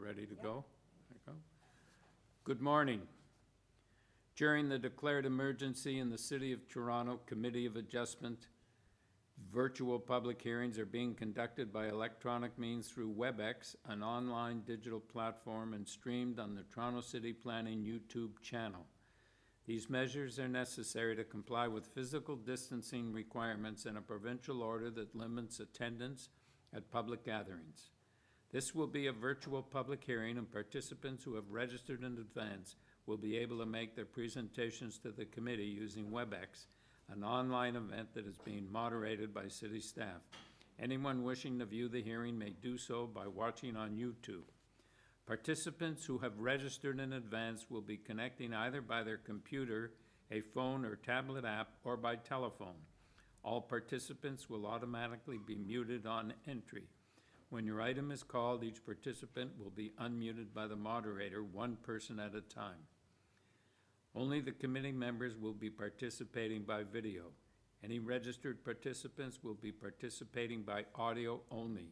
ready to go? There you go. Good morning. During the declared emergency in the City of Toronto Committee of Adjustment, virtual public hearings are being conducted by electronic means through WebEx, an online digital platform, and streamed on the Toronto City Planning YouTube channel. These measures are necessary to comply with physical distancing requirements and a provincial order that limits attendance at public gatherings. This will be a virtual public hearing, and participants who have registered in advance will be able to make their presentations to the committee using WebEx, an online event that is being moderated by city staff. Anyone wishing to view the hearing may do so by watching on YouTube. Participants who have registered in advance will be connecting either by their computer, a phone or tablet app, or by telephone. All participants will automatically be muted on entry. When your item is called, each participant will be unmuted by the moderator, one person at a time. Only the committee members will be participating by video. Any registered participants will be participating by audio only.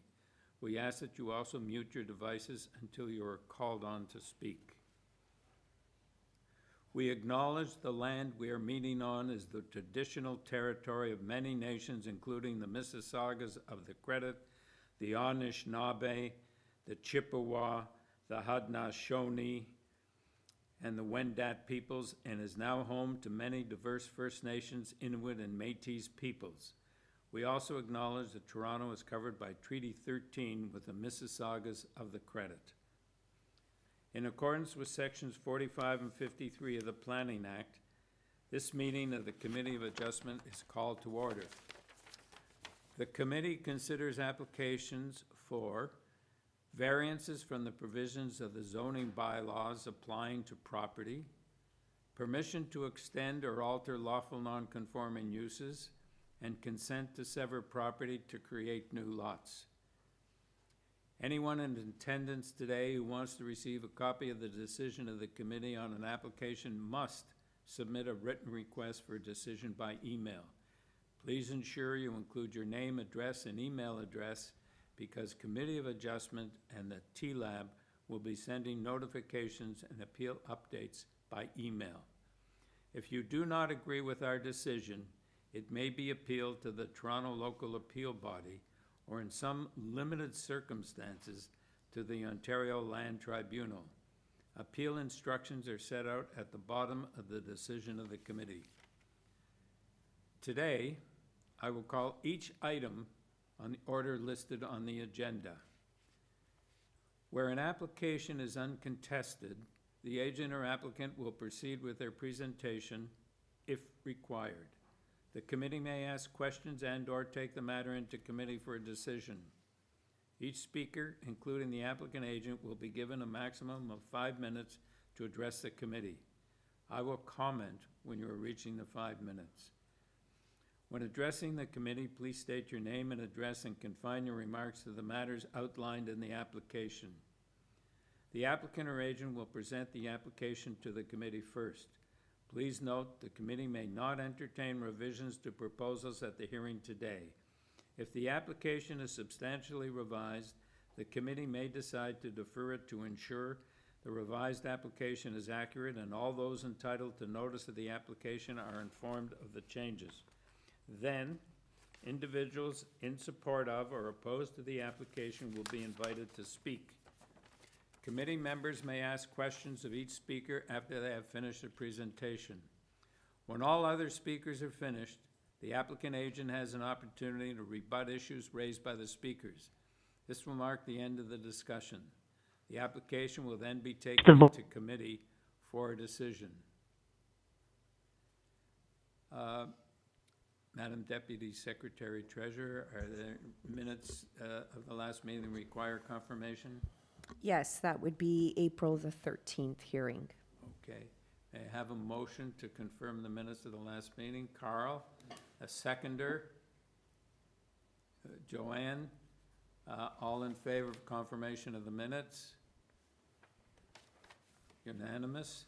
We ask that you also mute your devices until you are called on to speak. We acknowledge the land we are meeting on is the traditional territory of many nations, including the Mississaugas of the Credit, the Anishinaabe, the Chippewa, the Haudenosaunee, and the Wendat peoples, and is now home to many diverse First Nations, Inuit, and Métis peoples. We also acknowledge that Toronto is covered by Treaty 13 with the Mississaugas of the Credit. In accordance with sections 45 and 53 of the Planning Act, this meeting of the Committee of Adjustment is called to order. The committee considers applications for variances from the provisions of the zoning bylaws applying to property, permission to extend or alter lawful non-conforming uses, and consent to sever property to create new lots. Anyone in attendance today who wants to receive a copy of the decision of the committee on an application must submit a written request for a decision by email. Please ensure you include your name, address, and email address, because Committee of Adjustment and the TLAB will be sending notifications and appeal updates by email. If you do not agree with our decision, it may be appealed to the Toronto Local Appeal Body, or in some limited circumstances, to the Ontario Land Tribunal. Appeal instructions are set out at the bottom of the decision of the committee. Today, I will call each item on the order listed on the agenda. Where an application is uncontested, the agent or applicant will proceed with their presentation if required. The committee may ask questions and/or take the matter into committee for a decision. Each speaker, including the applicant agent, will be given a maximum of 5 minutes to address the committee. I will comment when you are reaching the 5 minutes. When addressing the committee, please state your name and address and confine your remarks to the matters outlined in the application. The applicant or agent will present the application to the committee first. Please note the committee may not entertain revisions to proposals at the hearing today. If the application is substantially revised, the committee may decide to defer it to ensure the revised application is accurate and all those entitled to notice of the application are informed of the changes. Then, individuals in support of or opposed to the application will be invited to speak. Committee members may ask questions of each speaker after they have finished their presentation. When all other speakers are finished, the applicant agent has an opportunity to rebut issues raised by the speakers. This will mark the end of the discussion. The application will then be taken into committee for a decision. Madam Deputy Secretary Treasurer, are there minutes of the last meeting require confirmation? Yes, that would be April the 13th hearing. Okay. May I have a motion to confirm the minutes of the last meeting? Carl, a seconder. Joanne, all in favor of confirmation of the minutes? Unanimous.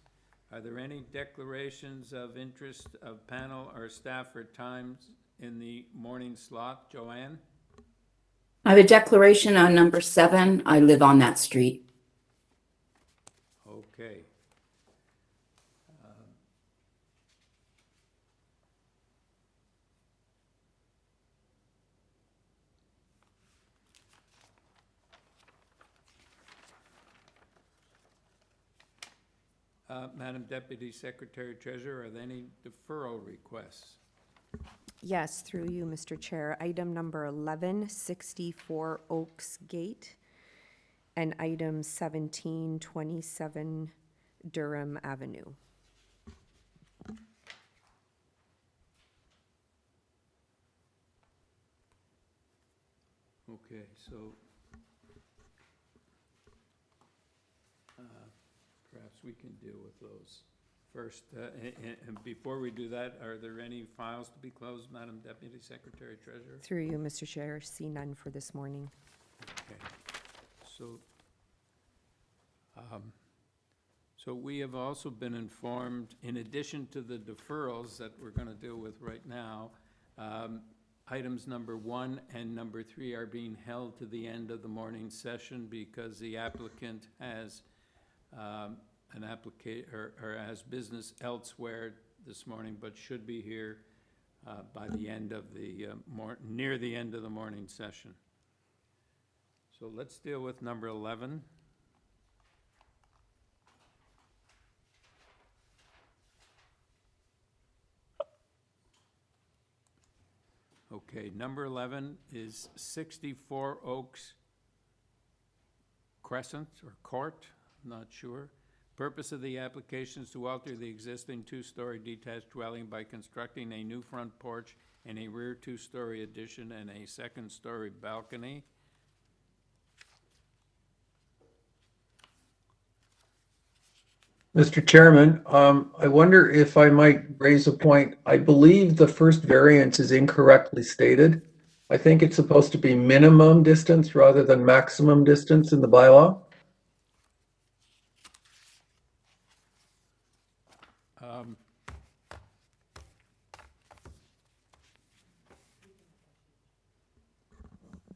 Are there any declarations of interest of panel or staff or times in the morning slot? Joanne? I have a declaration on number 7. I live on that street. Okay. Madam Deputy Secretary Treasurer, are there any deferral requests? Yes, through you, Mr. Chair. Item number 11, 64 Oaks Gate, and item 1727 Durham Avenue. Okay, so perhaps we can deal with those first. And before we do that, are there any files to be closed, Madam Deputy Secretary Treasurer? Through you, Mr. Chair. See none for this morning. Okay. So we have also been informed, in addition to the deferrals that we're going to deal with right now, items number 1 and number 3 are being held to the end of the morning session because the applicant has an application or has business elsewhere this morning, but should be here by the end of the near the end of the morning session. So let's deal with number 11. Okay, number 11 is 64 Oaks Crescent or Court, I'm not sure. Purpose of the application is to alter the existing 2-story detached dwelling by constructing a new front porch and a rear 2-story addition and a 2nd-story balcony. Mr. Chairman, I wonder if I might raise a point. I believe the first variance is incorrectly stated. I think it's supposed to be minimum distance rather than maximum distance in the bylaw.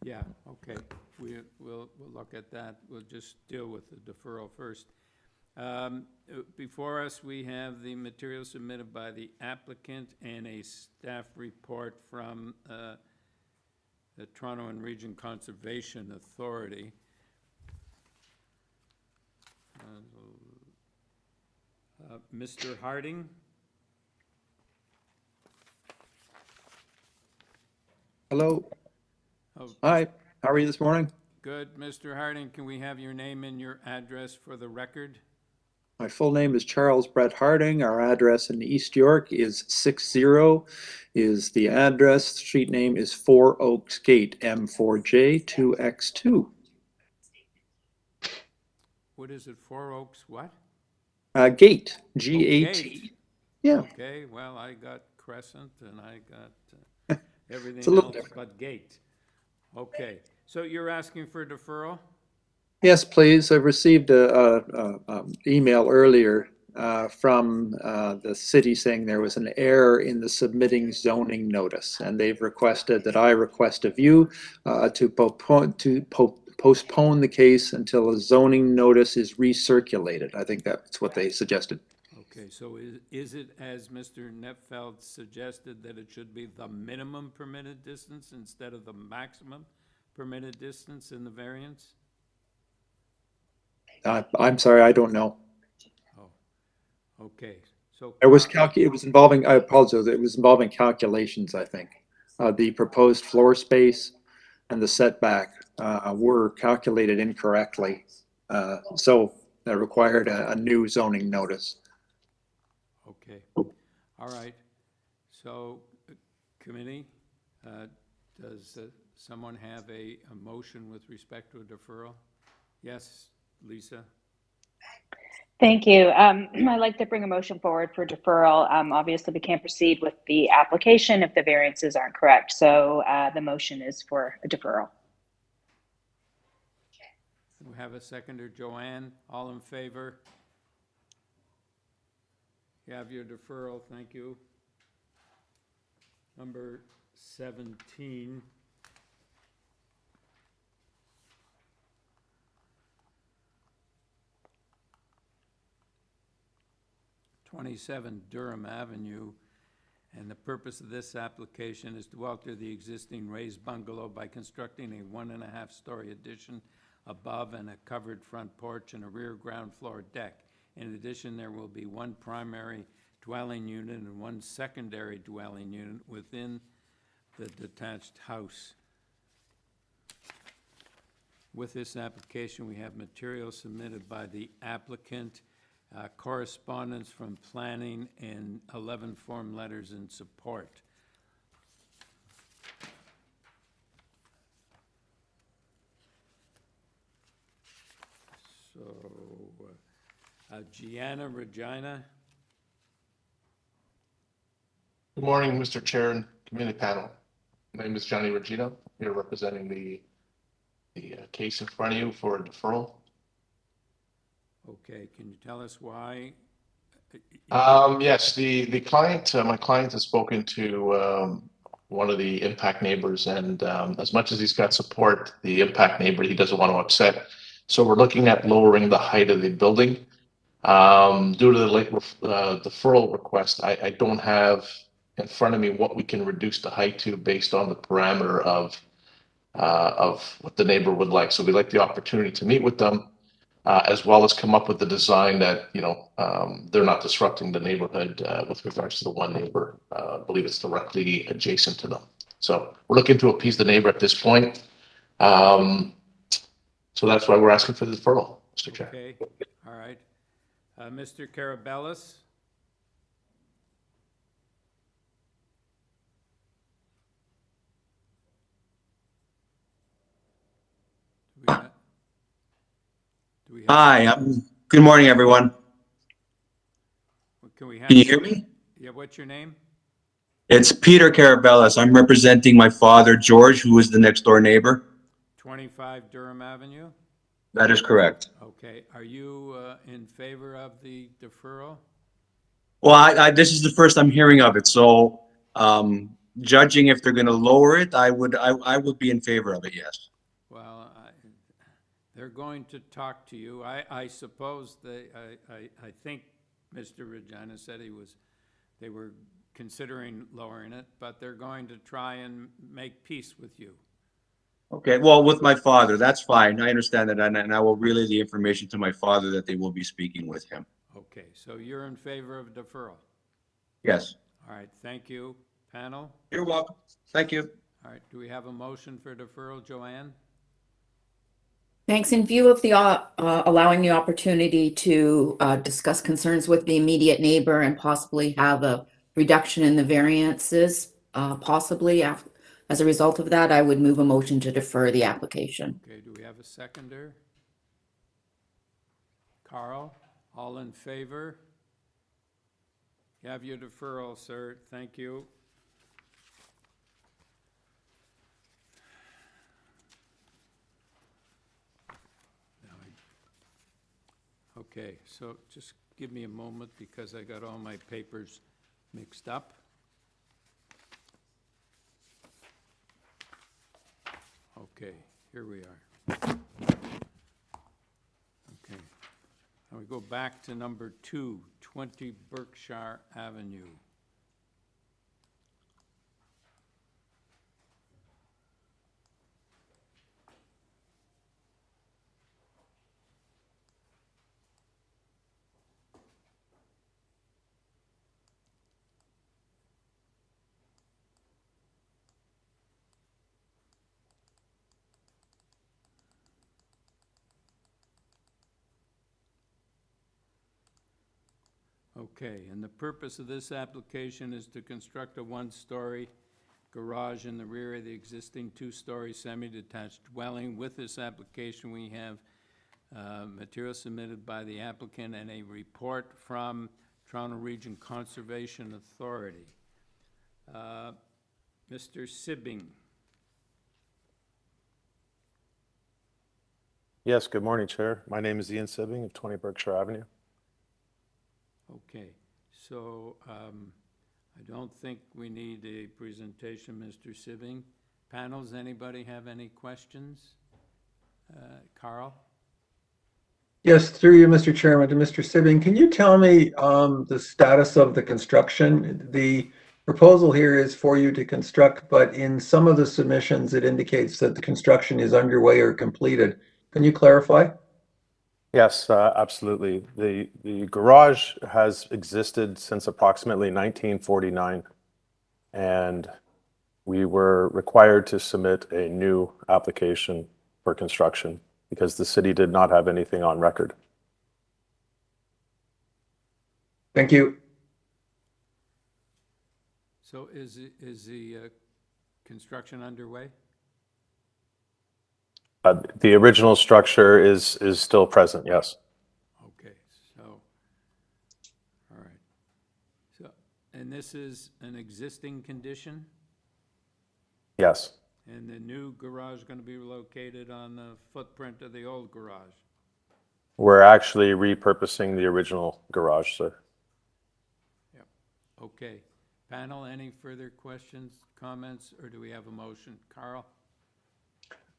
Yeah, okay, we'll look at that. We'll just deal with the deferral first. Before us, we have the material submitted by the applicant and a staff report from the Toronto and Region Conservation Authority. Mr. Harding? Hello. Oh, Hi. How are you this morning? good. Mr. Harding, can we have your name and your address for the record? My full name is Charles Brett Harding. Our address in East York is 60 is the address. Street name is 4 Oaks Gate, M4J2X2. What is it, 4 Oaks what? Gate, Oh, G-A-T. Gate. Yeah, Okay, well, I got Crescent and I got it's a everything little else different. but Gate. Okay, so you're asking for deferral? Yes, please. I received a email earlier from the city saying there was an error in the submitting zoning notice, and they've requested that I request of you to postpone the case until a zoning notice is recirculated. I think that's what they suggested. Okay, so is it, as Mr. Nepfeld suggested, that it should be the minimum permitted distance instead of the maximum permitted distance in the variance? I'm sorry, I don't know. Oh, okay, so. It was it was involving, I apologize, it was involving calculations, I think. The proposed floor space and the setback were calculated incorrectly. So that required a new zoning notice. Okay, all right. So, committee, does someone have a motion with respect to a deferral? Yes, Lisa? Thank you. I'd like to bring a motion forward for deferral. Obviously, we can't proceed with the application if the variances aren't correct. So the motion is for a deferral. We have a seconder, Joanne. All in favor? You have your deferral, thank you. Number 17. 27 Durham Avenue. And the purpose of this application is to alter the existing raised bungalow by constructing a 1.5-story addition above and a covered front porch and a rear ground floor deck. In addition, there will be one primary dwelling unit and one secondary dwelling unit within the detached house. With this application, we have material submitted by the applicant, correspondence from planning, and 11 form letters in support. So, Gianna Regina. Good morning, Mr. Chair and committee panel. My name is Johnny Regino, here representing the case in front of you for a deferral. Okay, can you tell us why? Yes, the client, my client has spoken to one of the impact neighbors, and as much as he's got support, the impact neighbor, he doesn't want to upset. So we're looking at lowering the height of the building. Due to the late deferral request, I don't have in front of me what we can reduce the height to based on the parameter of what the neighbor would like. So we'd like the opportunity to meet with them, as well as come up with the design that, they're not disrupting the neighborhood with regards to the one neighbor. I believe it's directly adjacent to them. So we're looking to appease the neighbor at this point. So that's why we're asking for the deferral, Mr. Chair. Okay, all right. Mr. Carabellis? Hi, good morning, everyone. Can we have? Can you hear me? Yeah, what's your name? It's Peter Carabellis. I'm representing my father, George, who is the next door neighbor. 25 Durham Avenue? That is correct. Okay, are you in favor of the deferral? Well, this is the first I'm hearing of it, so judging if they're going to lower it, I would be in favor of it, yes. Well, they're going to talk to you. I suppose I think Mr. Regina said they were considering lowering it, but they're going to try and make peace with you. Okay, well, with my father, that's fine. I understand that, and I will relay the information to my father that they will be speaking with him. Okay, so you're in favor of deferral? Yes. All right, thank you. Panel? You're welcome. Thank you. All right, do we have a motion for deferral, Joanne? Thanks. In view of the allowing the opportunity to discuss concerns with the immediate neighbor and possibly have a reduction in the variances, possibly as a result of that, I would move a motion to defer the application. Okay, do we have a seconder? Carl, all in favor? You have your deferral, sir. Thank you. Okay, so just give me a moment because I got all my papers mixed up. Okay, here we are. Okay, now we go back to number 2, 20 Berkshire Avenue. Okay, and the purpose of this application is to construct a one-story garage in the rear of the existing two-story semi-detached dwelling. With this application, we have material submitted by the applicant and a report from Toronto Region Conservation Authority. Mr. Sibbing. Yes, good morning, Chair. My name is Ian Sibbing of 20 Berkshire Avenue. Okay, so I don't think we need a presentation, Mr. Sibbing. Panels, anybody have any questions? Carl? Yes, through you, Mr. Chairman, to Mr. Sibbing, can you tell me the status of the construction? The proposal here is for you to construct, but in some of the submissions, it indicates that the construction is underway or completed. Can you clarify? Yes, absolutely. The garage has existed since approximately 1949, and we were required to submit a new application for construction because the city did not have anything on record. Thank you. So is the construction underway? The original structure is still present, yes. Okay, so, all right. So, and this is an existing condition? Yes. And the new garage is going to be located on the footprint of the old garage? We're actually repurposing the original garage, sir. Yep. Okay. Panel, any further questions, comments, or do we have a motion? Carl?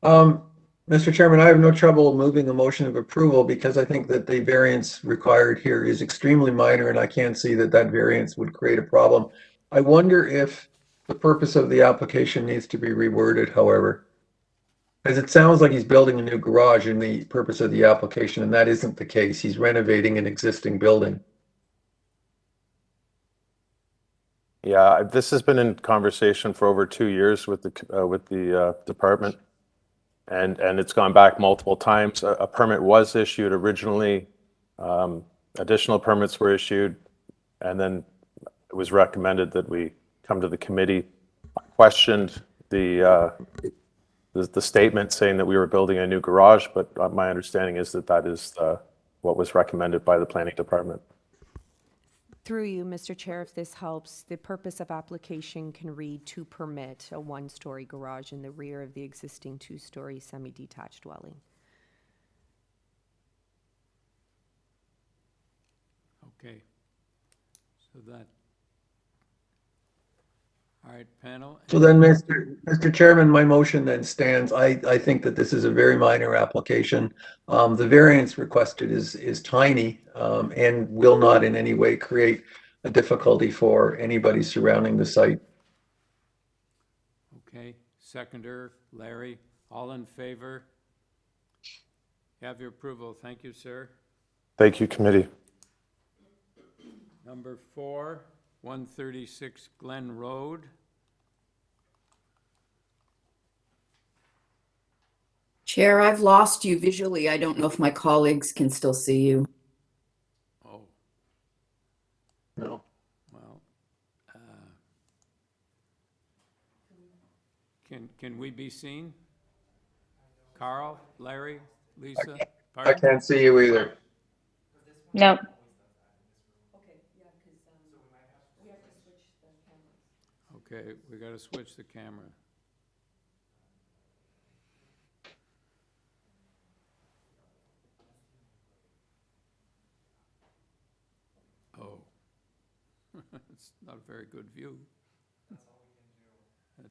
Mr. Chairman, I have no trouble moving a motion of approval because I think that the variance required here is extremely minor and I can't see that that variance would create a problem. I wonder if the purpose of the application needs to be reworded, however. Because it sounds like he's building a new garage in the purpose of the application, and that isn't the case. He's renovating an existing building. Yeah, this has been in conversation for over 2 years with the department, and it's gone back multiple times. A permit was issued originally, additional permits were issued, and then it was recommended that we come to the committee. I questioned the statement saying that we were building a new garage, but my understanding is that that is what was recommended by the planning department. Through you, Mr. Chair, if this helps, the purpose of application can read to permit a one-story garage in the rear of the existing two-story semi-detached dwelling. Okay. So that, all right, panel. So then, Mr. Chairman, my motion then stands. I think that this is a very minor application. The variance requested is tiny and will not in any way create a difficulty for anybody surrounding the site. Okay, seconder, Larry, all in favor? You have your approval. Thank you, sir. Thank you, committee. Number 4, 136 Glen Road. Chair, I've lost you visually. I don't know if my colleagues can still see you. Oh, No. well, can we be seen? Carl, Larry, Lisa? I Pardon? can't see you either. No. Okay, we got to switch the camera. Oh, it's not a very good view. That's all we can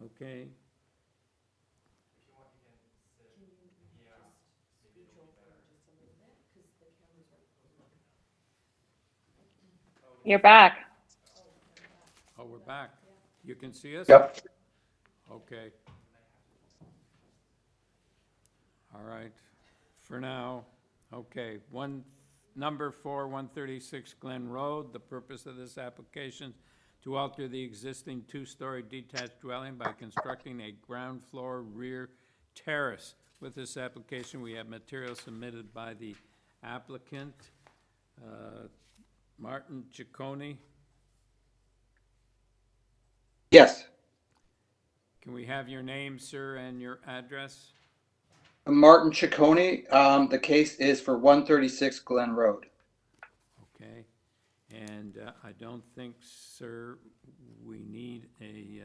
do. Okay. You're back. Oh, we're back. You can see us? Yep. Okay. All right, for now, okay. Number 4, 136 Glen Road. The purpose of this application to alter the existing two-story detached dwelling by constructing a ground floor rear terrace. With this application, we have material submitted by the applicant, Martin Ciccone. Yes, Can we have your name, sir, and your address? Martin Ciccone. The case is for 136 Glen Road. Okay, and I don't think, sir, we need a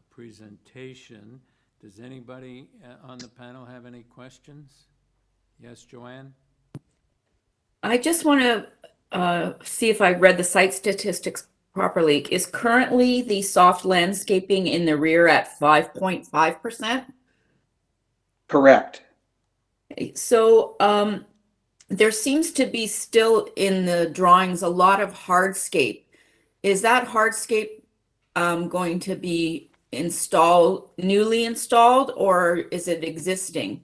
presentation. Does anybody on the panel have any questions? Yes, Joanne? I just want to see if I read the site statistics properly. Is currently the soft landscaping in the rear at 5.5%? Correct. So, there seems to be still in the drawings a lot of hardscape. Is that hardscape going to be newly installed, or is it existing?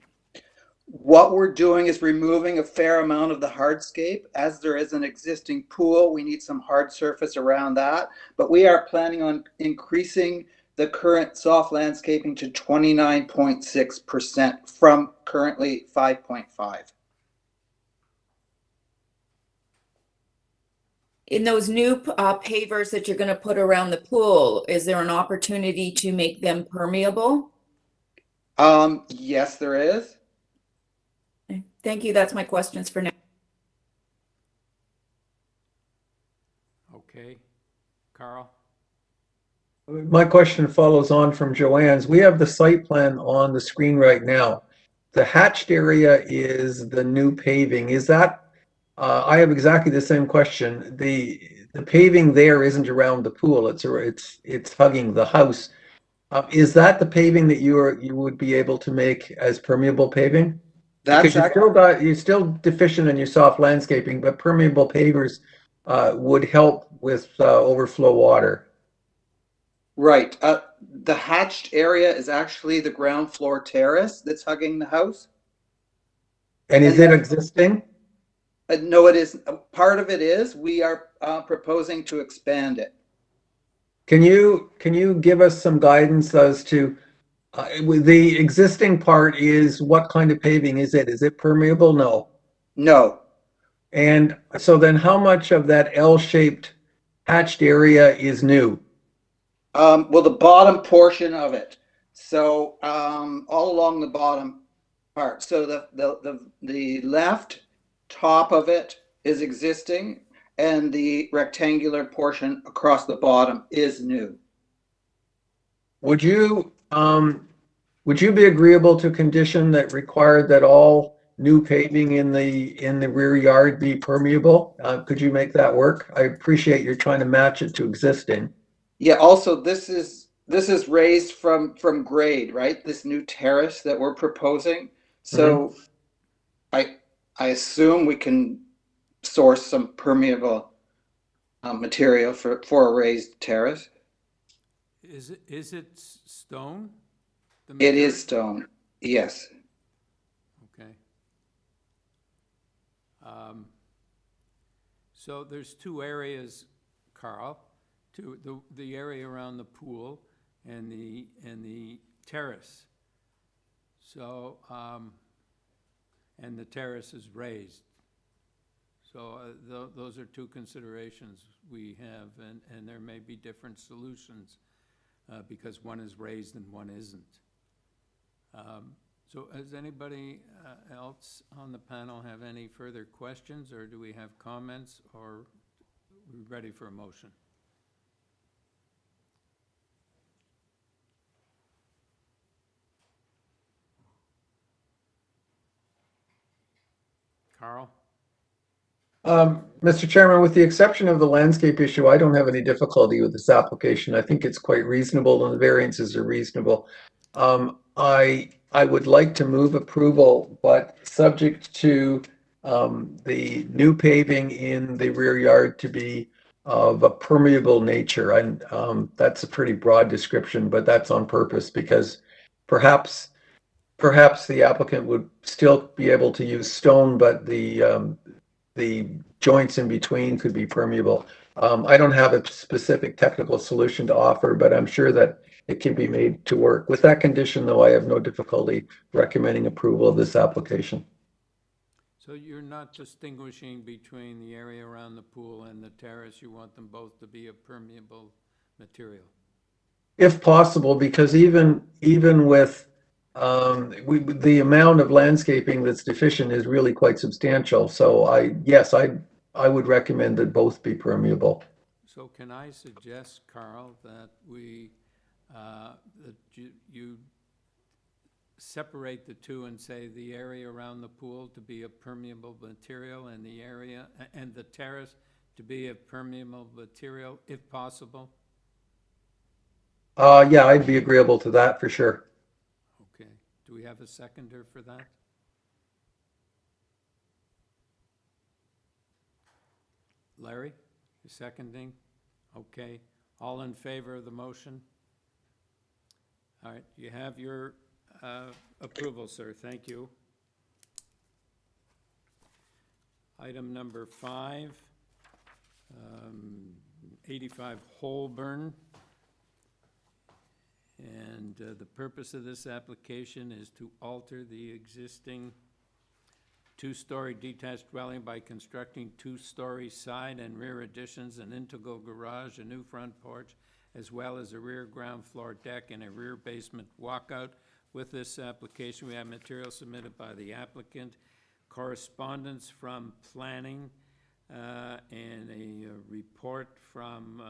What we're doing is removing a fair amount of the hardscape. As there is an existing pool, we need some hard surface around that. But we are planning on increasing the current soft landscaping to 29.6% from currently 5.5. In those new pavers that you're going to put around the pool, is there an opportunity to make them permeable? Yes, there is. Okay, thank you. That's my questions for now. Okay. Carl? My question follows on from Joanne's. We have the site plan on the screen right now. The hatched area is the new paving. Is that, I have exactly the same question. The paving there isn't around the pool. It's hugging the house. Is that the paving that you would be able to make as permeable paving? Because That's you're still deficient in your soft landscaping, but permeable pavers would help with overflow water. right. The hatched area is actually the ground floor terrace that's hugging the house. And is And it existing? no, it is. Part of it is. We are proposing to expand it. Can you give us some guidance as to with the existing part is what kind of paving is it? Is it permeable? No. No. And so then how much of that L-shaped hatched area is new? Well, the bottom portion of it. So all along the bottom part. So the left top of it is existing, and the rectangular portion across the bottom is new. Would you be agreeable to condition that required that all new paving in the rear yard be permeable? Could you make that work? I appreciate you're trying to match it to existing. Yeah. Also, this is raised from grade, right? This new terrace that we're proposing. So I assume we can source some permeable material for a raised terrace. Is it stone? The It is material? stone. Yes. Okay. So there's two areas, Carl, the area around the pool and the terrace. So, and the terrace is raised. So those are two considerations we have, and there may be different solutions because one is raised and one isn't. So does anybody else on the panel have any further questions, or do we have comments, or are we ready for a motion? Carl? Mr. Chairman, with the exception of the landscape issue, I don't have any difficulty with this application. I think it's quite reasonable and the variances are reasonable. I would like to move approval, but subject to the new paving in the rear yard to be of a permeable nature. And that's a pretty broad description, but that's on purpose because perhaps the applicant would still be able to use stone, but the joints in between could be permeable. I don't have a specific technical solution to offer, but I'm sure that it can be made to work. With that condition, though, I have no difficulty recommending approval of this application. So you're not distinguishing between the area around the pool and the terrace? You want them both to be a permeable material? If possible, because even with the amount of landscaping that's deficient is really quite substantial. So I would recommend that both be permeable. So can I suggest, Carl, that that you separate the two and say the area around the pool to be a permeable material and the area and the terrace to be a permeable material, if possible? Yeah, I'd be agreeable to that for sure. Okay. Do we have a seconder for that? Larry, you seconding? Okay. All in favor of the motion? All right, you have your approval, sir. Thank you. Item number 5, 85 Holborn. And the purpose of this application is to alter the existing two-story detached dwelling by constructing two-story side and rear additions, an integral garage, a new front porch, as well as a rear ground floor deck and a rear basement walkout. With this application, we have material submitted by the applicant, correspondence from planning, and a report from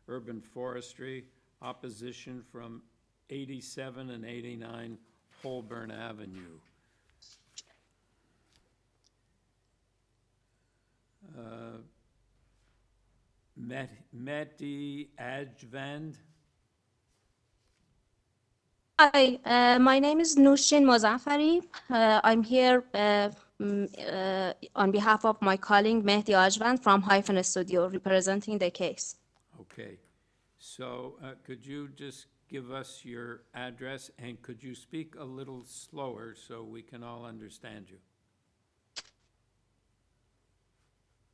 urban forestry, opposition from 87 and 89 Holborn Avenue. Mehdi Ajvand. Hi, my name is Nushin Mozaffari. I'm here on behalf of my colleague Mehdi Ajvand from Hyphen Studio, representing the case. Okay, so could you just give us your address, and could you speak a little slower so we can all understand you?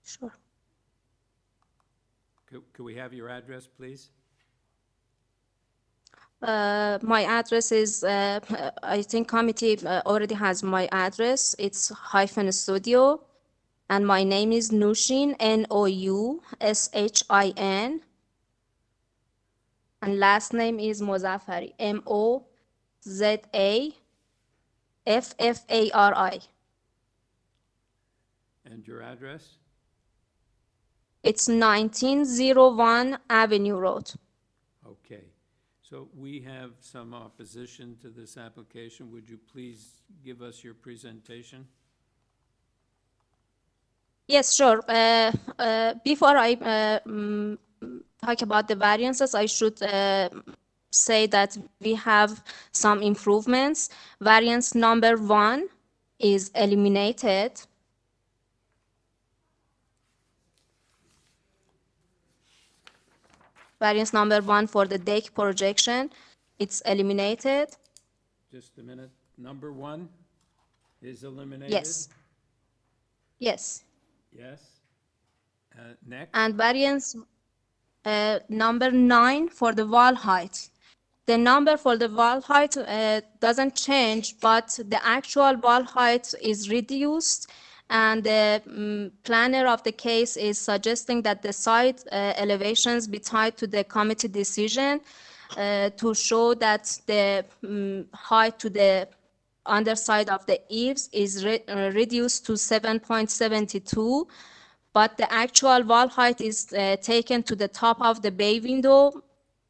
Sure. Could we have your address, please? My address is, I think committee already has my address. It's Hyphen Studio, and my name is Nushin, Noushin, and last name is Mozaffari, Mozaffari. And your address? It's 1901 Avenue Road. Okay, so we have some opposition to this application. Would you please give us your presentation? Yes, sure. Before I talk about the variances, I should say that we have some improvements. Variance number 1 is eliminated. Variance number 1 for the deck projection, it's eliminated. Just a minute. Number 1 is eliminated? Yes. Yes. Yes. Next. And variance number 9 for the wall height. The number for the wall height doesn't change, but the actual wall height is reduced. And the planner of the case is suggesting that the side elevations be tied to the committee decision to show that the height to the underside of the eaves is reduced to 7.72, but the actual wall height is taken to the top of the bay window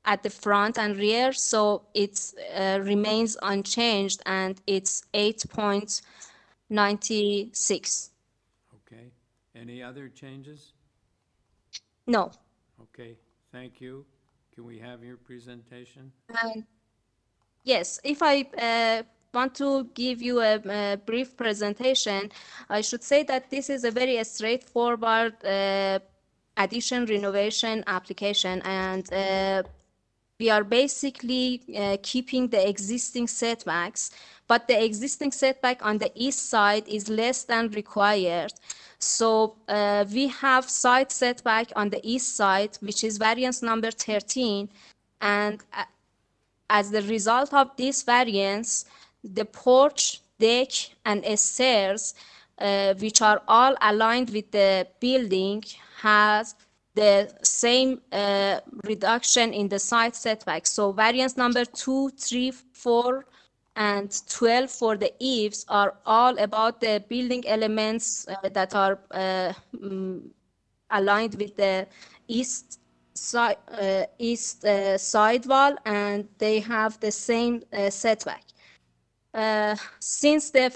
at the front and rear, so it remains unchanged, and it's 8.96. Okay. Any other changes? No. Okay, thank you. Can we have your presentation? Yes, if I want to give you a brief presentation, I should say that this is a very straightforward addition renovation application, and we are basically keeping the existing setbacks, but the existing setback on the east side is less than required. So we have side setback on the east side, which is variance number 13, and as the result of this variance, the porch, deck, and stairs, which are all aligned with the building, has the same reduction in the side setback. So variance number 2, 3, 4, and 12 for the eaves are all about the building elements that are aligned with the east side wall, and they have the same setback. Since the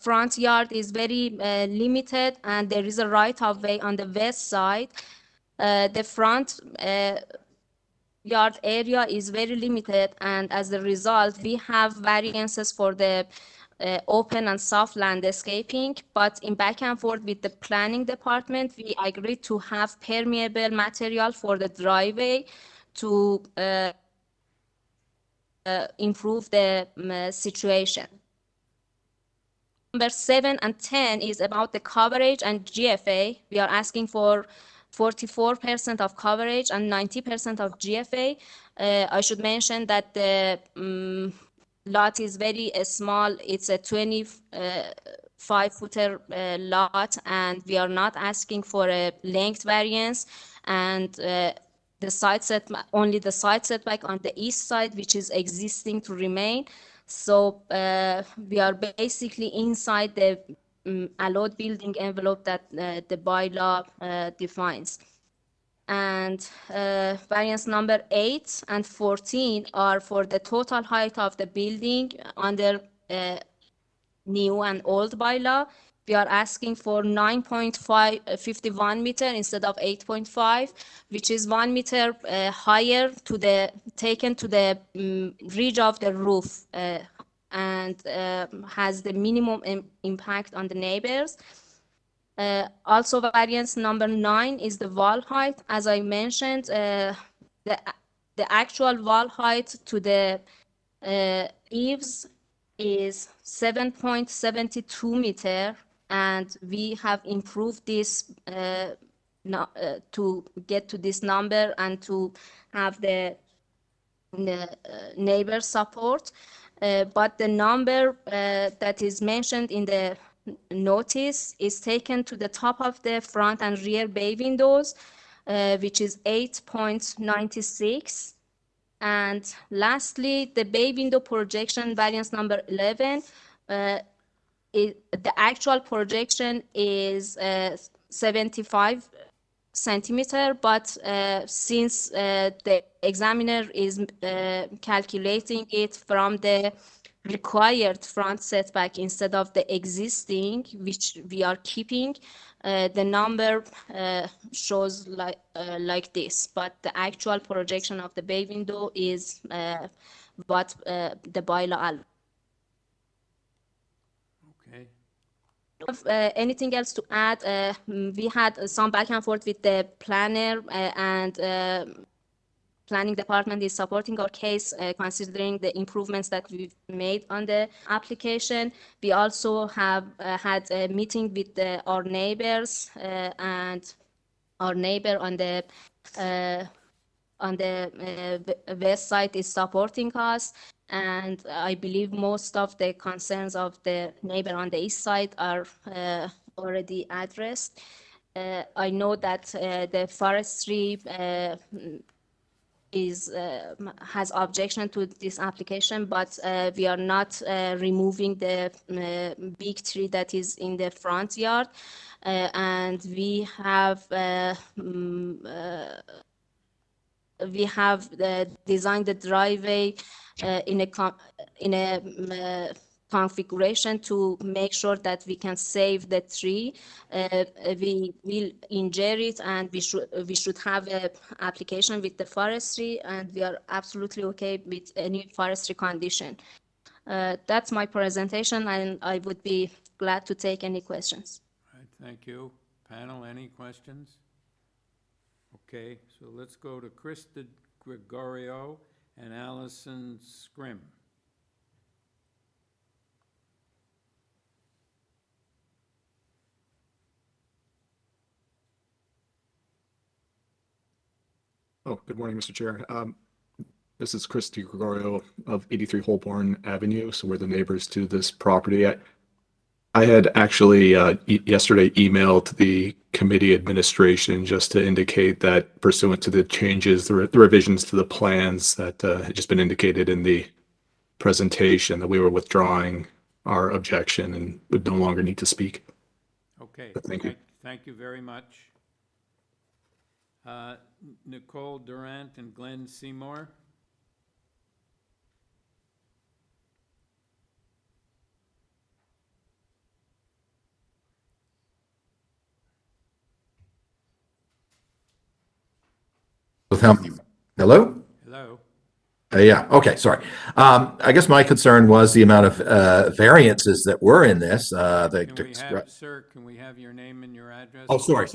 front yard is very limited and there is a right of way on the west side, the front yard area is very limited, and as a result we have variances for the open and soft landscaping, but in back and forth with the planning department, we agreed to have permeable material for the driveway to improve the situation. Number 7 and 10 is about the coverage and GFA. We are asking for 44% of coverage and 90% of GFA. I should mention that the lot is very small. It's a 25-footer lot, and we are not asking for a length variance. And the side setback, only the side setback on the east side, which is existing to remain. So we are basically inside the allowed building envelope that the bylaw defines. And variance number 8 and 14 are for the total height of the building under new and old bylaw. We are asking for 9.51 meter instead of 8.5, which is 1 meter higher to the taken to the ridge of the roof and has the minimum impact on the neighbors. Also, variance number 9 is the wall height. As I mentioned, the actual wall height to the eaves is 7.72 meter, and we have improved this to get to this number and to have the neighbor support. But the number that is mentioned in the notice is taken to the top of the front and rear bay windows, which is 8.96. And lastly, the bay window projection variance number 11, the actual projection is 75 centimeter, but since the examiner is calculating it from the required front setback instead of the existing, which we are keeping, the number shows like this, but the actual projection of the bay window is what the bylaw allows. Okay. Anything else to add? We had some back and forth with the planner and planning department is supporting our case, considering the improvements that we've made on the application. We also have had a meeting with our neighbors, and our neighbor on the west side is supporting us. And I believe most of the concerns of the neighbor on the east side are already addressed. I know that the forestry has objection to this application, but we are not removing the big tree that is in the front yard, and we have designed the driveway in a configuration to make sure that we can save the tree. We will injure it, and we should have an application with the forestry, and we are absolutely okay with any forestry condition. That's my presentation, and I would be glad to take any questions. All right, thank you. Panel, any questions? Okay, so let's go to Krista Gregorio and Allison Scrim. Oh, good morning, Mr. Chair. This is Christy Gregorio of 83 Holborn Avenue. So we're the neighbors to this property. I had actually yesterday emailed the committee administration just to indicate that pursuant to the changes, the revisions to the plans that had just been indicated in the presentation, that we were withdrawing our objection and would no longer need to speak. Okay, Thank you. Thank you very much. Nicole Durant and Glenn Seymour. Hello? Hello. Yeah, okay, sorry. I guess my concern was the amount of variances that were in this. Sir, can we have your name and your address? Oh, sorry.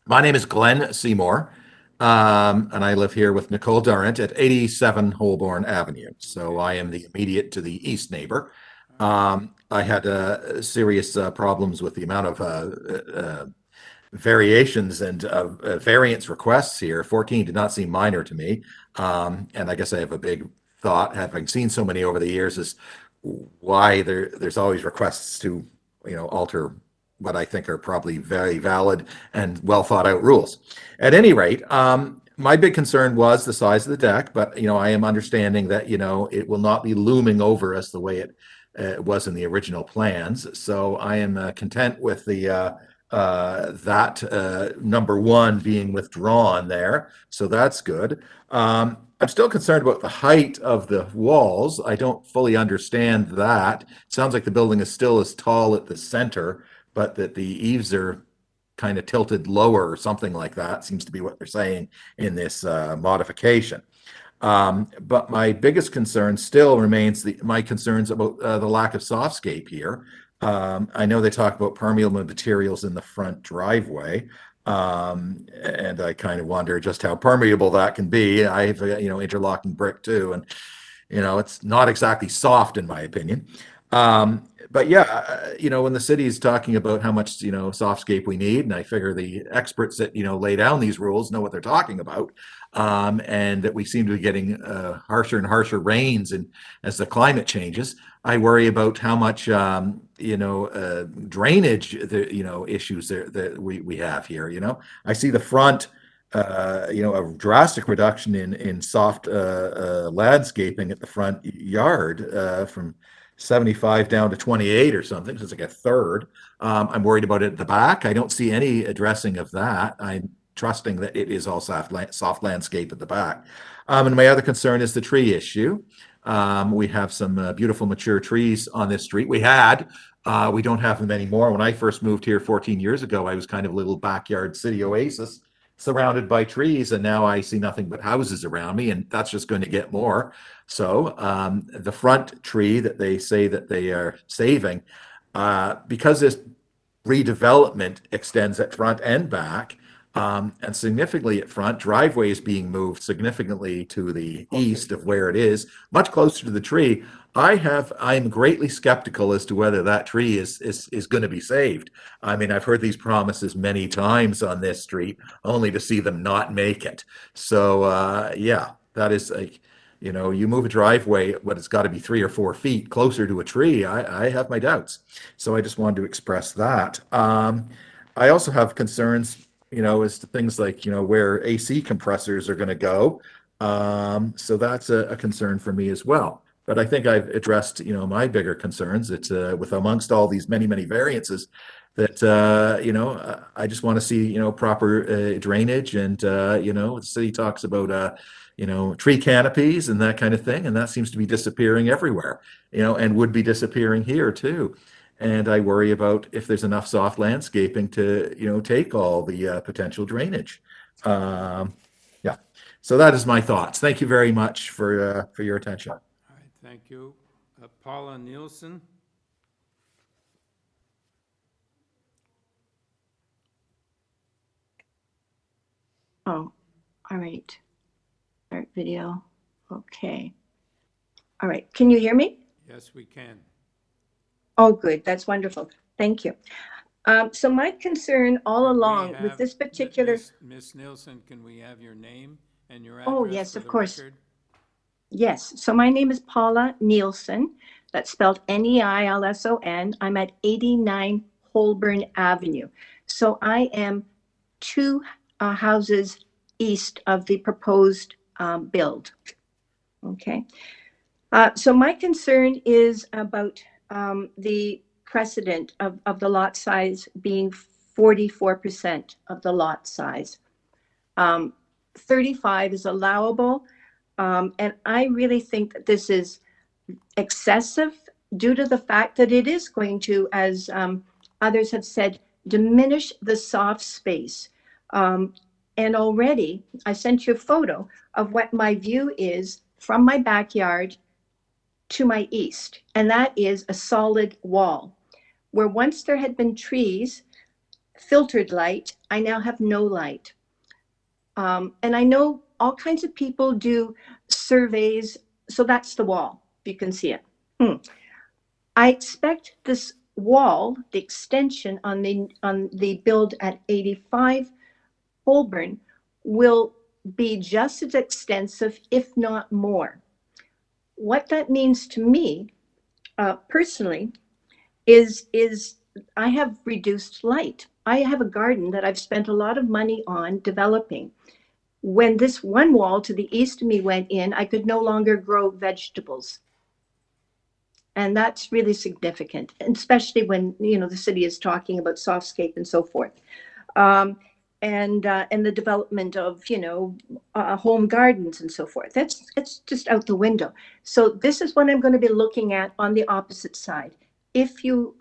My name is Glenn Seymour, and I live here with Nicole Durrant at 87 Holborn Avenue. So I am the immediate to the east neighbor. I had serious problems with the amount of variations and variance requests here. 14 did not seem minor to me. And I guess I have a big thought, having seen so many over the years, is why there's always requests to, alter what I think are probably very valid and well thought out rules. At any rate, my big concern was the size of the deck, but I am understanding that it will not be looming over us the way it was in the original plans. So I am content with the number one being withdrawn there. So that's good. I'm still concerned about the height of the walls. I don't fully understand that. It sounds like the building is still as tall at the center, but that the eaves are kind of tilted lower or something like that seems to be what they're saying in this modification. But my biggest concern still remains my concerns about the lack of softscape here. I know they talk about permeable materials in the front driveway, and I kind of wonder just how permeable that can be. I have interlocking brick too, and it's not exactly soft in my opinion. But yeah, when the city is talking about how much softscape we need, and I figure the experts that lay down these rules know what they're talking about, and that we seem to be getting harsher and harsher rains, and as the climate changes, I worry about how much drainage issues that we have here. I see the front. A drastic reduction in soft landscaping at the front yard from 75 down to 28 or something. So it's like a third. I'm worried about it at the back. I don't see any addressing of that. I'm trusting that it is all soft landscape at the back. And my other concern is the tree issue. We have some beautiful mature trees on this street. We don't have them anymore. When I first moved here 14 years ago, I was kind of a little backyard city oasis surrounded by trees, and now I see nothing but houses around me, and that's just going to get more. So the front tree that they say that they are saving, because this redevelopment extends at front and back, and significantly at front, driveway is being moved significantly to the east of where it is, much closer to the tree. I'm greatly skeptical as to whether that tree is going to be saved. I mean, I've heard these promises many times on this street, only to see them not make it. So yeah, that is like, you move a driveway, but it's got to be 3 or 4 feet closer to a tree. I have my doubts. So I just wanted to express that. I also have concerns, as to things like, where AC compressors are going to go. So that's a concern for me as well. But I think I've addressed, my bigger concerns. It's with amongst all these many, many variances that, I just want to see, proper drainage, and, the city talks about, tree canopies and that kind of thing. And that seems to be disappearing everywhere, and would be disappearing here too. And I worry about if there's enough soft landscaping to, take all the potential drainage. Yeah. So that is my thoughts. Thank you very much for your attention. All right, thank you. Paula Nielsen? Oh, all right. Start video. Okay. All right. Can you hear me? Yes, we can. Oh, good. That's wonderful. Thank you. So my concern all along with this particular... Ms. Nielsen, can we have your name and your address? Oh, yes, for of the course. record? Yes. So my name is Paula Nielsen. That's spelled Neilson. I'm at 89 Holborn Avenue. So I am 2 houses east of the proposed build. Okay. So my concern is about the precedent of the lot size being 44% of the lot size. 35 is allowable. And I really think that this is excessive due to the fact that it is going to, as others have said, diminish the soft space. And already I sent you a photo of what my view is from my backyard to my east, and that is a solid wall. Where once there had been trees, filtered light, I now have no light. And I know all kinds of people do surveys, so that's the wall. You can see it. I expect this wall, the extension on the build at 85 Holborn, will be just as extensive, if not more. What that means to me, personally, is I have reduced light. I have a garden that I've spent a lot of money on developing. When this one wall to the east of me went in, I could no longer grow vegetables. And that's really significant, and especially when, you know, the city is talking about softscape and so forth. And the development of, you know, home gardens and so forth. It's just out the window. So this is what I'm going to be looking at on the opposite side. If you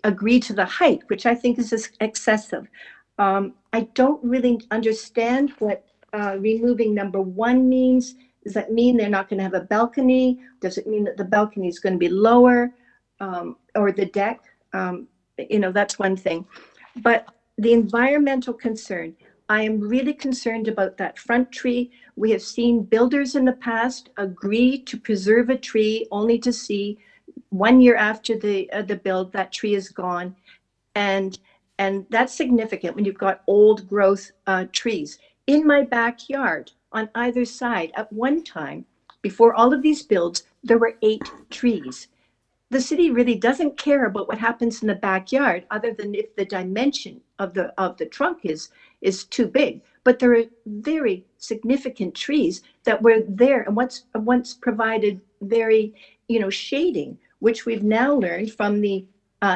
agree to the height, which I think is excessive, I don't really understand what removing number 1 means. Does that mean they're not going to have a balcony? Does it mean that the balcony is going to be lower, or the deck? You know, that's one thing. But the environmental concern, I am really concerned about that front tree. We have seen builders in the past agree to preserve a tree only to see 1 year after the build, that tree is gone. And that's significant when you've got old growth trees. In my backyard, on either side, at one time, before all of these builds, there were 8 trees. The city really doesn't care about what happens in the backyard, other than if the dimension of the trunk is too big. But there are very significant trees that were there and once provided very, you know, shading, which we've now learned from the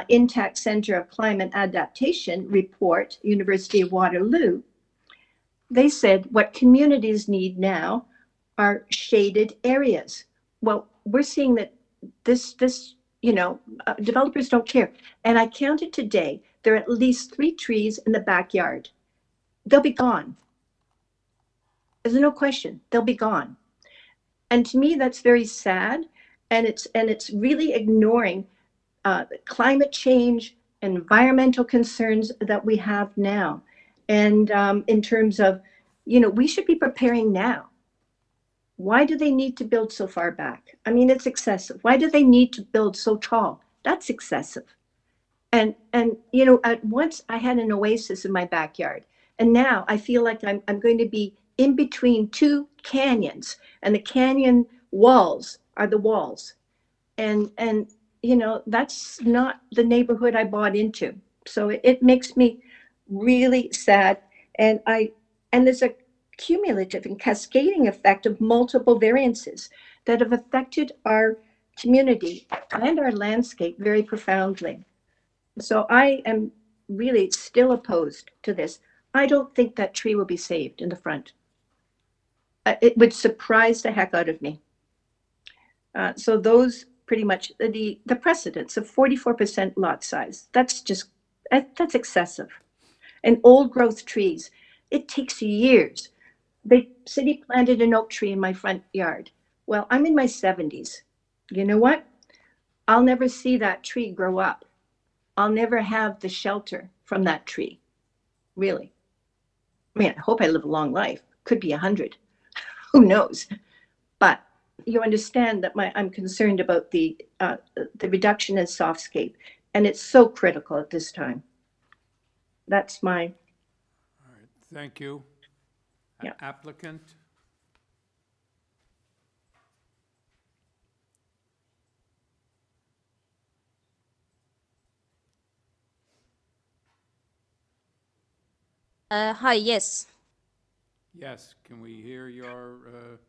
Intact Center of Climate Adaptation report, University of Waterloo. They said what communities need now are shaded areas. Well, we're seeing that this you know, developers don't care. And I counted today, there are at least 3 trees in the backyard. They'll be gone. There's no question, they'll be gone. And to me, that's very sad. And it's really ignoring climate change, environmental concerns that we have now. And in terms of, you know, we should be preparing now. Why do they need to build so far back? I mean, it's excessive. Why do they need to build so tall? That's excessive. And you know, at once I had an oasis in my backyard, and now I feel like I'm going to be in between 2 canyons, and the canyon walls are the walls. And you know, that's not the neighborhood I bought into. So it makes me really sad. And there's a cumulative and cascading effect of multiple variances that have affected our community and our landscape very profoundly. So I am really still opposed to this. I don't think that tree will be saved in the front. It would surprise the heck out of me. So those pretty much the precedence of 44% lot size, that's excessive. And old growth trees, it takes years. The city planted an oak tree in my front yard. Well, I'm in my 70s. You know what? I'll never see that tree grow up. I'll never have the shelter from that tree. Really. I mean, I hope I live a long life. Could be 100. Who knows? But you understand that I'm concerned about the reduction in softscape, and it's so critical at this time. That's my. All right, thank you. Yeah. Applicant? Hi, yes. Yes, can we hear your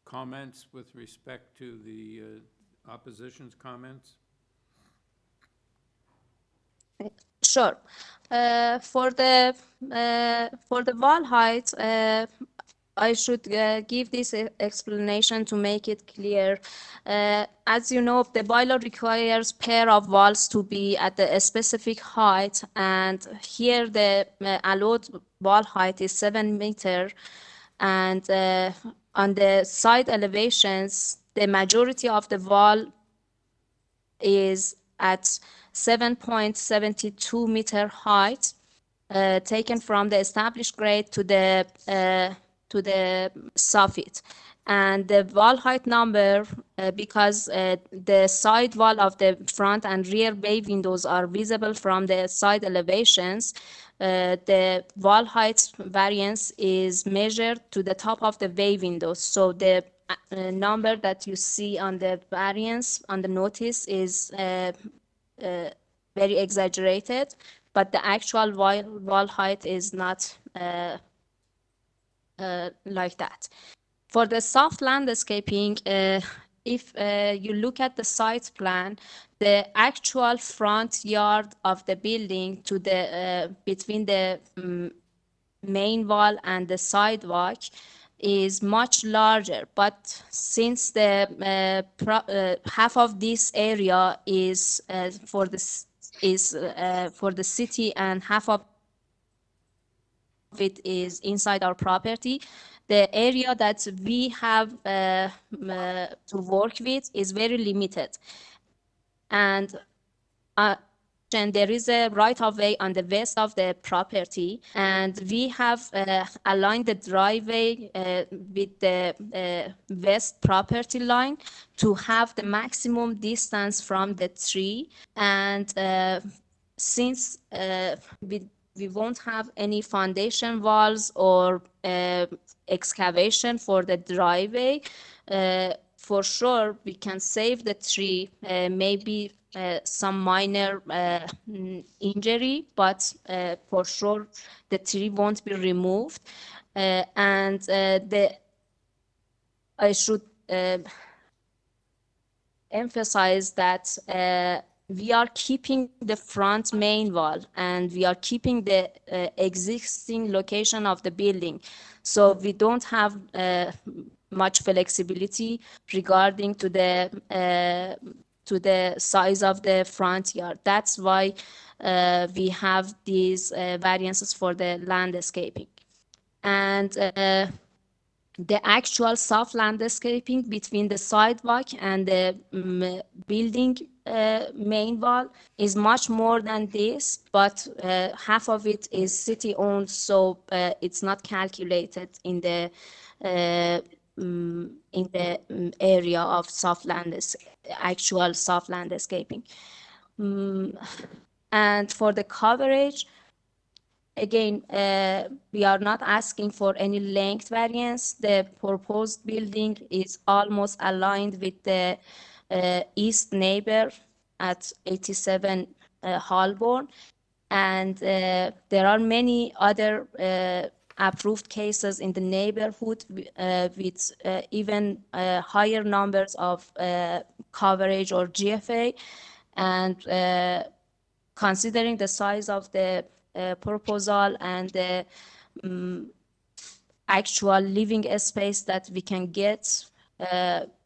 comments with respect to the opposition's comments? Sure. For the wall height, I should give this explanation to make it clear. As you know, the bylaw requires pair of walls to be at a specific height, and here the allowed wall height is 7 meters. And on the side elevations, the majority of the wall is at 7.72 meter height, taken from the established grade to the soffit. And the wall height number, because the side wall of the front and rear bay windows are visible from the side elevations, the wall height variance is measured to the top of the bay windows. So the number that you see on the variance on the notice is very exaggerated, but the actual wall height is not like that. For the soft landscaping, if you look at the site plan, the actual front yard of the building to the between the main wall and the sidewalk is much larger. But since the half of this area is for the city and half of it is inside our property, the area that we have to work with is very limited. And there is a right-of-way on the west of the property, and we have aligned the driveway with the west property line to have the maximum distance from the tree. And since we won't have any foundation walls or excavation for the driveway, for sure we can save the tree, maybe some minor injury, but for sure the tree won't be removed. And I should emphasize that we are keeping the front main wall and we are keeping the existing location of the building. So we don't have much flexibility regarding to the size of the front yard. That's why we have these variances for the landscaping. And the actual soft landscaping between the sidewalk and the building main wall is much more than this, but half of it is city owned, so it's not calculated in the area of actual soft landscaping. And for the coverage, again, we are not asking for any length variance. The proposed building is almost aligned with the east neighbor at 87 Holborn. And there are many other approved cases in the neighborhood with even higher numbers of coverage or GFA. And considering the size of the proposal and the actual living space that we can get,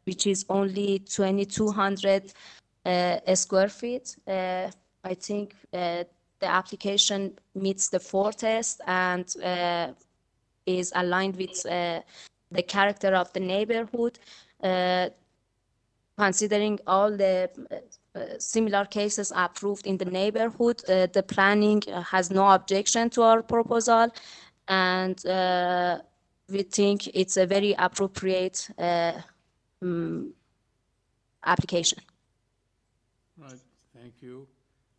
which is only 2,200 square feet, I think the application meets the 4 test and is aligned with the character of the neighborhood. Considering all the similar cases approved in the neighborhood, the planning has no objection to our proposal, and we think it's a very appropriate application. Right, thank you.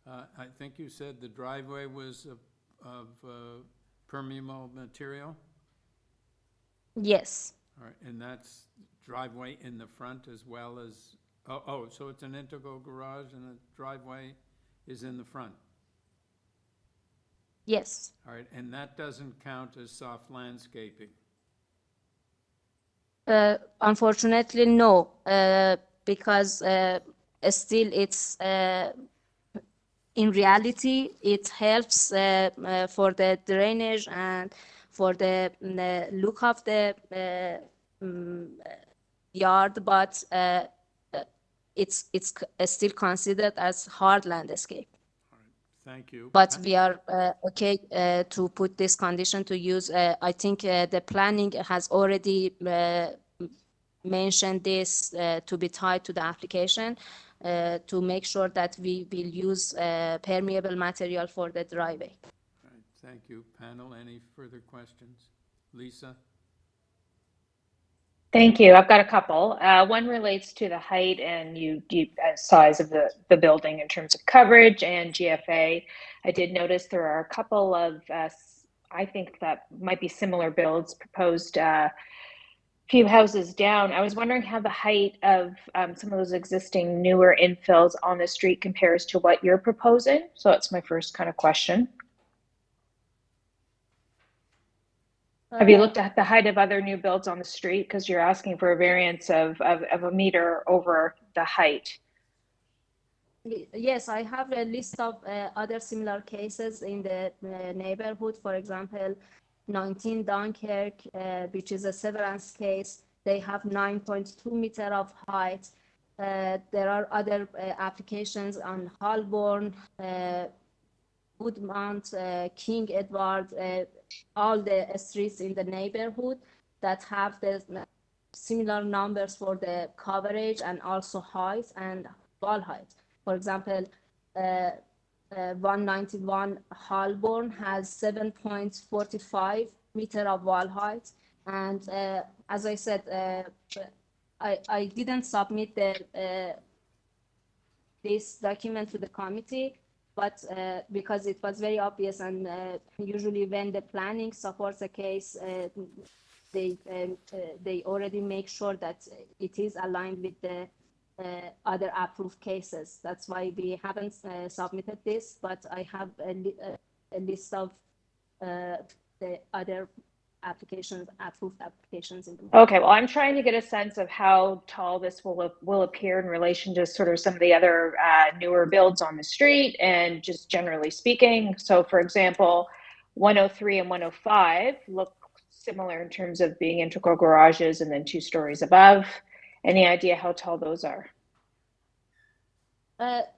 I think you said the driveway was of permeable material? Yes. All right, and that's driveway in the front as well as, so it's an integral garage and the driveway is in the front? Yes. All right, and that doesn't count as soft landscaping? Unfortunately, no, because still it's, in reality, it helps for the drainage and for the look of the yard, but it's still considered as hard landscape. All right, thank you. But we are okay to put this condition to use. I think the planning has already mention this to be tied to the application to make sure that we will use permeable material for the driveway. All right, thank you. Panel, any further questions? Lisa? Thank you. I've got a couple. One relates to the height and size of the building in terms of coverage and GFA. I did notice there are a couple of, I think that might be similar builds proposed few houses down. I was wondering how the height of some of those existing newer infills on the street compares to what you're proposing. So that's my first kind of question. Have you looked at the height of other new builds on the street? Because you're asking for a variance of a meter over the height. Yes, I have a list of other similar cases in the neighborhood. For example, 19 Dunkirk, which is a severance case. They have 9.2 meter of height. There are other applications on Holborn, Woodmont, King Edward, all the streets in the neighborhood that have the similar numbers for the coverage and also height and wall height. For example, 191 Holborn has 7.45 meter of wall height. And as I said, I didn't submit this document to the committee, but because it was very obvious, and usually when the planning supports a case, they already make sure that it is aligned with the other approved cases. That's why we haven't submitted this, but I have a list of the other applications, approved applications. Okay, well, I'm trying to get a sense of how tall this will appear in relation to sort of some of the other newer builds on the street and just generally speaking. So for example, 103 and 105 look similar in terms of being integral garages and then 2 stories above. Any idea how tall those are?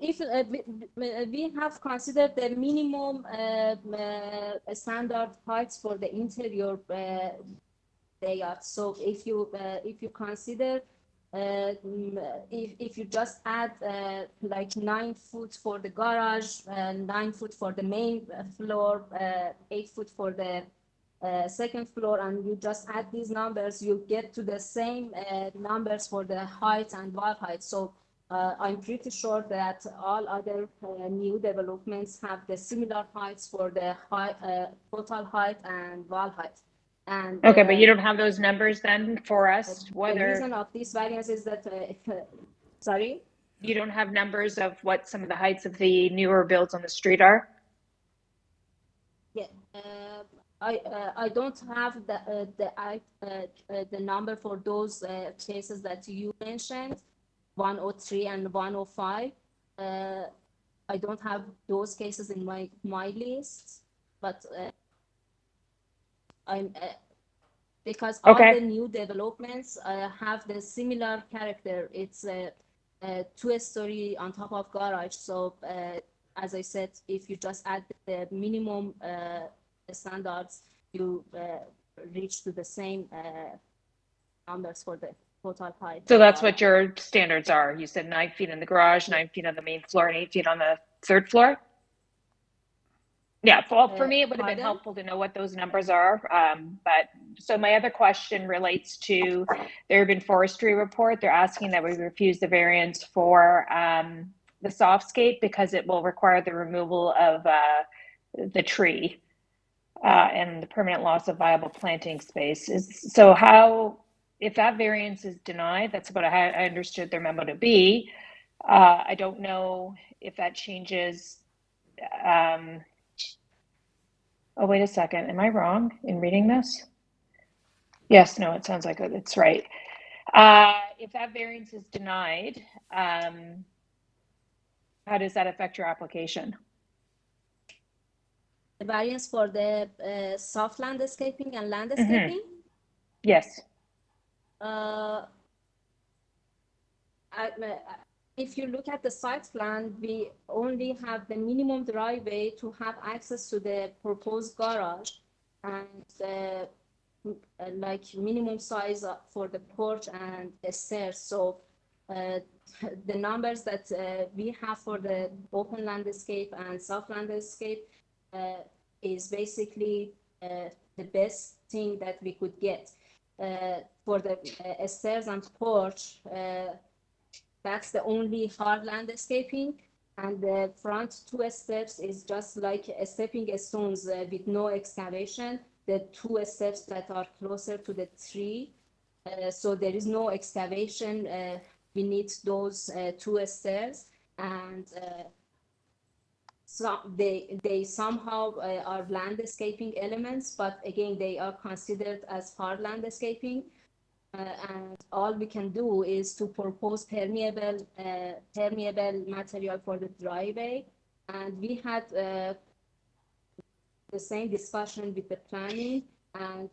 If we have considered the minimum standard heights for the interior layout. So if you consider if you just add like 9 foot for the garage, 9 foot for the main floor, 8 foot for the second floor, and you just add these numbers, you get to the same numbers for the height and wall height. So I'm pretty sure that all other new developments have the similar heights for the total height and wall height. And okay, but you don't have those numbers then for us? The reason of this variance is that, sorry? You don't have numbers of what some of the heights of the newer builds on the street are? Yeah, I don't have the number for those cases that you mentioned, 103 and 105. I don't have those cases in my list, but I'm because all the new developments have the similar character. It's a 2-story on top of garage. So as I said, if you just add the minimum standards, you reach to the same numbers for the total height. So that's what your standards are. You said 9 feet in the garage, 9 feet on the main floor, and 8 feet on the third floor? Yeah, well, for me, it would have been helpful to know what those numbers are. But so my other question relates to the urban forestry report. They're asking that we refuse the variance for the softscape because it will require the removal of the tree and the permanent loss of viable planting space. So how, if that variance is denied, that's about how I understood their memo to be. I don't know if that changes. Oh, wait a second. Am I wrong in reading this? Yes, no, it sounds like it's right. If that variance is denied, how does that affect your application? The variance for the soft landscaping and landscaping? Yes. If you look at the site plan, we only have the minimum driveway to have access to the proposed garage, and like minimum size for the porch and the stairs. So the numbers that we have for the open landscape and soft landscape is basically the best thing that we could get. For the stairs and porch, that's the only hard landscaping, and the front 2 steps is just like stepping stones with no excavation. The 2 steps that are closer to the tree, so there is no excavation beneath those 2 stairs, and so they somehow are landscaping elements, but again they are considered as hard landscaping. And all we can do is to propose permeable material for the driveway. And we had the same discussion with the planning, and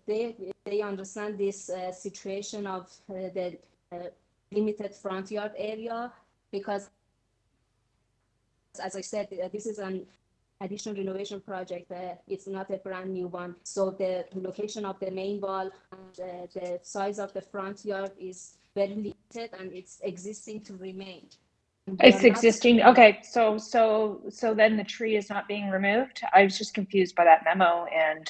they understand this situation of the limited front yard area, because, as I said, this is an addition renovation project. It's not a brand new one. So the location of the main wall and the size of the front yard is very limited, and it's existing to remain. It's existing. Okay, so then the tree is not being removed. I was just confused by that memo. And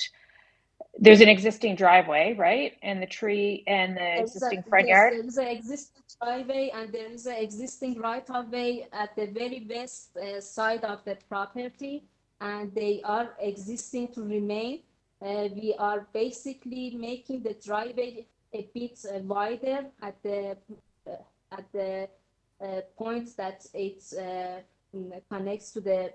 there's an existing driveway, right? And the tree and the existing front yard. There is an existing driveway, and there is an existing right of way at the very west side of the property, and they are existing to remain. We are basically making the driveway a bit wider at the point that it connects to the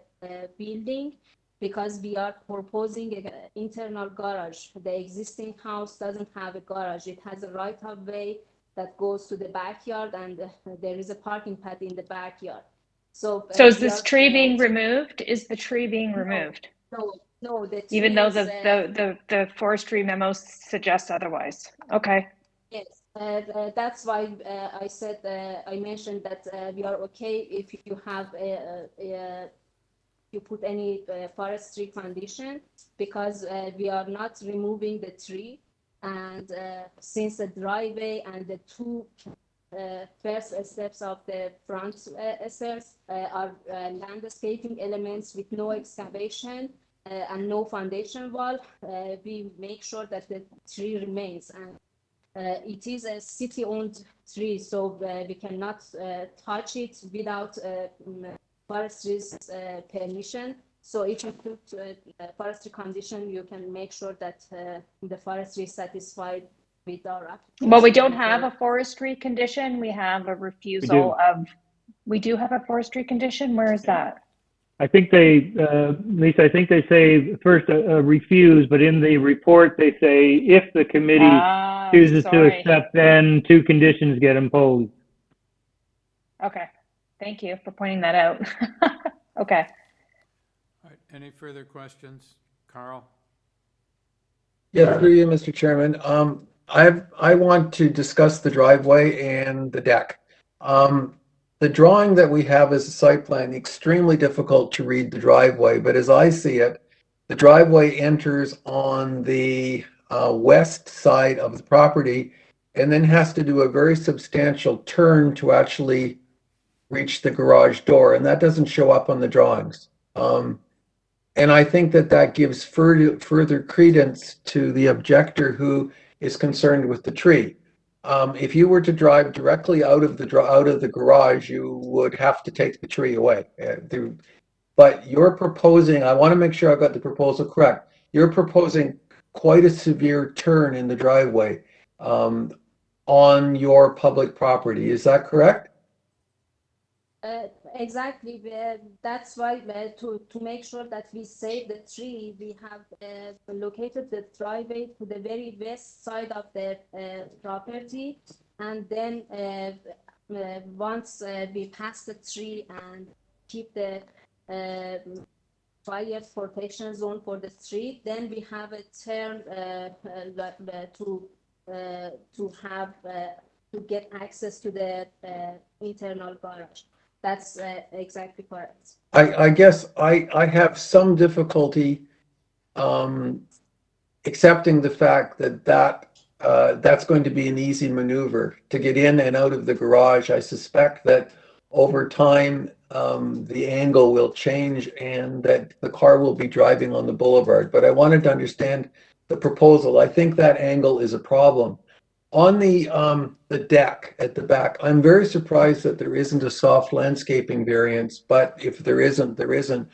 building, because we are proposing an internal garage. The existing house doesn't have a garage. It has a right of way that goes to the backyard, and there is a parking pad in the backyard. So is this tree being removed? Is the tree being removed? No, the tree even though is, the forestry memo suggests otherwise. Okay. Yes, that's why I said I mentioned that we are okay if you have you put any forestry condition, because we are not removing the tree, and since the driveway and the 2 first steps of the front stairs are landscaping elements with no excavation and no foundation wall, we make sure that the tree remains. And it is a city-owned tree, so we cannot touch it without forestry's permission. So if you put a forestry condition, you can make sure that the forestry is satisfied with our application. Well, we don't have a forestry condition. We have a refusal of. We do have a forestry condition. Where is that? I think they, Lisa, I think they say first refuse, but in the report they say if the committee chooses to accept, then 2 conditions get imposed. Okay, thank you for pointing that out. Okay. All right, any further questions? Carl? Yeah, through you, Mr. Chairman. I want to discuss the driveway and the deck. The drawing that we have as a site plan, extremely difficult to read the driveway, but as I see it, the driveway enters on the west side of the property and then has to do a very substantial turn to actually reach the garage door, and that doesn't show up on the drawings. And I think that gives further credence to the objector who is concerned with the tree. If you were to drive directly out of the garage, you would have to take the tree away. But you're proposing, I want to make sure I've got the proposal correct. You're proposing quite a severe turn in the driveway on your public property. Is that correct? Exactly. That's why to make sure that we save the tree, we have located the driveway to the very west side of the property, and then once we pass the tree and keep the fire protection zone for the street, then we have a turn to get access to the internal garage. That's exactly correct. I guess I have some difficulty accepting the fact that that's going to be an easy maneuver to get in and out of the garage. I suspect that over time, the angle will change and that the car will be driving on the boulevard. But I wanted to understand the proposal. I think that angle is a problem. On the deck at the back, I'm very surprised that there isn't a soft landscaping variance, but if there isn't, there isn't.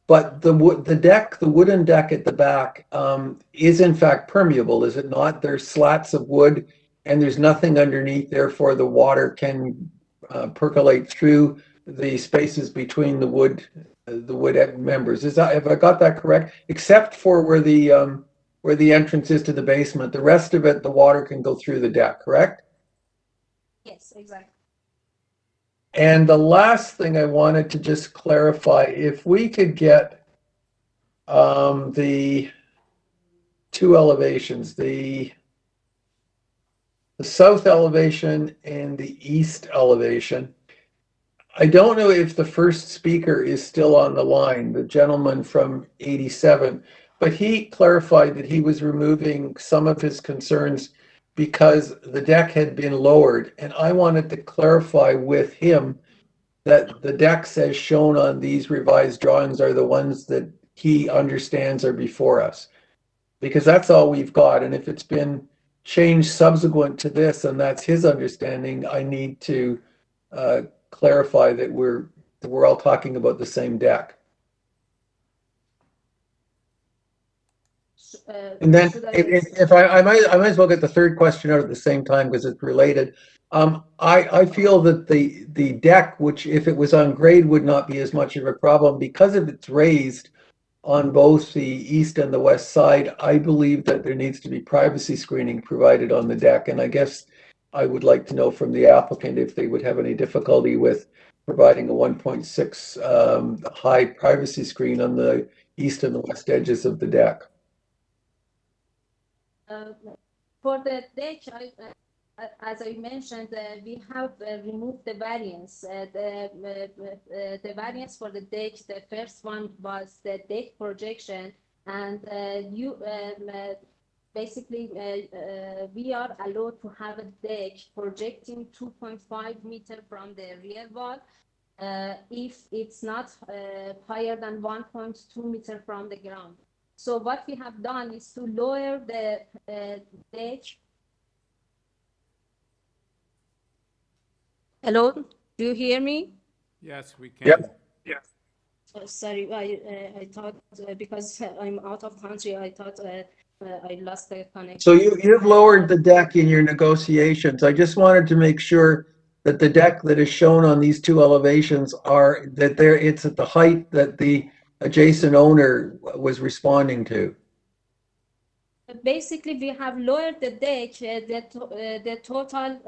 But the wooden deck at the back is in fact permeable, is it not? There's slats of wood and there's nothing underneath, therefore the water can percolate through the spaces between the wood members. Have I got that correct? Except for where the entrance is to the basement, the rest of it, the water can go through the deck, correct? Yes, exactly. And the last thing I wanted to just clarify, if we could get the two elevations, the south elevation and the east elevation. I don't know if the first speaker is still on the line, the gentleman from 87, but he clarified that he was removing some of his concerns because the deck had been lowered. And I wanted to clarify with him that the decks as shown on these revised drawings are the ones that he understands are before us. Because that's all we've got. And if it's been changed subsequent to this, and that's his understanding, I need to clarify that we're all talking about the same deck. And then if I might as well get the third question out at the same time because it's related. I feel that the deck, which if it was on grade would not be as much of a problem because if it's raised on both the east and the west side, I believe that there needs to be privacy screening provided on the deck. And I guess I would like to know from the applicant if they would have any difficulty with providing a 1.6 high privacy screen on the east and the west edges of the deck. For the deck, as I mentioned, we have removed the variance. The variance for the deck, the first one was the deck projection, and basically we are allowed to have a deck projecting 2.5 meters from the rear wall if it's not higher than 1.2 meters from the ground. So what we have done is to lower the deck. Hello, do you hear me? Yes, we can. Yep. Yes. Sorry, I thought because I'm out of country, I thought I lost the connection. So you've lowered the deck in your negotiations. I just wanted to make sure that the deck that is shown on these two elevations it's at the height that the adjacent owner was responding to. Basically, we have lowered the deck. The total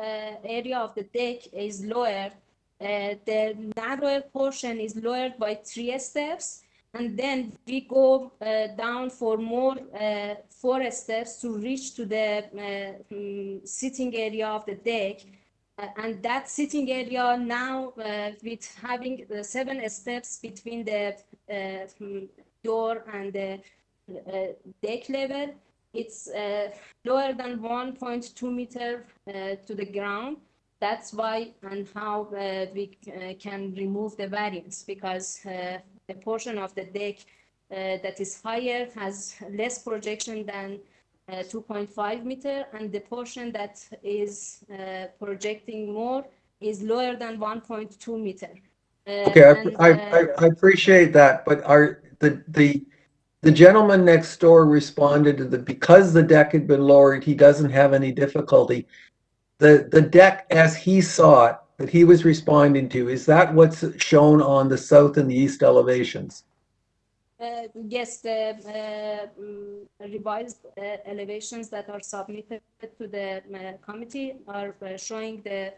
area of the deck is lowered. The narrower portion is lowered by 3 steps, and then we go down for more 4 steps to reach to the sitting area of the deck. And that sitting area now, with having 7 steps between the door and the deck level, it's lower than 1.2 meters to the ground. That's why and how we can remove the variance, because the portion of the deck that is higher has less projection than 2.5 meters, and the portion that is projecting more is lower than 1.2 meters. Okay, I appreciate that, but the gentleman next door responded to because the deck had been lowered, he doesn't have any difficulty. The deck as he saw it, that he was responding to, is that what's shown on the south and the east elevations? Yes, the revised elevations that are submitted to the committee are showing the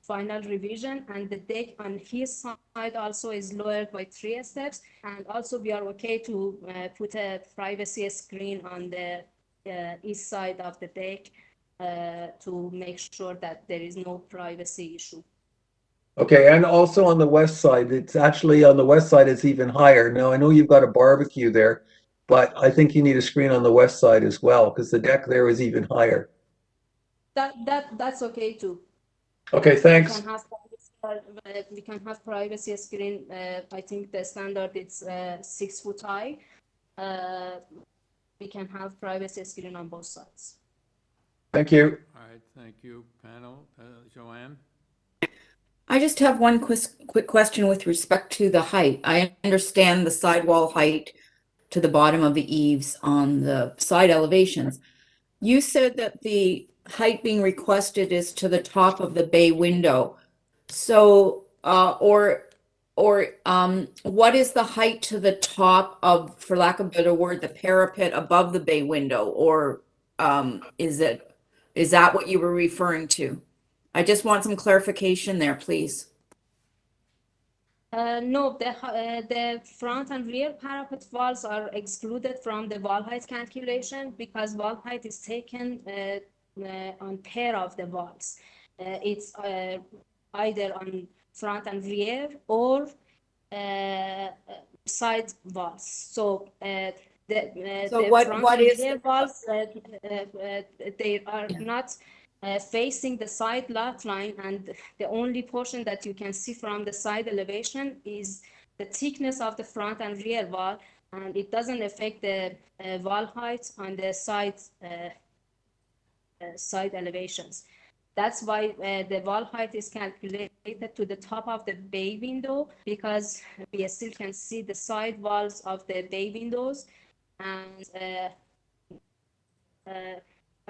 final revision, and the deck on his side also is lowered by 3 steps, and also we are okay to put a privacy screen on the east side of the deck to make sure that there is no privacy issue. Okay, and also on the west side, it's actually on the west side, it's even higher. Now, I know you've got a barbecue there, but I think you need a screen on the west side as well, because the deck there is even higher. That's okay too. Okay, thanks. We can have privacy screen. I think the standard is 6 foot high. We can have privacy screen on both sides. Thank you. All right, thank you, panel. Joanne? I just have one quick question with respect to the height. I understand the sidewall height to the bottom of the eaves on the side elevations. You said that the height being requested is to the top of the bay window. So, what is the height to the top of, for lack of a better word, the parapet above the bay window? Or is that what you were referring to? I just want some clarification there, please. No, the front and rear parapet walls are excluded from the wall height calculation because wall height is taken on pair of the walls. It's either on front and rear or side walls. So what is rear walls? They are not facing the side lot line, and the only portion that you can see from the side elevation is the thickness of the front and rear wall, and it doesn't affect the wall height on the side elevations. That's why the wall height is calculated to the top of the bay window, because we still can see the side walls of the bay windows. And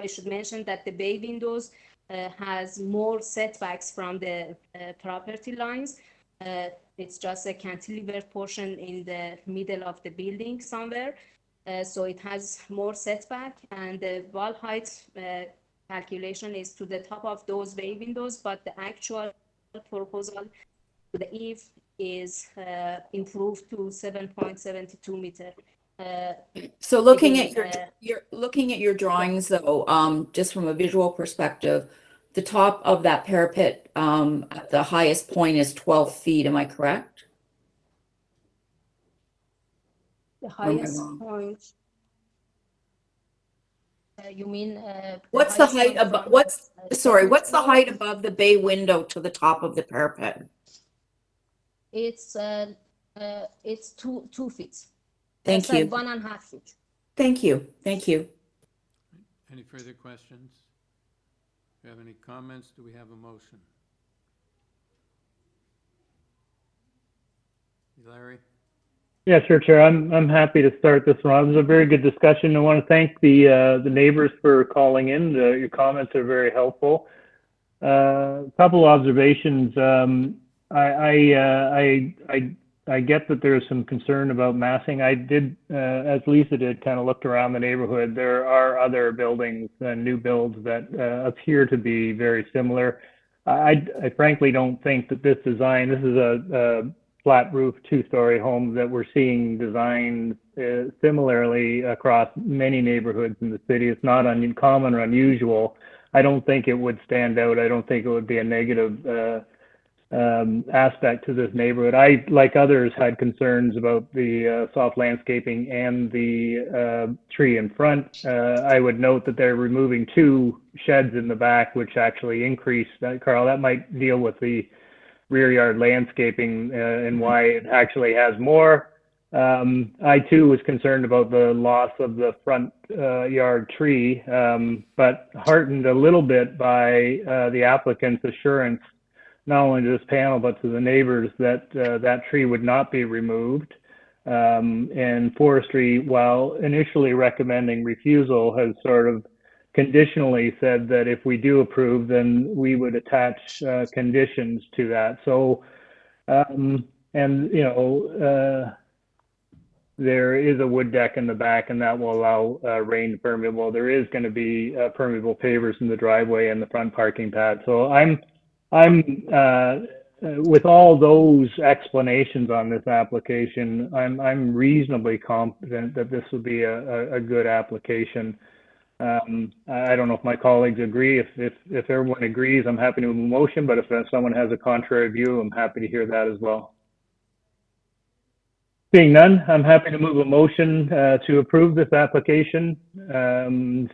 I should mention that the bay windows has more setbacks from the property lines. It's just a cantilever portion in the middle of the building somewhere. So it has more setback, and the wall height calculation is to the top of those bay windows, but the actual proposal to the eave is improved to 7.72 meter. So looking at your drawings though, just from a visual perspective, the top of that parapet at the highest point is 12 feet, am I correct? The highest point, you mean what's the height above, what's the height above the bay window to the top of the parapet? It's 2 feet. Thank That's you. like 1.5 feet. Thank you. Thank you. Any further questions? Do you have any comments? Do we have a motion? Larry? Yeah, sure, Chair. I'm happy to start this one. It was a very good discussion. I want to thank the neighbors for calling in. Your comments are very helpful. A couple observations. I get that there's some concern about massing. I did, as Lisa did, kind of looked around the neighborhood. There are other buildings, new builds that appear to be very similar. I frankly don't think that this design, this is a flat roof 2-story home that we're seeing designed similarly across many neighborhoods in the city. It's not uncommon or unusual. I don't think it would stand out. I don't think it would be a negative aspect to this neighborhood. I, like others, had concerns about the soft landscaping and the tree in front. I would note that they're removing 2 sheds in the back, which actually increase that. Carl, that might deal with the rear yard landscaping and why it actually has more. I too was concerned about the loss of the front yard tree, but heartened a little bit by the applicant's assurance, not only to this panel, but to the neighbors, that that tree would not be removed. And forestry, while initially recommending refusal, has sort of conditionally said that if we do approve, then we would attach conditions to that. So, and you know, there is a wood deck in the back, and that will allow rain permeable. There is going to be permeable pavers in the driveway and the front parking pad. So I'm with all those explanations on this application, I'm reasonably confident that this will be a good application. I don't know if my colleagues agree. If everyone agrees, I'm happy to move a motion, but if someone has a contrary view, I'm happy to hear that as well. Seeing none, I'm happy to move a motion to approve this application,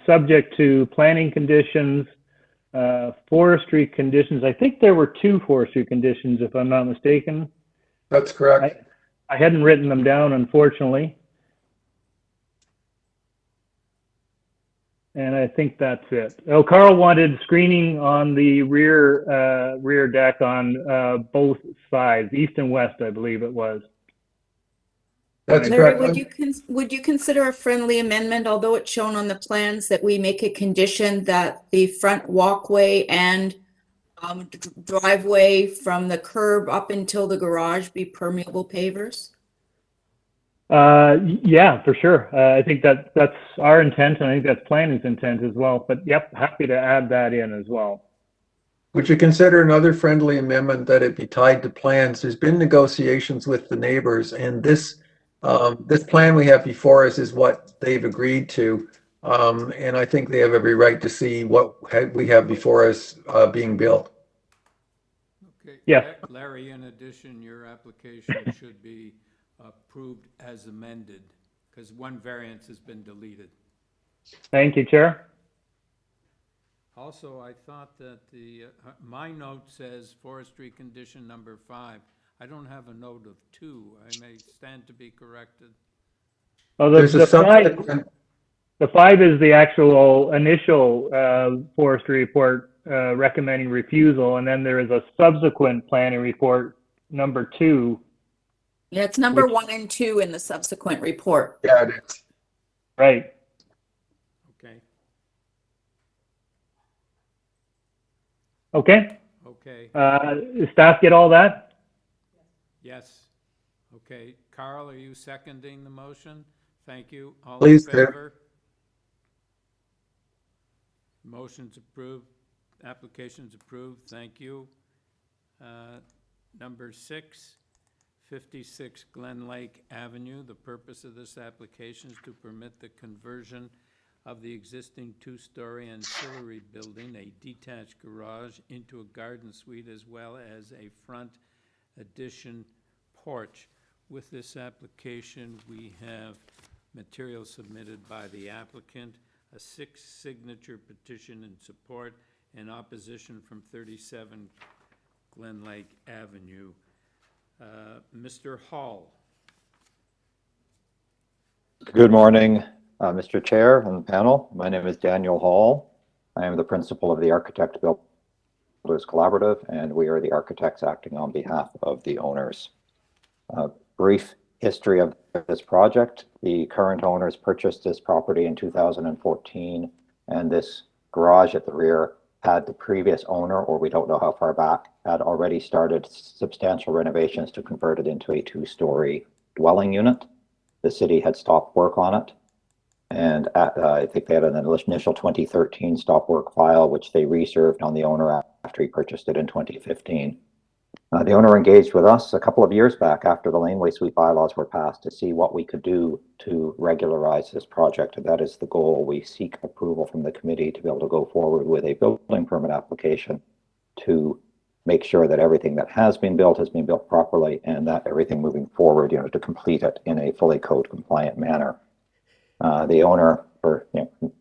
subject to planning conditions, forestry conditions. I think there were 2 forestry conditions, if I'm not mistaken. That's correct. I hadn't written them down, unfortunately. And I think that's it. Oh, Carl wanted screening on the rear deck on both sides, east and west, I believe it was. That's Larry, correct. would you consider a friendly amendment, although it's shown on the plans, that we make a condition that the front walkway and driveway from the curb up until the garage be permeable pavers? Yeah, for sure. I think that's our intent, and I think that's planning's intent as well. But yep, happy to add that in as well. Would you consider another friendly amendment that it be tied to plans? There's been negotiations with the neighbors, and this plan we have before us is what they've agreed to. And I think they have every right to see what we have before us being built. Okay. Yes. Larry, in addition, your application should be approved as amended, because one variance has been deleted. Thank you, Chair. Also, I thought that my note says forestry condition number 5. I don't have a note of 2. I may stand to be corrected. Oh, There's a the 5 subsequent. the 5 is the actual initial forestry report recommending refusal, and then there is a subsequent planning report, number 2. Yeah, it's number 1 and 2 in the subsequent report. Yeah, it is. Right. Okay. Okay. Okay. Staff get all that? Yes. Okay. Carl, are you seconding the motion? Thank you. All Please in do. favor? Motion's approved. Application's approved. Thank you. Number 6, 56 Glen Lake Avenue. The purpose of this application is to permit the conversion of the existing 2-story ancillary building, a detached garage, into a garden suite, as well as a front addition porch. With this application, we have material submitted by the applicant, a 6-signature petition in support, and opposition from 37 Glen Lake Avenue. Mr. Hall. Good morning, Mr. Chair and panel. My name is Daniel Hall. I am the principal of the Architect Builders Collaborative, and we are the architects acting on behalf of the owners. Brief history of this project. The current owners purchased this property in 2014, and this garage at the rear had the previous owner, or we don't know how far back, had already started substantial renovations to convert it into a 2-story dwelling unit. The city had stopped work on it, and I think they had an initial 2013 stop work file, which they reserved on the owner after he purchased it in 2015. The owner engaged with us a couple of years back after the laneway suite bylaws were passed to see what we could do to regularize this project. And that is the goal. We seek approval from the committee to be able to go forward with a building permit application to make sure that everything that has been built properly, and that everything moving forward, to complete it in a fully code compliant manner. The owner,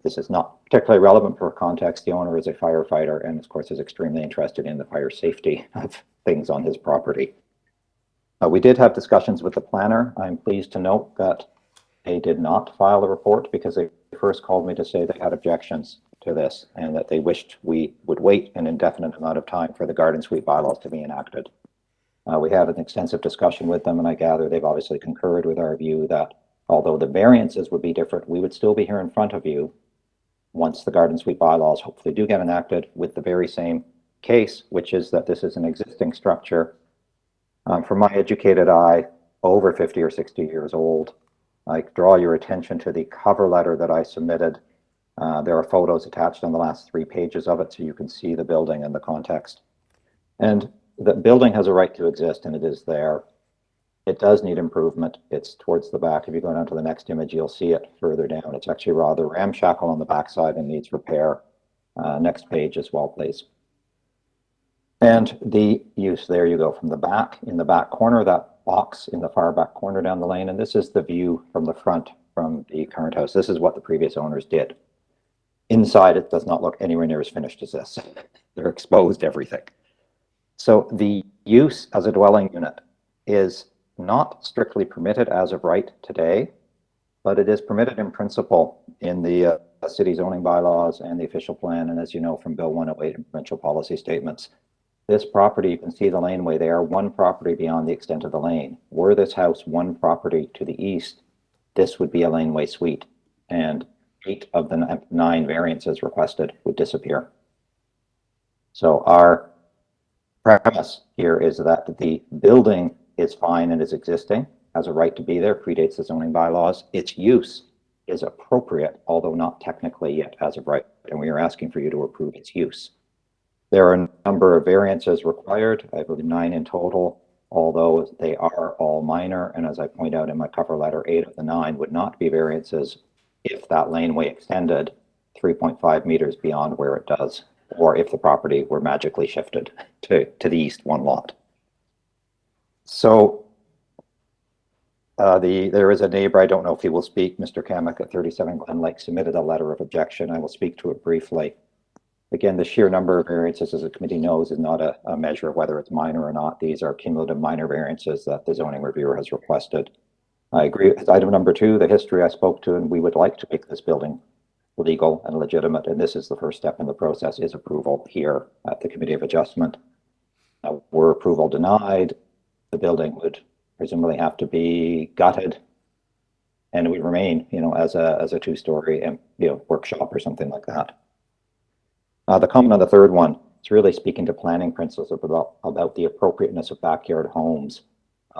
this is not particularly relevant for context. The owner is a firefighter and, of course, is extremely interested in the fire safety of things on his property. We did have discussions with the planner. I'm pleased to note that they did not file a report because they first called me to say they had objections to this and that they wished we would wait an indefinite amount of time for the garden suite bylaws to be enacted. We had an extensive discussion with them, and I gather they've obviously concurred with our view that although the variances would be different, we would still be here in front of you once the garden suite bylaws hopefully do get enacted with the very same case, which is that this is an existing structure. From my educated eye, over 50 or 60 years old. I draw your attention to the cover letter that I submitted. There are photos attached on the last 3 pages of it, so you can see the building and the context. And the building has a right to exist, and it is there. It does need improvement. It's towards the back. If you go down to the next image, you'll see it further down. It's actually rather ramshackle on the backside and needs repair. Next page as well, please. And the use, there you go, from the back, in the back corner, that box in the far back corner down the lane, and this is the view from the front from the current house. This is what the previous owners did. Inside, it does not look anywhere near as finished as this. They're exposed everything. So the use as a dwelling unit is not strictly permitted as of right today, but it is permitted in principle in the city zoning bylaws and the official plan. And as you know from Bill 108 and provincial policy statements, this property, you can see the laneway there, one property beyond the extent of the lane. Were this house one property to the east, this would be a laneway suite, and 8 of the 9 variances requested would disappear. So our premise here is that the building is fine and is existing, has a right to be there, predates the zoning bylaws. Its use is appropriate, although not technically yet as of right, and we are asking for you to approve its use. There are a number of variances required, I believe 9 in total, although they are all minor, and as I point out in my cover letter, 8 of the 9 would not be variances if that laneway extended 3.5 meters beyond where it does, or if the property were magically shifted to the east one lot. So there is a neighbor, I don't know if he will speak, Mr. Kamek at 37 Glen Lake submitted a letter of objection. I will speak to it briefly. Again, the sheer number of variances, as the committee knows, is not a measure of whether it's minor or not. These are cumulative minor variances that the zoning reviewer has requested. I agree with item number 2, the history I spoke to, and we would like to make this building legal and legitimate, and this is the first step in the process, is approval here at the Committee of Adjustment. Were approval denied, the building would presumably have to be gutted, and it would remain, as a 2-story, workshop or something like that. The comment on the third one, it's really speaking to planning principles about the appropriateness of backyard homes.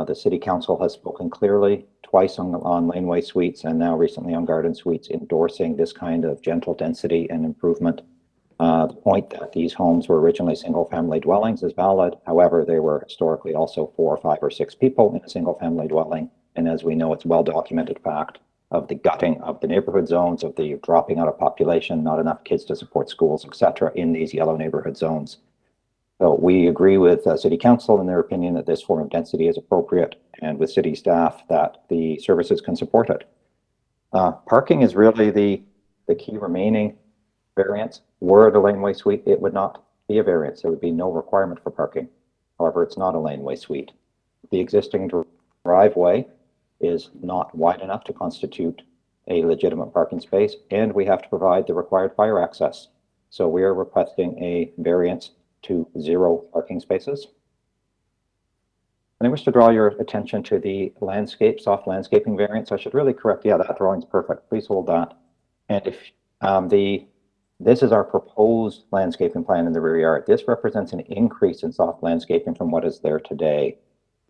The City Council has spoken clearly twice on laneway suites and now recently on garden suites, endorsing this kind of gentle density and improvement. The point that these homes were originally single-family dwellings is valid. However, they were historically also 4 or 5 or 6 people in a single-family dwelling. And as we know, it's well-documented fact of the gutting of the neighborhood zones, of the dropping out of population, not enough kids to support schools, etc., in these yellow neighborhood zones. So we agree with City Council in their opinion that this form of density is appropriate, and with city staff that the services can support it. Parking is really the key remaining variance. Were it a laneway suite, it would not be a variance. There would be no requirement for parking. However, it's not a laneway suite. The existing driveway is not wide enough to constitute a legitimate parking space, and we have to provide the required fire access. So we are requesting a variance to 0 parking spaces. And I wish to draw your attention to the soft landscaping variance. I should really correct, that drawing's perfect. Please hold that. And if this is our proposed landscaping plan in the rear yard. This represents an increase in soft landscaping from what is there today.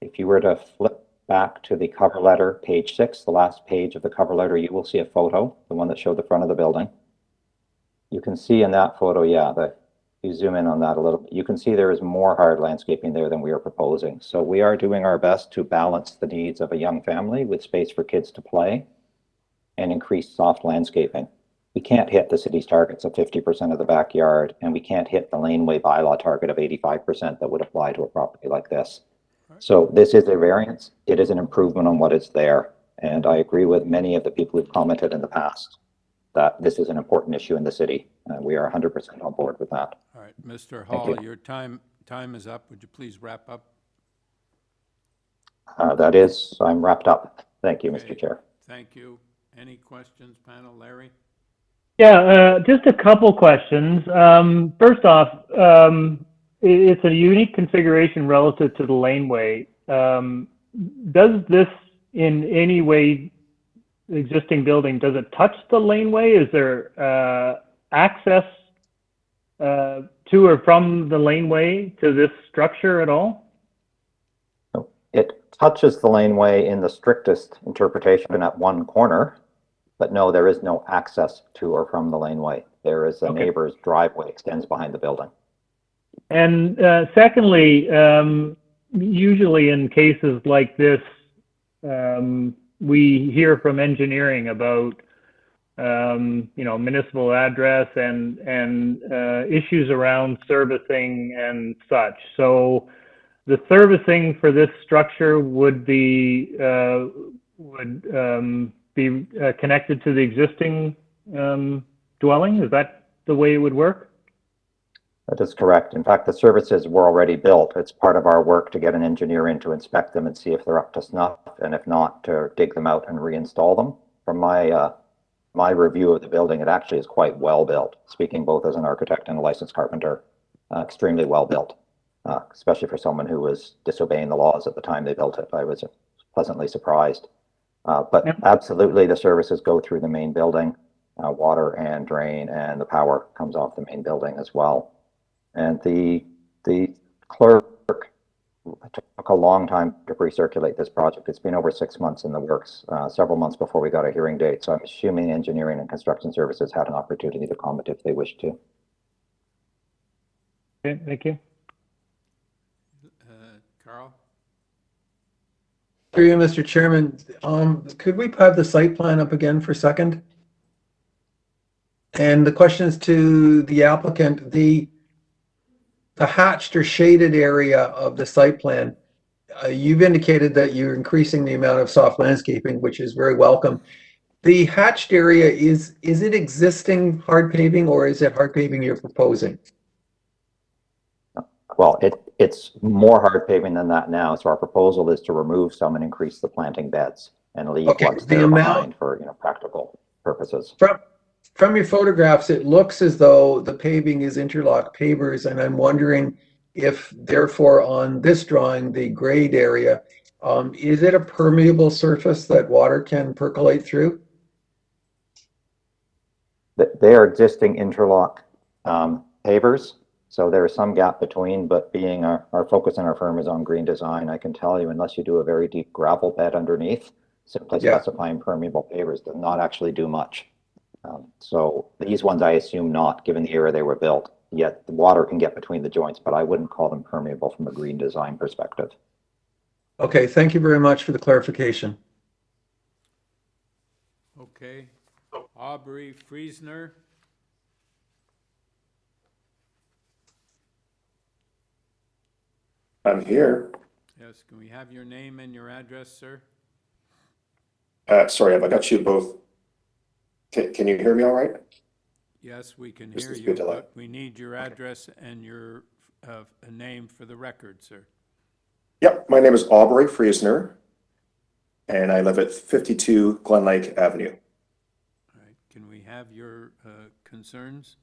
If you were to flip back to the cover letter, page 6, the last page of the cover letter, you will see a photo, the one that showed the front of the building. You can see in that photo, you zoom in on that a little bit, you can see there is more hard landscaping there than we are proposing. So we are doing our best to balance the needs of a young family with space for kids to play and increase soft landscaping. We can't hit the city's targets of 50% of the backyard, and we can't hit the laneway bylaw target of 85% that would apply to a property like this. So this is a variance. It is an improvement on what is there. And I agree with many of the people who've commented in the past that this is an important issue in the city. And we are 100% on board with that. All right, Mr. Hall, your time is up. Would you please wrap up? I'm wrapped up. Thank you, Mr. Chair. Thank you. Any questions, panel? Larry? Yeah, just a couple questions. First off, it's a unique configuration relative to the laneway. Does this in any way, the existing building, does it touch the laneway? Is there access to or from the laneway to this structure at all? It touches the laneway in the strictest interpretation at one corner, but no, there is no access to or from the laneway. There is a neighbor's driveway extends behind the building. And secondly, usually in cases like this, we hear from engineering about municipal address and issues around servicing and such. So the servicing for this structure would be connected to the existing dwelling? Is that the way it would work? That is correct. In fact, the services were already built. It's part of our work to get an engineer in to inspect them and see if they're up to snuff, and if not, to dig them out and reinstall them. From my review of the building, it actually is quite well built. Speaking both as an architect and a licensed carpenter, extremely well built, especially for someone who was disobeying the laws at the time they built it. I was pleasantly surprised. But absolutely, the services go through the main building, water and drain, and the power comes off the main building as well. And the clerk took a long time to recirculate this project. It's been over 6 months in the works, several months before we got a hearing date. So I'm assuming engineering and construction services had an opportunity to comment if they wished to. Okay, thank you. Carl? Through you, Mr. Chairman, could we have the site plan up again for a second? And the question is to the applicant, the hatched or shaded area of the site plan, you've indicated that you're increasing the amount of soft landscaping, which is very welcome. The hatched area, is it existing hard paving, or is it hard paving you're proposing? Well, it's more hard paving than that now. So our proposal is to remove some and increase the planting beds and leave what's there behind for practical purposes. From your photographs, it looks as though the paving is interlock pavers, and I'm wondering if, therefore, on this drawing, the grade area, is it a permeable surface that water can percolate through? They are existing interlock pavers, so there is some gap between, but being our focus in our firm is on green design, I can tell you, unless you do a very deep gravel bed underneath, simply specifying permeable pavers does not actually do much. So these ones, I assume not, given the era they were built, yet the water can get between the joints, but I wouldn't call them permeable from a green design perspective. Okay, thank you very much for the clarification. Okay. Aubrey Friesner? I'm here. Yes, can we have your name and your address, sir? Sorry, have I got you both? Can you hear me all right? Yes, we can hear you, but we need your address and your name for the record, sir. Yep, my name is Aubrey Friesner, and I live at 52 Glen Lake Avenue. All right, can we have your concerns?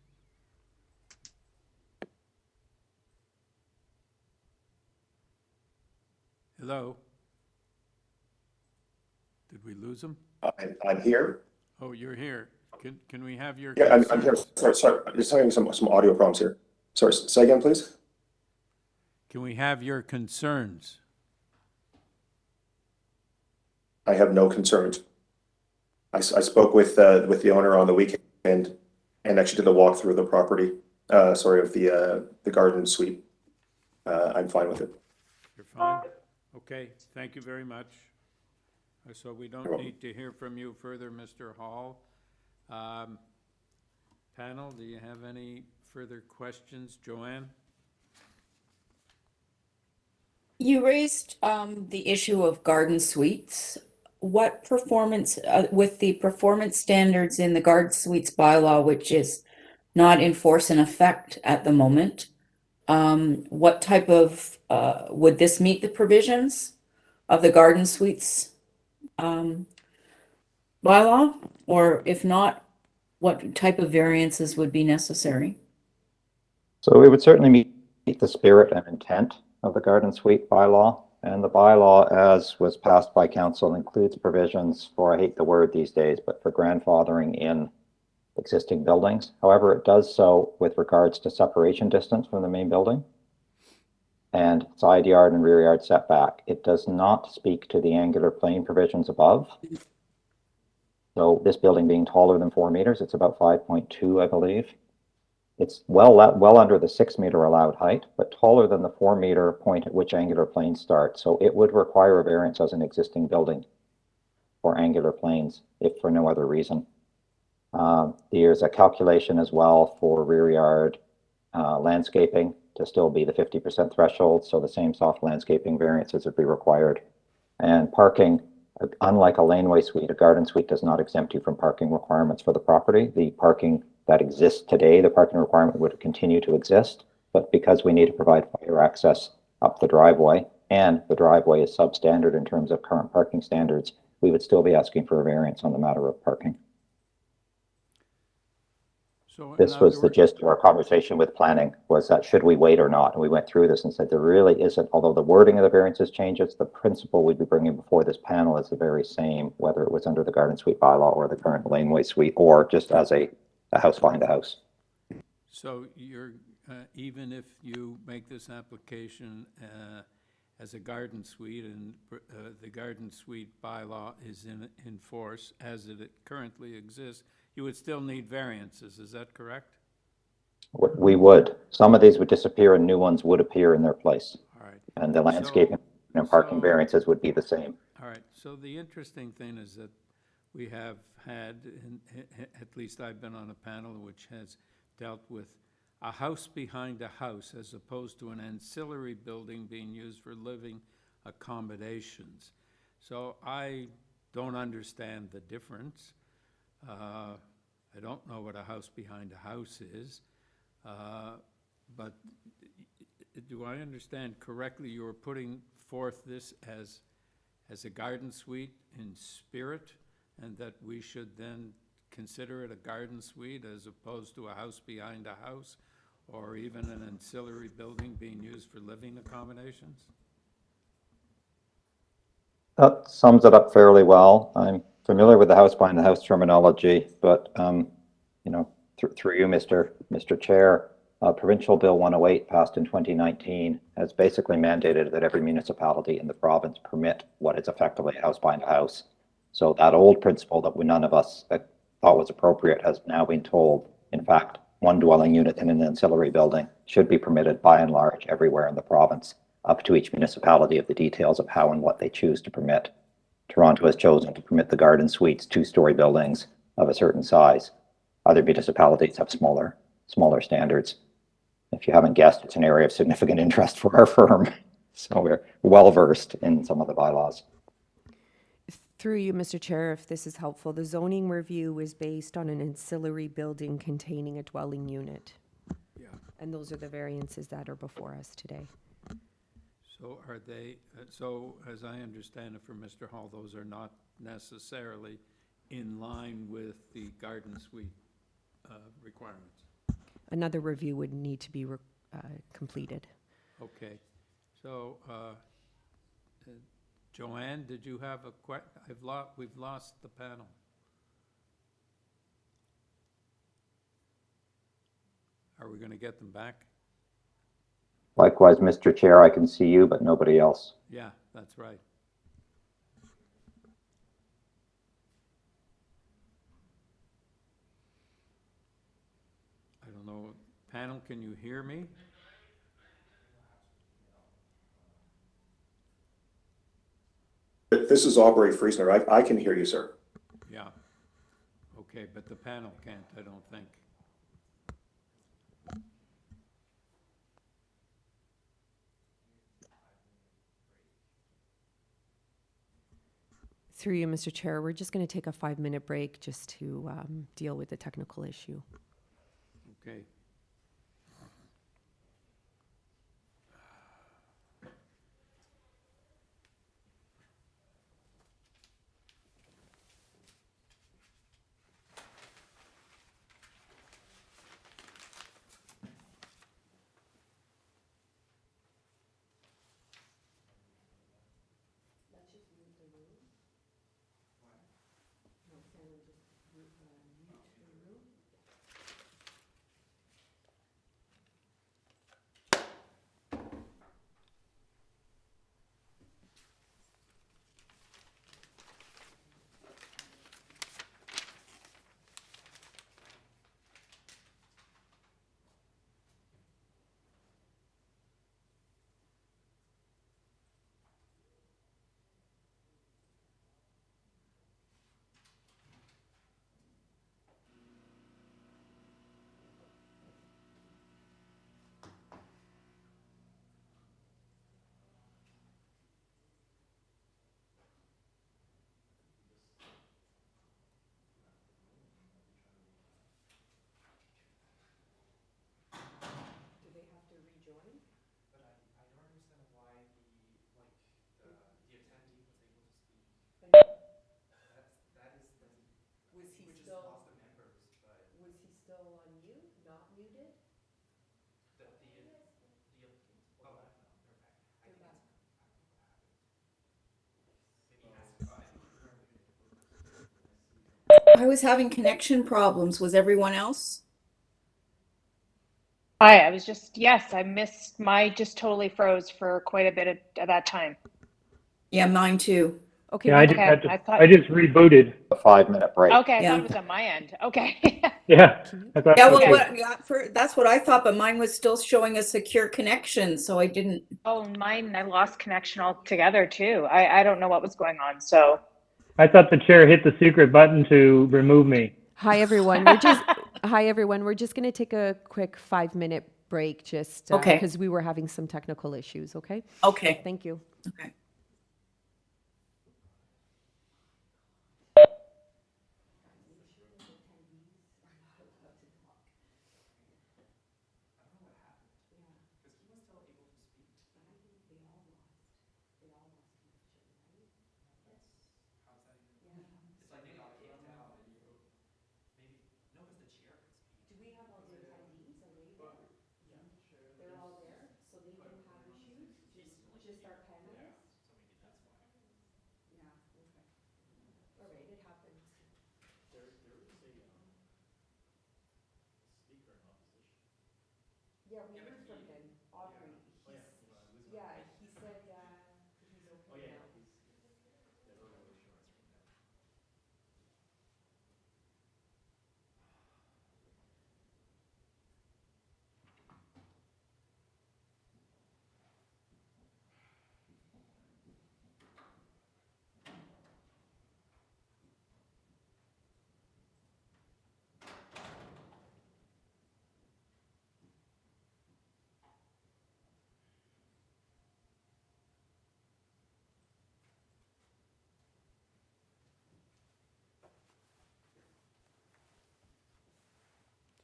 Hello? Did we lose him? I'm here. Oh, you're here. Can we have your Yeah, I'm here. Sorry, I'm just having some audio problems here. Sorry, say again, please. Can we have your concerns? I have no concerns. I spoke with the owner on the weekend and actually did a walkthrough of the property. Sorry, of the garden suite. I'm fine with it. You're fine? Okay, thank you very much. So we don't need to hear from you further, Mr. Hall. Panel, do you have any further questions? Joanne? You raised the issue of garden suites. What performance, with the performance standards in the garden suites bylaw, which is not in force and effect at the moment, what type of, would this meet the provisions of the garden suites bylaw? Or if not, what type of variances would be necessary? So it would certainly meet the spirit and intent of the garden suite bylaw, and the bylaw, as was passed by council, includes provisions for, I hate the word these days, but for grandfathering in existing buildings. However, it does so with regards to separation distance from the main building and side yard and rear yard setback. It does not speak to the angular plane provisions above. So this building being taller than 4 meters, it's about 5.2, I believe. It's well under the 6 meter allowed height, but taller than the 4 meter point at which angular planes start. So it would require a variance as an existing building for angular planes, if for no other reason. There's a calculation as well for rear yard landscaping to still be the 50% threshold, so the same soft landscaping variances would be required. And parking, unlike a laneway suite, a garden suite does not exempt you from parking requirements for the property. The parking that exists today, the parking requirement would continue to exist, but because we need to provide fire access up the driveway, and the driveway is substandard in terms of current parking standards, we would still be asking for a variance on the matter of parking. So This was the gist of our conversation with planning, was that should we wait or not? And we went through this and said there really isn't, although the wording of the variances changes, the principle we'd be bringing before this panel is the very same, whether it was under the garden suite bylaw or the current laneway suite, or just as a house behind a house. So you're, even if you make this application as a garden suite and the garden suite bylaw is in force as it currently exists, you would still need variances, is that correct? We would. Some of these would disappear and new ones would appear in their place. All right. And the landscaping and parking variances would be the same. All right, so the interesting thing is that we have had, at least I've been on a panel which has dealt with a house behind a house as opposed to an ancillary building being used for living accommodations. So I don't understand the difference. I don't know what a house behind a house is, but do I understand correctly you were putting forth this as a garden suite in spirit, and that we should then consider it a garden suite as opposed to a house behind a house, or even an ancillary building being used for living accommodations? That sums it up fairly well. I'm familiar with the house behind the house terminology, but you know, through you, Mr. Chair, Provincial Bill 108 passed in 2019 has basically mandated that every municipality in the province permit what is effectively a house behind a house. So that old principle that none of us thought was appropriate has now been told, in fact, one dwelling unit in an ancillary building should be permitted by and large everywhere in the province, up to each municipality of the details of how and what they choose to permit. Toronto has chosen to permit the garden suites, two-story buildings of a certain size. Other municipalities have smaller standards. If you haven't guessed, it's an area of significant interest for our firm. So we're well-versed in some of the bylaws. Through you, Mr. Chair, if this is helpful, the zoning review is based on an ancillary building containing a dwelling unit. Yeah. And those are the variances that are before us today. So are they, so as I understand it from Mr. Hall, those are not necessarily in line with the garden suite requirements? Another review would need to be completed. Okay, so Joanne, did you have a question? We've lost the panel. Are we going to get them back? Likewise, Mr. Chair, I can see you, but nobody else. Yeah, that's right. I don't know. Panel, can you hear me? This is Aubrey Friesner. I can hear you, sir. Yeah. Okay, but the panel can't, I don't think. Through you, Mr. Chair, we're just going to take a 5-minute break just to deal with the technical issue. Okay. still, was he still on mute, not muted? They're back. I was having connection problems. Was everyone else? Hi, I was just, yes, I missed, my just totally froze for quite a bit of that time. Yeah, mine too. Okay, Yeah, we I can- just had I to, thought- I just rebooted. A 5-minute break. Okay, I Yeah. thought it was on my end. Okay. Yeah, I thought Yeah, so well, too. that's what I thought, but mine was still showing a secure connection, so I didn't. Oh, mine, I lost connection altogether too. I don't know what was going on, so. I thought the chair hit the secret button to remove me. Hi, everyone. We're just, hi, everyone. We're just going to take a quick 5-minute break just Okay. because we were having some technical issues, okay? Okay. Thank you. Okay. Do we have all the attendees? Are they there? They're all there, so they don't have issues? Just our panelists? Yeah, okay. All right, it happens. Yeah, we heard from him, Aubrey. Yeah, he said, he's okay now.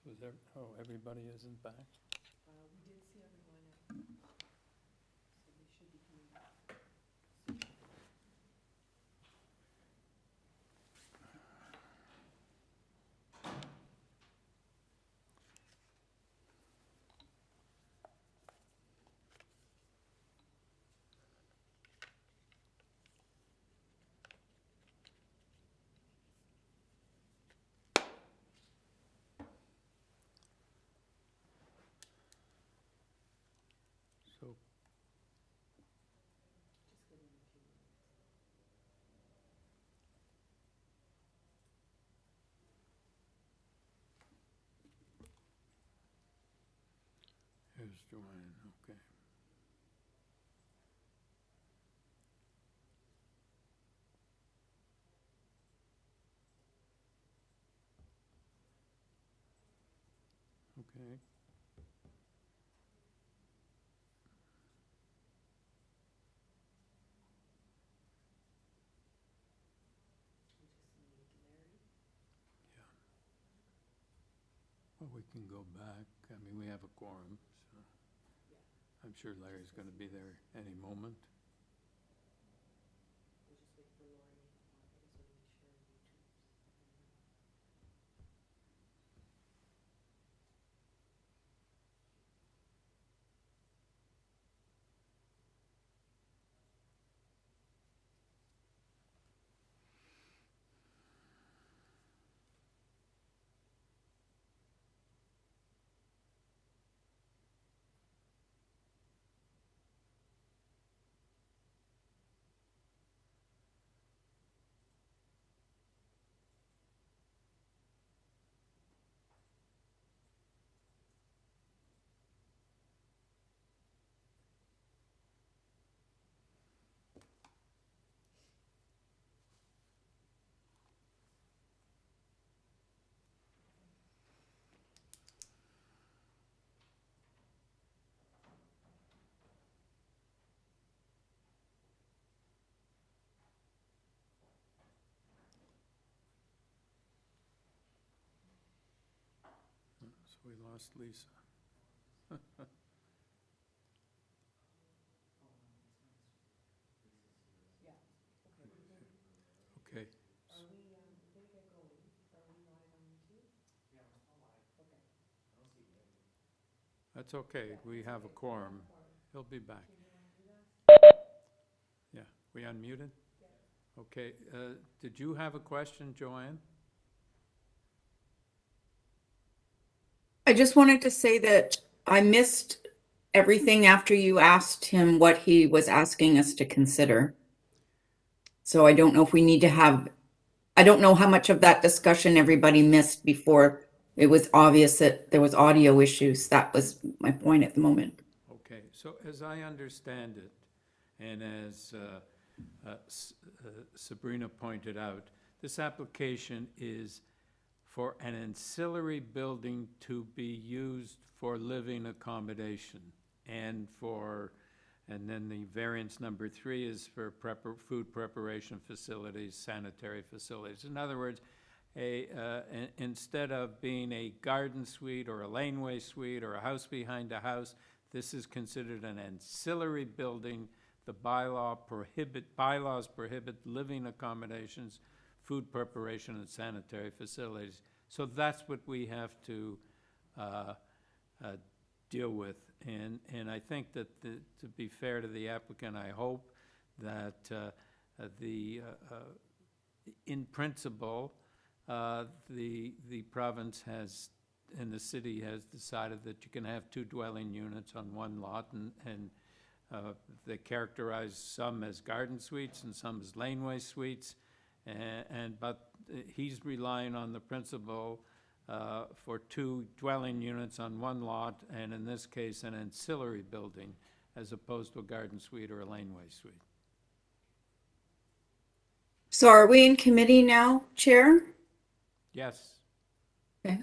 Was there, oh, everybody isn't back? We did see everyone, so they should be coming back. So, here's Joanne, okay. Okay. Well, we can go back. I mean, we have a quorum, so I'm sure Larry's going to be there any moment. So we lost Lisa. Okay. Are we, we're gonna get going. Are we live? That's okay, we have a quorum. He'll be back. Yeah, we unmuted? Okay, did you have a question, Joanne? I just wanted to say that I missed everything after you asked him what he was asking us to consider. So I don't know if we need to have, I don't know how much of that discussion everybody missed before it was obvious that there was audio issues. That was my point at the moment. Okay, so as I understand it, and as Sabrina pointed out, this application is for an ancillary building to be used for living accommodation and then the variance number 3 is for food preparation facilities, sanitary facilities. In other words, instead of being a garden suite or a laneway suite or a house behind a house, this is considered an ancillary building. The bylaws prohibit living accommodations, food preparation, and sanitary facilities. So that's what we have to deal with. And I think that to be fair to the applicant, I hope that in principle, the province has, and the city has decided that you can have 2 dwelling units on one lot, and they characterize some as garden suites and some as laneway suites, but he's relying on the principle for 2 dwelling units on one lot, and in this case, an ancillary building, as opposed to a garden suite or a laneway suite. So are we in committee now, Chair? Yes. Okay.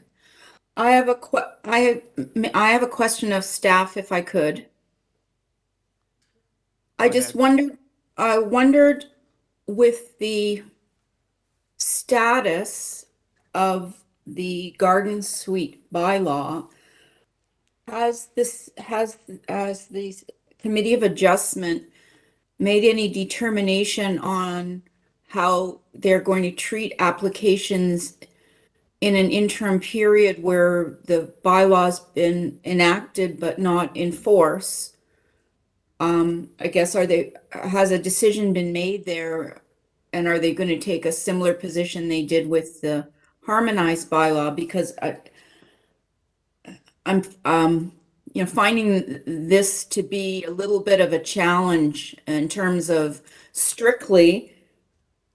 I have a question of staff, if I could. I just wondered with the status of the garden suite bylaw, has the Committee of Adjustment made any determination on how they're going to treat applications in an interim period where the bylaw's been enacted but not in force? I guess has a decision been made there, and are they going to take a similar position they did with the harmonized bylaw? Because I'm finding this to be a little bit of a challenge in terms of strictly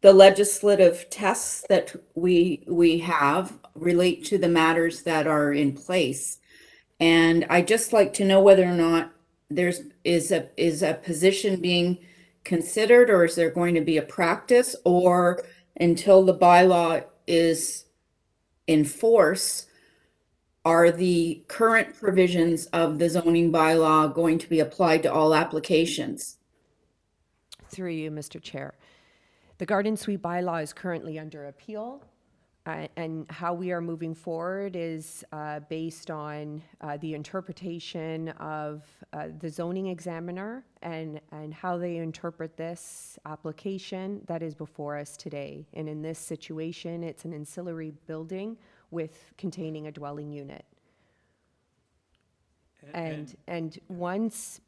the legislative tests that we have relate to the matters that are in place. And I just like to know whether or not is a position being considered, or is there going to be a practice, or until the bylaw is in force, are the current provisions of the zoning bylaw going to be applied to all applications? Through you, Mr. Chair. The garden suite bylaw is currently under appeal, and how we are moving forward is based on the interpretation of the zoning examiner and how they interpret this application that is before us today. And in this situation, it's an ancillary building containing a dwelling unit. And once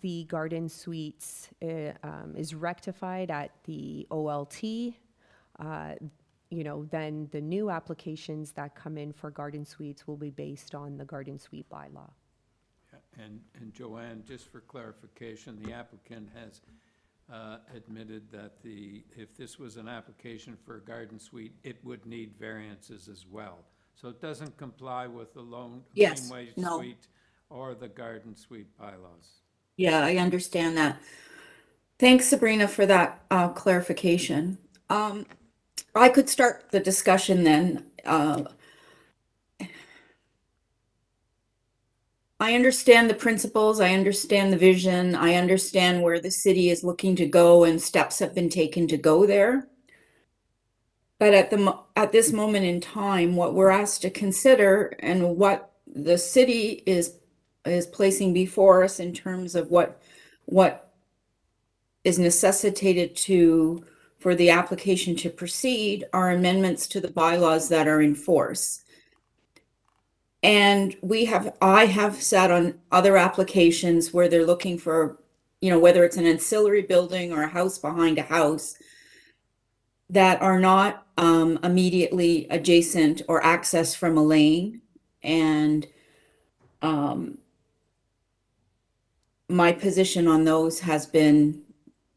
the garden suites is rectified at the OLT, then the new applications that come in for garden suites will be based on the garden suite bylaw. And Joanne, just for clarification, the applicant has admitted that if this was an application for a garden suite, it would need variances as well. So it doesn't comply with the laneway suite or the garden suite bylaws. Yeah, I understand that. Thanks, Sabrina, for that clarification. I could start the discussion then. I understand the principles, I understand the vision, I understand where the city is looking to go, and steps have been taken to go there. But at this moment in time, what we're asked to consider and what the city is placing before us in terms of what is necessitated for the application to proceed are amendments to the bylaws that are in force. And I have sat on other applications where they're looking for, whether it's an ancillary building or a house behind a house that are not immediately adjacent or accessed from a lane. And my position on those has been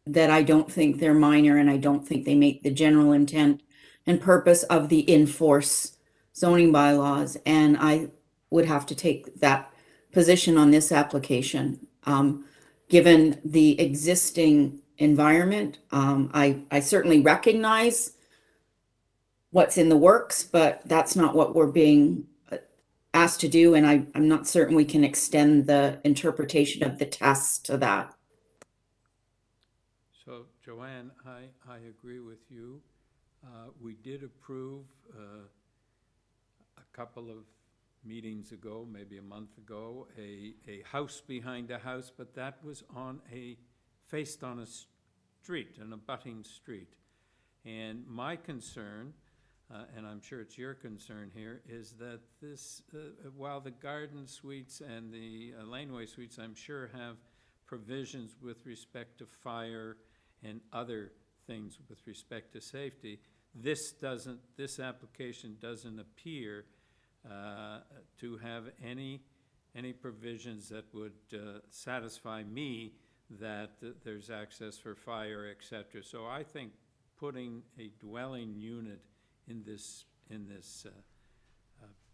that I don't think they're minor, and I don't think they meet the general intent and purpose of the in-force zoning bylaws. And I would have to take that position on this application. Given the existing environment, I certainly recognize what's in the works, but that's not what we're being asked to do. And I'm not certain we can extend the interpretation of the test to that. So, Joanne, I agree with you. We did approve a couple of meetings ago, maybe a month ago, a house behind a house, but that was faced on a street, an abutting street. And my concern, and I'm sure it's your concern here, is that this, while the garden suites and the laneway suites, I'm sure, have provisions with respect to fire and other things with respect to safety, this application doesn't appear to have any provisions that would satisfy me that there's access for fire, etc. So I think putting a dwelling unit in this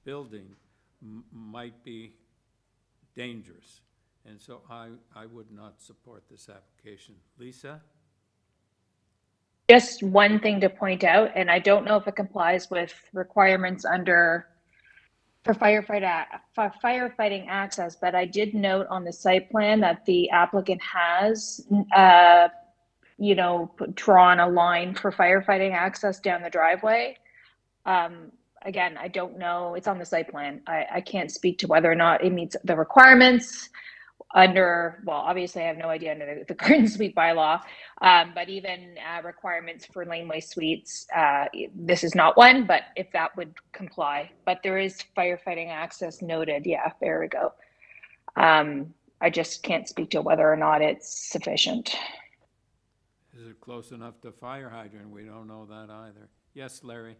building might be dangerous. And so I would not support this application. Lisa? Just one thing to point out, and I don't know if it complies with requirements for firefighting access, but I did note on the site plan that the applicant has, drawn a line for firefighting access down the driveway. Again, I don't know, it's on the site plan. I can't speak to whether or not it meets the requirements obviously I have no idea under the garden suite bylaw, but even requirements for laneway suites, this is not one, but if that would comply. But there is firefighting access noted. Yeah, there we go. I just can't speak to whether or not it's sufficient. Is it close enough to fire hydrant? We don't know that either. Yes, Larry?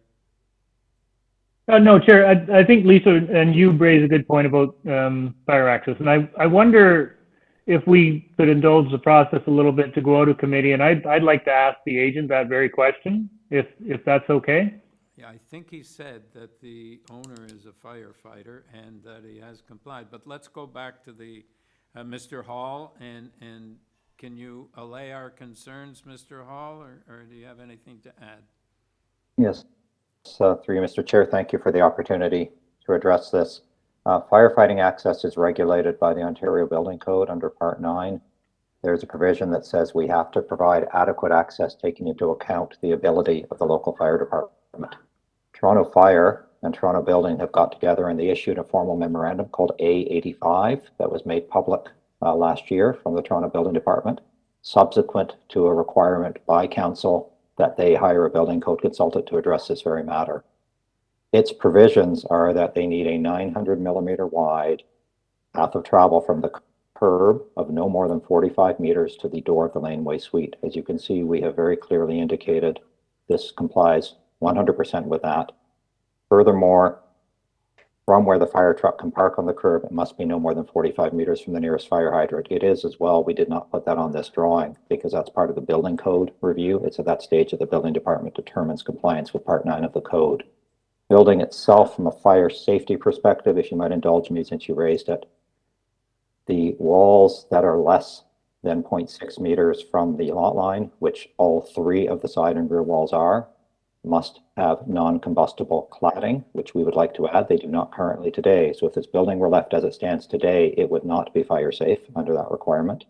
No, Chair, I think Lisa and you raised a good point about fire access. And I wonder if we could indulge the process a little bit to go out of committee. And I'd like to ask the agent that very question, if that's okay. Yeah, I think he said that the owner is a firefighter and that he has complied. But let's go back to the Mr. Hall, and can you allay our concerns, Mr. Hall, or do you have anything to add? Yes. Through you, Mr. Chair, thank you for the opportunity to address this. Firefighting access is regulated by the Ontario Building Code under Part 9. There's a provision that says we have to provide adequate access, taking into account the ability of the local fire department. Toronto Fire and Toronto Building have got together and they issued a formal memorandum called A85 that was made public last year from the Toronto Building Department, subsequent to a requirement by council that they hire a building code consultant to address this very matter. Its provisions are that they need a 900 millimeter wide path of travel from the curb of no more than 45 meters to the door of the laneway suite. As you can see, we have very clearly indicated this complies 100% with that. Furthermore, from where the fire truck can park on the curb, it must be no more than 45 meters from the nearest fire hydrant. It is as well. We did not put that on this drawing because that's part of the building code review. It's at that stage that the building department determines compliance with Part 9 of the code. Building itself, from a fire safety perspective, if you might indulge me since you raised it, the walls that are less than 0.6 meters from the lot line, which all three of the side and rear walls are, must have non-combustible cladding, which we would like to add. They do not currently today. So if this building were left as it stands today, it would not be fire safe under that requirement.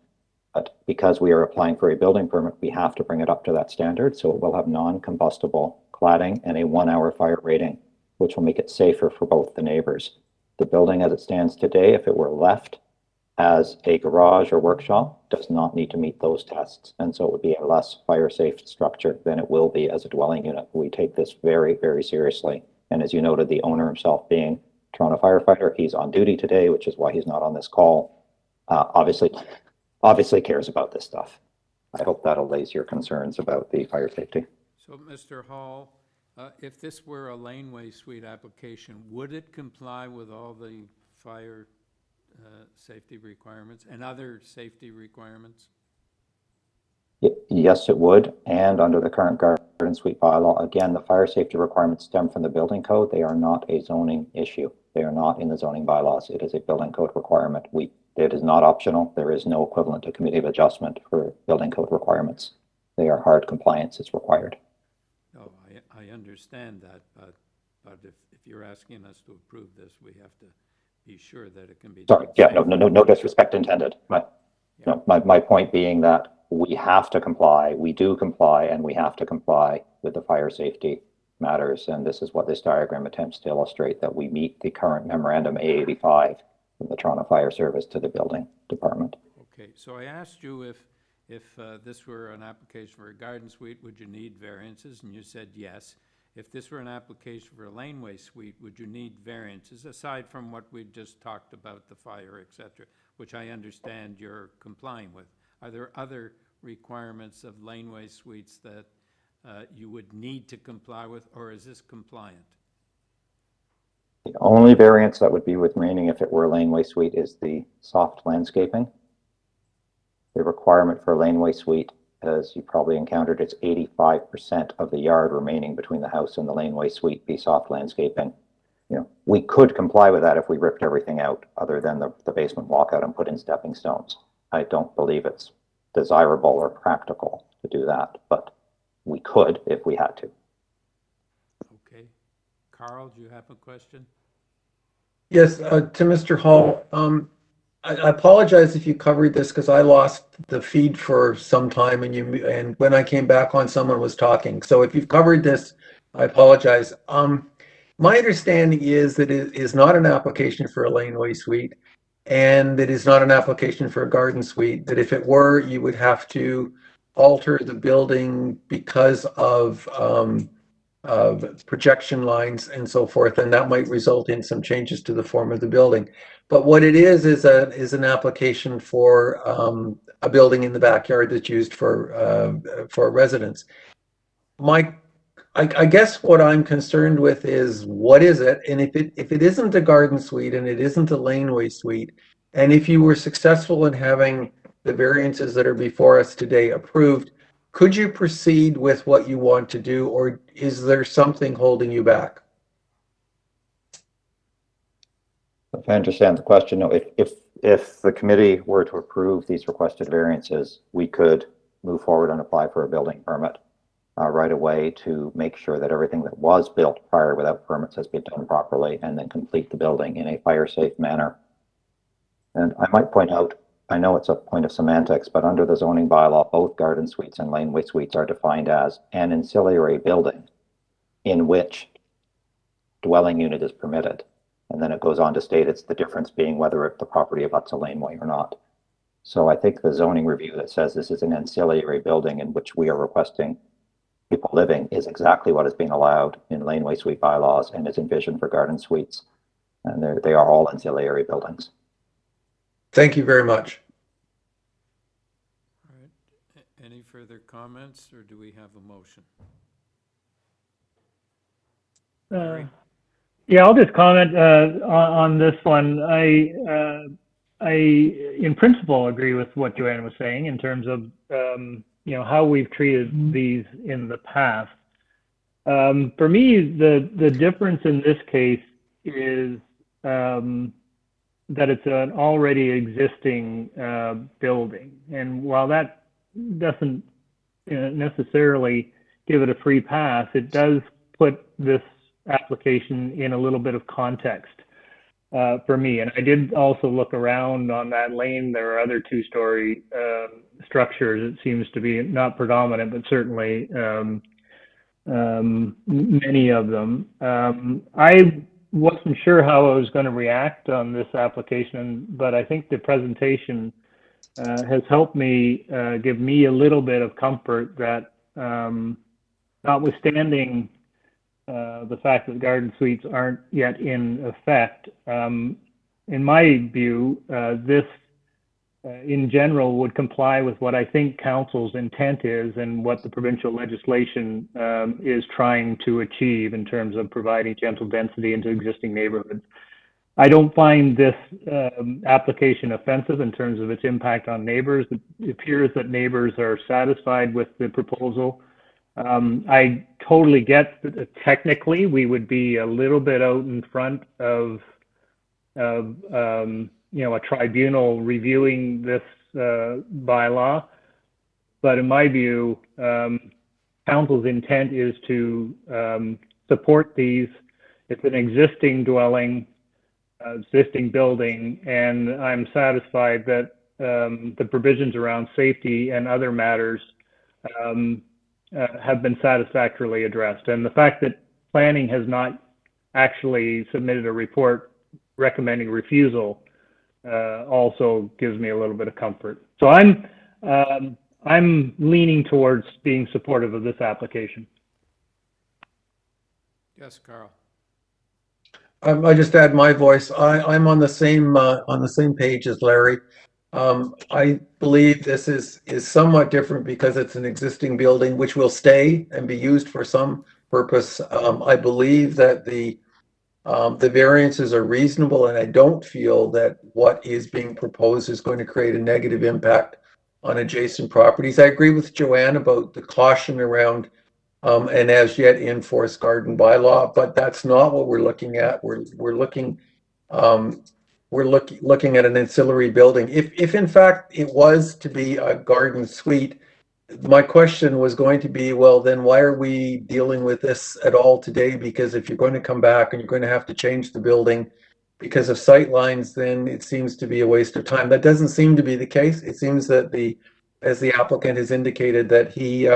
But because we are applying for a building permit, we have to bring it up to that standard. So it will have non-combustible cladding and a 1-hour fire rating, which will make it safer for both the neighbors. The building as it stands today, if it were left as a garage or workshop, does not need to meet those tests. And so it would be a less fire safe structure than it will be as a dwelling unit. We take this very, very seriously. And as you noted, the owner himself being Toronto firefighter. He's on duty today, which is why he's not on this call. Obviously cares about this stuff. I hope that allays your concerns about the fire safety. So, Mr. Hall, if this were a laneway suite application, would it comply with all the fire safety requirements and other safety requirements? Yes, it would. And under the current garden suite bylaw, again, the fire safety requirements stem from the building code. They are not a zoning issue. They are not in the zoning bylaws. It is a building code requirement. It is not optional. There is no equivalent to committee of adjustment for building code requirements. They are hard compliance. It's required. No, I understand that, but if you're asking us to approve this, we have to be sure that it can be done. Sorry, yeah, no disrespect intended. My point being that we have to comply, we do comply, and we have to comply with the fire safety matters. And this is what this diagram attempts to illustrate, that we meet the current memorandum A85 from the Toronto Fire Service to the building department. Okay, so I asked you if this were an application for a garden suite, would you need variances? And you said yes. If this were an application for a laneway suite, would you need variances, aside from what we just talked about, the fire, et cetera, which I understand you're complying with? Are there other requirements of laneway suites that you would need to comply with, or is this compliant? The only variance that would be remaining if it were a laneway suite is the soft landscaping. The requirement for a laneway suite, as you probably encountered, it's 85% of the yard remaining between the house and the laneway suite be soft landscaping. You know, we could comply with that if we ripped everything out other than the basement walkout and put in stepping stones. I don't believe it's desirable or practical to do that, but we could if we had to. Okay. Carl, do you have a question? Yes, to Mr. Hall. I apologize if you covered this because I lost the feed for some time, and when I came back on, someone was talking. So if you've covered this, I apologize. My understanding is that it is not an application for a laneway suite, and it is not an application for a garden suite. That if it were, you would have to alter the building because of projection lines and so forth, and that might result in some changes to the form of the building. But what it is an application for a building in the backyard that's used for a residence. I guess what I'm concerned with is, what is it? And if it isn't a garden suite and it isn't a laneway suite, and if you were successful in having the variances that are before us today approved, could you proceed with what you want to do, or is there something holding you back? If I understand the question, no, if the committee were to approve these requested variances, we could move forward and apply for a building permit right away to make sure that everything that was built prior without permits has been done properly, and then complete the building in a fire safe manner. And I might point out, I know it's a point of semantics, but under the zoning bylaw, both garden suites and laneway suites are defined as an ancillary building in which dwelling unit is permitted. And then it goes on to state it's the difference being whether the property abuts a laneway or not. So I think the zoning review that says this is an ancillary building in which we are requesting people living is exactly what is being allowed in laneway suite bylaws and is envisioned for garden suites. And they are all ancillary buildings. Thank you very much. All right. Any further comments, or do we have a motion? Yeah, I'll just comment on this one. I in principle agree with what Joanne was saying in terms of how we've treated these in the past. For me, the difference in this case is that it's an already existing building, and while that doesn't necessarily give it a free pass, it does put this application in a little bit of context for me. And I did also look around on that lane. There are other two-story structures. It seems to be not predominant, but certainly many of them. I wasn't sure how I was going to react on this application, but I think the presentation has helped me give me a little bit of comfort that notwithstanding the fact that garden suites aren't yet in effect. In my view, this in general would comply with what I think council's intent is and what the provincial legislation is trying to achieve in terms of providing gentle density into existing neighborhoods. I don't find this application offensive in terms of its impact on neighbors. It appears that neighbors are satisfied with the proposal. I totally get that technically we would be a little bit out in front of a tribunal reviewing this bylaw, but in my view, council's intent is to support these. It's an existing dwelling, existing building, and I'm satisfied that the provisions around safety and other matters have been satisfactorily addressed. And the fact that planning has not actually submitted a report recommending refusal also gives me a little bit of comfort. So I'm leaning towards being supportive of this application. Yes, Carl. I just add my voice. I'm on the same page as Larry. I believe this is somewhat different because it's an existing building which will stay and be used for some purpose. I believe that the variances are reasonable, and I don't feel that what is being proposed is going to create a negative impact on adjacent properties. I agree with Joanne about the caution around an as yet enforced garden bylaw, but that's not what we're looking at. We're looking at an ancillary building. If in fact it was to be a garden suite, my question was going to be, well, then why are we dealing with this at all today? Because if you're going to come back and you're going to have to change the building because of sight lines, then it seems to be a waste of time. That doesn't seem to be the case. It seems that as the applicant has indicated, that he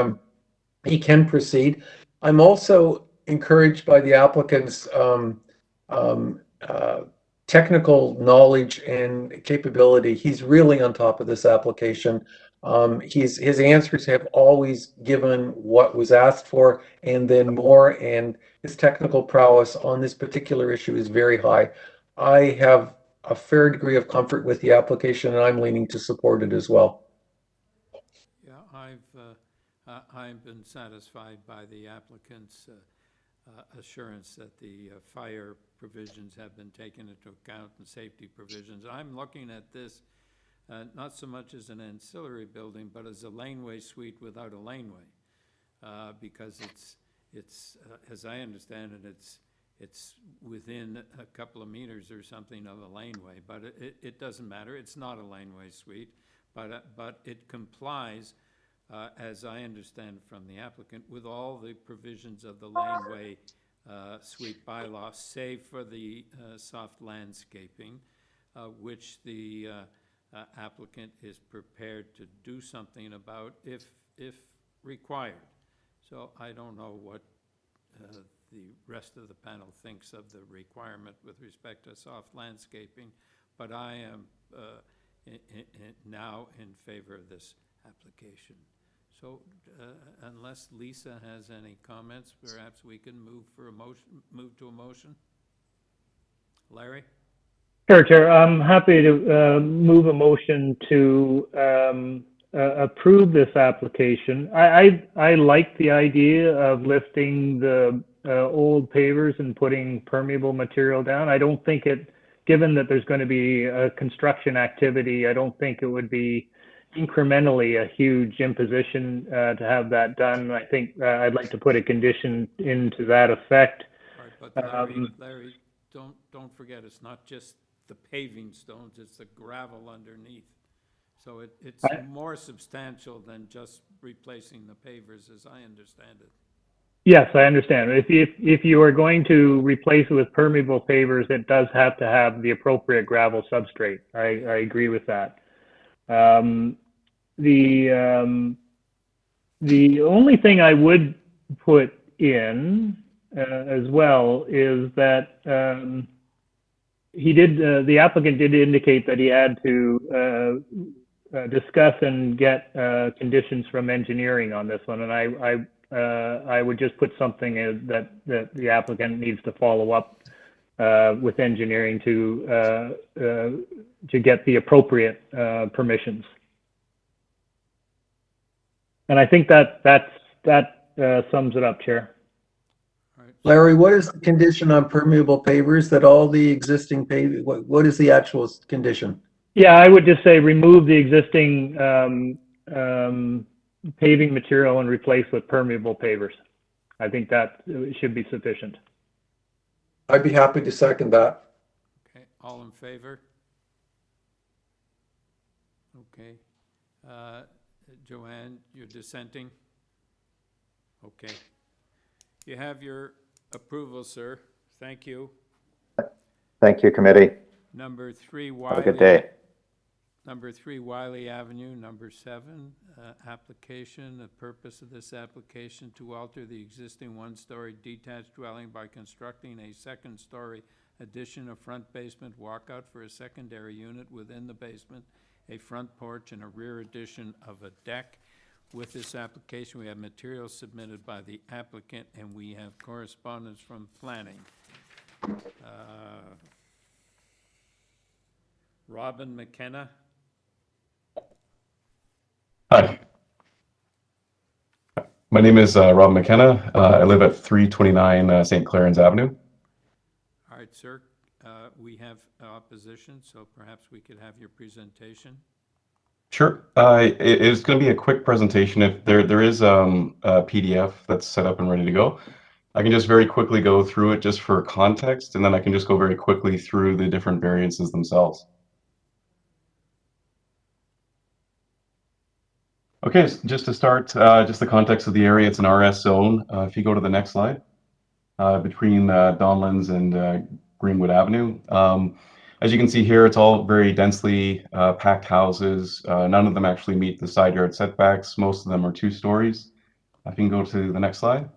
can proceed. I'm also encouraged by the applicant's technical knowledge and capability. He's really on top of this application. His answers have always given what was asked for and then more, and his technical prowess on this particular issue is very high. I have a fair degree of comfort with the application, and I'm leaning to support it as well. Yeah, I've been satisfied by the applicant's assurance that the fire provisions have been taken into account and safety provisions. I'm looking at this not so much as an ancillary building, but as a laneway suite without a laneway, because it's as I understand it, it's within a couple of meters or something of a laneway, but it doesn't matter. It's not a laneway suite, but it complies, as I understand from the applicant, with all the provisions of the laneway suite bylaw, save for the soft landscaping, which the applicant is prepared to do something about if required. So I don't know what the rest of the panel thinks of the requirement with respect to soft landscaping, but I am now in favor of this application. So unless Lisa has any comments, perhaps we can move to a motion. Larry? Sure, Chair. I'm happy to move a motion to approve this application. I like the idea of lifting the old pavers and putting permeable material down. I don't think given that there's going to be a construction activity, I don't think it would be incrementally a huge imposition to have that done. I think I'd like to put a condition into that effect. Right, but Larry, don't forget, it's not just the paving stones, it's the gravel underneath. So it's more substantial than just replacing the pavers, as I understand it. Yes, I understand. If you are going to replace it with permeable pavers, it does have to have the appropriate gravel substrate. I agree with that. The only thing I would put in as well is that the applicant did indicate that he had to discuss and get conditions from engineering on this one, and I I would just put something that the applicant needs to follow up with engineering to get the appropriate permissions. And I think that sums it up, Chair. Larry, what is the condition on permeable pavers, that all the existing what is the actual condition? Yeah, I would just say remove the existing paving material and replace with permeable pavers. I think that should be sufficient. I'd be happy to second that. Okay, all in favor? Okay. Joanne, you're dissenting? Okay. You have your approval, sir. Thank you. Thank you, committee. Number 3, Wiley. Have a good day. Number 3, Wiley Avenue. Number 7, application. The purpose of this application to alter the existing one-story detached dwelling by constructing a second-story addition, a front basement walkout for a secondary unit within the basement, a front porch, and a rear addition of a deck. With this application, we have materials submitted by the applicant, and we have correspondence from planning. Robin McKenna. Hi. My name is Rob McKenna. I live at 329 St. Clarence Avenue. All right, sir. We have opposition, so perhaps we could have your presentation. Sure. It is going to be a quick presentation. If there is a PDF that's set up and ready to go, I can just very quickly go through it just for context, and then I can just go very quickly through the different variances themselves. Okay, so just to start, just the context of the area, it's an RS zone. If you go to the next slide, between Donlands and Greenwood Avenue. As you can see here, it's all very densely packed houses. None of them actually meet the side yard setbacks. Most of them are 2 stories. I can go to the next slide.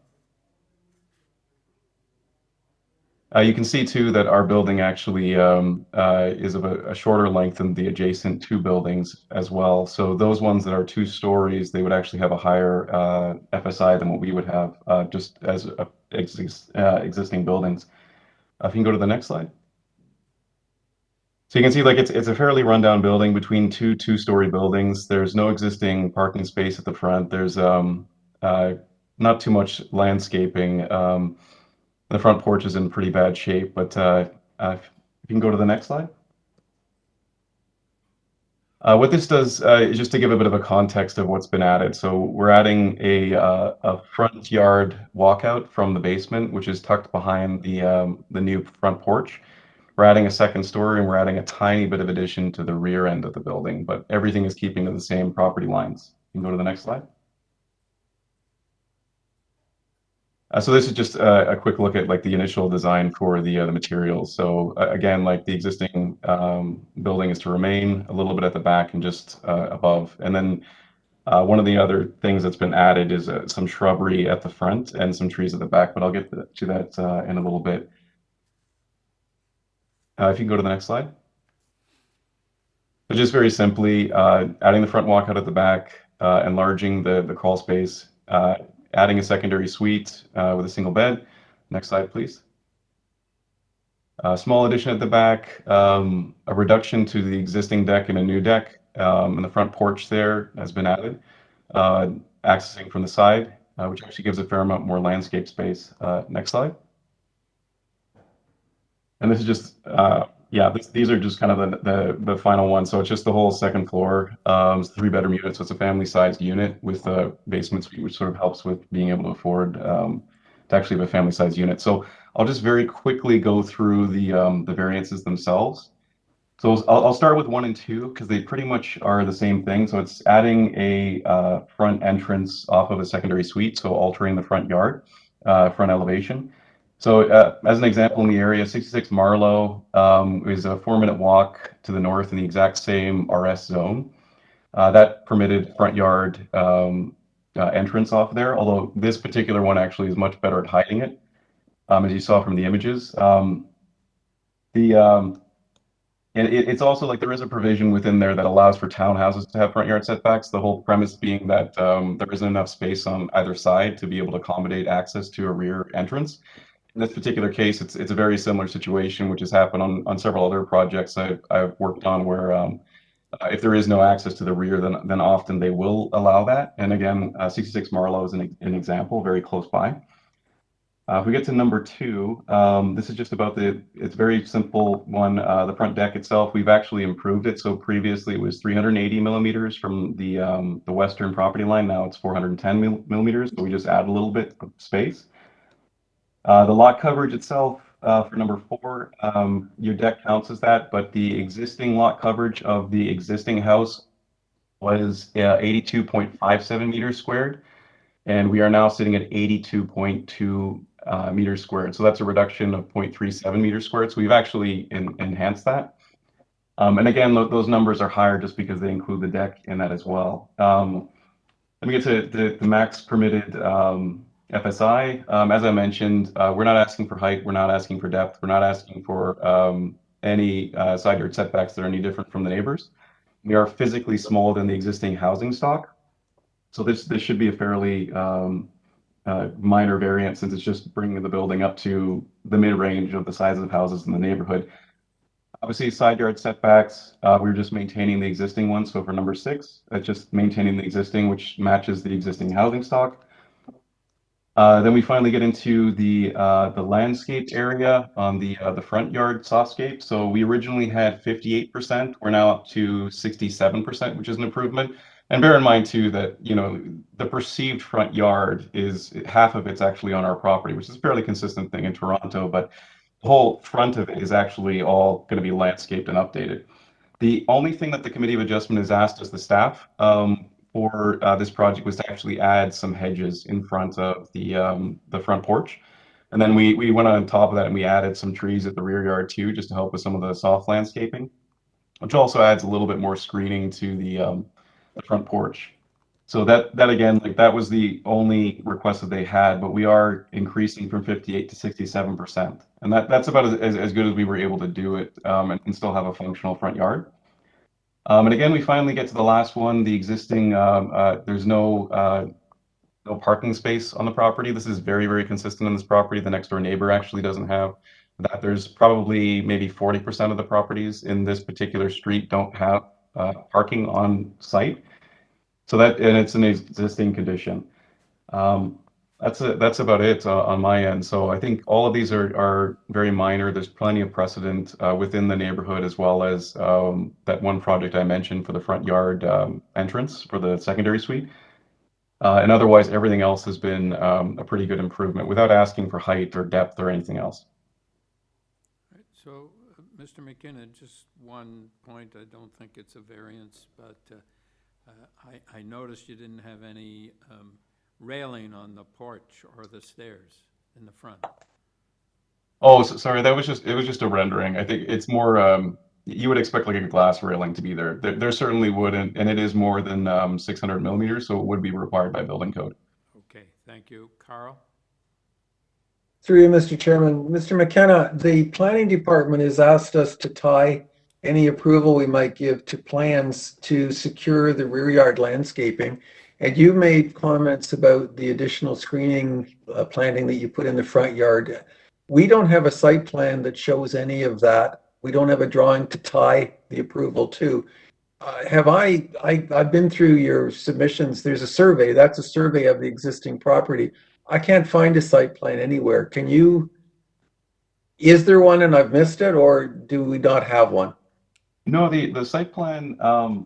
You can see too that our building actually is of a shorter length than the adjacent 2 buildings as well. So those ones that are 2 stories, they would actually have a higher FSI than what we would have just as existing buildings. If you can go to the next slide. So you can see like it's a fairly rundown building between 2 two-story buildings. There's no existing parking space at the front. There's not too much landscaping. The front porch is in pretty bad shape, but if you can go to the next slide. What this does is just to give a bit of a context of what's been added. So we're adding a front yard walkout from the basement, which is tucked behind the new front porch. We're adding a second story, and we're adding a tiny bit of addition to the rear end of the building, but everything is keeping to the same property lines. You can go to the next slide. So this is just a quick look at like the initial design for the materials. So again, like the existing building is to remain a little bit at the back and just above. And then one of the other things that's been added is some shrubbery at the front and some trees at the back, but I'll get to that in a little bit. If you can go to the next slide. So just very simply, adding the front walkout at the back, enlarging the crawl space, adding a secondary suite with a single bed. Next slide, please. A small addition at the back, a reduction to the existing deck and a new deck, and the front porch there has been added, accessing from the side, which actually gives a fair amount more landscape space. Next slide. And this is just, these are just kind of the final one. So it's just the whole second floor. It's a 3-bedroom unit, so it's a family-sized unit with a basement suite, which sort of helps with being able to afford to actually have a family-sized unit. So I'll just very quickly go through the variances themselves. So I'll start with 1 and 2 because they pretty much are the same thing. So it's adding a front entrance off of a secondary suite, so altering the front yard, front elevation. So as an example in the area, 66 Marlow is a 4-minute walk to the north in the exact same RS zone. That permitted front yard entrance off there, although this particular one actually is much better at hiding it, as you saw from the images. And it's also like there is a provision within there that allows for townhouses to have front yard setbacks. The whole premise being that there isn't enough space on either side to be able to accommodate access to a rear entrance. In this particular case, it's a very similar situation, which has happened on several other projects I've worked on where if there is no access to the rear, then often they will allow that. And again, 66 Marlowe is an example, very close by. If we get to number 2, this is just about it's very simple one, the front deck itself. We've actually improved it. So previously it was 380 millimeters from the western property line. Now it's 410 millimeters. So we just add a little bit of space. The lot coverage itself for number 4, your deck counts as that, but the existing lot coverage of the existing house was 82.57 meters squared. And we are now sitting at 82.2 meters squared. So that's a reduction of 0.37 meters squared. So we've actually enhanced that. And again, those numbers are higher just because they include the deck in that as well. Let me get to the max permitted FSI. As I mentioned, we're not asking for height. We're not asking for depth. We're not asking for any side yard setbacks that are any different from the neighbors. We are physically smaller than the existing housing stock. So this should be a fairly minor variance since it's just bringing the building up to the mid-range of the size of houses in the neighborhood. Obviously, side yard setbacks, we're just maintaining the existing one. So for number 6, that's just maintaining the existing, which matches the existing housing stock. Then we finally get into the landscape area on the front yard softscape. So we originally had 58%. We're now up to 67%, which is an improvement. And bear in mind too that, you know, the perceived front yard is half of it's actually on our property, which is a fairly consistent thing in Toronto, but the whole front of it is actually all going to be landscaped and updated. The only thing that the Committee of Adjustment has asked us, the staff, for this project was to actually add some hedges in front of the front porch. And then we went on top of that and we added some trees at the rear yard too, just to help with some of the soft landscaping, which also adds a little bit more screening to the front porch. So that again, like that was the only request that they had, but we are increasing from 58 to 67. And that's about as good as we were able to do it and still have a functional front yard. And again, we finally get to the last one, the existing, there's no parking space on the property. This is very, very consistent in this property. The next door neighbor actually doesn't have that. There's probably maybe 40% of the properties in this particular street don't have parking on site. So and it's an existing condition. That's about it on my end. So I think all of these are very minor. There's plenty of precedent within the neighborhood, as well as that one project I mentioned for the front yard entrance for the secondary suite. And otherwise, everything else has been a pretty good improvement without asking for height or depth or anything else. Right, so, Mr. McKinnon, just one point. I don't think it's a variance, but I noticed you didn't have any railing on the porch or the stairs in the front. Oh, sorry, it was just a rendering. I think it's more, you would expect like a glass railing to be there. There certainly would, and it is more than 600 millimeters, so it would be required by building code. Okay, thank you. Carl? Through you, Mr. Chairman. Mr. McKenna, the planning department has asked us to tie any approval we might give to plans to secure the rear yard landscaping. And you made comments about the additional screening planting that you put in the front yard. We don't have a site plan that shows any of that. We don't have a drawing to tie the approval to. I've been through your submissions. There's a survey. That's a survey of the existing property. I can't find a site plan anywhere. Is there one and I've missed it, or do we not have one? No, the site plan, and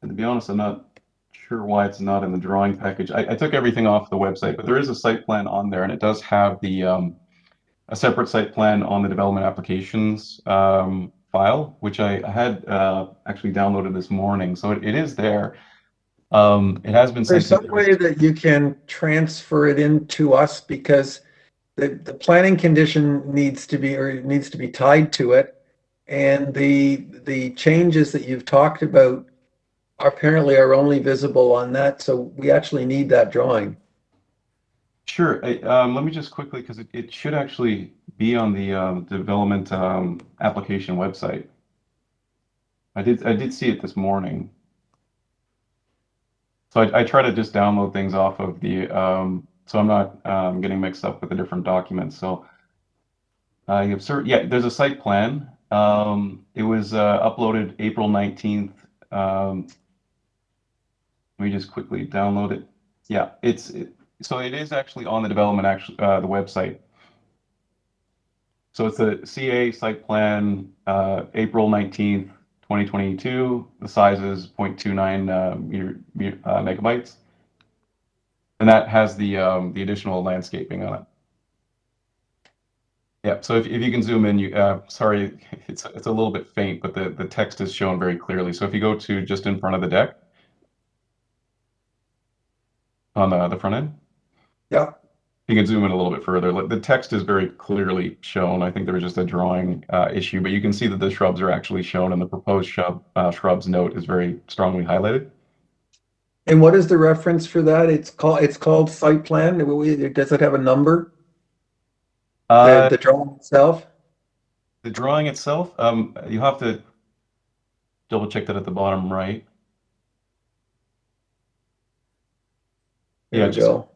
to be honest, I'm not sure why it's not in the drawing package. I took everything off the website, but there is a site plan on there, and it does have the a separate site plan on the development applications file, which I had actually downloaded this morning. So it is there. It has been sent. There's some way that you can transfer it into us, because the planning condition needs to be tied to it. And the changes that you've talked about apparently are only visible on that. So we actually need that drawing. Sure. Let me just quickly, because it should actually be on the development application website. I did see it this morning. So I try to just download things off of the, so I'm not getting mixed up with the different documents. So yeah, there's a site plan. It was uploaded April 19th. Let me just quickly download it. Yeah, so it is actually on the development the website. So it's a CA site plan, April 19th, 2022. The size is 0.29 megabytes. And that has the additional landscaping on it. Yeah, so if you can zoom in, sorry, it's a little bit faint, but the text is shown very clearly. So if you go to just in front of the deck, on the front end. Yeah. You can zoom in a little bit further. The text is very clearly shown. I think there was just a drawing issue, but you can see that the shrubs are actually shown, and the proposed shrubs note is very strongly highlighted. And what is the reference for that? It's called site plan. Does it have a number? The drawing itself? The drawing itself, you have to double check that at the bottom right. There we go.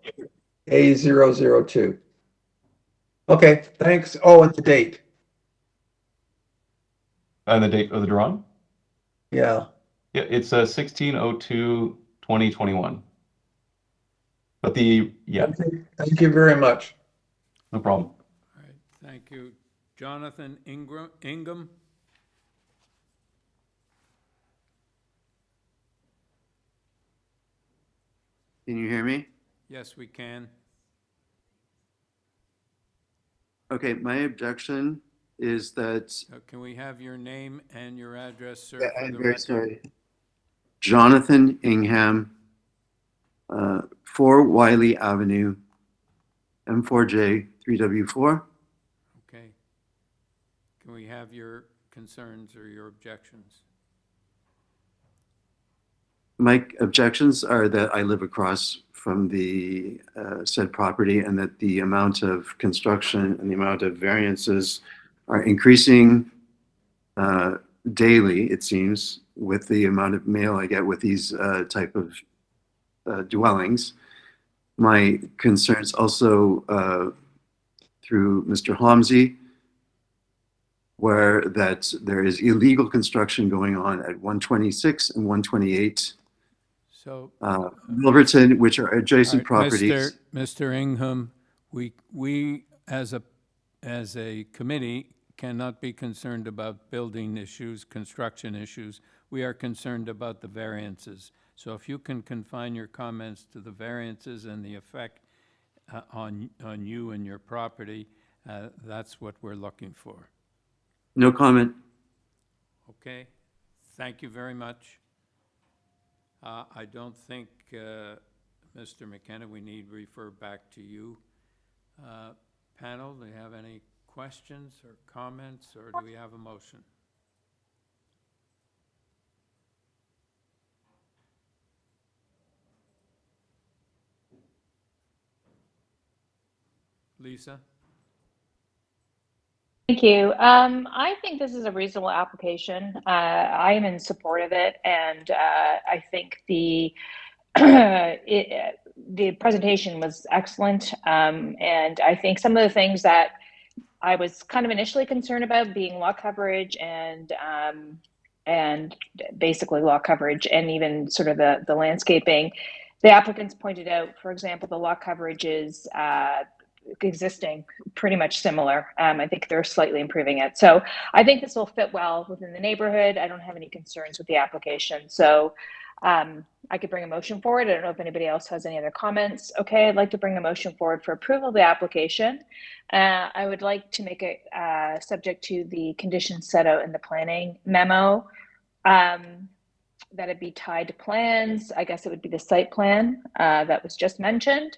A002. Okay, thanks. Oh, and the date. And the date of the drawing? Yeah. Yeah, it's 16/02/2021. But yeah. Thank you very much. No problem. All right, thank you. Jonathan Ingham? Can you hear me? Yes, we can. Okay, my objection is that. Can we have your name and your address, sir? Yeah, for I'm the very record? sorry. Jonathan Ingham, 4 Wiley Avenue, M4J 3W4. Okay. Can we have your concerns or your objections? My objections are that I live across from the said property, and that the amount of construction and the amount of variances are increasing daily, it seems, with the amount of mail I get with these type of dwellings. My concerns also through Mr. Homsey, where that there is illegal construction going on at 126 and 128 So, Milverton, which are adjacent properties. Mr. Ingham, we as a committee cannot be concerned about building issues, construction issues. We are concerned about the variances. So if you can confine your comments to the variances and the effect on you and your property, that's what we're looking for. No comment. Okay, thank you very much. I don't think, Mr. McKenna, we need to refer back to you. Panel, do you have any questions or comments, or do we have a motion? Lisa? Thank you. I think this is a reasonable application. I am in support of it, and I think the presentation was excellent. And I think some of the things that I was kind of initially concerned about, being lot coverage and basically lot coverage, and even sort of the landscaping, the applicants pointed out, for example, the lot coverage is existing pretty much similar. I think they're slightly improving it. So I think this will fit well within the neighborhood. I don't have any concerns with the application. So I could bring a motion forward. I don't know if anybody else has any other comments. Okay, I'd like to bring a motion forward for approval of the application. I would like to make it subject to the conditions set out in the planning memo, that it be tied to plans. I guess it would be the site plan that was just mentioned.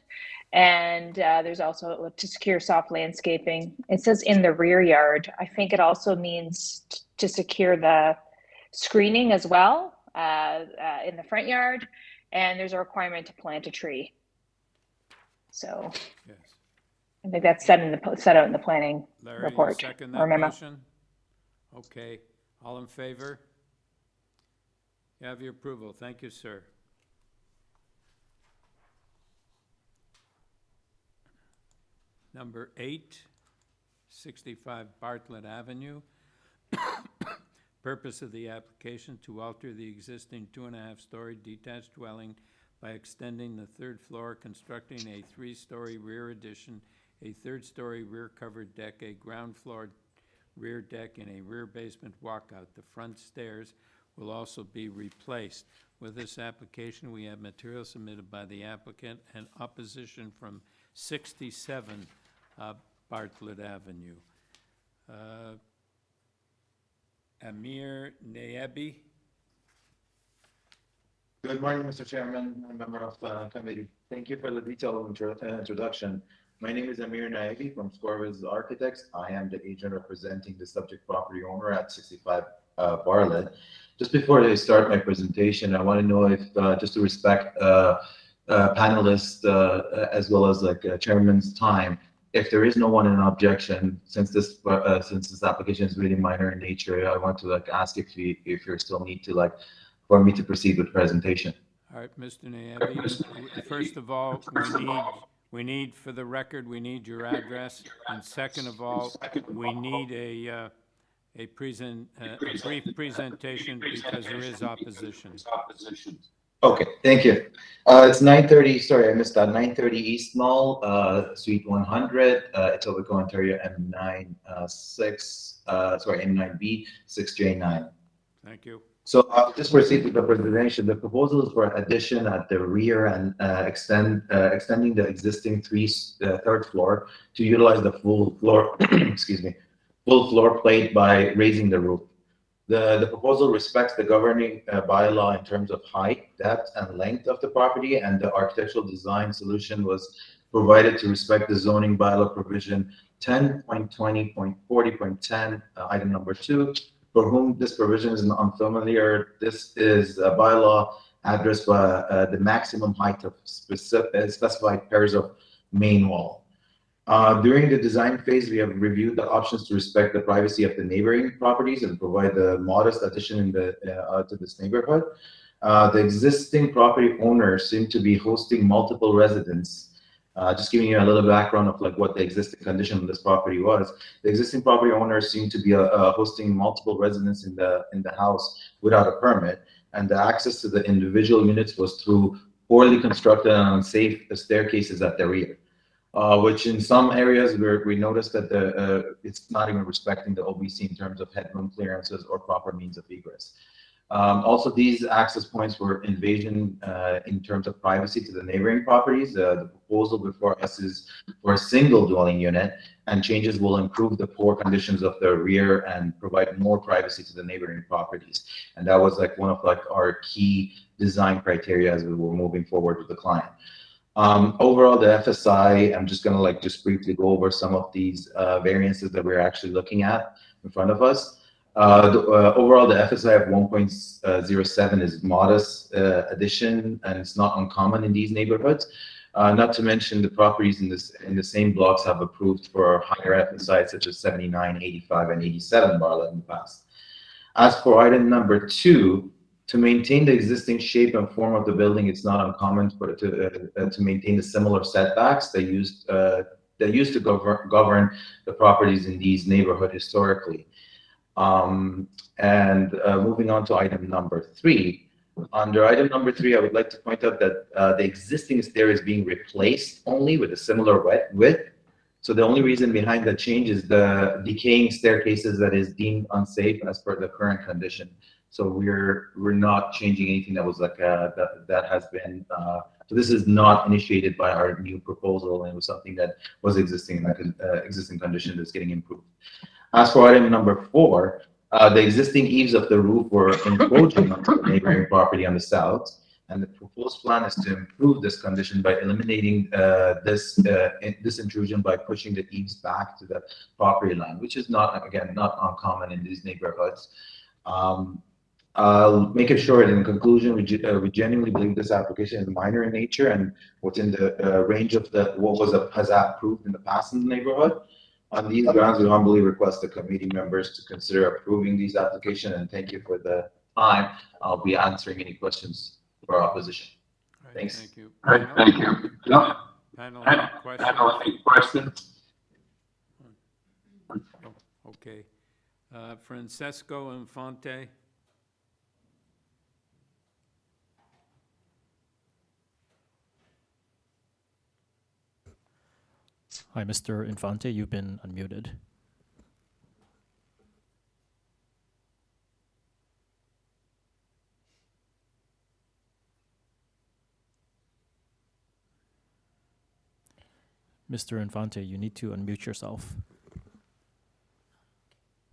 And there's also to secure soft landscaping. It says in the rear yard. I think it also means to secure the screening as well in the front yard. And there's a requirement to plant a tree. So yes. I think that's set out in the planning Larry, report you second or that memo. motion? Okay, all in favor? You have your approval. Thank you, sir. Number 8, 65 Bartlett Avenue. Purpose of the application to alter the existing 2.5-story detached dwelling by extending the 3rd floor, constructing a 3-story rear addition, a 3rd-story rear covered deck, a ground floor rear deck, and a rear basement walkout. The front stairs will also be replaced. With this application, we have material submitted by the applicant and opposition from 67 Bartlett Avenue. Amir Naebi. Good morning, Mr. Chairman and member of committee. Thank you for the detailed introduction. My name is Amir Naebi from Scorviz Architects. I am the agent representing the subject property owner at 65 Bartlett. Just before I start my presentation, I want to know if, just to respect panelists as well as chairman's time, if there is no one in objection, since this application is really minor in nature, I want to ask if you still need to for me to proceed with presentation. All right, Mr. Naebi. First of all, we need for the record, we need your address, and second of all, we need a brief presentation because there is opposition. Okay, thank you. It's 930, sorry, I missed that. 930 East Mall, Suite 100, Etobicoke, Ontario, M9B, 6J9. Thank you. So just proceed with the presentation. The proposal is for addition at the rear and extending the existing 3rd floor to utilize the full floor, excuse me, full floor plate by raising the roof. The proposal respects the governing bylaw in terms of height, depth, and length of the property, and the architectural design solution was provided to respect the zoning bylaw provision 10.20.40.10, item number 2. For whom this provision is unfamiliar, this is a bylaw addressed by the maximum height of specified pairs of main wall. During the design phase, we have reviewed the options to respect the privacy of the neighboring properties and provide a modest addition to this neighborhood. The existing property owners seem to be hosting multiple residents. Just giving you a little background of what the existing condition of this property was. The existing property owners seem to be hosting multiple residents in the house without a permit, and the access to the individual units was through poorly constructed and unsafe staircases at the rear. Which in some areas we noticed that it's not even respecting the OBC in terms of headroom clearances or proper means of egress. Also, these access points were invasion in terms of privacy to the neighboring properties. The proposal before us is for a single dwelling unit, and changes will improve the poor conditions of the rear and provide more privacy to the neighboring properties. And that was one of our key design criteria as we were moving forward with the client. Overall, the FSI, I'm just going to just briefly go over some of these variances that we're actually looking at in front of us. Overall, the FSI of 1.07 is modest addition, and it's not uncommon in these neighborhoods. Not to mention the properties in the same blocks have approved for higher FSI, such as 79, 85, and 87 Bartlett in the past. As for item number 2, to maintain the existing shape and form of the building, it's not uncommon to maintain the similar setbacks that used to govern the properties in these neighborhoods historically. Moving on to item number 3. Under item number 3, I would like to point out that the existing stair is being replaced only with a similar width. So the only reason behind the change is the decaying staircases that is deemed unsafe as per the current condition. So we're not changing anything that was that has been. So this is not initiated by our new proposal, and it was something that was existing in that existing condition that's getting improved. As for item number 4, the existing eaves of the roof were encroaching onto the neighboring property on the south, and the proposed plan is to improve this condition by eliminating this intrusion by pushing the eaves back to the property line, which is not uncommon in these neighborhoods. I'll make it short. In conclusion, we genuinely believe this application is minor in nature and within the range of what was approved in the past in the neighborhood. On these grounds, we humbly request the committee members to consider approving these applications, and thank you for the time, I'll be answering any questions for our opposition. All right, Thanks. thank you. All right, thank you. Yeah. Panel, any questions? Panel, any questions? Oh, okay. Francesco Infante. Hi, Mr. Infante, you've been unmuted. Mr. Infante, you need to unmute yourself.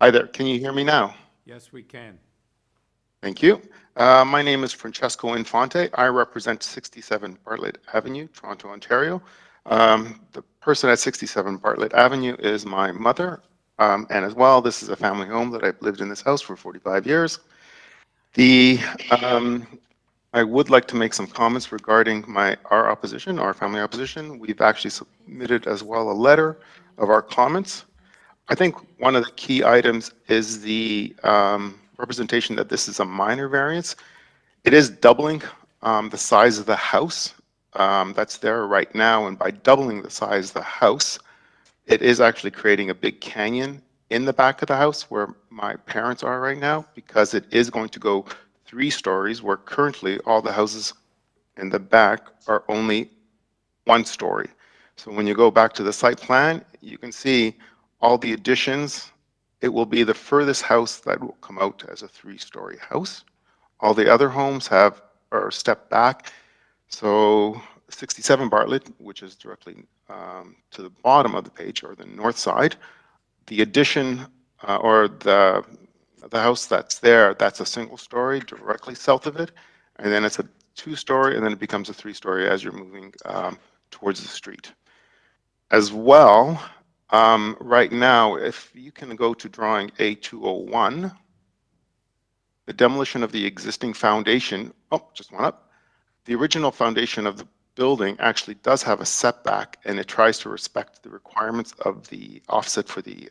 Hi there, can you hear me now? Yes, we can. Thank you. My name is Francesco Infante. I represent 67 Bartlett Avenue, Toronto, Ontario. The person at 67 Bartlett Avenue is my mother, and as well, this is a family home that I've lived in this house for 45 years. I would like to make some comments regarding our opposition, our family opposition. We've actually submitted as well a letter of our comments. I think one of the key items is the representation that this is a minor variance. It is doubling the size of the house that's there right now, and by doubling the size of the house, it is actually creating a big canyon in the back of the house where my parents are right now, because it is going to go 3 stories, where currently all the houses in the back are only 1 story. So when you go back to the site plan, you can see all the additions. It will be the furthest house that will come out as a 3-story house. All the other homes are stepped back. So 67 Bartlett, which is directly to the bottom of the page, or the north side, the addition or the house that's there, that's a 1-story directly south of it, and then it's a 2-story, and then it becomes a 3-story as you're moving towards the street. As well, right now, if you can go to drawing A201, the demolition of the existing foundation, just one up, the original foundation of the building actually does have a setback, and it tries to respect the requirements of the offset for the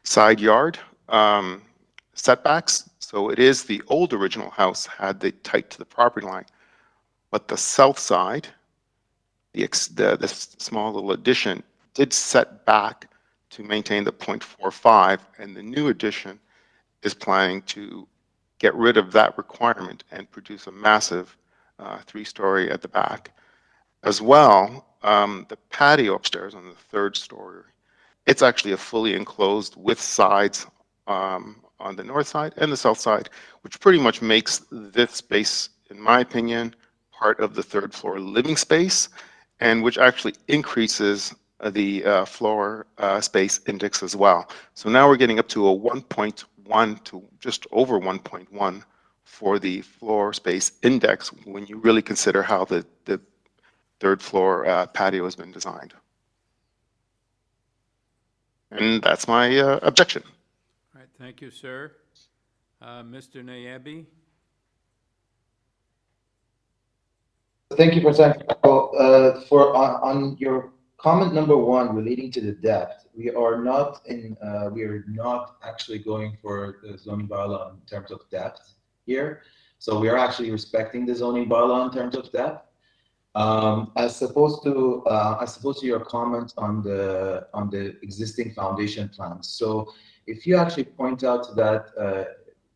side yard setbacks. So it is the old original house had the tight to the property line, but the south side, the small little addition did set back to maintain the 0.45, and the new addition is planning to get rid of that requirement and produce a massive 3-story at the back. As well, the patio upstairs on the 3rd story, it's actually a fully enclosed with sides on the north side and the south side, which pretty much makes this space, in my opinion, part of the 3rd floor living space, and which actually increases the floor space index as well. So now we're getting up to a 1.1 to just over 1.1 for the floor space index when you really consider how the 3rd floor patio has been designed. And that's my objection. All right, thank you, sir. Mr. Nayabi? Thank you, President. On your comment number 1 relating to the depth, we are not actually going for the zoning bylaw in terms of depth here. So we are actually respecting the zoning bylaw in terms of depth. As opposed to your comment on the existing foundation plans. So if you actually point out to that,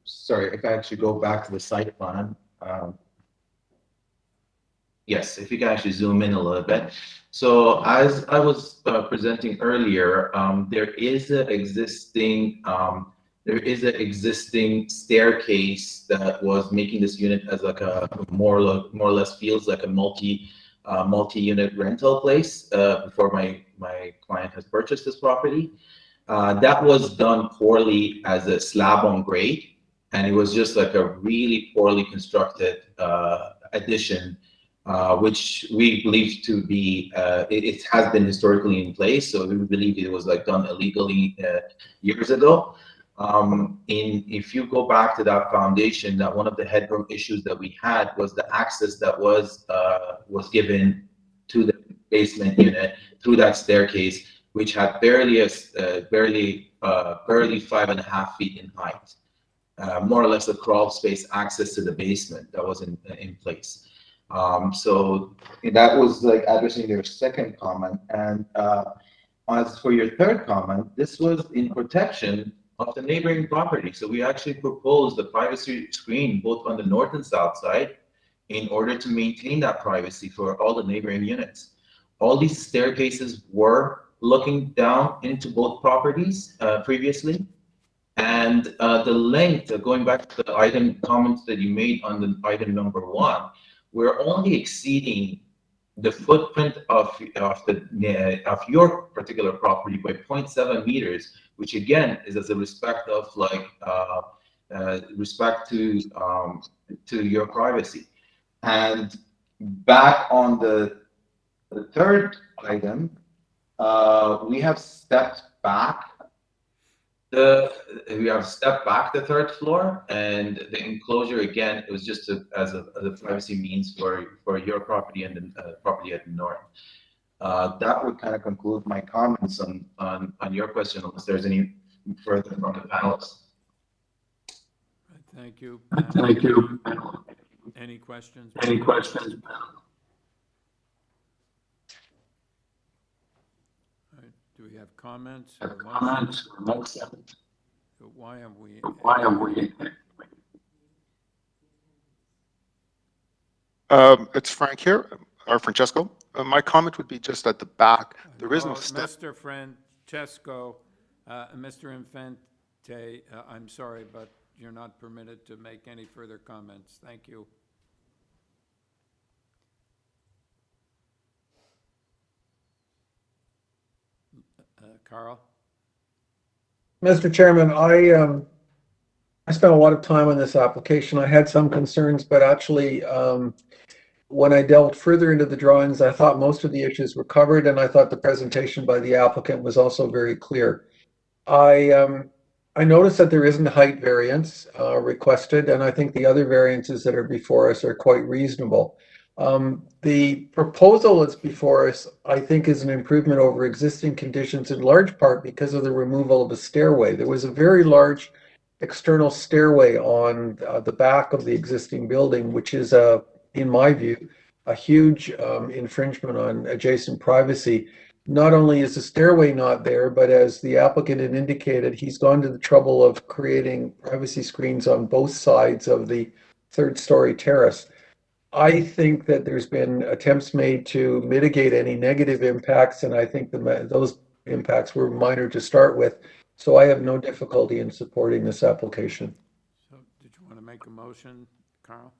sorry, if I actually go back to the site plan. Yes, if you can actually zoom in a little bit. So as I was presenting earlier, there is an existing staircase that was making this unit as like a more or less feels like a multi-unit rental place before my client has purchased this property. That was done poorly as a slab on grade, and it was just like a really poorly constructed addition. Which we believe to be, it has been historically in place, so we believe it was like done illegally years ago. If you go back to that foundation, that one of the headroom issues that we had was the access that was given to the basement unit through that staircase, which had barely 5.5 feet in height. more or less a crawl space access to the basement that was in place. So that was like addressing your second comment. And as for your third comment, this was in protection of the neighboring property. So we actually proposed the privacy screen both on the north and south side in order to maintain that privacy for all the neighboring units. All these staircases were looking down into both properties previously. And the length, going back to the item comments that you made on the item number 1, we're only exceeding the footprint of your particular property by 0.7 meters, which again is as a respect of like respect to your privacy. And back on the third item, we have stepped back the third floor, and the enclosure again, it was just as a privacy means for your property and the property at the north. That would kind of conclude my comments on your question, unless there's any further from the panelists. Thank you. Thank you. Any questions? Any questions? Do we have comments? Comments? So why have we? It's Frank here, or Francesco. My comment would be just at the back. There is no step. Mr. Francesco, Mr. Infante, I'm sorry, but you're not permitted to make any further comments. Thank you. Carl? Mr. Chairman, I spent a lot of time on this application. I had some concerns, but actually, when I delved further into the drawings, I thought most of the issues were covered, and I thought the presentation by the applicant was also very clear. I noticed that there isn't a height variance requested, and I think the other variances that are before us are quite reasonable. The proposal that's before us, I think, is an improvement over existing conditions in large part because of the removal of a stairway. There was a very large external stairway on the back of the existing building, which is, in my view, a huge infringement on adjacent privacy. Not only is the stairway not there, but as the applicant had indicated, he's gone to the trouble of creating privacy screens on both sides of the third-story terrace. I think that there's been attempts made to mitigate any negative impacts, and I think those impacts were minor to start with. So I have no difficulty in supporting this application. So did you want to make a motion, Carl?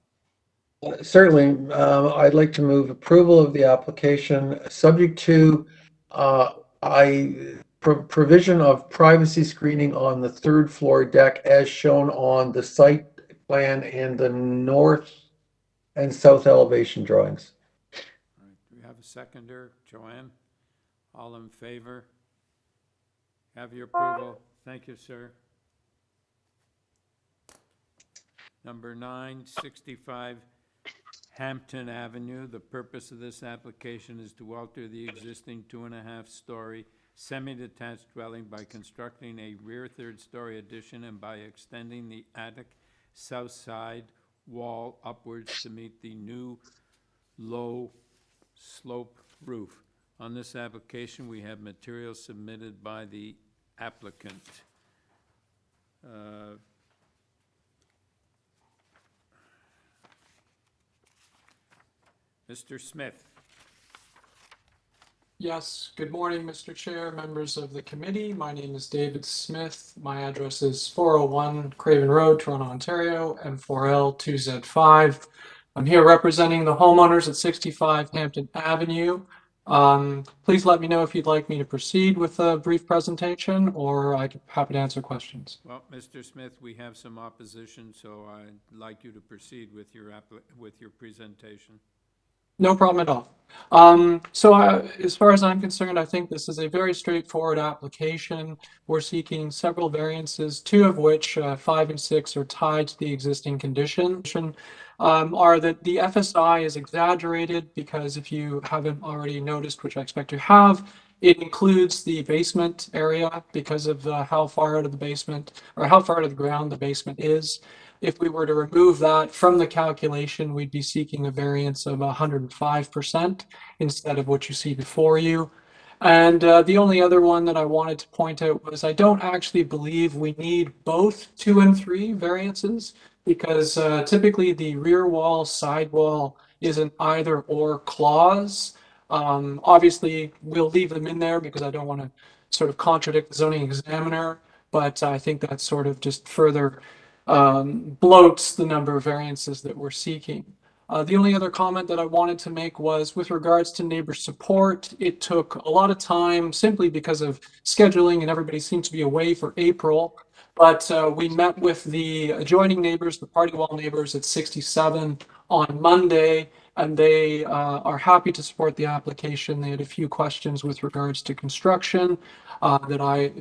Certainly, I'd like to move approval of the application subject to provision of privacy screening on the third floor deck as shown on the site plan and the north and south elevation drawings. All right. Do we have a seconder? Joanne? All in favor? Have your approval. Thank you, sir. Number 965 Hampton Avenue. The purpose of this application is to alter the existing 2.5-story semi-detached dwelling by constructing a rear third-story addition and by extending the attic south side wall upwards to meet the new low slope roof. On this application, we have materials submitted by the applicant. Mr. Smith. Yes, good morning, Mr. Chair, members of the committee. My name is David Smith. My address is 401 Craven Road, Toronto, Ontario, M4L2Z5. I'm here representing the homeowners at 65 Hampton Avenue. Please let me know if you'd like me to proceed with a brief presentation, or I'm happy to answer questions. Well, Mr. Smith, we have some opposition, so I'd like you to proceed with your presentation. No problem at all. As far as I'm concerned, I think this is a very straightforward application. We're seeking several variances, 2 of which, 5 and 6, are tied to the existing condition. Are that the FSI is exaggerated because if you haven't already noticed, which I expect you have, It includes the basement area because of how far out of the basement or how far out of the ground the basement is. If we were to remove that from the calculation, we'd be seeking a variance of 105% instead of what you see before you. And the only other one that I wanted to point out was I don't actually believe we need both 2 and 3 variances because typically the rear wall, side wall is an either or clause. Obviously, we'll leave them in there because I don't want to sort of contradict the zoning examiner, but I think that sort of just further bloats the number of variances that we're seeking. The only other comment that I wanted to make was with regards to neighbor support. It took a lot of time simply because of scheduling and everybody seemed to be away for April. But we met with the adjoining neighbors, the party wall neighbors at 67 on Monday, and they are happy to support the application. They had a few questions with regards to construction that I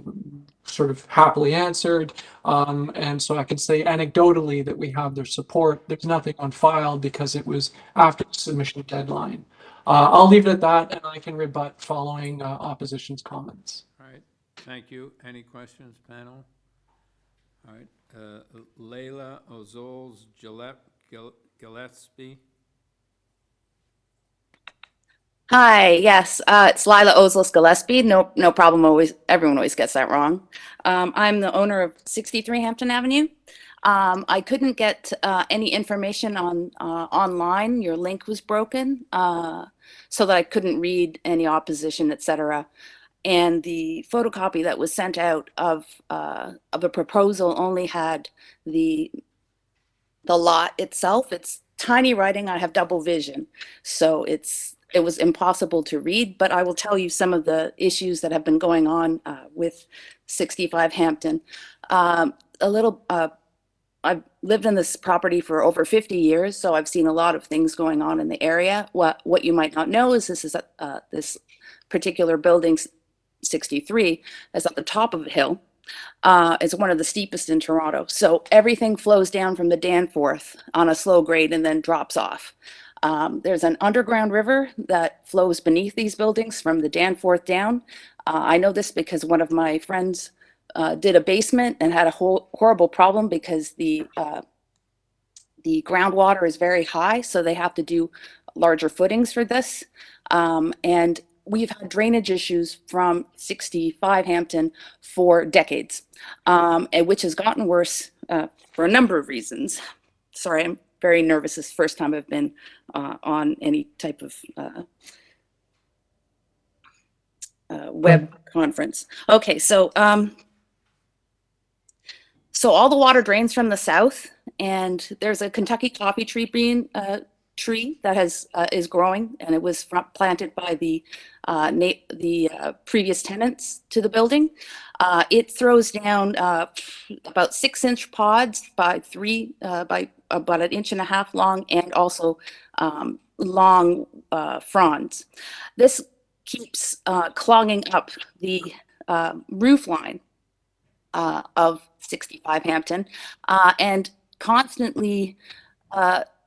sort of happily answered. And so I can say anecdotally that we have their support. There's nothing on file because it was after the submission deadline. I'll leave it at that and I can rebut following opposition's comments. All right, thank you. Any questions, panel? All right, Leila Ozols Gillespie. Hi, yes, it's Lila Ozlis Gillespie. No problem. Everyone always gets that wrong. I'm the owner of 63 Hampton Avenue. I couldn't get any information on online. Your link was broken, so that I couldn't read any opposition, etc. And the photocopy that was sent out of a proposal only had the lot itself. It's tiny writing. I have double vision, so it was impossible to read, but I will tell you some of the issues that have been going on with 65 Hampton. I've lived in this property for over 50 years, so I've seen a lot of things going on in the area. What you might not know is this particular building, 63, is at the top of a hill. It's one of the steepest in Toronto. So everything flows down from the Danforth on a slow grade and then drops off. There's an underground river that flows beneath these buildings from the Danforth down. I know this because one of my friends did a basement and had a horrible problem because the groundwater is very high, so they have to do larger footings for this. And we've had drainage issues from 65 Hampton for decades, and which has gotten worse for a number of reasons. Sorry, I'm very nervous. This is the first time I've been on any type of web conference. Okay, so all the water drains from the south, and there's a Kentucky coffee tree tree that is growing, and it was planted by the previous tenants to the building. It throws down about 6-inch pods by about 1.5 inches long, and also long fronds. This keeps clogging up the roof line of 65 Hampton, and constantly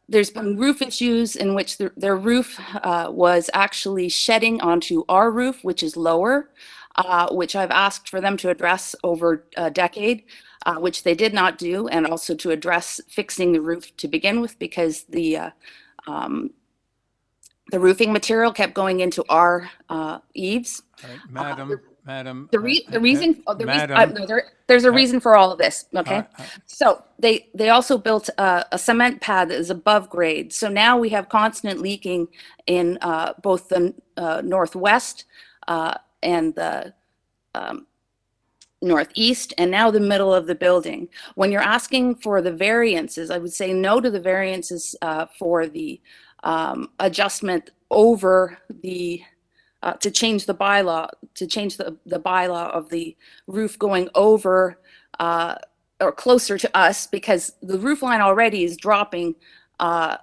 there's been roof issues in which their roof was actually shedding onto our roof, which is lower, which I've asked for them to address over a decade, which they did not do, and also to address fixing the roof to begin with, because the roofing material kept going into our eaves. Madam, there's a reason for all of this. Okay, so they also built a cement pad that is above grade. So now we have constant leaking in both the northwest and the northeast, and now the middle of the building. When you're asking for the variances, I would say no to the variances for the adjustment over the to change the bylaw, the bylaw of the roof going over or closer to us, because the roof line already is dropping onto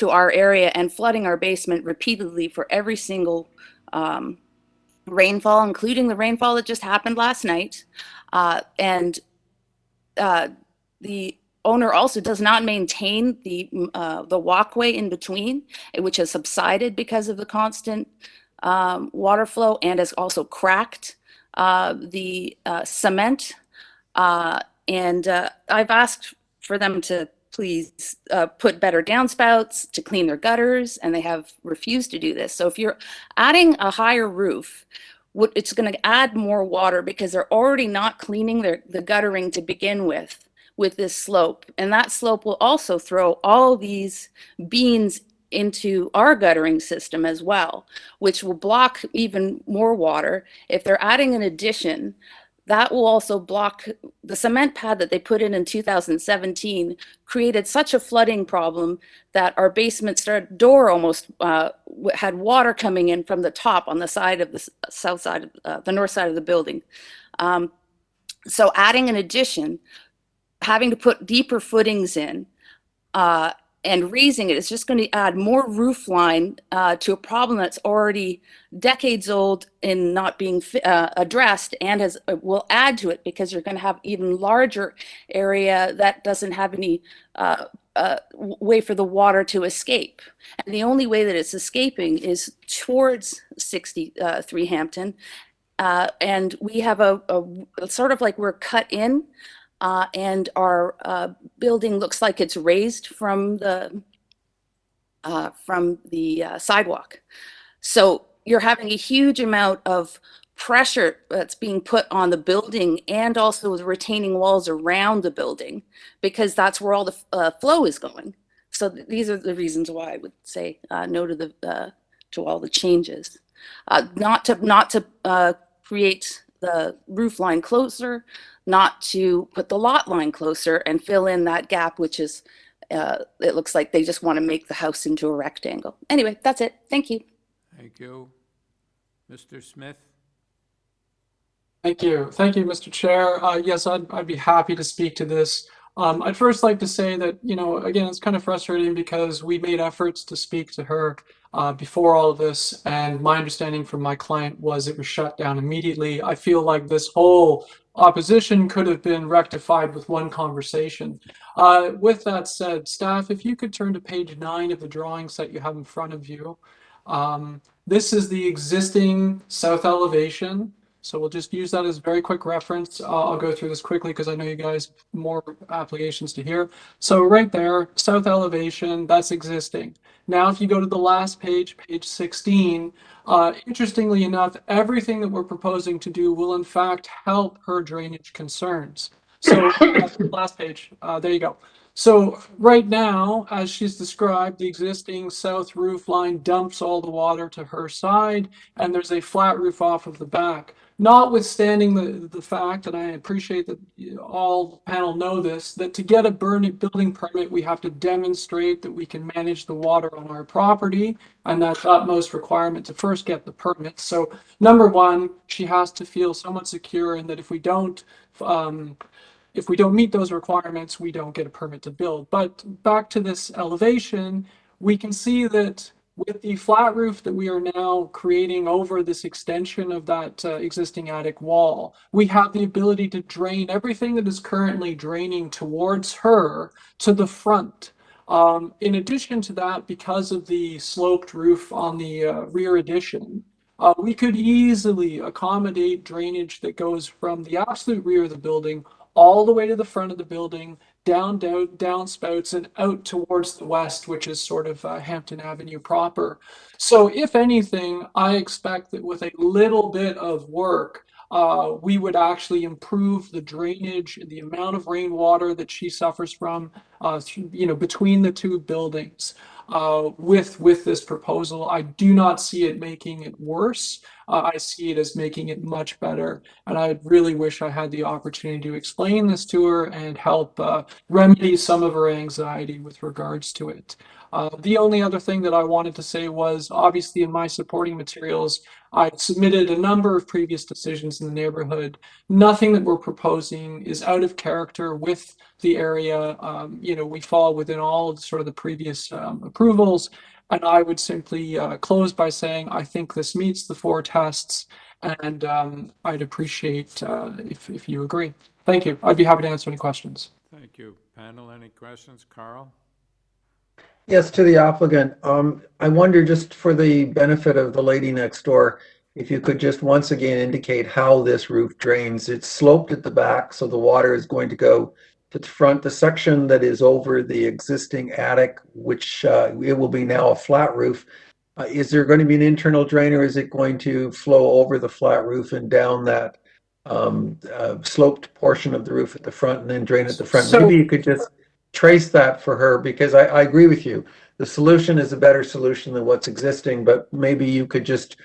our area and flooding our basement repeatedly for every single rainfall, including the rainfall that just happened last night. And the owner also does not maintain the walkway in between, which has subsided because of the constant water flow and has also cracked the cement. And I've asked for them to please put better downspouts to clean their gutters, and they have refused to do this. So if you're adding a higher roof, it's going to add more water because they're already not cleaning the guttering to begin with this slope. And that slope will also throw all these beans into our guttering system as well, which will block even more water. If they're adding an addition, that will also block the cement pad that they put in 2017 created such a flooding problem that our basement door almost had water coming in from the top on the side of the south side of the north side of the building. So adding an addition, having to put deeper footings in, and raising it is just going to add more roof line to a problem that's already decades old and not being addressed, and will add to it because you're going to have even larger area that doesn't have any way for the water to escape. And the only way that it's escaping is towards 63 Hampton. And we have a sort of like we're cut in. And our building looks like it's raised from the sidewalk. So you're having a huge amount of pressure that's being put on the building and also the retaining walls around the building, because that's where all the flow is going. So these are the reasons why I would say no to to all the changes. Not to create the roof line closer, not to put the lot line closer and fill in that gap, which is, it looks like they just want to make the house into a rectangle. Anyway, that's it. Thank you. Thank you. Mr. Smith? Thank you. Thank you, Mr. Chair. Yes, I'd be happy to speak to this. I'd first like to say that, again, it's kind of frustrating because we made efforts to speak to her before all of this, and my understanding from my client was it was shut down immediately. I feel like this whole opposition could have been rectified with one conversation. With that said, staff, if you could turn to page 9 of the drawings that you have in front of you. This is the existing south elevation. So we'll just use that as a very quick reference. I'll go through this quickly because I know you guys have more applications to hear. So right there, south elevation, that's existing. Now, if you go to the last page, page 16, interestingly enough, everything that we're proposing to do will in fact help her drainage concerns. So last page, there you go. So right now, as she's described, the existing south roof line dumps all the water to her side, and there's a flat roof off of the back. Notwithstanding the fact, and I appreciate that all the panel know this, that to get a building permit, we have to demonstrate that we can manage the water on our property, and that's utmost requirement to first get the permit. So number one, she has to feel somewhat secure in that if we don't meet those requirements, we don't get a permit to build. But back to this elevation, we can see that with the flat roof that we are now creating over this extension of that existing attic wall, we have the ability to drain everything that is currently draining towards her to the front. In addition to that, because of the sloped roof on the rear addition, we could easily accommodate drainage that goes from the absolute rear of the building all the way to the front of the building, down spouts and out towards the west, which is sort of Hampton Avenue proper. So if anything, I expect that with a little bit of work, we would actually improve the drainage, the amount of rainwater that she suffers from, between the two buildings. With this proposal, I do not see it making it worse. I see it as making it much better. And I really wish I had the opportunity to explain this to her and help remedy some of her anxiety with regards to it. The only other thing that I wanted to say was, obviously in my supporting materials, I submitted a number of previous decisions in the neighborhood. Nothing that we're proposing is out of character with the area. We fall within all of sort of the previous approvals. And I would simply close by saying, I think this meets the 4 tests, and I'd appreciate if you agree. Thank you. I'd be happy to answer any questions. Thank you. Panel, any questions? Carl? Yes, to the applicant. I wonder, just for the benefit of the lady next door, if you could just once again indicate how this roof drains. It's sloped at the back, so the water is going to go to the front. The section that is over the existing attic, which it will be now a flat roof, is there going to be an internal drain, or is it going to flow over the flat roof and down that sloped portion of the roof at the front and then drain at the front? Maybe you could just trace that for her, because I agree with you. The solution is a better solution than what's existing, but maybe you could just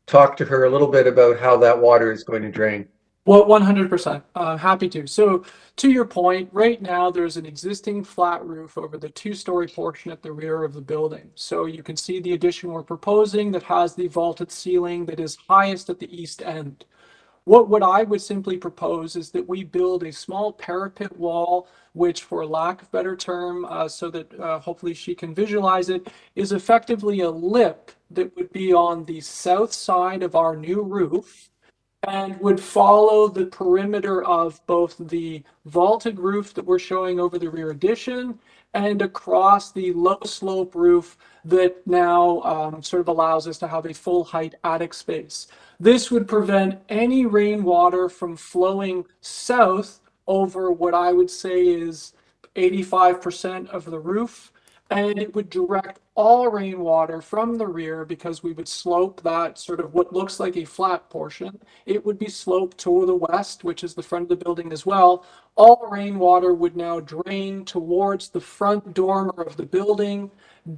talk to her a little bit about how that water is going to drain. Well, 100%. Happy to. So, to your point, right now there's an existing flat roof over the two-story portion at the rear of the building. So you can see the addition we're proposing that has the vaulted ceiling that is highest at the east end. What I would simply propose is that we build a small parapet wall, which, for lack of better term, so that hopefully she can visualize it, is effectively a lip that would be on the south side of our new roof and would follow the perimeter of both the vaulted roof that we're showing over the rear addition and across the low slope roof that now sort of allows us to have a full height attic space. This would prevent any rainwater from flowing south over what I would say is 85% of the roof, and it would direct all rainwater from the rear, because we would slope that sort of what looks like a flat portion. It would be sloped to the west, which is the front of the building as well. All rainwater would now drain towards the front dormer of the building,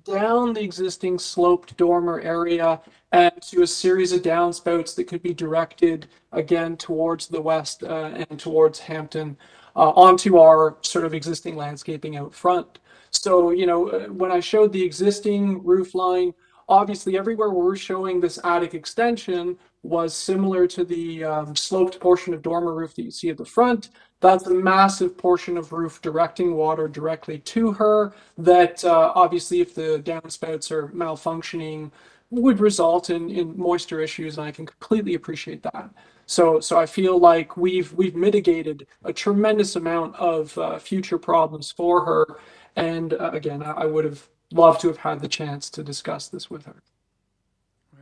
down the existing sloped dormer area, and to a series of downspouts that could be directed again towards the west and towards Hampton onto our sort of existing landscaping out front. So, you know, when I showed the existing roof line, obviously everywhere we're showing this attic extension was similar to the sloped portion of dormer roof that you see at the front. That's a massive portion of roof directing water directly to her that obviously, if the downspouts are malfunctioning, would result in moisture issues, and I can completely appreciate that. So I feel like we've mitigated a tremendous amount of future problems for her. And again, I would have loved to have had the chance to discuss this with her.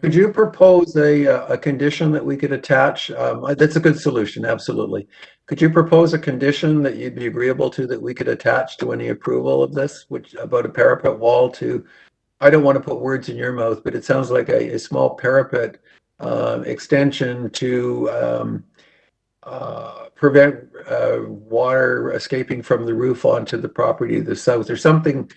Could you propose a condition that we could attach? That's a good solution, absolutely. Could you propose a condition that you'd be agreeable to that we could attach to any approval of this, which about a parapet wall to, I don't want to put words in your mouth, but it sounds like a small parapet extension to prevent water escaping from the roof onto the property to the south, or something,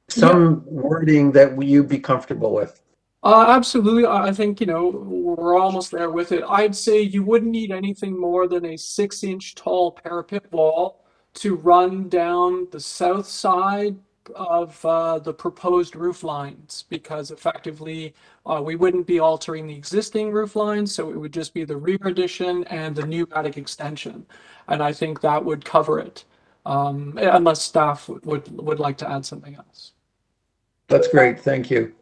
some wording that you'd be comfortable with. Absolutely. I think, you know, we're almost there with it. I'd say you wouldn't need anything more than a 6-inch tall parapet wall to run down the south side of the proposed roof lines, because effectively we wouldn't be altering the existing roof lines, so it would just be the rear addition and the new attic extension, and I think that would cover it, unless staff would like to add something else. That's great, thank you.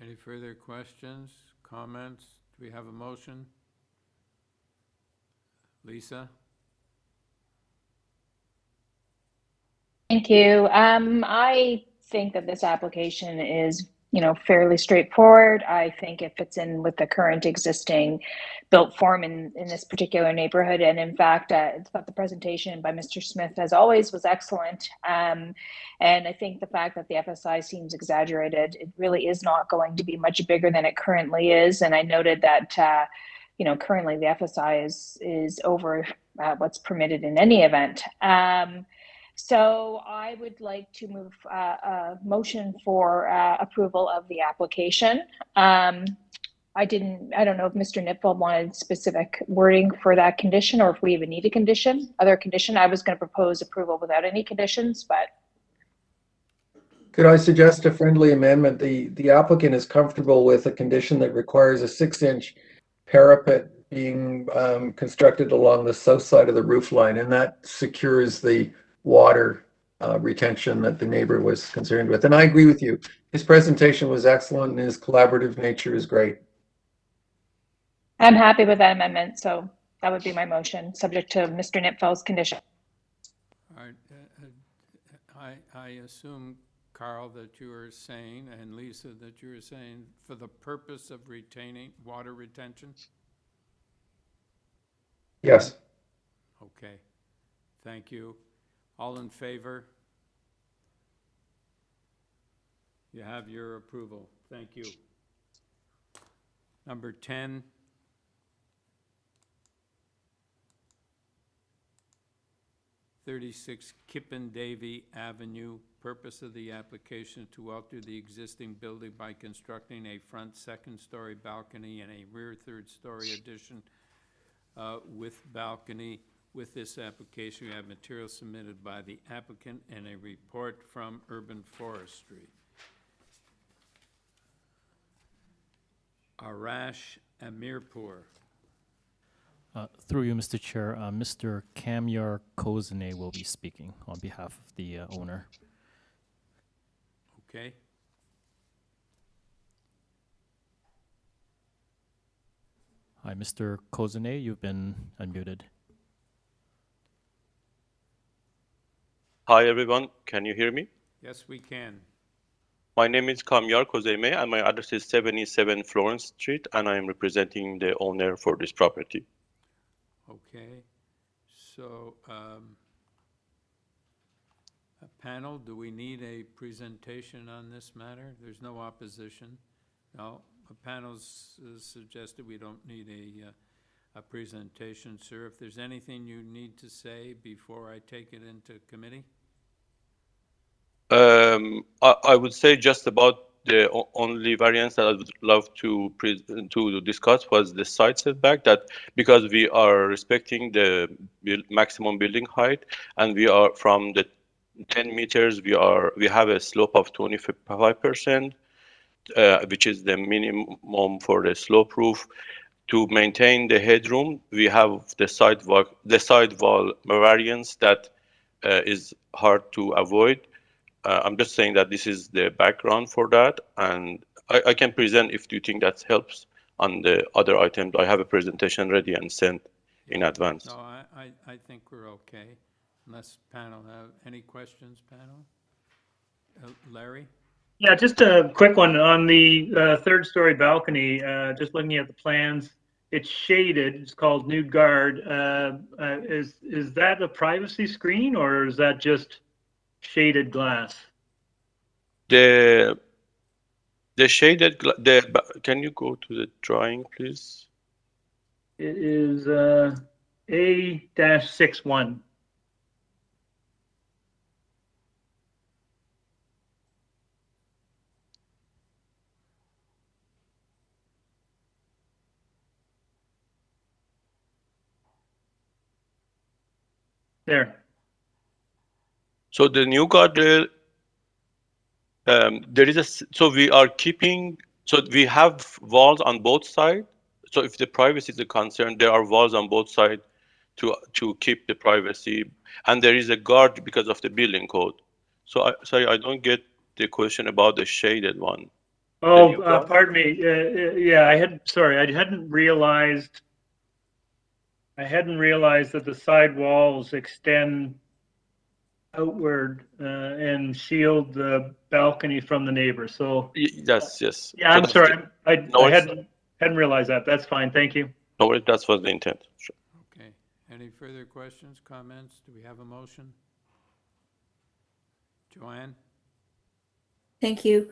Any further questions, comments? Do we have a motion? Lisa? Thank you. I think that this application is, you know, fairly straightforward. I think it fits in with the current existing built form in this particular neighborhood. And in fact, I thought the presentation by Mr. Smith, as always, was excellent. And I think the fact that the FSI seems exaggerated, it really is not going to be much bigger than it currently is. And I noted that, you know, currently the FSI is over what's permitted in any event. So I would like to move a motion for approval of the application. I don't know if Mr. Nipfeld wanted specific wording for that condition, or if we even need a condition, other condition. I was going to propose approval without any conditions, but. Could I suggest a friendly amendment? The applicant is comfortable with a condition that requires a 6-inch parapet being constructed along the south side of the roof line, and that secures the water retention that the neighbor was concerned with. And I agree with you. His presentation was excellent and his collaborative nature is great. I'm happy with that amendment, so that would be my motion, subject to Mr. Nipfeld's condition. All right, I assume Carl, that you were saying, and Lisa, that you were saying, for the purpose of retaining water retention? Yes. Okay, thank you. All in favor? You have your approval. Thank you. Number 10. "36 Kippendavie Avenue. Purpose of the application to alter the existing building by constructing a front second-story balcony and a rear third-story addition with balcony. With this application, we have material submitted by the applicant and a report from Urban Forestry. Arash Amirpur. Through you, Mr. Chair, Mr. Kamyar Kozane will be speaking on behalf of the owner. Okay. Hi, Mr. Kozane, you've been unmuted. Hi, everyone. Can you hear me? Yes, we can. My name is Kamyar Kozeme, and my address is 77 Florence Street, and I am representing the owner for this property. Okay. So, a panel, do we need a presentation on this matter? There's no opposition? No? A panel's suggested we don't need a presentation. Sir, if there's anything you need to say before I take it into committee? I would say just about the only variance that I would love to discuss was the side setback, that because we are respecting the maximum building height, and we are from the 10 meters, we have a slope of 25%, which is the minimum for the slope roof. To maintain the headroom, we have the side wall variance that is hard to avoid. I'm just saying that this is the background for that, and I can present if you think that helps on the other items. I have a presentation ready and sent in advance. No, I think we're okay, unless panel have any questions, panel? Larry? Yeah, just a quick one on the third-story balcony. Just looking at the plans, it's shaded. It's called New Guard. Is that a privacy screen, or is that just shaded glass? The shaded can you go to the drawing, please? It is A-61. There. So the new guardrail, there is so we are keeping, so we have walls on both sides. So if the privacy is a concern, there are walls on both sides to keep the privacy, and there is a guard because of the building code. So sorry, I don't get the question about the shaded one. Oh, pardon me. Yeah, I hadn't realized that the side walls extend outward and shield the balcony from the neighbor. So yes. Yeah, so I'm sorry. I hadn't realized that. That's fine. Thank you. No, that was the intent. Sure. Okay. Any further questions, comments? Do we have a motion? Joanne? Thank you.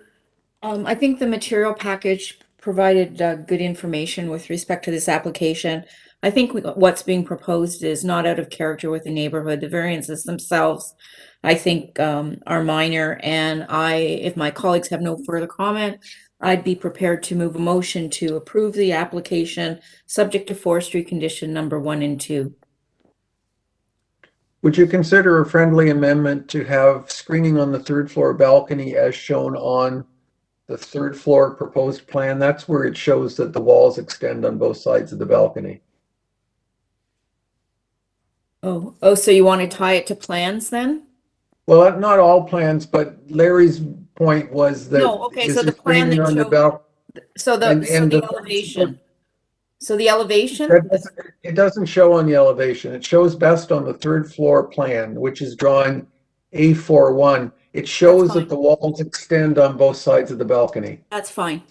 I think the material package provided good information with respect to this application. I think what's being proposed is not out of character with the neighborhood. The variances themselves, I think, are minor. And if my colleagues have no further comment, I'd be prepared to move a motion to approve the application subject to forestry condition number 1 and 2. Would you consider a friendly amendment to have screening on the third floor balcony as shown on the third floor proposed plan? That's where it shows that the walls extend on both sides of the balcony. Oh, so you want to tie it to plans then? Well, not all plans, but Larry's point was that. No, okay, so the plan that showed, the elevation. So the elevation? It doesn't show on the elevation. It shows best on the third floor plan, which is drawing A41. It shows that the walls extend on both sides of the balcony. That's fine.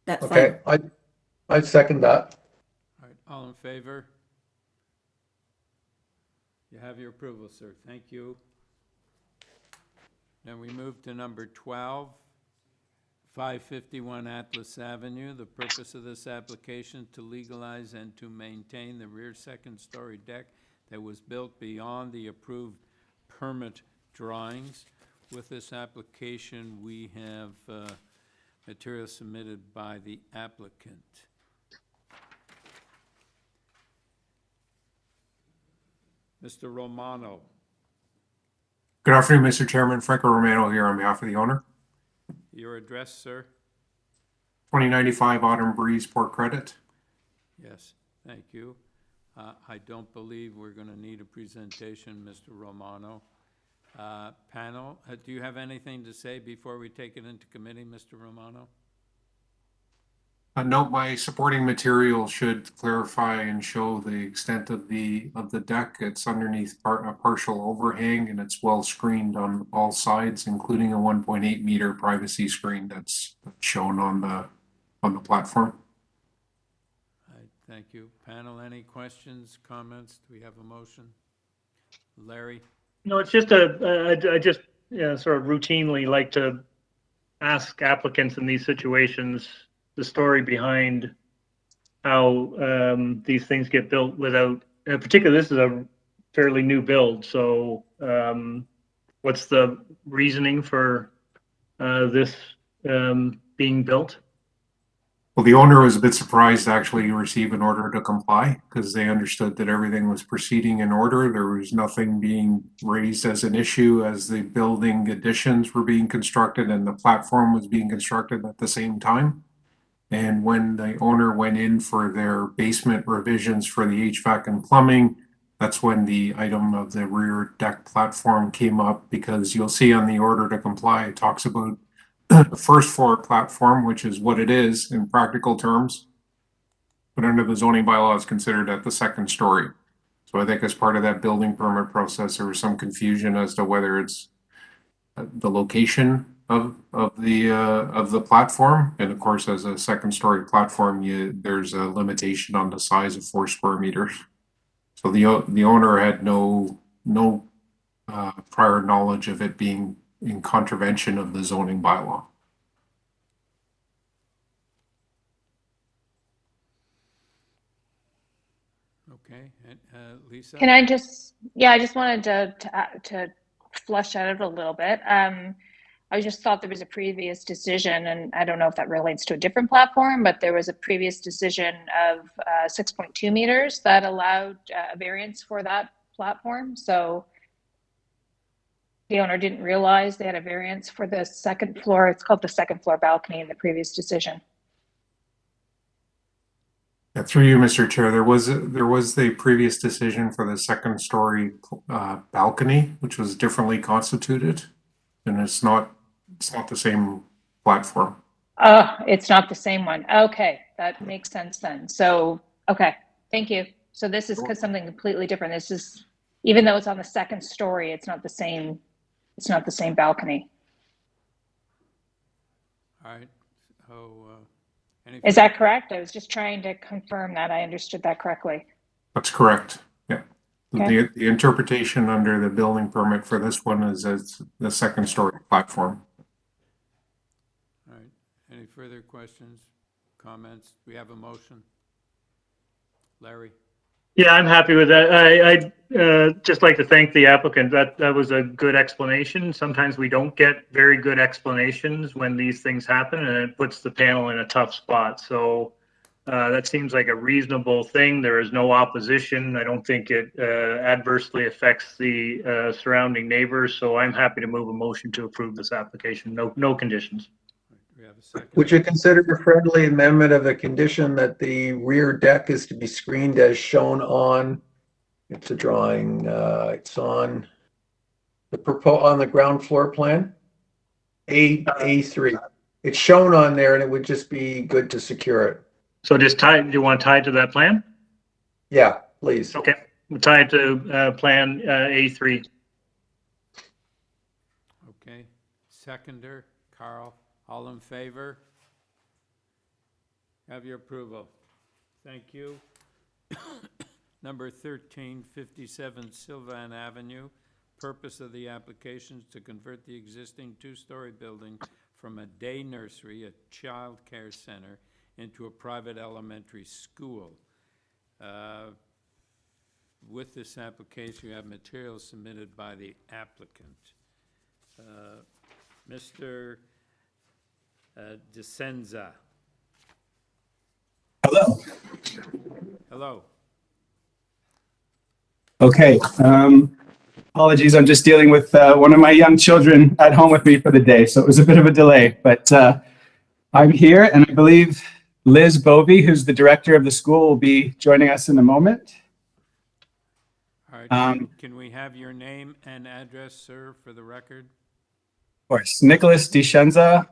That's Okay, fine. I second that. All right, all in favor? You have your approval, sir. Thank you. Then we move to number 12, 551 Atlas Avenue. The purpose of this application to legalize and to maintain the rear second-story deck that was built beyond the approved permit drawings. With this application, we have material submitted by the applicant. Mr. Romano. Good afternoon, Mr. Chairman. Franco Romano here on behalf of the owner. Your address, sir? 2095 Autumn Breeze, Port Credit. Yes, thank you. I don't believe we're going to need a presentation, Mr. Romano. Panel, do you have anything to say before we take it into committee, Mr. Romano? Note, my supporting material should clarify and show the extent of the deck. It's underneath a partial overhang, and it's well screened on all sides, including a 1.8 meter privacy screen that's shown on the platform. All right, thank you. Panel, any questions, comments? Do we have a motion? Larry? No, it's just I just sort of routinely like to ask applicants in these situations the story behind how these things get built without, particularly this is a fairly new build. So what's the reasoning for this being built? Well, the owner was a bit surprised to actually receive an order to comply because they understood that everything was proceeding in order. There was nothing being raised as an issue as the building additions were being constructed and the platform was being constructed at the same time. And when the owner went in for their basement revisions for the HVAC and plumbing, that's when the item of the rear deck platform came up, because you'll see on the order to comply, it talks about the first floor platform, which is what it is in practical terms, but under the zoning bylaw is considered at the second story. So I think as part of that building permit process, there was some confusion as to whether it's the location of the platform, and of course, as a second story platform, there's a limitation on the size of 4 square meters. So the owner had no prior knowledge of it being in contravention of the zoning bylaw. Okay, and Lisa? Can I just, I just wanted to flush out a little bit. I just thought there was a previous decision, and I don't know if that relates to a different platform, but there was a previous decision of 6.2 meters that allowed a variance for that platform. So the owner didn't realize they had a variance for the second floor. It's called the second floor balcony in the previous decision. Yeah, through you, Mr. Chair, there was the previous decision for the second story balcony, which was differently constituted, and it's not the same platform. It's not the same one. Okay, that makes sense then. So, okay, thank you. So this is something completely different. This is, even though it's on the second story, it's not the same balcony. All right, so Is that correct? I was just trying to confirm that I understood that correctly. That's correct. Yeah. Okay. The interpretation under the building permit for this one is as the second story platform. all right, any further questions, comments? We have a motion. Larry? Yeah, I'm happy with that. I'd just like to thank the applicant. That was a good explanation. Sometimes we don't get very good explanations when these things happen, and it puts the panel in a tough spot. So that seems like a reasonable thing. There is no opposition. I don't think it adversely affects the surrounding neighbors. So I'm happy to move a motion to approve this application. No conditions. We have a second. Would you consider a friendly amendment of the condition that the rear deck is to be screened as shown on, it's a drawing, it's on the ground floor plan, A3. It's shown on there, and it would just be good to secure it. So just do you want to tie it to that plan? Yeah, please. Okay, we'll tie it to plan A3. Okay, seconder, Carl. All in favor? Have your approval. Thank you. Number 1357 Sylvan Avenue. Purpose of the application is to convert the existing two-story building from a day nursery, a child care center, into a private elementary school. With this application, you have materials submitted by the applicant. Mr. DeSenza. Hello. Hello. Okay. Apologies, I'm just dealing with one of my young children at home with me for the day, so it was a bit of a delay. But I'm here, and I believe Liz Bovey, who's the director of the school, will be joining us in a moment. All right. Can we have your name and address, sir, for the record? Of course. Nicholas DeShenza,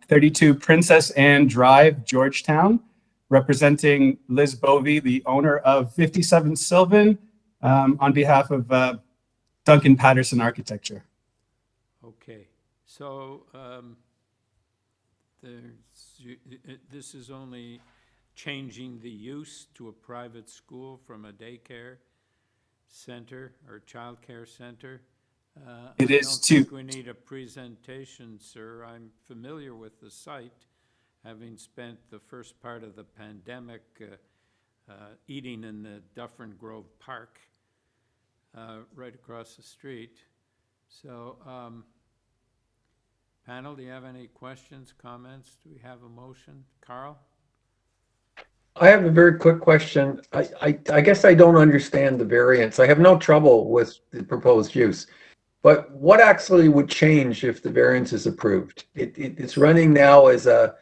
32 Princess Anne Drive, Georgetown, representing Liz Bovey, the owner of 57 Sylvan, on behalf of Duncan Patterson Architecture. Okay. So this is only changing the use to a private school from a daycare center or child care center. It I is don't to- think we need a presentation, sir. I'm familiar with the site, having spent the first part of the pandemic eating in the Dufferin Grove Park right across the street. So, panel, do you have any questions, comments? Do we have a motion? Carl? I have a very quick question. I guess I don't understand the variance. I have no trouble with the proposed use. But what actually would change if the variance is approved? It's running now as a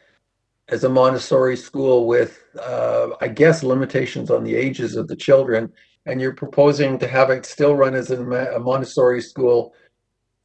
Montessori school with, I guess, limitations on the ages of the children, and you're proposing to have it still run as a Montessori school.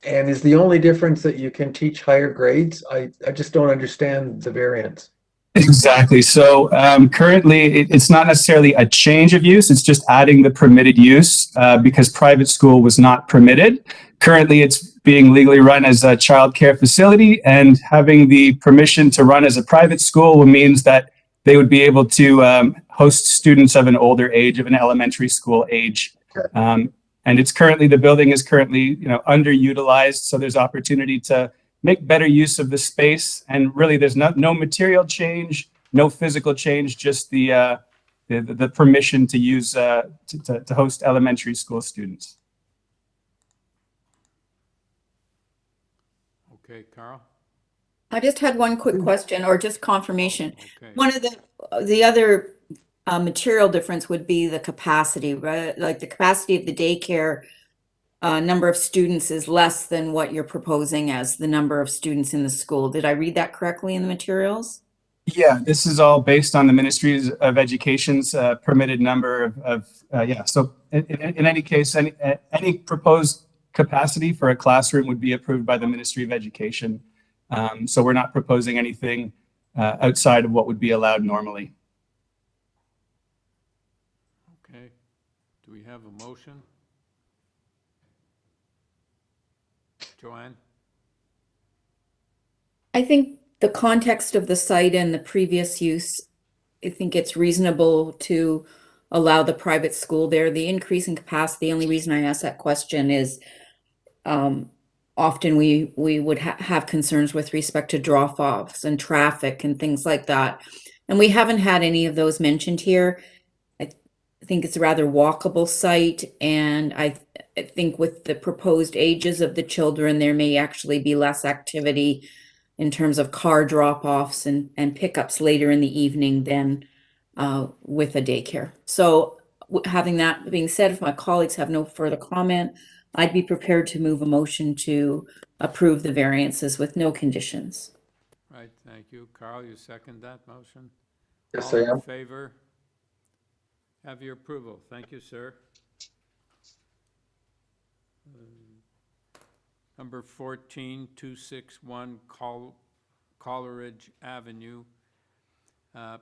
And is the only difference that you can teach higher grades? I just don't understand the variance. Exactly. So currently, it's not necessarily a change of use. It's just adding the permitted use because private school was not permitted. Currently, it's being legally run as a child care facility, and having the permission to run as a private school means that they would be able to host students of an older age, of an elementary school age. And it's currently, the building is currently, underutilized. So there's opportunity to make better use of the space. And really, there's no material change, no physical change, just the permission to use to host elementary school students. Okay, Carl? I just had one quick question, or just confirmation. Okay. One of the other material difference would be the capacity, right? Like the capacity of the daycare number of students is less than what you're proposing as the number of students in the school. Did I read that correctly in the materials? Yeah, this is all based on the Ministry of Education's permitted number of yeah. So in any case, any proposed capacity for a classroom would be approved by the Ministry of Education. So we're not proposing anything outside of what would be allowed normally. Okay. Do we have a motion? Joanne? I think the context of the site and the previous use, I think it's reasonable to allow the private school there. The increase in capacity, the only reason I ask that question is often we would have concerns with respect to drop-offs and traffic and things like that. And we haven't had any of those mentioned here. I think it's a rather walkable site, and I think with the proposed ages of the children, there may actually be less activity in terms of car drop-offs and pickups later in the evening than with a daycare. So having that being said, if my colleagues have no further comment, I'd be prepared to move a motion to approve the variances with no conditions. Right, thank you. Carl, you second that motion? Yes, All I in am. favor? Have your approval. Thank you, sir. Number 14261 Coleridge Avenue.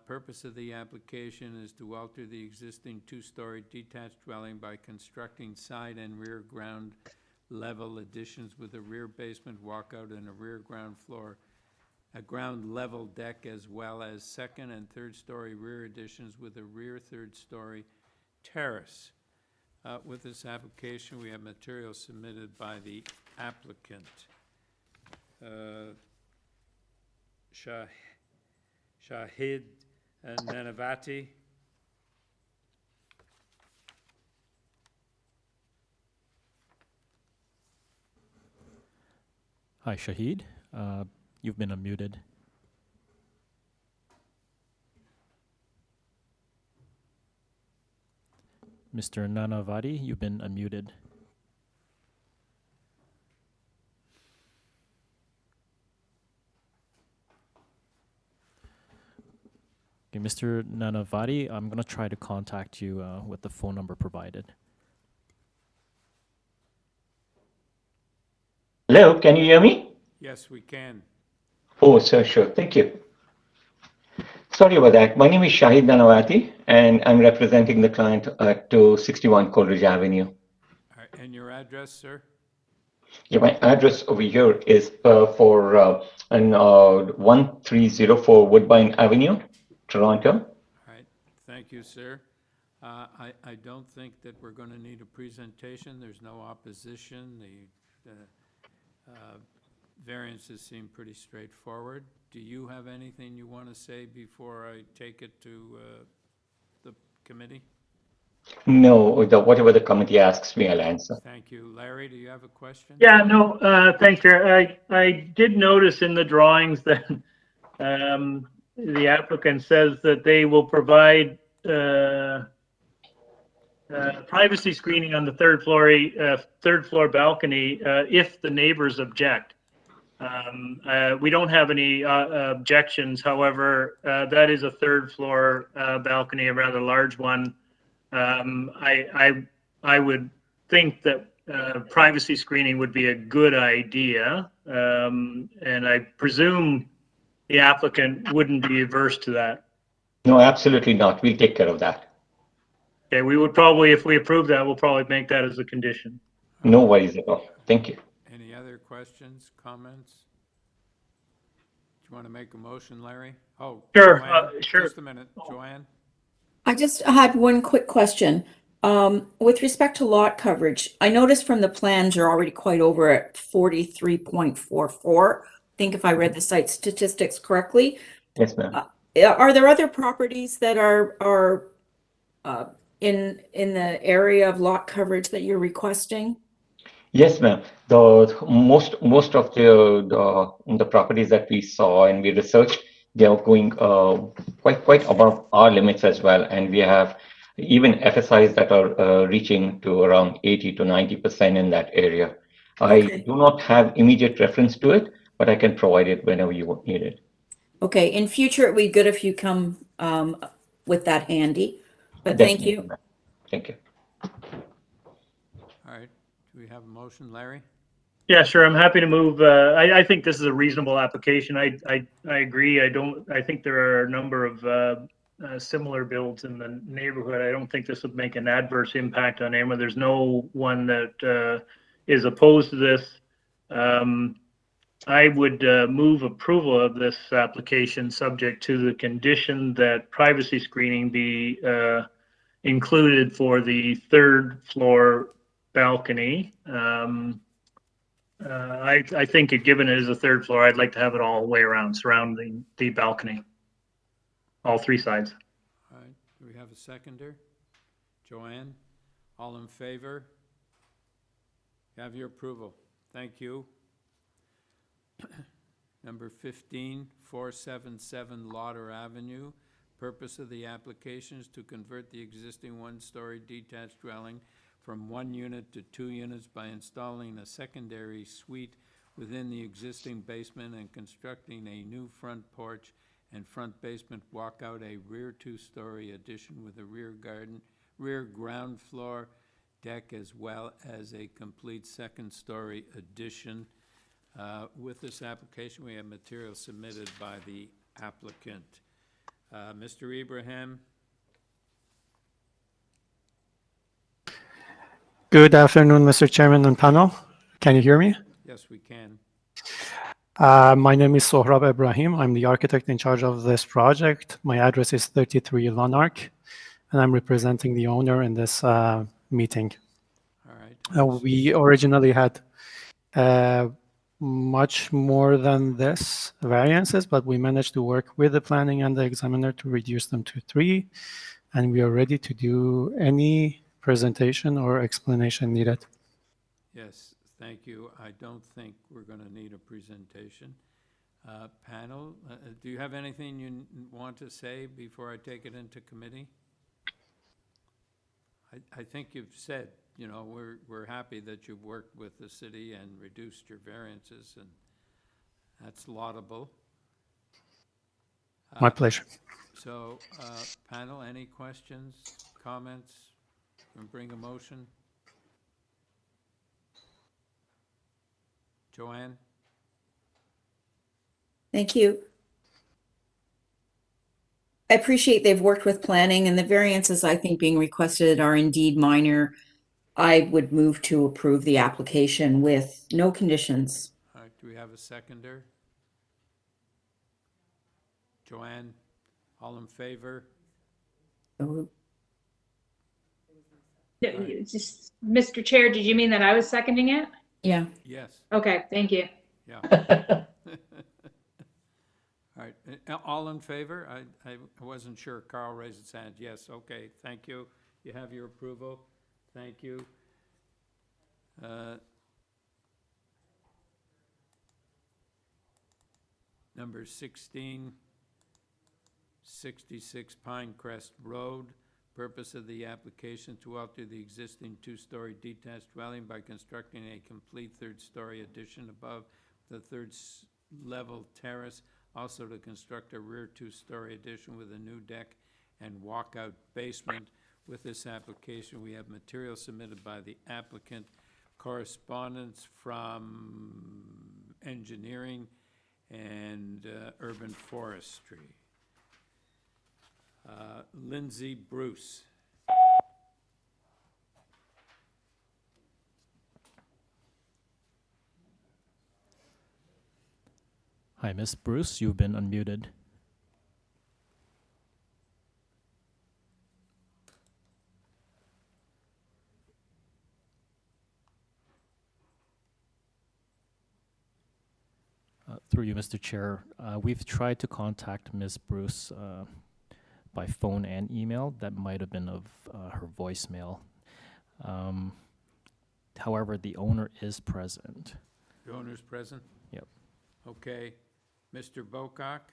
Purpose of the application is to alter the existing two-story detached dwelling by constructing side and rear ground level additions with a rear basement walkout and a rear ground floor, a ground level deck, as well as second and third story rear additions with a rear third story terrace. With this application, we have material submitted by the applicant. Shahid Nanavati. Hi, Shahid. You've been unmuted. Mr. Nanavati, you've been unmuted. Okay, Mr. Nanavati, I'm going to try to contact you with the phone number provided. Hello, can you hear me? Yes, we can. Oh, sure. Thank you. Sorry about that. My name is Shahid Nanavati, and I'm representing the client at 261 Coleridge Avenue. And your address, sir? Yeah, my address over here is for 1304 Woodbine Avenue, Toronto. All right, thank you, sir. I don't think that we're going to need a presentation. There's no opposition. The variances seem pretty straightforward. Do you have anything you want to say before I take it to the committee? No, whatever the committee asks me, I'll answer. Thank you. Larry, do you have a question? Yeah, no, thanks, Chair. I did notice in the drawings that the applicant says that they will provide privacy screening on the third floor balcony if the neighbors object. We don't have any objections. However, that is a third floor balcony, a rather large one. I would think that privacy screening would be a good idea, and I presume the applicant wouldn't be averse to that. No, absolutely not. We'll take care of that. Okay, we would probably, if we approve that, we'll probably make that as a condition. No worries at all. Thank you. Any other questions, comments? Do you want to make a motion, Larry? Oh, sure. Joanne, Sure. Just a minute, Joanne. I just had one quick question. With respect to lot coverage, I noticed from the plans you're already quite over at 43.44. I think if I read the site statistics correctly. Yes, ma'am. Are there other properties that are in the area of lot coverage that you're requesting? Yes, ma'am. The most of the properties that we saw and we researched, they are going quite above our limits as well, and we have even FSIs that are reaching to around 80 to 90% in that area. Okay. I do not have immediate reference to it, but I can provide it whenever you need it. Okay, in future it'd be good if you come with that handy. But thank you. Thank you. All right, do we have a motion, Larry? Yeah, sure. I'm happy to move. I think this is a reasonable application. I agree. I think there are a number of similar builds in the neighborhood. I don't think this would make an adverse impact on anyone. There's no one that is opposed to this. I would move approval of this application subject to the condition that privacy screening be included for the third floor balcony. I think given it is a third floor, I'd like to have it all the way around, surrounding the balcony, all three sides. All right, do we have a seconder? Joanne, all in favor? You have your approval. Thank you. Number 15, 477 Lauder Avenue. Purpose of the application is to convert the existing one-story detached dwelling from 1 unit to 2 units by installing a secondary suite within the existing basement and constructing a new front porch and front basement walkout, a rear 2-story addition with a rear ground floor deck, as well as a complete 2nd-story addition. With this application, we have material submitted by the applicant. Mr. Ibrahim. Good afternoon, Mr. Chairman and panel. Can you hear me? Yes, we can. My name is Sohrab Ibrahim. I'm the architect in charge of this project. My address is 33 Lanark, and I'm representing the owner in this meeting. All right. We originally had much more than this variances, but we managed to work with the planning and the examiner to reduce them to 3, and we are ready to do any presentation or explanation needed. Yes, thank you. I don't think we're going to need a presentation. Panel, do you have anything you want to say before I take it into committee? I think you've said, you know, we're happy that you've worked with the city and reduced your variances, and that's laudable. My pleasure. So, panel, any questions, comments, and bring a motion? Joanne? Thank you. I appreciate they've worked with planning, and the variances I think being requested are indeed minor. I would move to approve the application with no conditions. All right, do we have a seconder? Joanne, all in favor? Just, Mr. Chair, did you mean that I was seconding it? Yeah. Yes. Okay, thank you. Yeah. All right, all in favor? I wasn't sure. Carl raised his hand. Yes, okay, thank you. You have your approval. Thank you. Number 1666 Pine Crest Road. Purpose of the application to alter the existing 2-story detached dwelling by constructing a complete 3rd-story addition above the 3rd-level terrace. Also to construct a rear 2-story addition with a new deck and walkout basement. With this application, we have material submitted by the applicant, correspondence from engineering and urban forestry. Lindsay Bruce. Hi, Ms. Bruce, you've been unmuted. Through you, Mr. Chair, we've tried to contact Ms. Bruce by phone and email. That might have been of her voicemail. However, the owner is present. The owner's present? Yep. Okay. Mr. Bocock?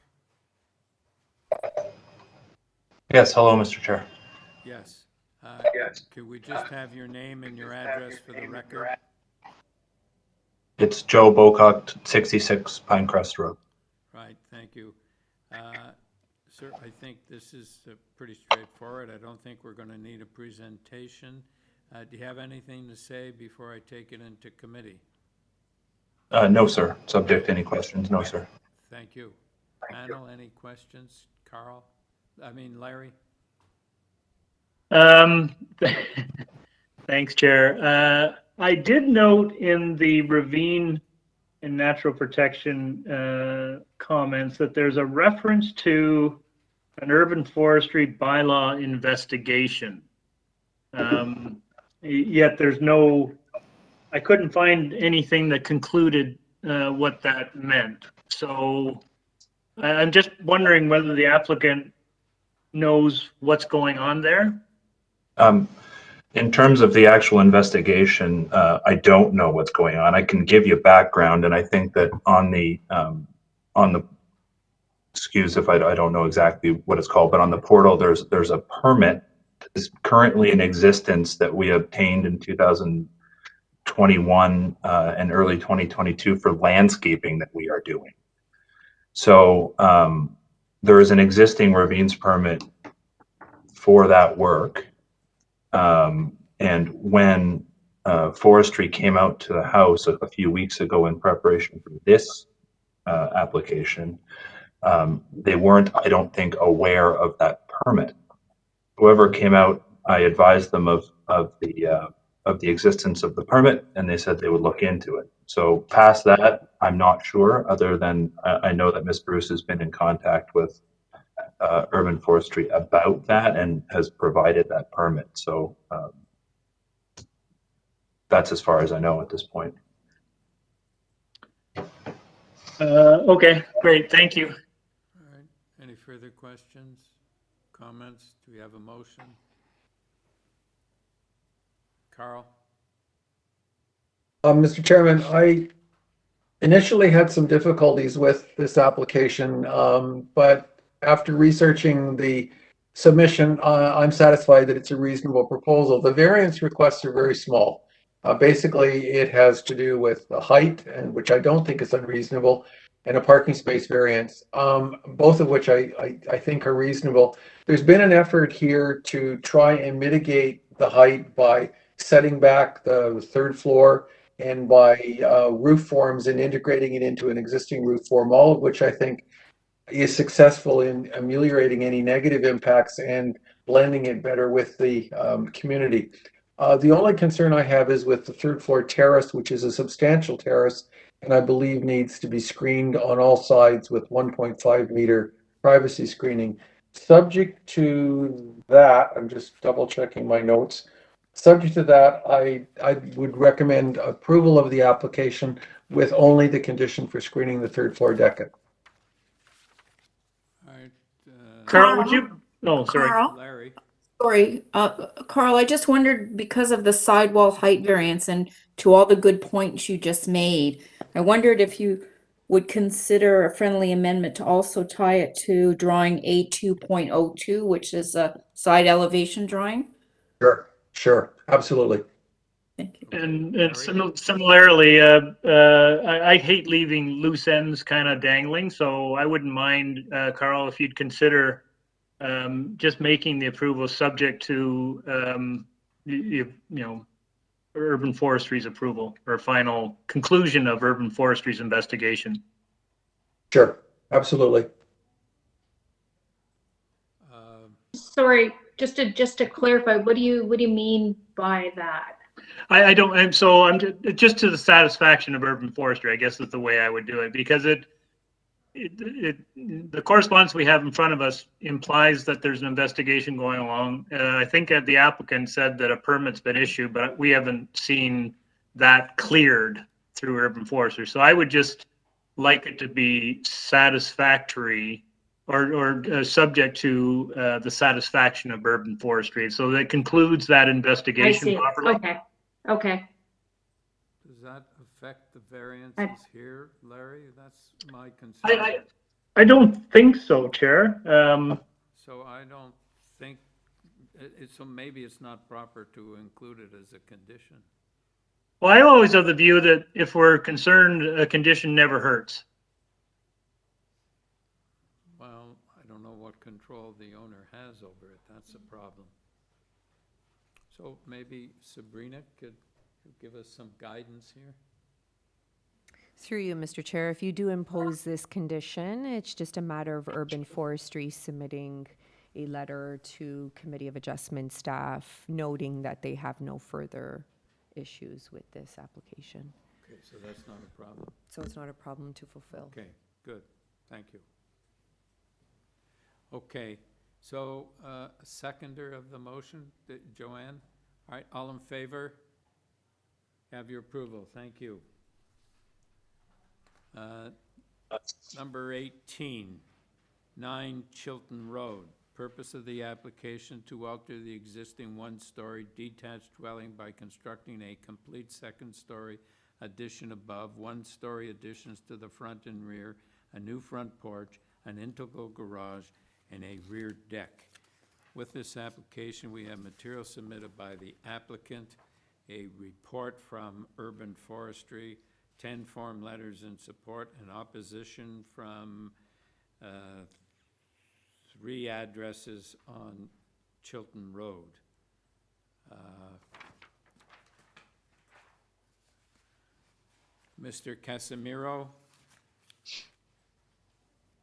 Yes, hello, Mr. Chair. Yes. Could we just have your name and your address for the record? It's Joe Bocock, 66 Pine Crest Road. Right, thank you. Sir, I think this is pretty straightforward. I don't think we're going to need a presentation. Do you have anything to say before I take it into committee? No, sir. Subject to any questions? No, sir. Thank you. Panel, any questions? Carl? I mean, Larry? Thanks, Chair. I did note in the ravine and natural protection comments that there's a reference to an urban forestry bylaw investigation. Yet there's no, I couldn't find anything that concluded what that meant. So I'm just wondering whether the applicant knows what's going on there. In terms of the actual investigation, I don't know what's going on. I can give you background, and I think that on the excuse if I don't know exactly what it's called, but on the portal there's a permit that is currently in existence that we obtained in 2021 and early 2022 for landscaping that we are doing. So there is an existing ravines permit for that work. And when forestry came out to the house a few weeks ago in preparation for this application, they weren't, I don't think, aware of that permit. Whoever came out, I advised them of the of the existence of the permit, and they said they would look into it. So past that, I'm not sure, other than I know that Ms. Bruce has been in contact with Urban Forestry about that and has provided that permit. So that's as far as I know at this point. Okay, great. Thank you. All right. Any further questions, comments? Do we have a motion? Carl? Mr. Chairman, I initially had some difficulties with this application, but after researching the submission, I'm satisfied that it's a reasonable proposal. The variance requests are very small. Basically, it has to do with the height, and which I don't think is unreasonable, and a parking space variance, both of which I think are reasonable. There's been an effort here to try and mitigate the height by setting back the third floor and by roof forms and integrating it into an existing roof form, all of which I think is successful in ameliorating any negative impacts and blending it better with the community. The only concern I have is with the third floor terrace, which is a substantial terrace, and I believe needs to be screened on all sides with 1.5 meter privacy screening. Subject to that, I'm just double checking my notes. Subject to that, I would recommend approval of the application with only the condition for screening the third floor decking. All right. Carl, would you? Oh, sorry. Carl? Larry? Sorry, Carl, I just wondered, because of the sidewall height variance and to all the good points you just made, I wondered if you would consider a friendly amendment to also tie it to drawing A2.02, which is a side elevation drawing. Sure, absolutely. And similarly, I hate leaving loose ends kind of dangling, so I wouldn't mind, Carl, if you'd consider just making the approval subject to you know, Urban Forestry's approval or final conclusion of Urban Forestry's investigation. Sure, absolutely. Sorry, just to clarify, what do you mean by that? I don't, and so I'm just to the satisfaction of Urban Forestry, I guess is the way I would do it, because the correspondence we have in front of us implies that there's an investigation going along. I think the applicant said that a permit's been issued, but we haven't seen that cleared through Urban Forestry. So I would just like it to be satisfactory or subject to the satisfaction of Urban Forestry. So that concludes that investigation properly. Okay. Does that affect the variances here, Larry? That's my concern. I don't think so, Chair. So I don't think, so maybe it's not proper to include it as a condition. Well, I always have the view that if we're concerned, a condition never hurts. Well, I don't know what control the owner has over it. That's a problem. So maybe Sabrina could give us some guidance here. Through you, Mr. Chair, if you do impose this condition, it's just a matter of Urban Forestry submitting a letter to Committee of Adjustment staff noting that they have no further issues with this application. Okay, so that's not a problem. So it's not a problem to fulfill. Okay, good. Thank you. Okay, so a seconder of the motion, Joanne? All right, all in favor? Have your approval. Thank you. Number 18, 9 Chilton Road. Purpose of the application to alter the existing one-story detached dwelling by constructing a complete second-story addition above, one-story additions to the front and rear, a new front porch, an integral garage, and a rear deck. With this application, we have material submitted by the applicant, a report from Urban Forestry, 10 form letters in support and opposition from 3 addresses on Chilton Road. Mr. Casimiro?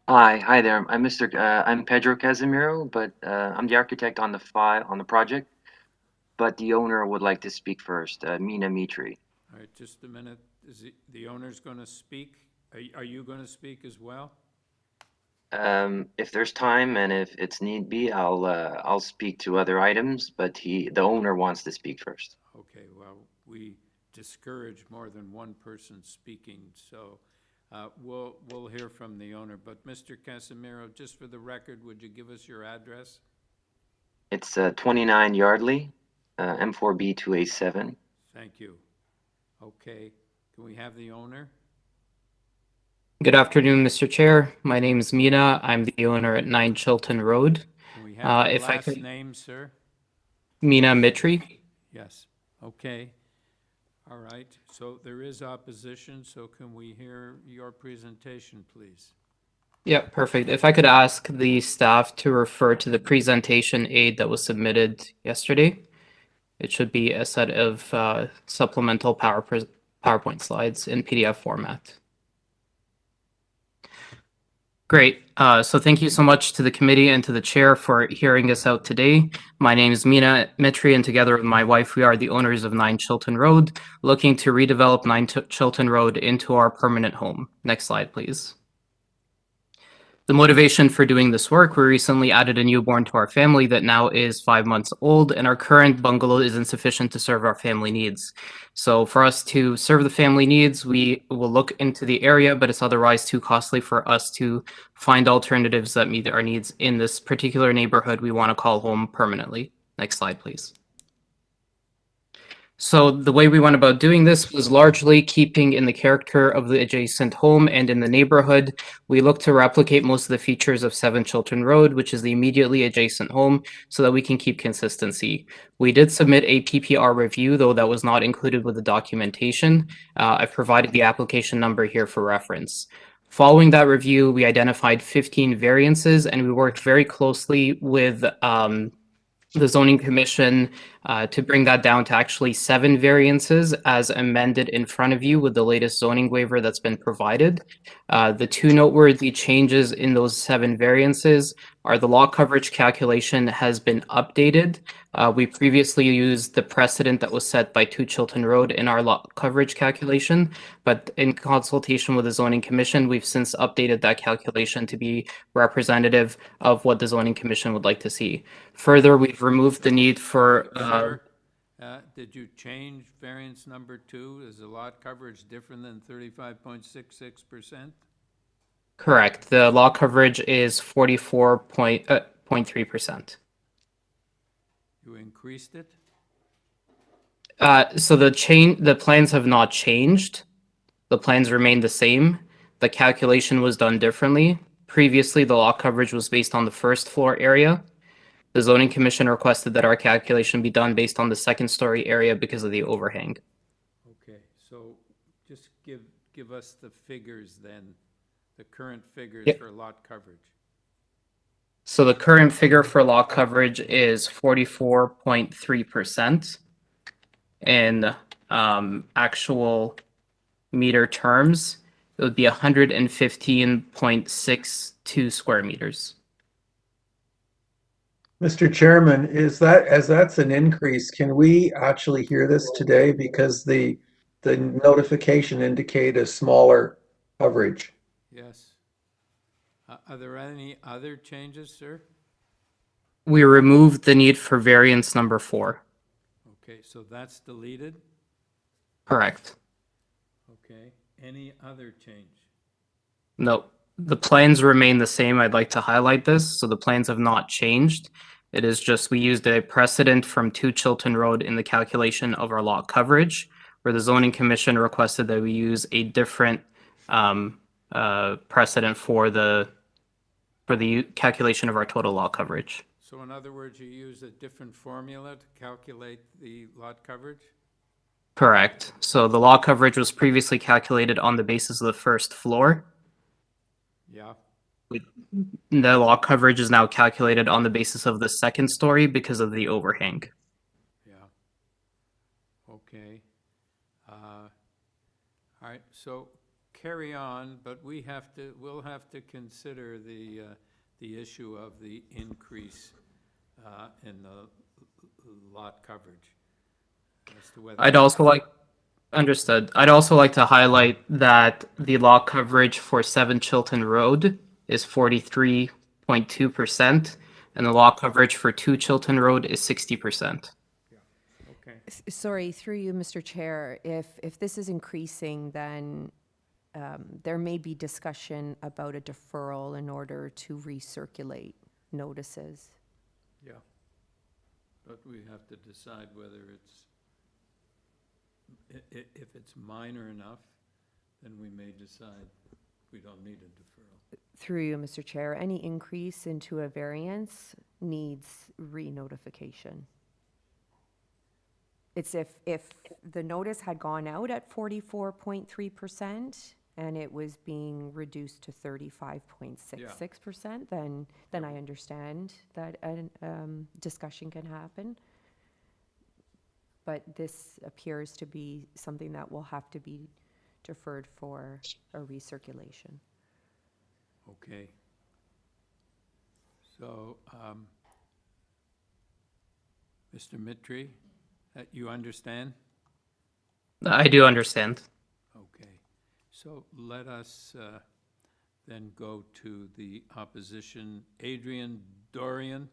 Hi there. I'm Pedro Casimiro, but I'm the architect on the project. but the owner would like to speak first, Mina Mitri. All right, just a minute. Is the owner's going to speak? Are you going to speak as well? If there's time and if it's need be, I'll speak to other items, but the owner wants to speak first. Okay, well, we discourage more than one person speaking, so we'll hear from the owner. But Mr. Casimiro, just for the record, would you give us your address? It's 29 Yardley, M4B 2A7. Thank you. Okay, can we have the owner? Good afternoon, Mr. Chair. My name is Mina. I'm the owner at 9 Chilton Road. Can we have your If I last could, name, sir? Mina Mitri. Yes, okay. All right, so there is opposition, so can we hear your presentation, please? Yeah, perfect. If I could ask the staff to refer to the presentation aid that was submitted yesterday. It should be a set of supplemental PowerPoint slides in PDF format. Great. So thank you so much to the committee and to the chair for hearing us out today. My name is Mina Mitri, and together with my wife, we are the owners of 9 Chilton Road, looking to redevelop 9 Chilton Road into our permanent home. Next slide, please. The motivation for doing this work, we recently added a newborn to our family that now is 5 months old, and our current bungalow is insufficient to serve our family needs. So for us to serve the family needs, we will look into the area, but it's otherwise too costly for us to find alternatives that meet our needs in this particular neighborhood we want to call home permanently. Next slide, please. So the way we went about doing this was largely keeping in the character of the adjacent home and in the neighborhood. We looked to replicate most of the features of 7 Chilton Road, which is the immediately adjacent home, so that we can keep consistency. We did submit a PPR review, though that was not included with the documentation. I've provided the application number here for reference. Following that review, we identified 15 variances, and we worked very closely with the zoning commission to bring that down to actually 7 variances as amended in front of you with the latest zoning waiver that's been provided. The 2 noteworthy changes in those 7 variances are the lot coverage calculation has been updated. We previously used the precedent that was set by 2 Chilton Road in our lot coverage calculation, but in consultation with the zoning commission, we've since updated that calculation to be representative of what the zoning commission would like to see. Further, we've removed the need for did you change variance number 2? Is the lot coverage different than 35.66%? Correct. The lot coverage is 44.3%. You increased it? So the plans have not changed. The plans remain the same. The calculation was done differently. Previously, the lot coverage was based on the first floor area. The zoning commission requested that our calculation be done based on the 2nd story area because of the overhang. Okay, so just give us the figures then, the current figures for lot coverage. So the current figure for lot coverage is 44.3%. In actual meter terms, it would be 115.62 square meters. Mr. Chairman, as that's an increase, can we actually hear this today? Because the notification indicate a smaller coverage. Yes. Are there any other changes, sir? We removed the need for variance number 4. Okay, so that's deleted? Correct. Okay, any other change? No, the plans remain the same. I'd like to highlight this. So the plans have not changed. It is just we used a precedent from 2 Chilton Road in the calculation of our lot coverage, where the zoning commission requested that we use a different precedent for the calculation of our total lot coverage. So in other words, you use a different formula to calculate the lot coverage? Correct. So the lot coverage was previously calculated on the basis of the 1st floor. Yeah. The lot coverage is now calculated on the basis of the 2nd story because of the overhang. Yeah. Okay. All right. So carry on, but we'll have to consider the issue of the increase in the lot coverage as to whether. I'd also like, understood. I'd also like to highlight that the lot coverage for 7 Chilton Road is 43.2%, and the lot coverage for 2 Chilton Road is 60%. Okay. Sorry, through you, Mr. Chair, if this is increasing, then there may be discussion about a deferral in order to recirculate notices. Yeah. But we have to decide whether it's, if it's minor enough, then we may decide we don't need a deferral. Through you, Mr. Chair, any increase into a variance needs re-notification. It's if the notice had gone out at 44.3% and it was being reduced to 35.66%, then I understand that a discussion can happen. But this appears to be something that will have to be deferred for a recirculation. Okay. So, Mr. Mitri, you understand? I do understand. Okay. So let us then go to the opposition. Adrian Dorian.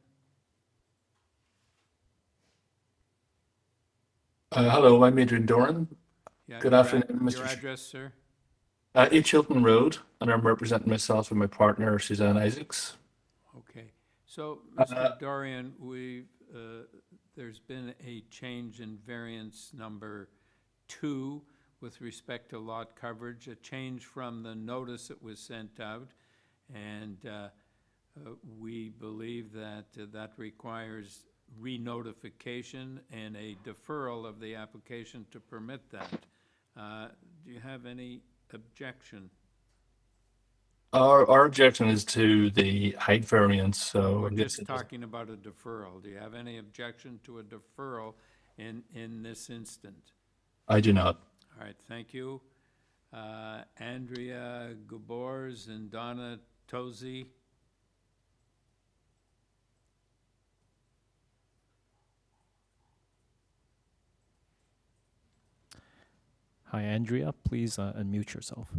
Hello, I'm Adrian Doran. Yeah, Good afternoon, Mr. Your address, sir? 8 Chilton Road, and I'm representing myself and my partner, Suzanne Isaacs. Okay. So, Mr. Dorian, there's been a change in variance number 2 with respect to lot coverage, a change from the notice that was sent out, and we believe that that requires re-notification and a deferral of the application to permit that. Do you have any objection? Our objection is to the height variance, so We're just talking about a deferral. Do you have any objection to a deferral in this instant? I do not. All right, thank you. Andrea Gabors and Donna Tozy. Hi, Andrea. Please unmute yourself.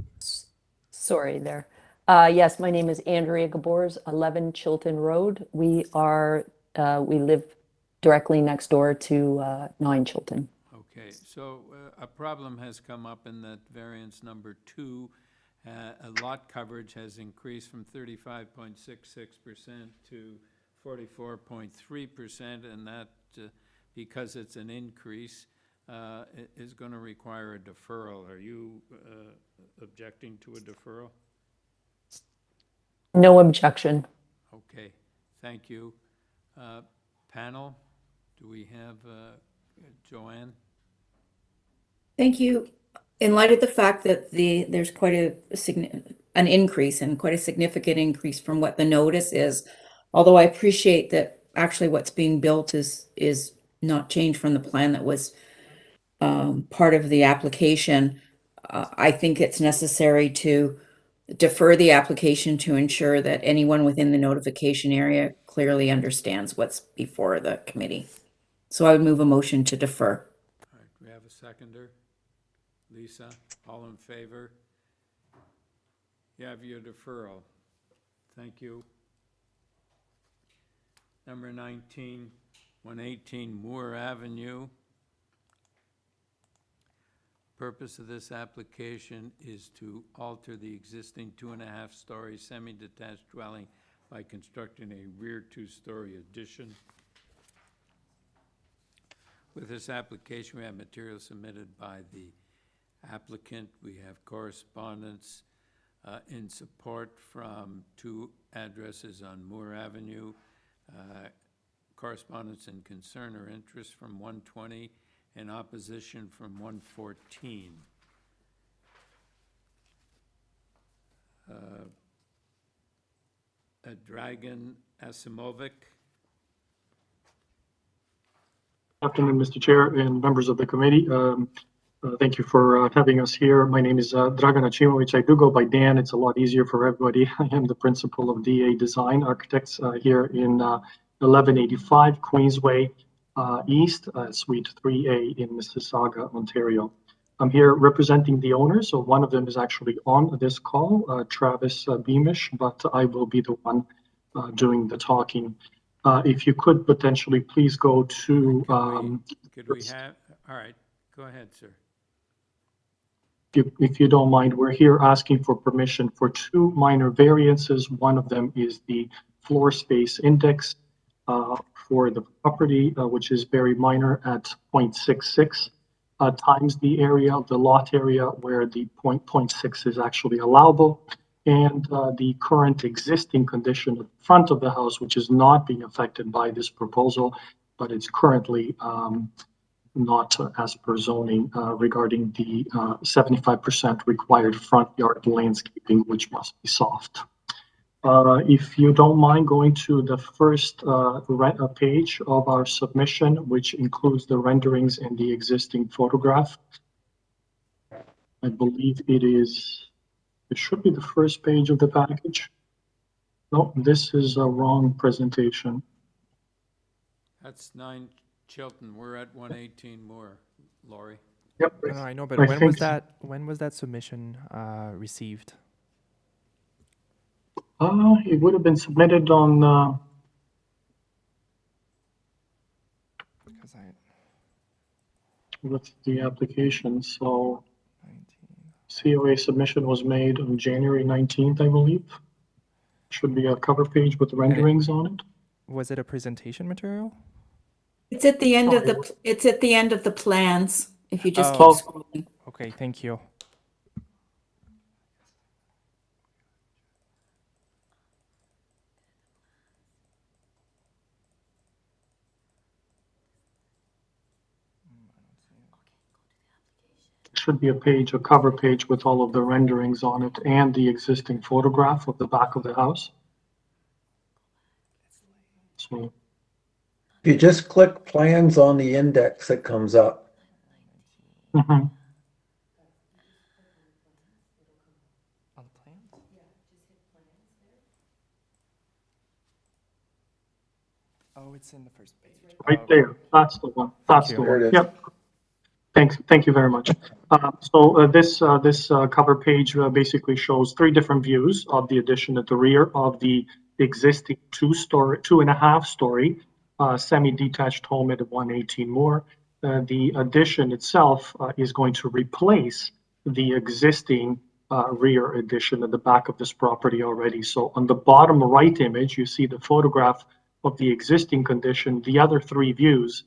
Sorry there. Yes, my name is Andrea Gabors, 11 Chilton Road. We live directly next door to 9 Chilton. Okay, so a problem has come up in that variance number 2. A lot coverage has increased from 35.66% to 44.3%, and that, because it's an increase, is going to require a deferral. Are you objecting to a deferral? No objection. Okay, thank you. Panel, do we have Joanne? Thank you. In light of the fact that there's quite an increase and quite a significant increase from what the notice is, although I appreciate that actually what's being built is not changed from the plan that was part of the application, I think it's necessary to defer the application to ensure that anyone within the notification area clearly understands what's before the committee. So I would move a motion to defer. All right, we have a seconder. Lisa, all in favor? You have your deferral. Thank you. Number 19, 118 Moore Avenue. Purpose of this application is to alter the existing 2.5-story semi-detached dwelling by constructing a rear 2-story addition. With this application, we have material submitted by the applicant. We have correspondence in support from 2 addresses on Moore Avenue, correspondence in concern or interest from 120, and opposition from 114. Dragan Asimovic. Afternoon, Mr. Chair and members of the committee. Thank you for having us here. My name is Dragan Asimovic. I do go by Dan. It's a lot easier for everybody. I am the principal of DA Design Architects here in 1185 Queensway. East, Suite 3A in Mississauga, Ontario. I'm here representing the owners, so one of them is actually on this call, Travis Beamish, but I will be the one doing the talking. If you could potentially please go to... Could we have, all right, go ahead, sir. If you don't mind, we're here asking for permission for two minor variances. One of them is the floor space index for the property, which is very minor at 0.66 times the area of the lot area where the 0.6 is actually allowable. And the current existing condition at the front of the house, which is not being affected by this proposal, but it's currently not as per zoning regarding the 75% required front yard landscaping, which must be soft. If you don't mind going to the first page of our submission, which includes the renderings and the existing photograph. I believe it should be the first page of the package. No, this is a wrong presentation. That's 9 Chilton. We're at 118 more, Laurie. Yep. I know, but I when think was that? When was that submission received? It would have been submitted on with the application. So COA submission was made on January 19th, I believe. Should be a cover page with renderings on it. Was it a presentation material? It's at the end of the plans. If you just keep Oh. scrolling. Okay, thank you. Should be a cover page with all of the renderings on it and the existing photograph of the back of the house. So If you just click plans on the index, it comes up. mhm. Oh, it's in the first page. Right there. That's the one. That's the you. one. Yep. Thank you very much. This cover page basically shows 3 different views of the addition at the rear of the existing 2.5-story semi-detached home at 118 Moore. The addition itself is going to replace the existing rear addition at the back of this property already. So on the bottom right image, you see the photograph of the existing condition. The other 3 views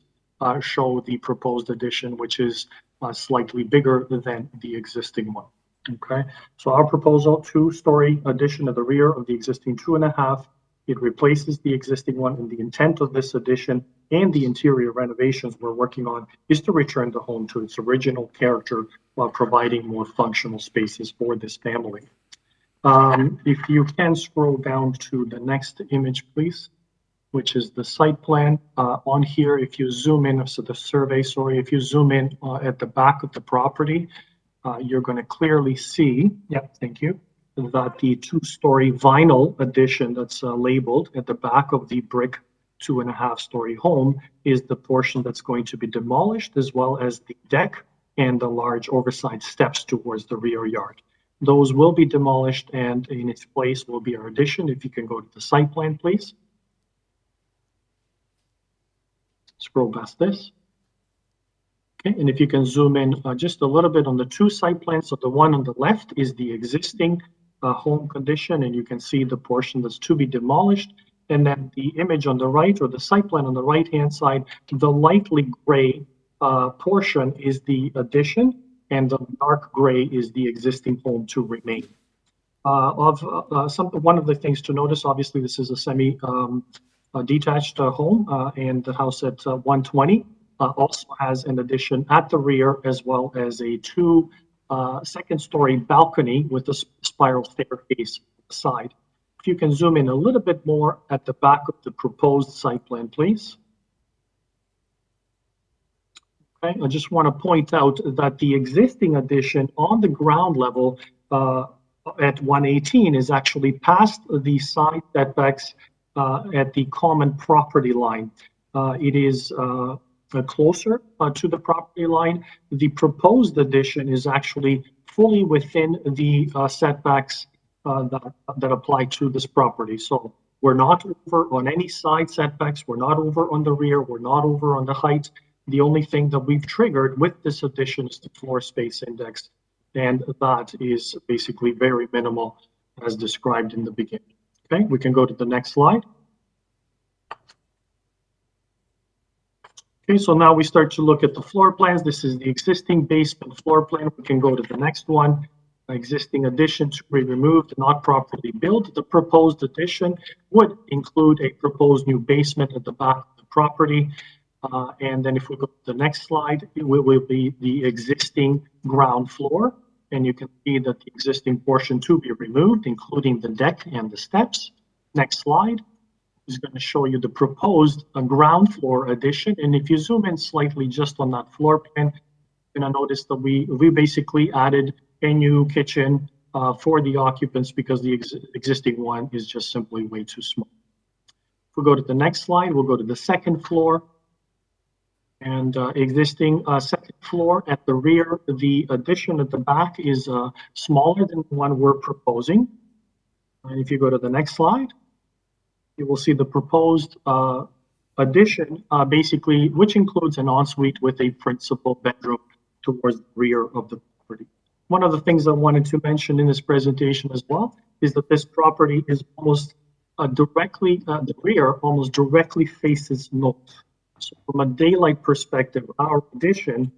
show the proposed addition, which is slightly bigger than the existing one. Okay, so our proposal, 2-story addition at the rear of the existing 2.5. It replaces the existing one, and the intent of this addition and the interior renovations we're working on is to return the home to its original character while providing more functional spaces for this family. If you can scroll down to the next image, please, which is the site plan. On here, if you zoom in, so the survey, sorry, if you zoom in at the back of the property, you're going to clearly see, thank you, that the 2-story vinyl addition that's labeled at the back of the brick 2.5-story home is the portion that's going to be demolished, as well as the deck and the large oversized steps towards the rear yard. Those will be demolished, and in its place will be our addition. If you can go to the site plan, please. Scroll past this. Okay, and if you can zoom in just a little bit on the 2 site plans. So the one on the left is the existing home condition, and you can see the portion that's to be demolished. And then the image on the right, or the site plan on the right-hand side, the lightly gray portion is the addition, and the dark gray is the existing home to remain. One of the things to notice, obviously, this is a semi-detached home, and the house at 120 also has an addition at the rear, as well as a 2 second-story balcony with a spiral staircase on the side. If you can zoom in a little bit more at the back of the proposed site plan, please. Okay, I just want to point out that the existing addition on the ground level at 118 is actually past the side setbacks at the common property line. It is closer to the property line. The proposed addition is actually fully within the setbacks that apply to this property. So we're not over on any side setbacks. We're not over on the rear. We're not over on the height. The only thing that we've triggered with this addition is the floor space index, and that is basically very minimal as described in the beginning. Okay, we can go to the next slide. Okay, so now we start to look at the floor plans. This is the existing basement floor plan. We can go to the next one. Existing addition to be removed, not properly built. The proposed addition would include a proposed new basement at the back of the property. And then if we go to the next slide, it will be the existing ground floor. And you can see that the existing portion to be removed, including the deck and the steps. Next slide is going to show you the proposed ground floor addition. And if you zoom in slightly just on that floor plan, you're going to notice that we basically added a new kitchen for the occupants because the existing one is just simply way too small. If we go to the next slide, we'll go to the second floor. And existing second floor at the rear, the addition at the back is smaller than the one we're proposing. And if you go to the next slide, you will see the proposed addition, basically, which includes an ensuite with a principal bedroom towards the rear of the property. One of the things I wanted to mention in this presentation as well is that this property is almost directly, the rear almost directly faces north. So from a daylight perspective, our addition,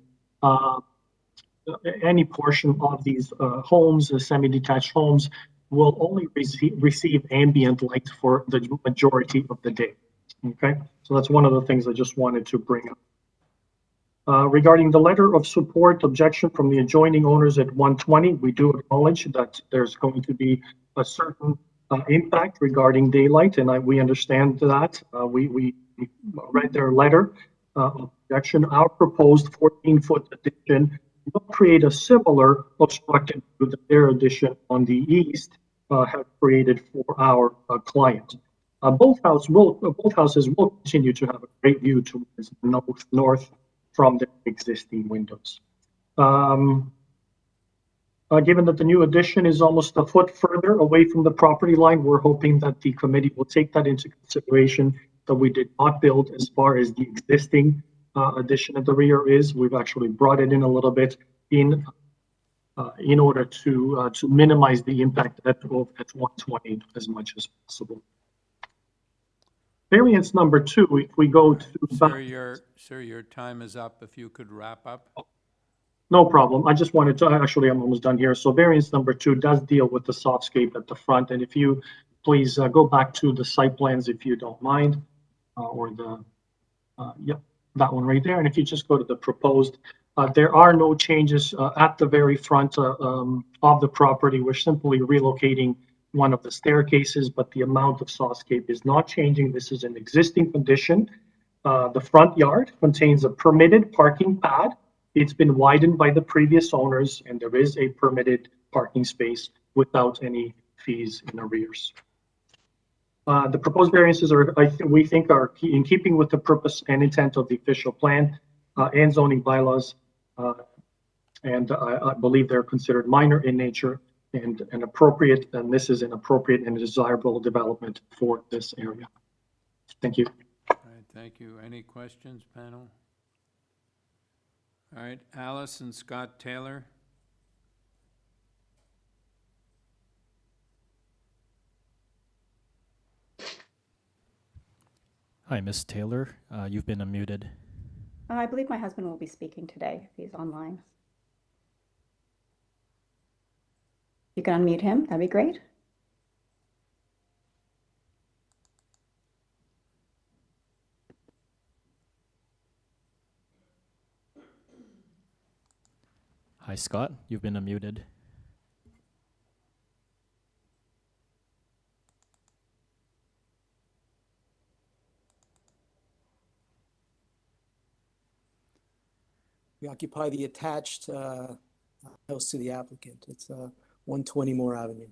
any portion of these homes, semi-detached homes, will only receive ambient light for the majority of the day. Okay, so that's one of the things I just wanted to bring up. Regarding the letter of support objection from the adjoining owners at 120, we do acknowledge that there's going to be a certain impact regarding daylight, and we understand that. We read their letter of objection. Our proposed 14-foot addition will create a similar obstruction to their addition on the east have created for our client. Both houses will continue to have a great view towards north from the existing windows. Given that the new addition is almost a foot further away from the property line, we're hoping that the committee will take that into consideration, that we did not build as far as the existing addition at the rear is. We've actually brought it in a little bit in order to minimize the impact at 120 as much as possible. Variance number 2, if we go to... Sir, your time is up. If you could wrap up. No problem. I just wanted to, actually, I'm almost done here. So variance number 2 does deal with the softscape at the front. And if you please go back to the site plans, if you don't mind, or the, yep, that one right there. And if you just go to the proposed, there are no changes at the very front of the property. We're simply relocating one of the staircases, but the amount of softscape is not changing. This is an existing condition. The front yard contains a permitted parking pad. It's been widened by the previous owners, and there is a permitted parking space without any fees in arrears. The proposed variances are, we think, are in keeping with the purpose and intent of the official plan and zoning bylaws, and I believe they're considered minor in nature and an appropriate, and this is an appropriate and desirable development for this area. Thank you. All right, thank you. Any questions, panel? All right, Alice and Scott Taylor. Hi, Ms. Taylor. You've been unmuted. I believe my husband will be speaking today if he's online. You can unmute him, that'd be great. Hi, Scott. You've been unmuted. We occupy the attached house to the applicant. It's 120 Moore Avenue.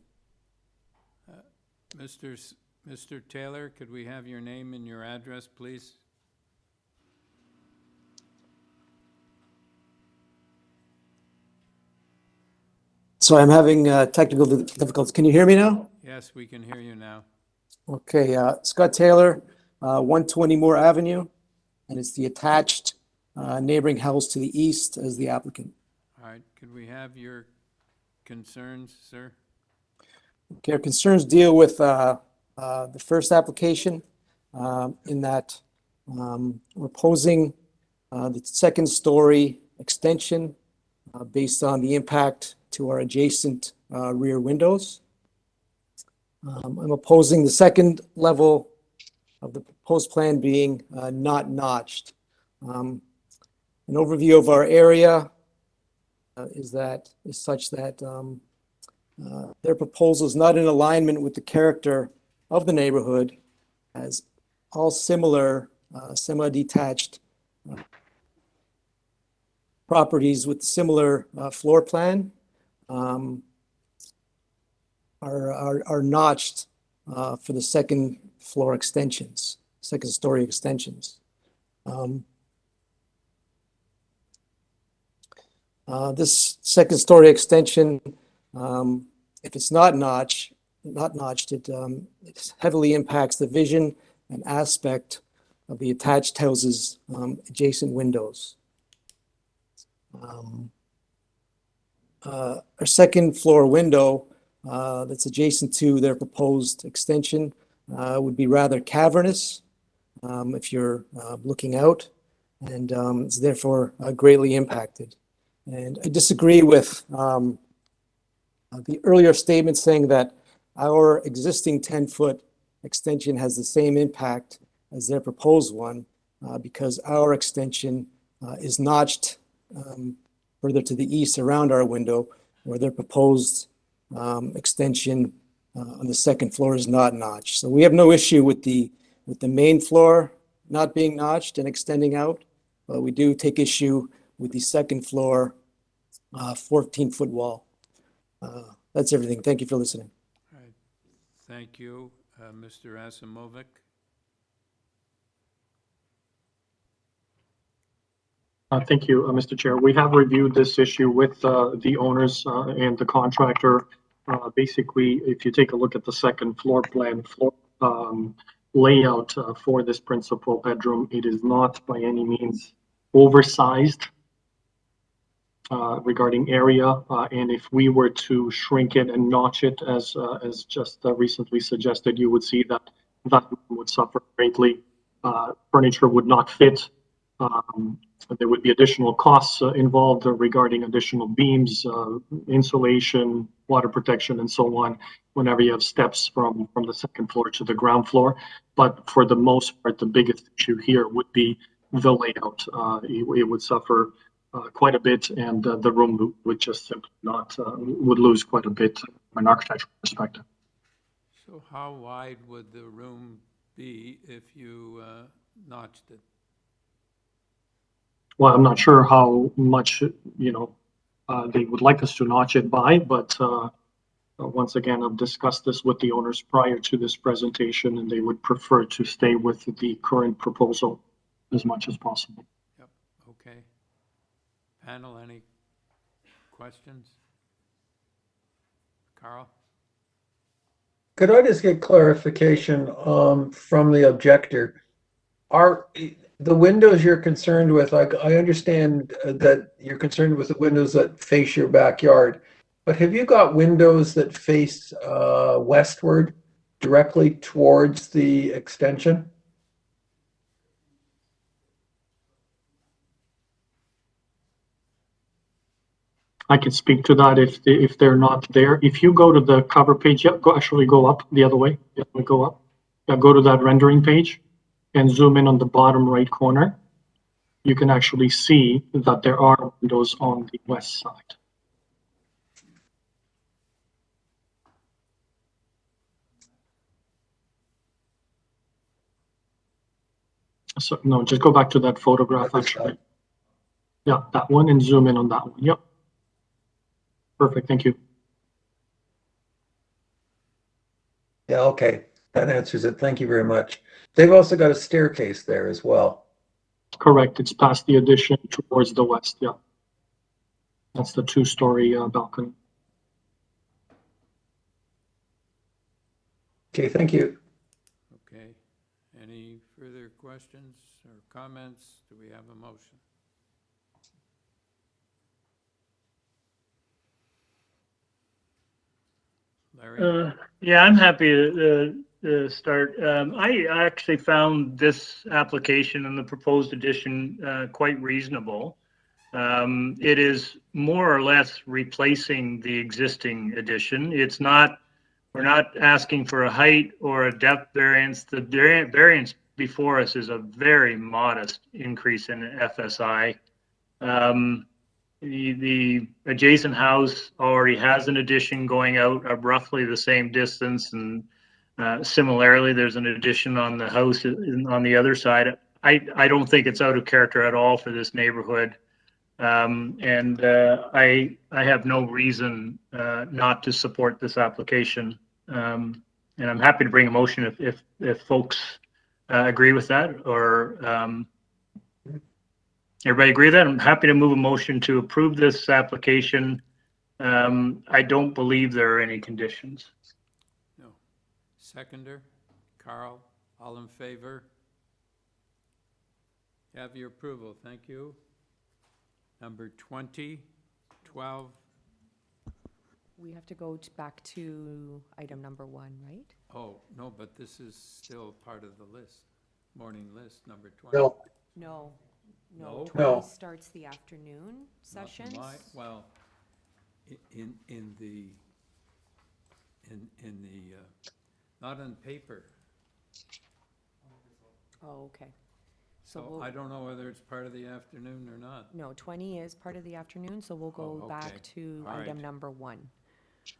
Mr. Taylor, could we have your name and your address, please? So I'm having technical difficulties. Can you hear me now? Yes, we can hear you now. Okay, Scott Taylor, 120 Moore Avenue, and it's the attached neighboring house to the east as the applicant. All right, could we have your concerns, sir? Okay, our concerns deal with the first application in that we're proposing the second story extension based on the impact to our adjacent rear windows. I'm opposing the second level of the proposed plan being not notched. An overview of our area is such that their proposal is not in alignment with the character of the neighborhood, as all similar semi-detached properties with similar floor plan are notched for the second floor extensions, second story extensions. This second story extension, if it's not notched, it heavily impacts the vision and aspect of the attached houses' adjacent windows. Our second floor window that's adjacent to their proposed extension would be rather cavernous if you're looking out, and it's therefore greatly impacted. And I disagree with the earlier statement saying that our existing 10-foot extension has the same impact as their proposed one because our extension is notched further to the east around our window, where their proposed extension on the second floor is not notched. So we have no issue with the main floor not being notched and extending out, but we do take issue with the second floor 14-foot wall. That's everything. Thank you for listening. All right. Thank you, Mr. Asimovic. Thank you, Mr. Chair. We have reviewed this issue with the owners and the contractor. Basically, if you take a look at the second floor plan layout for this principal bedroom, it is not by any means oversized regarding area. And if we were to shrink it and notch it as just recently suggested, you would see that that would suffer greatly. Furniture would not fit. There would be additional costs involved regarding additional beams, insulation, water protection, and so on, whenever you have steps from the second floor to the ground floor. But for the most part, the biggest issue here would be the layout. It would suffer quite a bit, and the room would just simply not, would lose quite a bit from an architectural perspective. So how wide would the room be if you notched it? Well, I'm not sure how much, they would like us to notch it by, but once again, I've discussed this with the owners prior to this presentation, and they would prefer to stay with the current proposal as much as possible. Yep, okay. Panel, any questions? Carl? Could I just get clarification from the objector? Are the windows you're concerned with, I understand that you're concerned with the windows that face your backyard, but have you got windows that face westward directly towards the extension? I can speak to that if they're not there. If you go to the cover page, yeah, go up the other way. Yeah, go up. Yeah, go to that rendering page and zoom in on the bottom right corner. You can actually see that there are windows on the west side. So no, just go back to that photograph actually. Yeah, that one, and zoom in on that one. Yep. Perfect, thank you. Yeah, okay, that answers it. Thank you very much. They've also got a staircase there as well. Correct, it's past the addition towards the west, yeah. That's the two-story balcony. Okay, thank you. Okay. Any further questions or comments? Do we have a motion? Larry? Yeah, I'm happy to start. I actually found this application and the proposed addition quite reasonable. It is more or less replacing the existing addition. It's not, we're not asking for a height or a depth variance. The variance before us is a very modest increase in FSI. The adjacent house already has an addition going out of roughly the same distance, and similarly, there's an addition on the house on the other side. I don't think it's out of character at all for this neighborhood, and I have no reason not to support this application, and I'm happy to bring a motion if folks agree with that, or everybody agree with that? I'm happy to move a motion to approve this application. I don't believe there are any conditions. No. Seconder? Carl? All in favor? Have your approval. Thank you. Number 20, 12. We have to go back to item number 1, right? Oh, no, but this is still part of the list. Morning list, number 20. No. No. No? 20 starts the afternoon sessions. Well, in the not on paper. Oh, okay. So I don't know whether it's part of the afternoon or not. No, 20 is part of the afternoon, so we'll go back to All item right. number 1.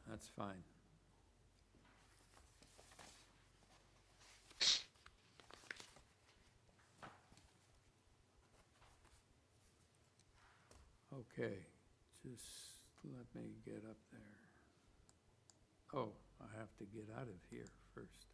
That's fine. Okay, just let me get up there. Oh, I have to get out of here first.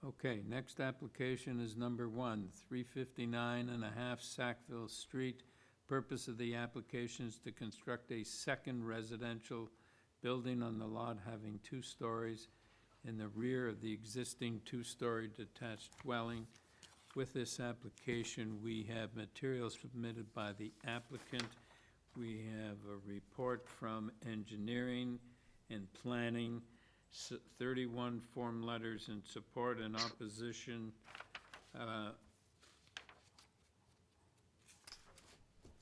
Okay, next application is number 1, 359.5 Sackville Street. Purpose of the application is to construct a second residential building on the lot having 2 stories in the rear of the existing 2-story detached dwelling. With this application, we have materials submitted by the applicant. We have a report from engineering and planning, 31 form letters in support and opposition,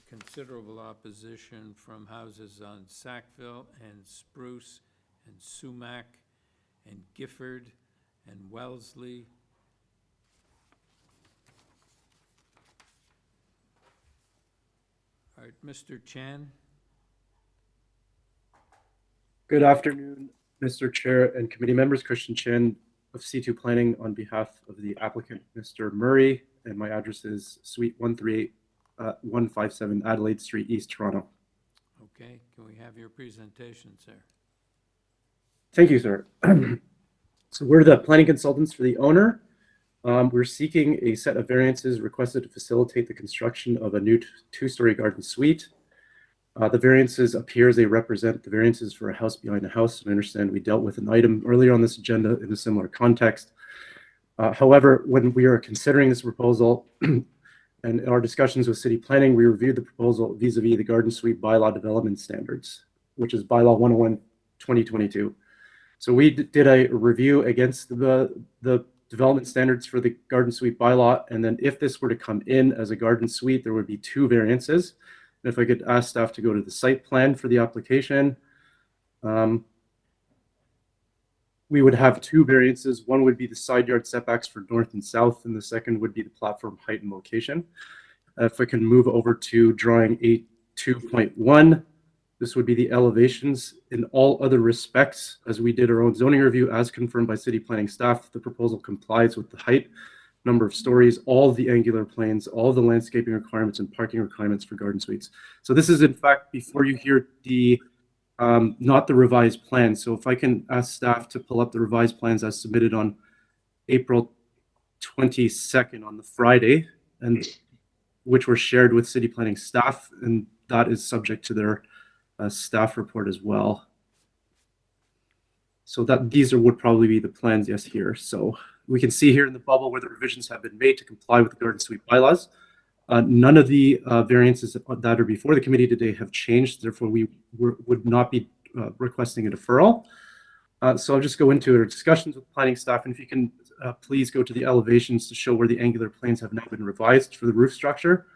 considerable opposition from houses on Sackville and Spruce and Sumac and Gifford and Wellesley. All right, Mr. Chan. Good afternoon, Mr. Chair and committee members. Christian Chan of C2 Planning on behalf of the applicant, Mr. Murray, and my address is Suite 138, 157 Adelaide Street, East Toronto. Okay, can we have your presentation, sir? Thank you, sir. So we're the planning consultants for the owner. We're seeking a set of variances requested to facilitate the construction of a new 2-story garden suite. The variances appear as they represent the variances for a house behind a house. And I understand we dealt with an item earlier on this agenda in a similar context. However, when we are considering this proposal and in our discussions with city planning, we reviewed the proposal vis-a-vis the garden suite bylaw development standards, which is bylaw 101/2022. So we did a review against the development standards for the garden suite bylaw. And then if this were to come in as a garden suite, there would be 2 variances. And if I could ask staff to go to the site plan for the application, we would have 2 variances. One would be the side yard setbacks for north and south, and the second would be the platform height and location. If I can move over to drawing 8.2.1, this would be the elevations in all other respects. As we did our own zoning review, as confirmed by city planning staff, the proposal complies with the height number of stories, all the angular planes, all the landscaping requirements and parking requirements for garden suites. So this is in fact before you hear the not the revised plans. So if I can ask staff to pull up the revised plans as submitted on April 22nd on the Friday, and which were shared with city planning staff, and that is subject to their staff report as well. So that these would probably be the plans, yes, here. So we can see here in the bubble where the revisions have been made to comply with the garden suite bylaws. None of the variances that are before the committee today have changed. Therefore, we would not be requesting a deferral. So I'll just go into our discussions with planning staff, and if you can please go to the elevations to show where the angular planes have now been revised for the roof structure.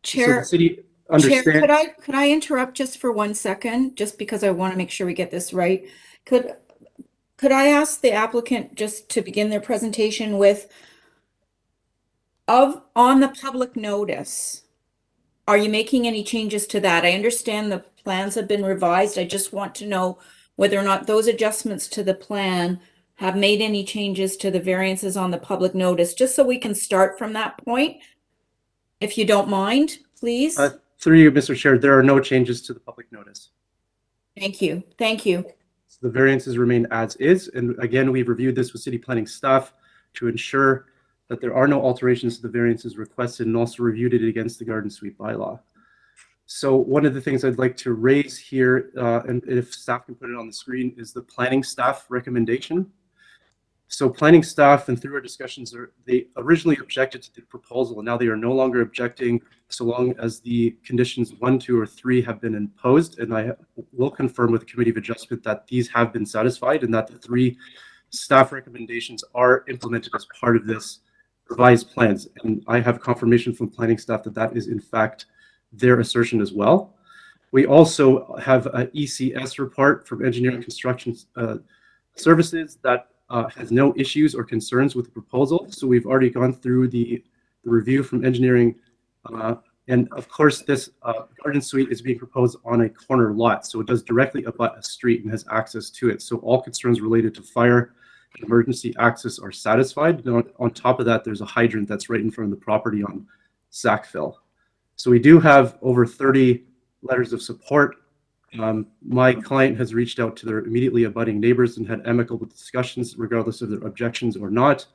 Chair, so the city understand. Chair, could I interrupt just for 1 second, just because I want to make sure we get this right? Could I ask the applicant just to begin their presentation with on the public notice, are you making any changes to that? I understand the plans have been revised. I just want to know whether or not those adjustments to the plan have made any changes to the variances on the public notice, just so we can start from that point. If you don't mind, please. Through you, Mr. Chair, there are no changes to the public notice. Thank you. Thank you. So the variances remain as is. And again, we've reviewed this with city planning staff to ensure that there are no alterations to the variances requested, and also reviewed it against the garden suite bylaw. So one of the things I'd like to raise here, and if staff can put it on the screen, is the planning staff recommendation. So planning staff, and through our discussions, they originally objected to the proposal, and now they are no longer objecting so long as the conditions 1, 2, or 3 have been imposed. And I will confirm with the Committee of Adjustment that these have been satisfied, and that the 3 staff recommendations are implemented as part of this revised plans. And I have confirmation from planning staff that that is in fact their assertion as well. We also have an ECS report from Engineering Construction Services that has no issues or concerns with the proposal. So we've already gone through the review from engineering. And of course, this garden suite is being proposed on a corner lot. So it does directly abut a street and has access to it. So all concerns related to fire and emergency access are satisfied. And on top of that, there's a hydrant that's right in front of the property on Sackville. So we do have over 30 letters of support. My client has reached out to their immediately abutting neighbors and had amicable discussions regardless of their objections or not.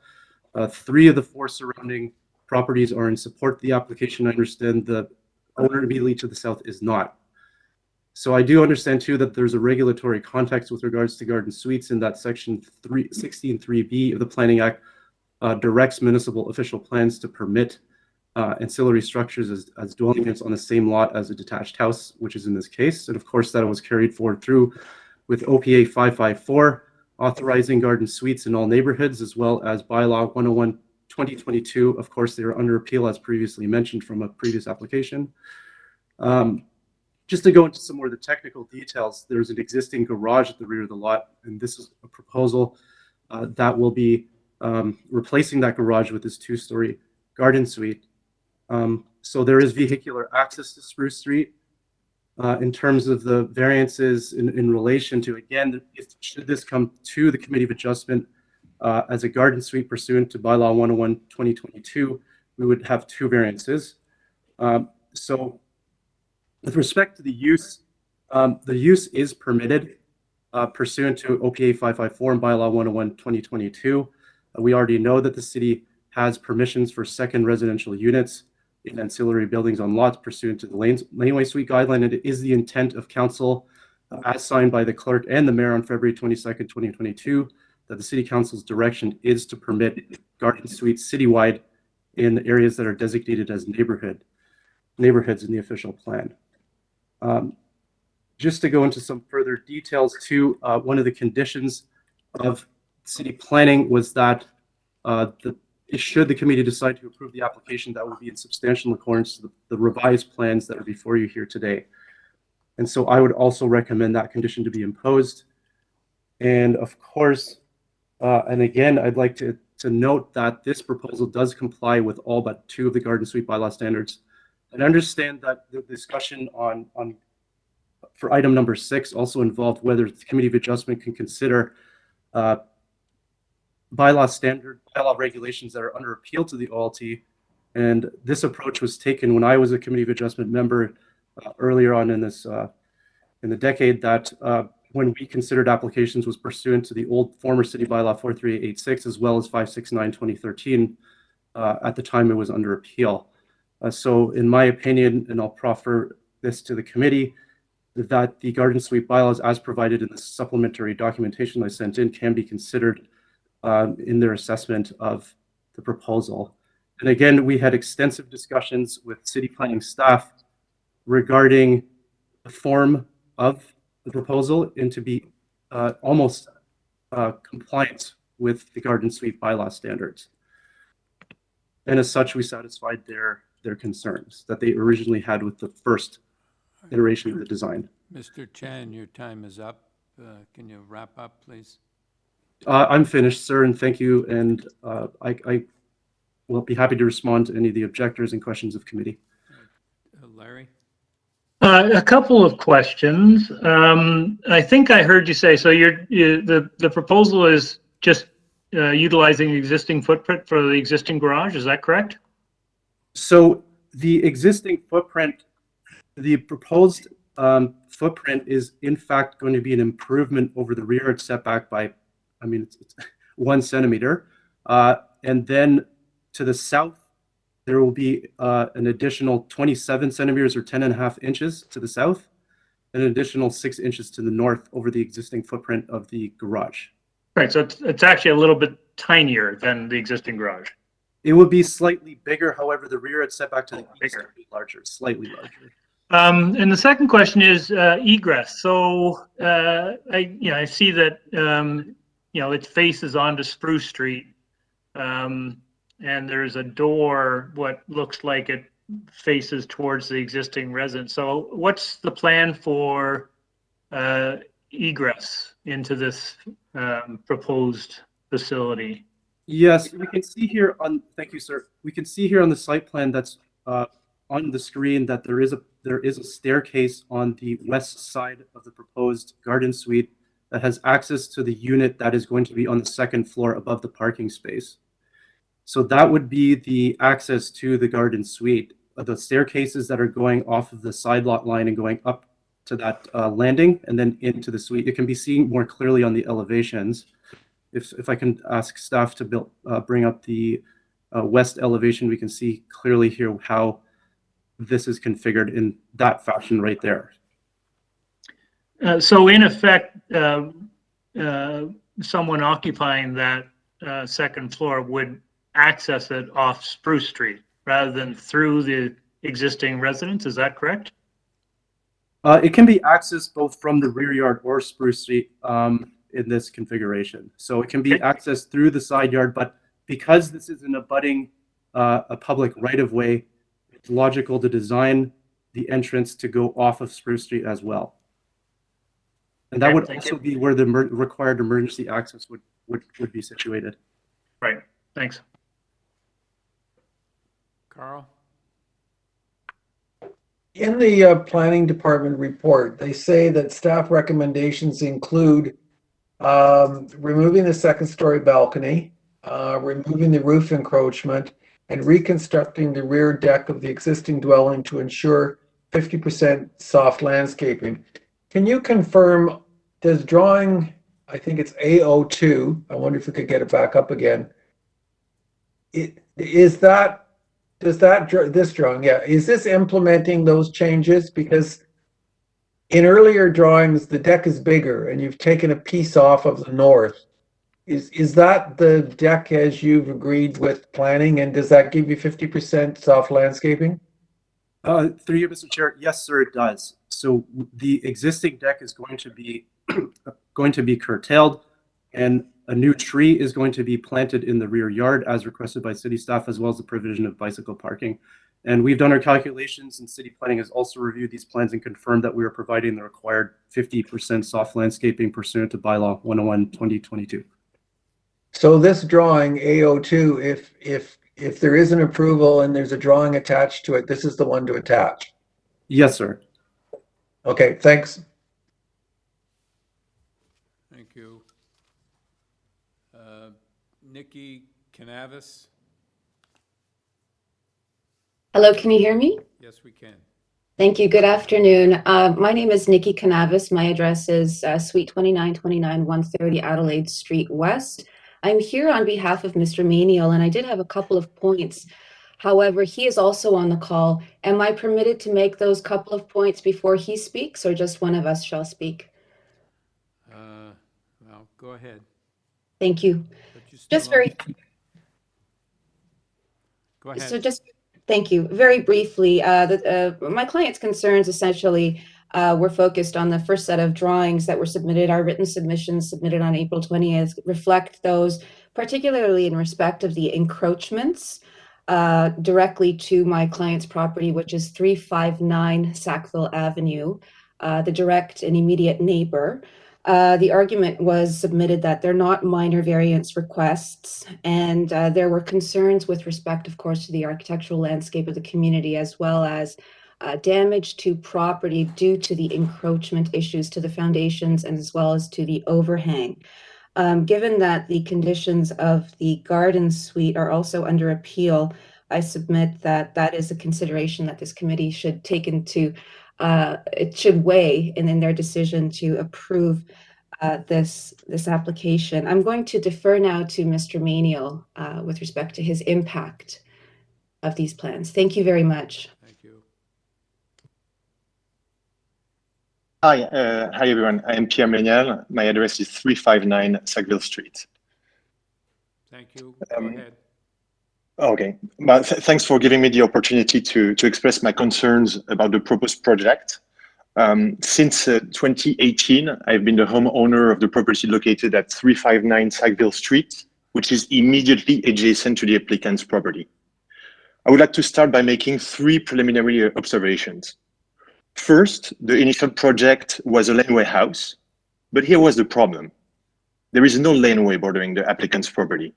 3 of the 4 surrounding properties are in support of the application. I understand the owner immediately to the south is not. So I do understand too that there's a regulatory context with regards to garden suites in that section 16.3b of the Planning Act directs municipal official plans to permit ancillary structures as dwelling units on the same lot as a detached house, which is in this case. And of course, that was carried forward through with OPA 554, authorizing garden suites in all neighborhoods, as well as bylaw 101/2022. Of course, they are under appeal, as previously mentioned, from a previous application. Just to go into some more of the technical details, there's an existing garage at the rear of the lot, and this is a proposal that will be replacing that garage with this 2-story garden suite. So there is vehicular access to Spruce Street. In terms of the variances in relation to, again, should this come to the Committee of Adjustment as a garden suite pursuant to bylaw 101/2022, we would have 2 variances. So with respect to the use is permitted pursuant to OPA 554 and bylaw 101/2022. We already know that the city has permissions for second residential units in ancillary buildings on lots pursuant to the laneway suite guideline, and it is the intent of council as signed by the clerk and the mayor on February 22nd, 2022, that the city council's direction is to permit garden suites citywide in areas that are designated as neighborhoods in the official plan. Just to go into some further details too, one of the conditions of city planning was that should the committee decide to approve the application, that would be in substantial accordance to the revised plans that are before you here today. And so I would also recommend that condition to be imposed. And of course, and again, I'd like to note that this proposal does comply with all but 2 of the garden suite bylaw standards. And understand that the discussion for item number 6 also involved whether the Committee of Adjustment can consider bylaw regulations that are under appeal to the OLT. And this approach was taken when I was a Committee of Adjustment member earlier on in this in the decade, that when we considered applications was pursuant to the old former city bylaw 43886 as well as 569/2013. At the time it was under appeal. So in my opinion, and I'll proffer this to the committee, that the garden suite bylaws as provided in the supplementary documentation I sent in can be considered in their assessment of the proposal. And again, we had extensive discussions with city planning staff regarding the form of the proposal and to be almost compliant with the garden suite bylaw standards. And as such, we satisfied their concerns that they originally had with the first iteration of the design. Mr. Chan, your time is up. Can you wrap up, please? I'm finished, sir, and thank you. And I will be happy to respond to any of the objectors and questions of committee. Larry? A couple of questions. I think I heard you say, so the proposal is just utilizing existing footprint for the existing garage, is that correct? So the existing footprint, the proposed footprint is in fact going to be an improvement over the rear yard setback by, I mean, it's 1 centimeter. And then to the south, there will be an additional 27 centimeters or 10.5 inches to the south, and an additional 6 inches to the north over the existing footprint of the garage. Right, so it's actually a little bit tinier than the existing garage. It would be slightly bigger, however, the rear yard setback to the east would be larger, slightly larger. And the second question is egress. So I see that it faces onto Spruce Street, and there's a door. What looks like it faces towards the existing residence. So what's the plan for egress into this proposed facility? Yes, we can see here on. Thank you, sir. We can see here on the site plan that's on the screen that there is a staircase on the west side of the proposed garden suite that has access to the unit that is going to be on the second floor above the parking space. So that would be the access to the garden suite. The staircases that are going off of the side lot line and going up to that landing and then into the suite. It can be seen more clearly on the elevations. If I can ask staff to bring up the west elevation, we can see clearly here how this is configured in that fashion right there. So in effect, someone occupying that second floor would access it off Spruce Street rather than through the existing residence, is that correct? It can be accessed both from the rear yard or Spruce Street in this configuration. So it can be accessed through the side yard, but because this is an abutting a public right-of-way, it's logical to design the entrance to go off of Spruce Street as well. And that would also be where the required emergency access would be situated. Right, thanks. Carl? In the planning department report, they say that staff recommendations include removing the second-story balcony, removing the roof encroachment, and reconstructing the rear deck of the existing dwelling to ensure 50% soft landscaping. Can you confirm, does drawing, I think it's A02, I wonder if we could get it back up again. This drawing, yeah, is this implementing those changes? Because in earlier drawings, the deck is bigger and you've taken a piece off of the north. Is that the deck as you've agreed with planning, and does that give you 50% soft landscaping? Through you, Mr. Chair, yes, sir, it does. So the existing deck is going to be curtailed, and a new tree is going to be planted in the rear yard as requested by city staff, as well as the provision of bicycle parking. And we've done our calculations, and city planning has also reviewed these plans and confirmed that we are providing the required 50% soft landscaping pursuant to bylaw 101/2022. So this drawing A02, if there is an approval and there's a drawing attached to it, this is the one to attach? Yes, sir. Okay, thanks. Thank you. Nikki Canavis? Hello, can you hear me? Yes, we can. Thank you. Good afternoon. My name is Nikki Canavis. My address is Suite 2929 130 Adelaide Street West. I'm here on behalf of Mr. Maniel, and I did have a couple of points. However, he is also on the call. Am I permitted to make those couple of points before he speaks, or just one of us shall speak? Well, go ahead. Thank you. But you still Just very. Go ahead. So just, thank you. Very briefly, my client's concerns essentially were focused on the first set of drawings that were submitted. Our written submissions submitted on April 20th reflect those, particularly in respect of the encroachments directly to my client's property, which is 359 Sackville Avenue, the direct and immediate neighbor. The argument was submitted that they're not minor variance requests, and there were concerns with respect, of course, to the architectural landscape of the community, as well as damage to property due to the encroachment issues to the foundations and as well as to the overhang. Given that the conditions of the garden suite are also under appeal, I submit that that is a consideration that this committee should take into it should weigh in their decision to approve this application. I'm going to defer now to Mr. Maniel with respect to his impact of these plans. Thank you very much. Thank you. Hi, hi everyone. I am Pierre Maniel. My address is 359 Sackville Street. Thank you. Go ahead. Okay, well, thanks for giving me the opportunity to express my concerns about the proposed project. Since 2018, I've been the homeowner of the property located at 359 Sackville Street, which is immediately adjacent to the applicant's property. I would like to start by making three preliminary observations. First, the initial project was a laneway house, but here was the problem. There is no laneway bordering the applicant's property.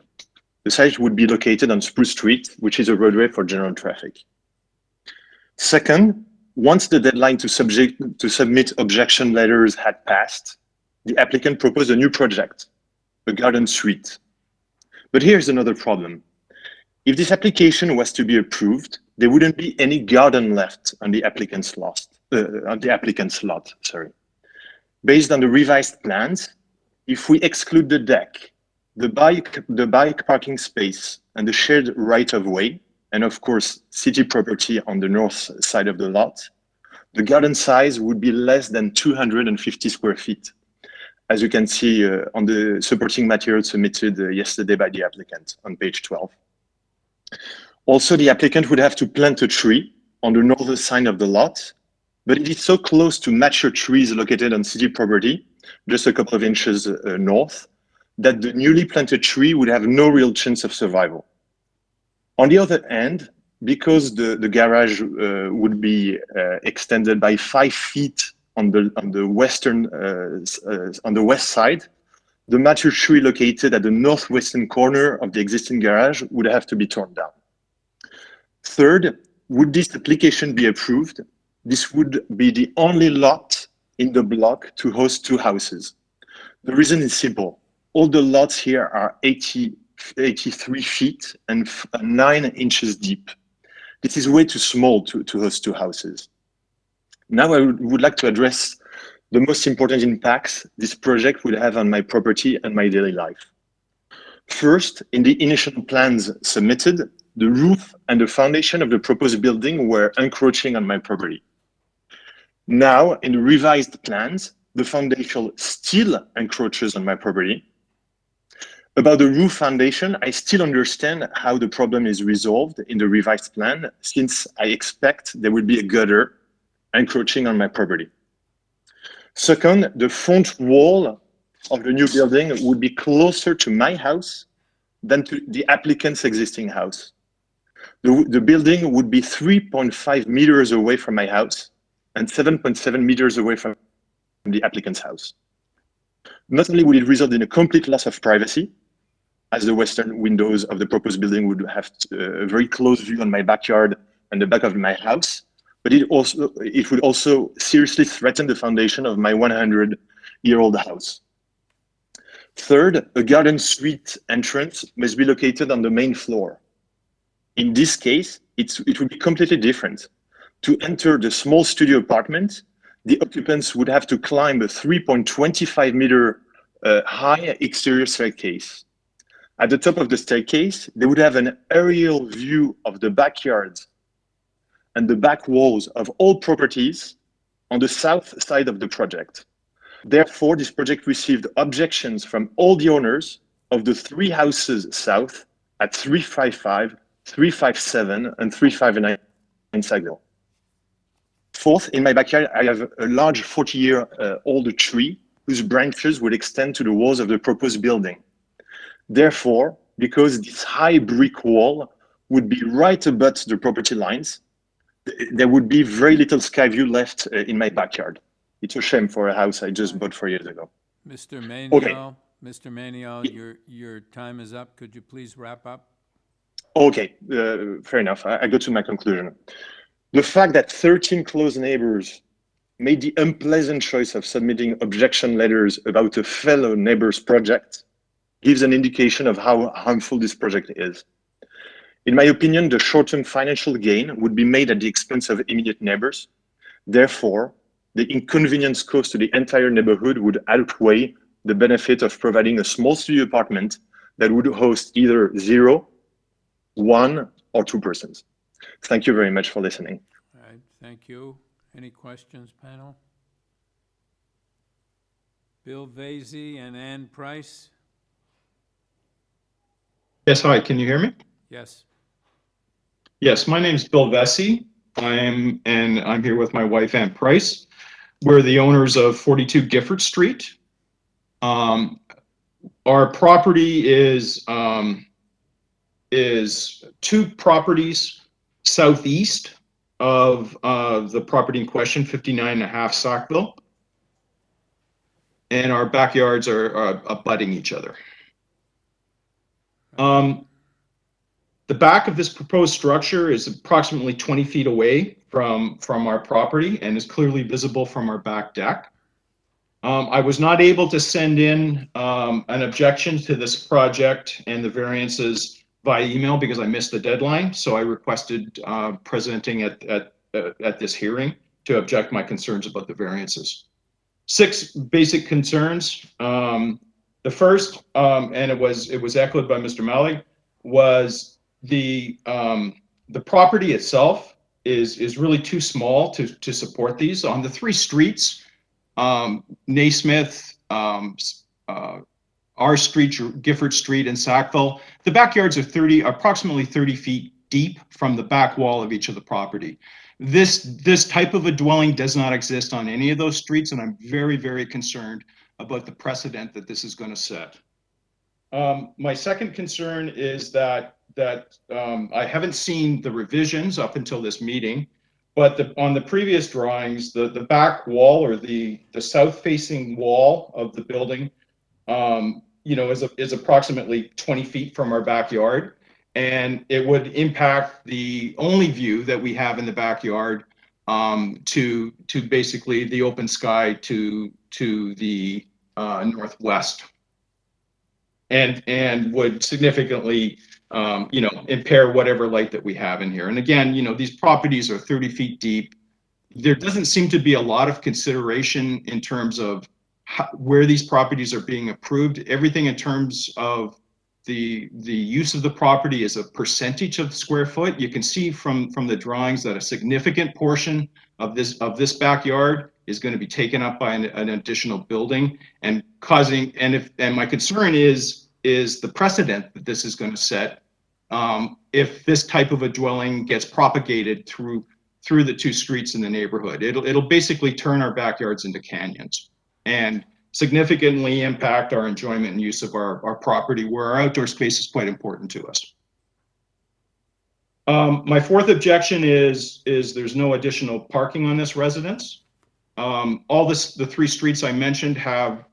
The site would be located on Spruce Street, which is a roadway for general traffic. Second, once the deadline to submit objection letters had passed, the applicant proposed a new project, a garden suite. But here's another problem. If this application was to be approved, there wouldn't be any garden left on the applicant's lot. Based on the revised plans, if we exclude the deck, the bike parking space, and the shared right-of-way, and of course, city property on the north side of the lot, the garden size would be less than 250 square feet, as you can see on the supporting material submitted yesterday by the applicant on page 12. Also, the applicant would have to plant a tree on the northern side of the lot, but it is so close to mature trees located on city property, just a couple of inches north, that the newly planted tree would have no real chance of survival. On the other hand, because the garage would be extended by 5 feet on the west side, the mature tree located at the northwestern corner of the existing garage would have to be torn down. Third, would this application be approved, this would be the only lot in the block to host 2 houses. The reason is simple. All the lots here are 83 feet and 9 inches deep. This is way too small to host 2 houses. Now I would like to address the most important impacts this project would have on my property and my daily life. First, in the initial plans submitted, the roof and the foundation of the proposed building were encroaching on my property. Now, in the revised plans, the foundation still encroaches on my property. About the roof foundation, I still understand how the problem is resolved in the revised plan, since I expect there will be a gutter encroaching on my property. Second, the front wall of the new building would be closer to my house than to the applicant's existing house. The building would be 3.5 meters away from my house and 7.7 meters away from the applicant's house. Not only would it result in a complete loss of privacy, as the western windows of the proposed building would have a very close view on my backyard and the back of my house, but it would also seriously threaten the foundation of my 100-year-old house. Third, a garden suite entrance must be located on the main floor. In this case, it would be completely different. To enter the small studio apartment, the occupants would have to climb a 3.25-meter high exterior staircase. At the top of the staircase, they would have an aerial view of the backyards and the back walls of all properties on the south side of the project. Therefore, this project received objections from all the owners of the 3 houses south at 355, 357, and 359 in Sackville. Fourth, in my backyard, I have a large 40-year-old tree whose branches would extend to the walls of the proposed building. Therefore, because this high brick wall would be right above the property lines, there would be very little sky view left in my backyard. It's a shame for a house I just bought 4 years ago. Mr. Maniel, Okay. Mr. Maniel, your time is up. Could you please wrap up? Okay, fair enough. I go to my conclusion. The fact that 13 close neighbors made the unpleasant choice of submitting objection letters about a fellow neighbor's project gives an indication of how harmful this project is. In my opinion, the short-term financial gain would be made at the expense of immediate neighbors. Therefore, the inconvenience caused to the entire neighborhood would outweigh the benefit of providing a small studio apartment that would host either 0, 1, or 2 persons. Thank you very much for listening. All right, thank you. Any questions, panel? Bill Vasey and Ann Price? Yes, hi, can you hear me? Yes. Yes, my name's Bill Vesey. I'm here with my wife, Ann Price. We're the owners of 42 Gifford Street. Our property is 2 properties southeast of the property in question, 59.5 Sackville. And our backyards are abutting each other. The back of this proposed structure is approximately 20 feet away from our property and is clearly visible from our back deck. I was not able to send in an objection to this project and the variances by email because I missed the deadline. So I requested presenting at this hearing to object my concerns about the variances. 6 basic concerns. The first, and it was echoed by Mr. Malley, was the property itself is really too small to support these. On the 3 streets, Naismith, R Street, Gifford Street, and Sackville, the backyards are approximately 30 feet deep from the back wall of each of the property. This type of a dwelling does not exist on any of those streets, and I'm very, very concerned about the precedent that this is going to set. My second concern is that I haven't seen the revisions up until this meeting, but on the previous drawings, the back wall or the south-facing wall of the building, is approximately 20 feet from our backyard, and it would impact the only view that we have in the backyard to basically the open sky to the northwest, and would significantly impair whatever light that we have in here. And again, these properties are 30 feet deep. There doesn't seem to be a lot of consideration in terms of where these properties are being approved. Everything in terms of the use of the property is a percentage of square foot. You can see from the drawings that a significant portion of this backyard is going to be taken up by an additional building and causing, and my concern is the precedent that this is going to set if this type of a dwelling gets propagated through the 2 streets in the neighborhood. It'll basically turn our backyards into canyons and significantly impact our enjoyment and use of our property, where our outdoor space is quite important to us. My fourth objection is there's no additional parking on this residence. The 3 streets I mentioned have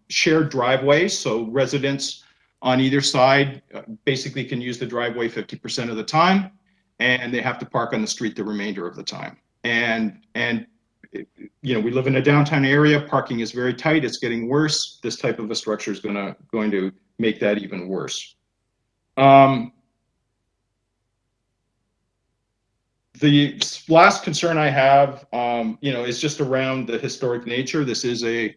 shared driveways, so residents on either side basically can use the driveway 50% of the time, and they have to park on the street the remainder of the time. And we live in a downtown area. Parking is very tight. It's getting worse. This type of a structure is going to make that even worse. The last concern I have, is just around the historic nature. This is a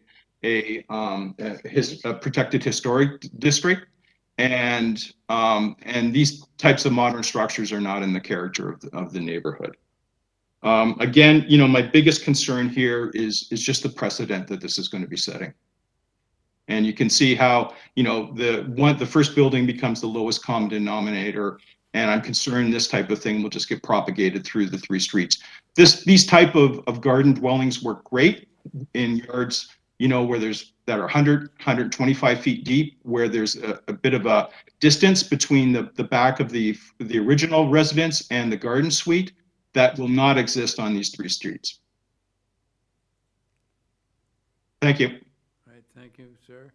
protected historic district, and these types of modern structures are not in the character of the neighborhood. Again, my biggest concern here is just the precedent that this is going to be setting. And you can see how, the first building becomes the lowest common denominator. And I'm concerned this type of thing will just get propagated through the 3 streets. These type of garden dwellings work great in yards, where that are 100, 125 feet deep, where there's a bit of a distance between the back of the original residence and the garden suite. That will not exist on these 3 streets. Thank you. All right, thank you, sir.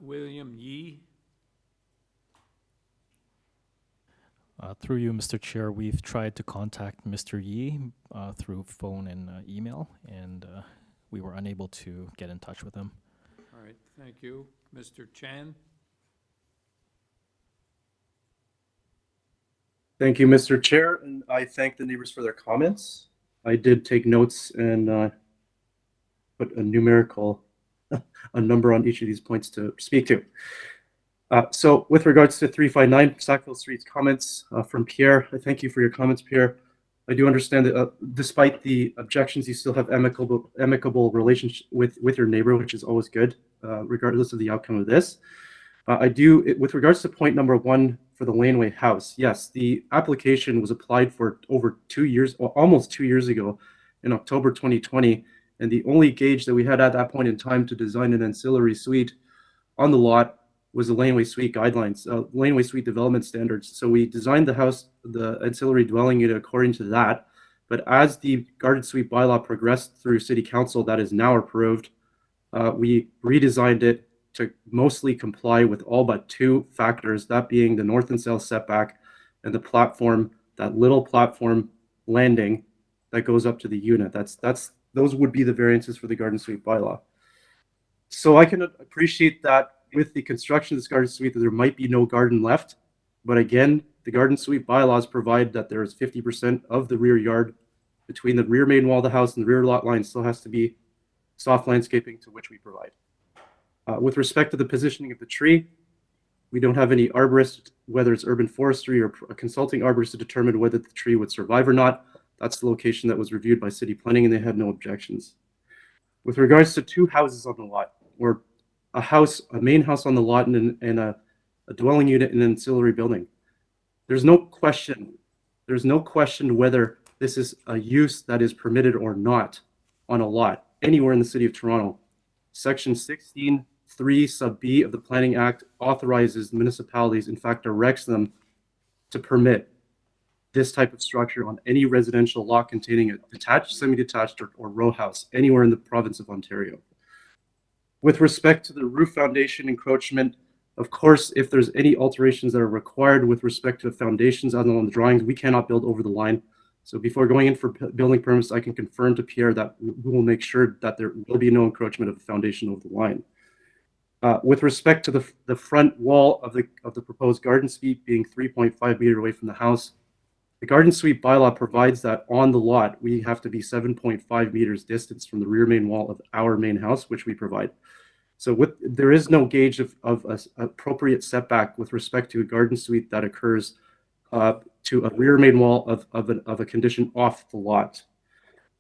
William Yee. Through you, Mr. Chair, we've tried to contact Mr. Yee through phone and email, and we were unable to get in touch with him. All right, thank you. Mr. Chan. Thank you, Mr. Chair, and I thank the neighbors for their comments. I did take notes and put a number on each of these points to speak to. So with regards to 359 Sackville Street's comments from Pierre, I thank you for your comments, Pierre. I do understand that despite the objections, you still have amicable relationship with your neighbor, which is always good, regardless of the outcome of this. With regards to point number 1 for the laneway house, yes, the application was applied for over 2 years, or almost 2 years ago in October 2020. And the only gauge that we had at that point in time to design an ancillary suite on the lot was the laneway suite guidelines, laneway suite development standards. So we designed the house, the ancillary dwelling unit according to that. But as the garden suite bylaw progressed through City Council, that is now approved, we redesigned it to mostly comply with all but 2 factors, that being the north and south setback and the platform, that little platform landing that goes up to the unit. Those would be the variances for the garden suite bylaw. So I can appreciate that with the construction of this garden suite that there might be no garden left. But again, the garden suite bylaws provide that there is 50% of the rear yard between the rear main wall of the house and the rear lot line still has to be soft landscaping, to which we provide. With respect to the positioning of the tree, we don't have any arborist, whether it's urban forestry or a consulting arborist, to determine whether the tree would survive or not. That's the location that was reviewed by city planning, and they had no objections. With regards to 2 houses on the lot, or a main house on the lot and a dwelling unit in an ancillary building, there's no question whether this is a use that is permitted or not on a lot anywhere in the city of Toronto. Section 16(3) sub B of the Planning Act authorizes municipalities, in fact directs them, to permit this type of structure on any residential lot containing a detached, semi-detached, or row house anywhere in the province of Ontario. With respect to the roof foundation encroachment, of course, if there's any alterations that are required with respect to foundations on the drawings, we cannot build over the line. So before going in for building permits, I can confirm to Pierre that we will make sure that there will be no encroachment of the foundation over the line. With respect to the front wall of the proposed garden suite being 3.5 meters away from the house, the garden suite bylaw provides that on the lot, we have to be 7.5 meters distance from the rear main wall of our main house, which we provide. So there is no gauge of appropriate setback with respect to a garden suite that occurs to a rear main wall of a condition off the lot.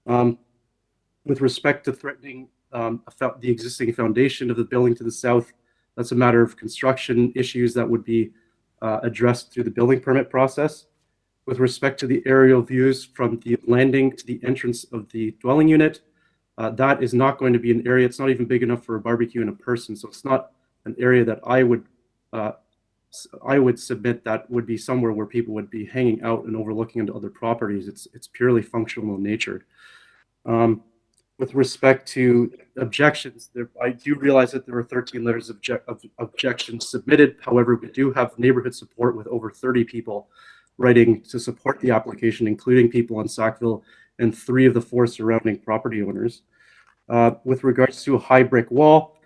With respect to threatening the existing foundation of the building to the south, that's a matter of construction issues that would be addressed through the building permit process. With respect to the aerial views from the landing to the entrance of the dwelling unit, that is not going to be an area, it's not even big enough for a barbecue and a person, so it's not an area that I would submit that would be somewhere where people would be hanging out and overlooking into other properties. It's purely functional in nature. With respect to objections, I do realize that there were 13 letters of objections submitted. However, we do have neighborhood support with over 30 people writing to support the application, including people on Sackville and 3 of the 4 surrounding property owners. With regards to a high brick wall,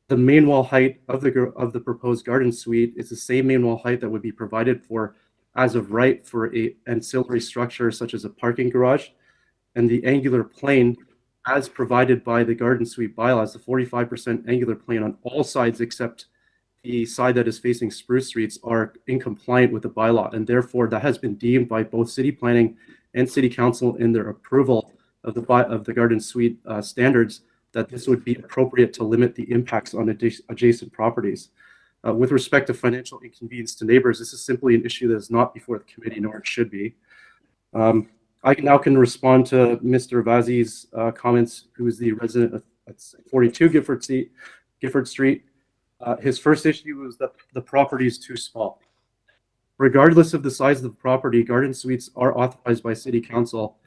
the main wall height of the proposed garden suite is the same main wall height that would be provided for as of right for a ancillary structure such as a parking garage, and the angular plane as provided by the garden suite bylaws, the 45% angular plane on all sides except the side that is facing Spruce Streets are in compliant with the bylaw, and therefore that has been deemed by both city planning and city council in their approval of the garden suite standards that this would be appropriate to limit the impacts on adjacent properties. With respect to financial inconvenience to neighbors, this is simply an issue that is not before the committee, nor it should be. I now can respond to Mr. Vazzi's comments, who is the resident of 42 Gifford Street. His first issue was that the property is too small. Regardless of the size of the property, garden suites are authorized by city council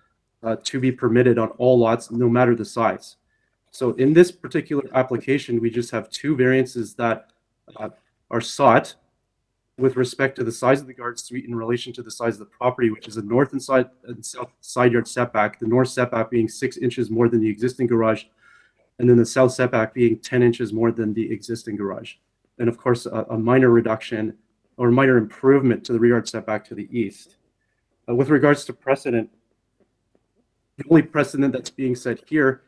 to be permitted on all lots, no matter the size. So in this particular application, we just have 2 variances that are sought with respect to the size of the garden suite in relation to the size of the property, which is a north and south side yard setback, the north setback being 6 inches more than the existing garage, and then the south setback being 10 inches more than the existing garage. And of course, a minor reduction or minor improvement to the rear yard setback to the east. With regards to precedent, the only precedent that's being set here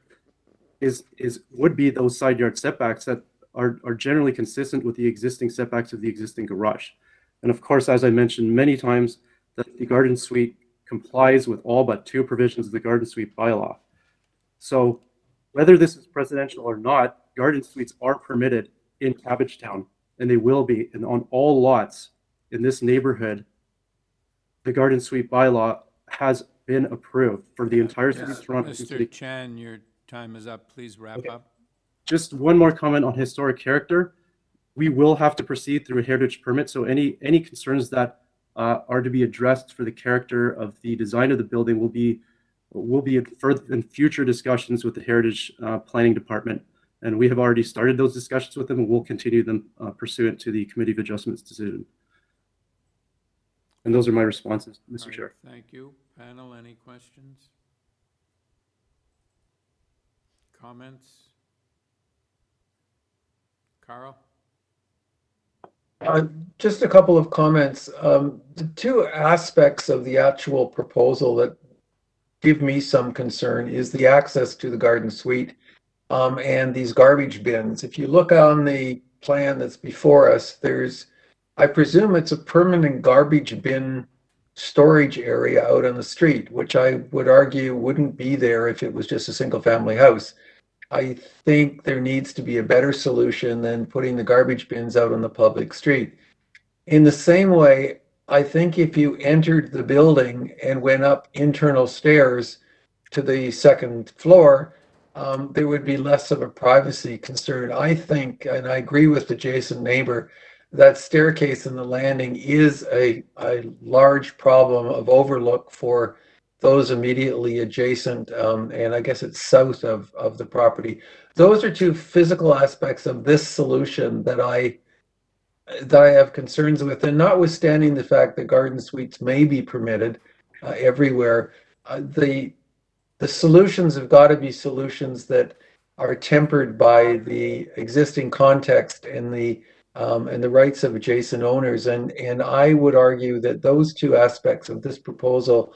would be those side yard setbacks that are generally consistent with the existing setbacks of the existing garage. And of course, as I mentioned many times, that the garden suite complies with all but 2 provisions of the garden suite bylaw. So whether this is presidential or not, garden suites are permitted in Cabbagetown, and they will be. And on all lots in this neighborhood, the garden suite bylaw has been approved for the entire city of Toronto. Mr. Chan, your time is up. Please wrap up. Just one more comment on historic character. We will have to proceed through a heritage permit, so any concerns that are to be addressed for the character of the design of the building will be in future discussions with the heritage planning department, and we have already started those discussions with them, and we'll continue them pursuant to the Committee of Adjustments decision. And those are my responses, Mr. Chair. Thank you. Panel, any questions? Comments? Carl? Just a couple of comments. The 2 aspects of the actual proposal that give me some concern is the access to the garden suite and these garbage bins. If you look on the plan that's before us, I presume it's a permanent garbage bin storage area out on the street, which I would argue wouldn't be there if it was just a single family house. I think there needs to be a better solution than putting the garbage bins out on the public street. In the same way, I think if you entered the building and went up internal stairs to the 2nd floor, there would be less of a privacy concern. I think, and I agree with the adjacent neighbor, that staircase and the landing is a large problem of overlook for those immediately adjacent, and I guess it's south of the property. Those are 2 physical aspects of this solution that I have concerns with, and notwithstanding the fact that garden suites may be permitted everywhere, the solutions have got to be solutions that are tempered by the existing context and the rights of adjacent owners, and I would argue that those 2 aspects of this proposal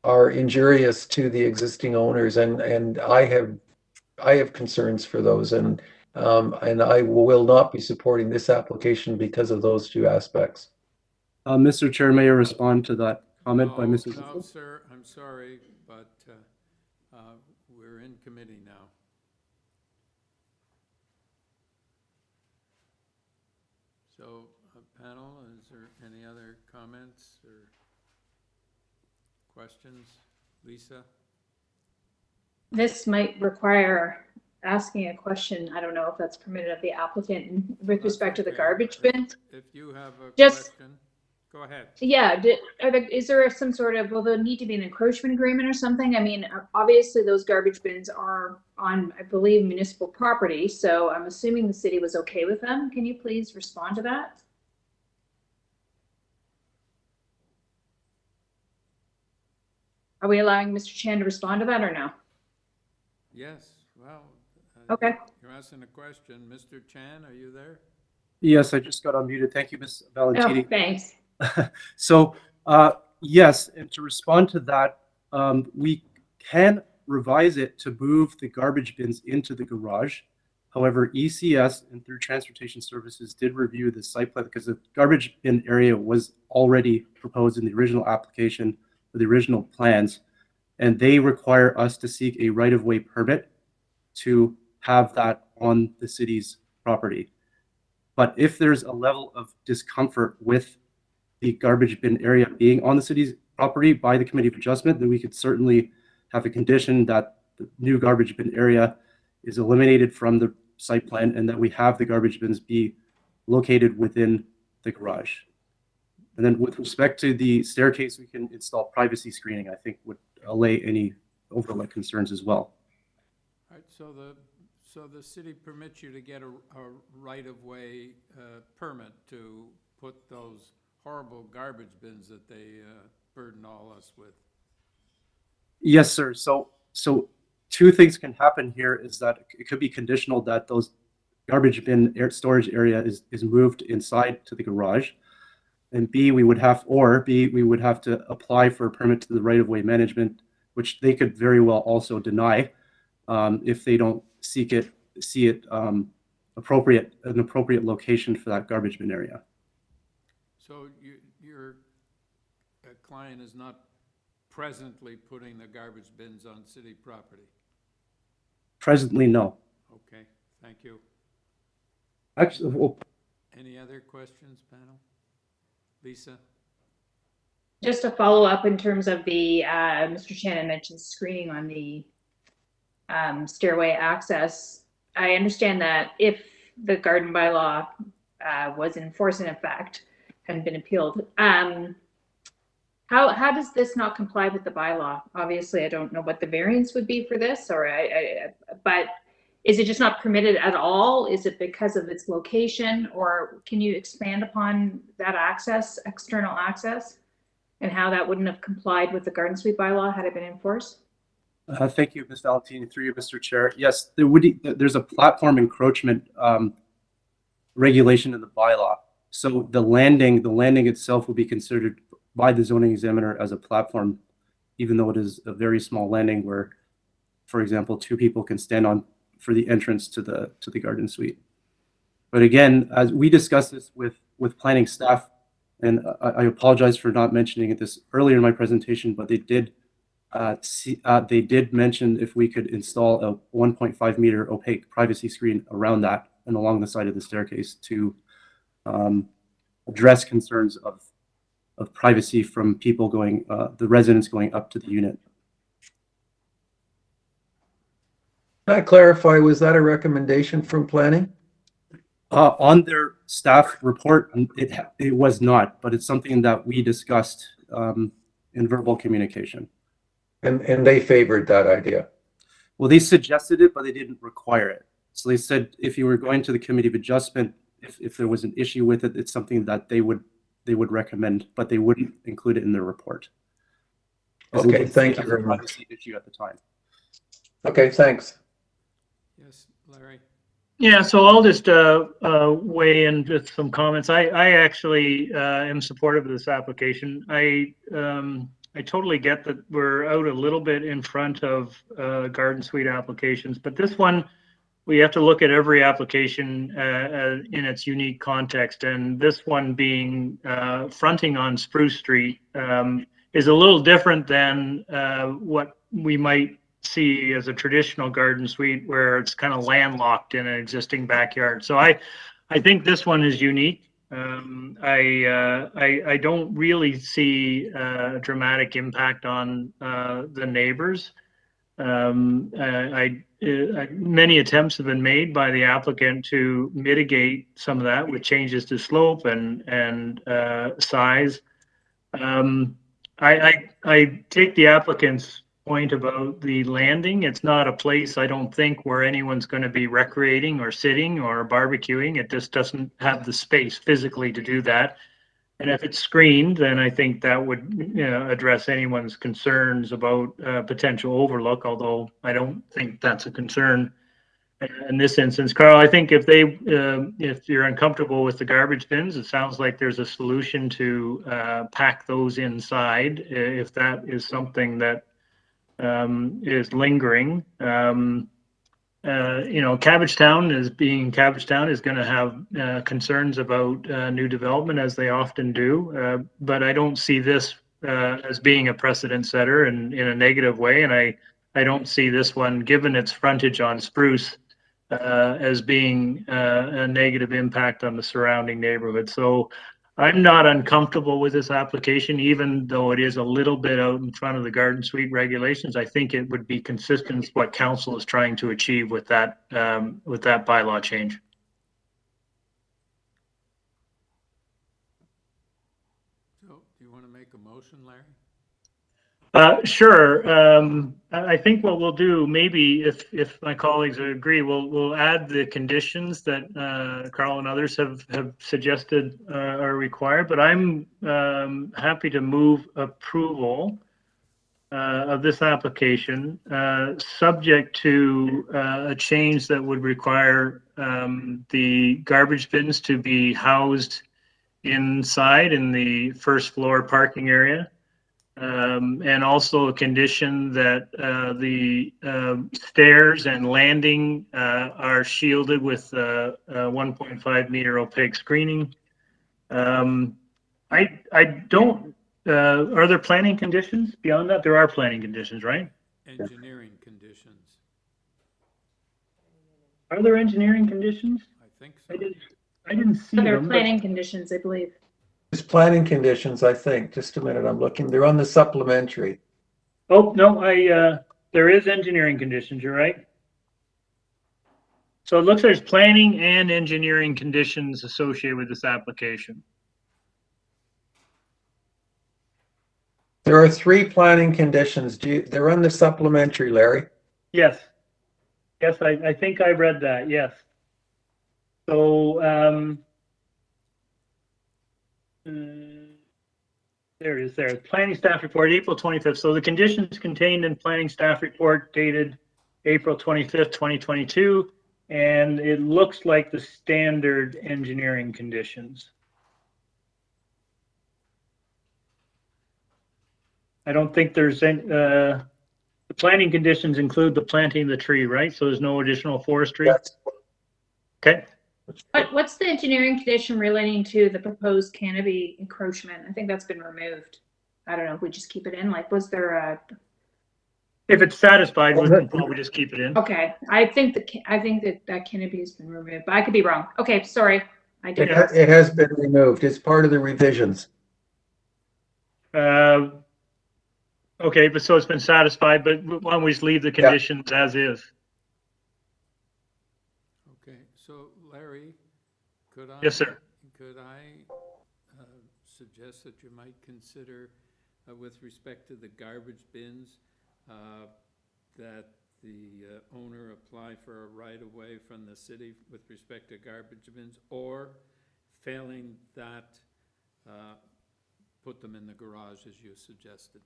are injurious to the existing owners, and I have concerns for those, and I will not be supporting this application because of those 2 aspects. Mr. Chair, may I respond to that comment by Mrs. No, sir, I'm sorry, but we're in committee now. So, panel, is there any other comments or questions? Lisa? This might require asking a question. I don't know if that's permitted of the applicant with respect to the garbage bin. If you have a question, go ahead. Yeah, is there some sort of, will there need to be an encroachment agreement or something? I mean, obviously those garbage bins are on, I believe, municipal property, so I'm assuming the city was okay with them. Can you please respond to that? Are we allowing Mr. Chan to respond to that or no? Yes, well. Okay. You're asking a question. Mr. Chan, are you there? Yes, I just got unmuted. Thank you, Ms. Valentini. Oh, thanks. So, yes, and to respond to that, we can revise it to move the garbage bins into the garage. However, ECS and through Transportation Services did review the site plan because the garbage bin area was already proposed in the original application for the original plans, and they require us to seek a right-of-way permit to have that on the city's property. But if there's a level of discomfort with the garbage bin area being on the city's property by the Committee of Adjustment, then we could certainly have a condition that the new garbage bin area is eliminated from the site plan and that we have the garbage bins be located within the garage. And then with respect to the staircase, we can install privacy screening, I think would allay any overlay concerns as well. All right, so the city permits you to get a right-of-way permit to put those horrible garbage bins that they burden all us with. Yes, sir. So two things can happen here is that it could be conditional that those garbage bin storage area is moved inside to the garage. And B, we would have to apply for a permit to the right-of-way management, which they could very well also deny if they don't see it an appropriate location for that garbage bin area. So your client is not presently putting the garbage bins on city property? Presently, no. Okay, thank you. Actually, well, any other questions, panel? Lisa? Just a follow up in terms of the, Mr. Chan mentioned screening on the stairway access. I understand that if the garden bylaw was in force in effect, hadn't been appealed, how does this not comply with the bylaw? Obviously, I don't know what the variance would be for this, or but is it just not permitted at all? Is it because of its location, or can you expand upon that access, external access, and how that wouldn't have complied with the garden suite bylaw had it been enforced? thank you, Ms. Valentini, through you, Mr. Chair. Yes, there's a platform encroachment regulation in the bylaw. So the landing itself will be considered by the zoning examiner as a platform, even though it is a very small landing where, for example, two people can stand on for the entrance to the garden suite. But again, as we discussed this with planning staff, and I apologize for not mentioning this earlier in my presentation, but they did mention if we could install a 1.5 meter opaque privacy screen around that and along the side of the staircase to address concerns of privacy from people the residents going up to the unit. Can I clarify, was that a recommendation from planning? On their staff report, it was not, but it's something that we discussed in verbal communication. And they favored that idea? Well, they suggested it, but they didn't require it. So they said if you were going to the Committee of Adjustment, if there was an issue with it, it's something that they would recommend, but they wouldn't include it in their report. Okay, thank you very much. Issue at the time. Okay, thanks. Yes, Larry. Yeah, so I'll just weigh in with some comments. I actually am supportive of this application. I totally get that we're out a little bit in front of garden suite applications, but this one, we have to look at every application in its unique context. And this one being fronting on Spruce Street is a little different than what we might see as a traditional garden suite where it's kind of landlocked in an existing backyard. So I think this one is unique. I don't really see a dramatic impact on the neighbors. Many attempts have been made by the applicant to mitigate some of that with changes to slope and size. I take the applicant's point about the landing. It's not a place, I don't think, where anyone's going to be recreating or sitting or barbecuing. It just doesn't have the space physically to do that. And if it's screened, then I think that would address anyone's concerns about potential overlook, although I don't think that's a concern in this instance. Carl, I think if you're uncomfortable with the garbage bins, it sounds like there's a solution to pack those inside if that is something that is lingering. Cabbagetown is going to have concerns about new development, as they often do. But I don't see this as being a precedent setter in a negative way. And I don't see this one, given its frontage on Spruce, as being a negative impact on the surrounding neighborhood. So I'm not uncomfortable with this application, even though it is a little bit out in front of the garden suite regulations. I think it would be consistent with what council is trying to achieve with that bylaw change. So, do you want to make a motion, Larry? Sure. I think what we'll do, maybe if my colleagues agree, we'll add the conditions that Carl and others have suggested are required. But I'm happy to move approval of this application, subject to a change that would require the garbage bins to be housed inside in the first floor parking area. And also a condition that the stairs and landing are shielded with 1.5 meter opaque screening. I don't, are there planning conditions beyond that? There are planning conditions, right? Engineering conditions. Are there engineering conditions? I think so. I didn't see There are them. planning conditions, I believe. There's planning conditions, I think. Just a minute, I'm looking. They're on the supplementary. Oh, no, there is engineering conditions, you're right. So it looks like there's planning and engineering conditions associated with this application. There are 3 planning conditions. They're on the supplementary, Larry. Yes. Yes, I think I read that, yes. So, there it is there. Planning staff report, April 25th. So the conditions contained in planning staff report dated April 25th, 2022. And it looks like the standard engineering conditions. I don't think there's any, the planning conditions include the planting of the tree, right? So there's no additional forestry? Yes. Okay. What's the engineering condition relating to the proposed canopy encroachment? I think that's been removed. I don't know if we just keep it in. Like, was there a? If it's satisfied, we can probably just keep it in. Okay, I think that canopy has been removed, but I could be wrong. Okay, sorry, I did. It has been removed. It's part of the revisions. Okay, but so it's been satisfied, but why don't we just leave the conditions as is? Okay, so Larry, could I? Yes, sir. Could I suggest that you might consider, with respect to the garbage bins, that the owner apply for a right-of-way from the city with respect to garbage bins, or failing that, put them in the garage as you suggested?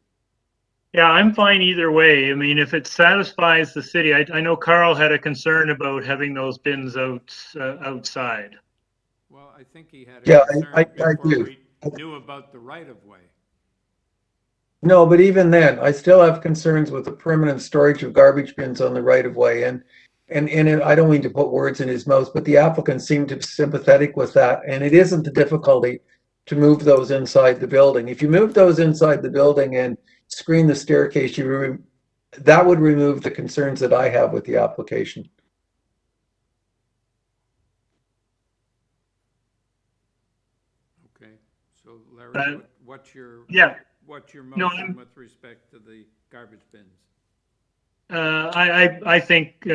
Yeah, I'm fine either way. I mean, if it satisfies the city, I know Carl had a concern about having those bins outside. Well, I think he had a concern I before do. we knew about the right-of-way. No, but even then, I still have concerns with the permanent storage of garbage bins on the right of way. And I don't mean to put words in his mouth, but the applicant seemed to be sympathetic with that. And it isn't the difficulty to move those inside the building. If you move those inside the building and screen the staircase, that would remove the concerns that I have with the application. Okay, so Larry, what's your No, motion with respect to the garbage bins? I think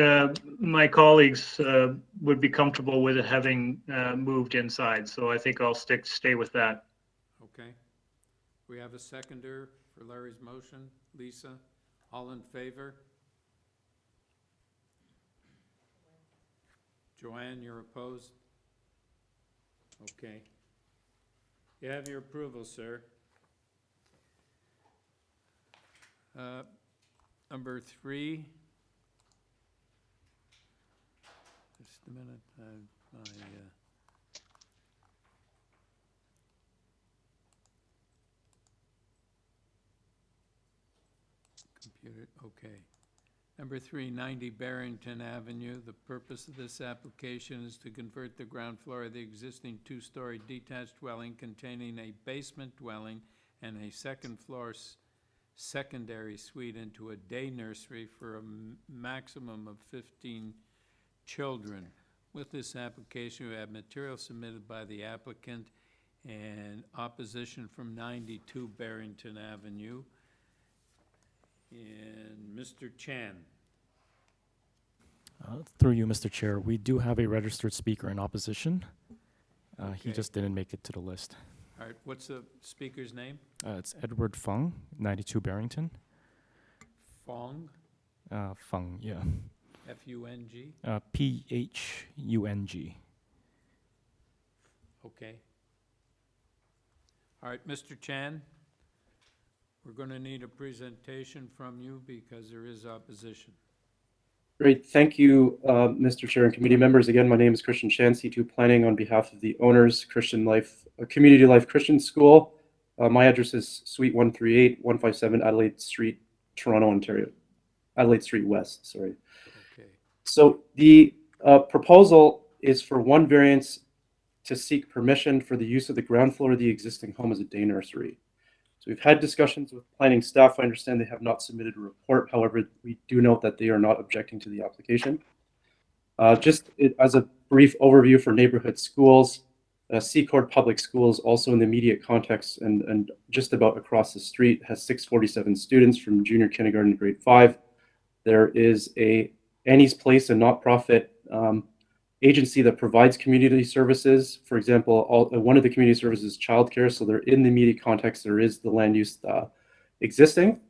my colleagues would be comfortable with it having moved inside, so I think I'll stay with that. Okay. We have a seconder for Larry's motion. Lisa, all in favor? Joanne, you're opposed? Okay. You have your approval, sir. Number 3. Just a minute. Computer, okay. Number 3, 90 Barrington Avenue. The purpose of this application is to convert the ground floor of the existing two-story detached dwelling containing a basement dwelling and a second floor secondary suite into a day nursery for a maximum of 15 children. With this application, we have material submitted by the applicant and opposition from 92 Barrington Avenue. And Mr. Chan. Through you, Mr. Chair, we do have a registered speaker in opposition. He Okay. just didn't make it to the list. All right, what's the speaker's name? It's Edward Fung, 92 Barrington. Fong, Fung, yeah. F-U-N-G? P-H-U-N-G. Okay. All right, Mr. Chan, we're going to need a presentation from you because there is opposition. Great. Thank you, Mr. Chair and committee members. Again, my name is Christian Chan, C2 Planning on behalf of the owners, Community Life Christian School. My address is Suite 138, 157 Adelaide Street, Toronto, Ontario. Adelaide Street West, sorry. Okay. So the proposal is for one variance to seek permission for the use of the ground floor of the existing home as a day nursery. So we've had discussions with planning staff. I understand they have not submitted a report. However, we do note that they are not objecting to the application. As a brief overview for neighborhood schools, Secord Public Schools, also in the immediate context and just about across the street, has 647 students from junior kindergarten to grade 5. There is Annie's Place, a not-profit agency that provides community services. For example, one of the community services is childcare, so they're in the immediate context. There is the land use existing.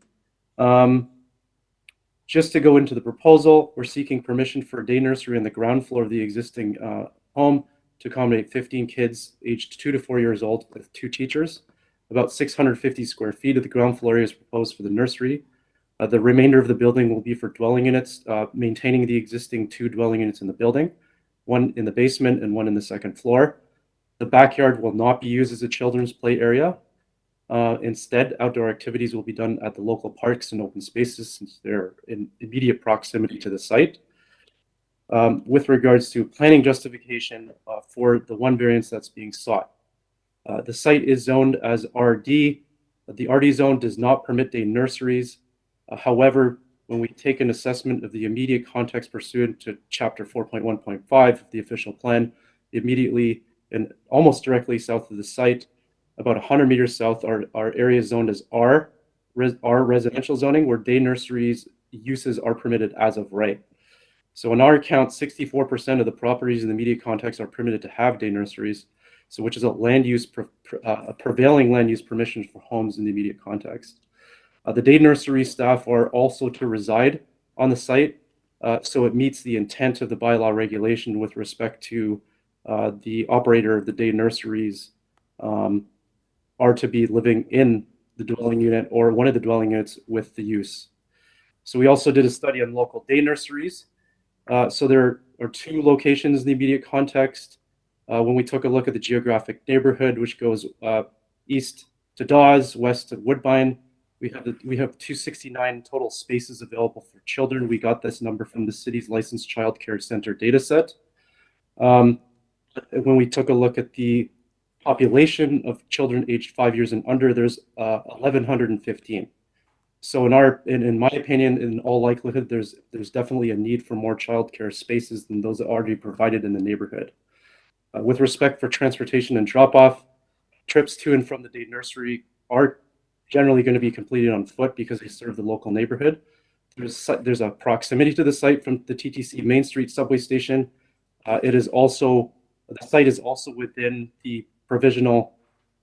Just to go into the proposal, we're seeking permission for a day nursery on the ground floor of the existing home to accommodate 15 kids aged 2 to 4 years old with 2 teachers. About 650 square feet of the ground floor area is proposed for the nursery. The remainder of the building will be for dwelling units, maintaining the existing 2 dwelling units in the building, one in the basement and one in the second floor. The backyard will not be used as a children's play area. Instead, outdoor activities will be done at the local parks and open spaces since they're in immediate proximity to the site. With regards to planning justification for the one variance that's being sought, the site is zoned as RD. The RD zone does not permit day nurseries. However, when we take an assessment of the immediate context pursuant to Chapter 4.1.5 of the official plan, immediately and almost directly south of the site, about 100 meters south, are areas zoned as R residential zoning, where day nurseries uses are permitted as of right. So in our account, 64% of the properties in the immediate context are permitted to have day nurseries, so which is a prevailing land use permission for homes in the immediate context. The day nursery staff are also to reside on the site, so it meets the intent of the bylaw regulation with respect to the operator of the day nurseries are to be living in the dwelling unit or one of the dwelling units with the use. So we also did a study on local day nurseries. So there are 2 locations in the immediate context. When we took a look at the geographic neighborhood, which goes east to Dawes, west to Woodbine, we have 269 total spaces available for children. We got this number from the city's licensed child care center data set. When we took a look at the population of children aged 5 years and under, there's 1,115. So in my opinion, in all likelihood, there's definitely a need for more childcare spaces than those that are already provided in the neighborhood. With respect for transportation and drop-off, trips to and from the day nursery are generally going to be completed on foot because they serve the local neighborhood. There's a proximity to the site from the TTC Main Street subway station. The site is also within the provisional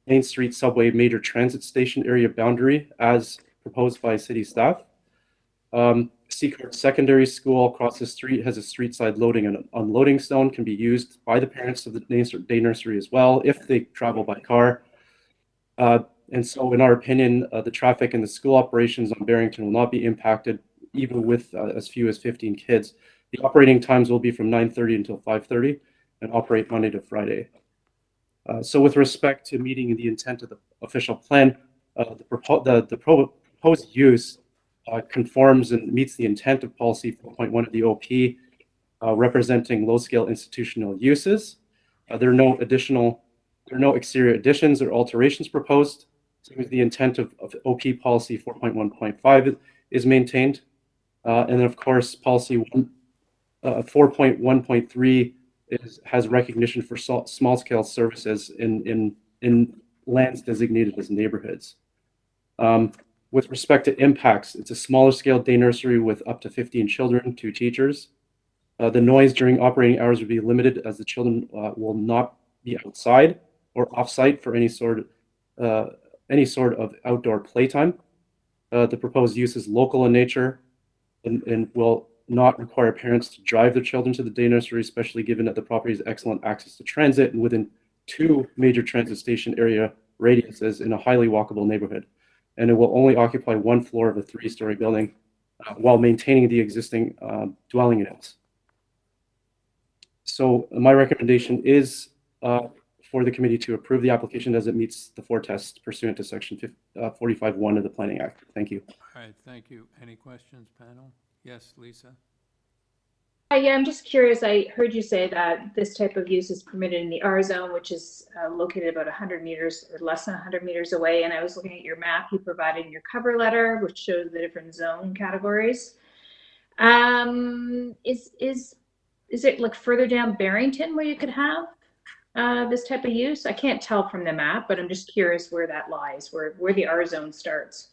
Main Street subway major transit station area boundary as proposed by city staff. Secord Secondary School across the street has a street side loading and unloading zone, can be used by the parents of the day nursery as well if they travel by car. And so in our opinion, the traffic and the school operations on Barrington will not be impacted even with as few as 15 kids. The operating times will be from 9:30 until 5:30 and operate Monday to Friday. So with respect to meeting the intent of the official plan, the proposed use conforms and meets the intent of policy 4.1 of the OP, representing low-scale institutional uses. There are no exterior additions or alterations proposed. So the intent of OP policy 4.1.5 is maintained. And then of course, policy 4.1.3 has recognition for small-scale services in lands designated as neighborhoods. With respect to impacts, it's a smaller scale day nursery with up to 15 children, 2 teachers. The noise during operating hours will be limited as the children will not be outside or off-site for any sort of outdoor playtime. The proposed use is local in nature and will not require parents to drive their children to the day nursery, especially given that the property has excellent access to transit and within 2 major transit station area radiuses in a highly walkable neighborhood. And it will only occupy 1 floor of a 3-story building while maintaining the existing dwelling units. So my recommendation is for the committee to approve the application as it meets the 4 tests pursuant to section 45(1) of the Planning Act. Thank you. All right, thank you. Any questions, panel? Yes, Lisa? Yeah, I'm just curious. I heard you say that this type of use is permitted in the R zone, which is located about 100 meters or less than 100 meters away. And I was looking at your map you provided in your cover letter, which shows the different zone categories. Is it like further down Barrington where you could have this type of use? I can't tell from the map, but I'm just curious where that lies, where the R zone starts.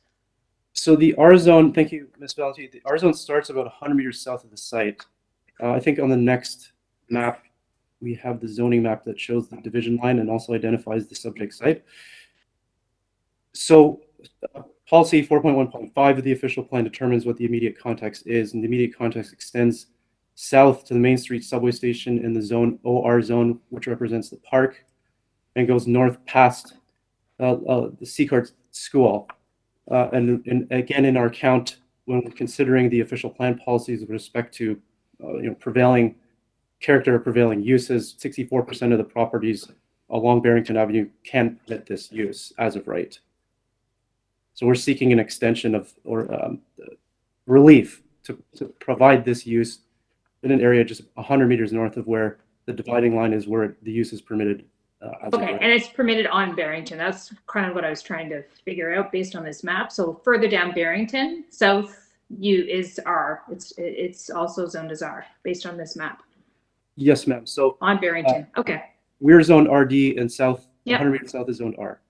So the R zone, thank you, Ms. Valenti. The R zone starts about 100 meters south of the site. I think on the next map, we have the zoning map that shows the division line and also identifies the subject site. So policy 4.1.5 of the official plan determines what the immediate context is, and the immediate context extends south to the Main Street subway station in the zone OR zone, which represents the park, and goes north past the Seacard School. And again, in our count, when considering the official plan policies with respect to prevailing character or prevailing uses, 64% of the properties along Barrington Avenue can permit this use as of right. So we're seeking an extension of or relief to provide this use in an area just 100 meters north of where the dividing line is, where the use is permitted. Okay, and it's permitted on Barrington. That's kind of what I was trying to figure out based on this map. So further down Barrington, south is R. It's also zoned as R based on this map. Yes, ma'am. So on Barrington. Okay. We're zoned RD, and south, Yep. 100 meters south is zoned R.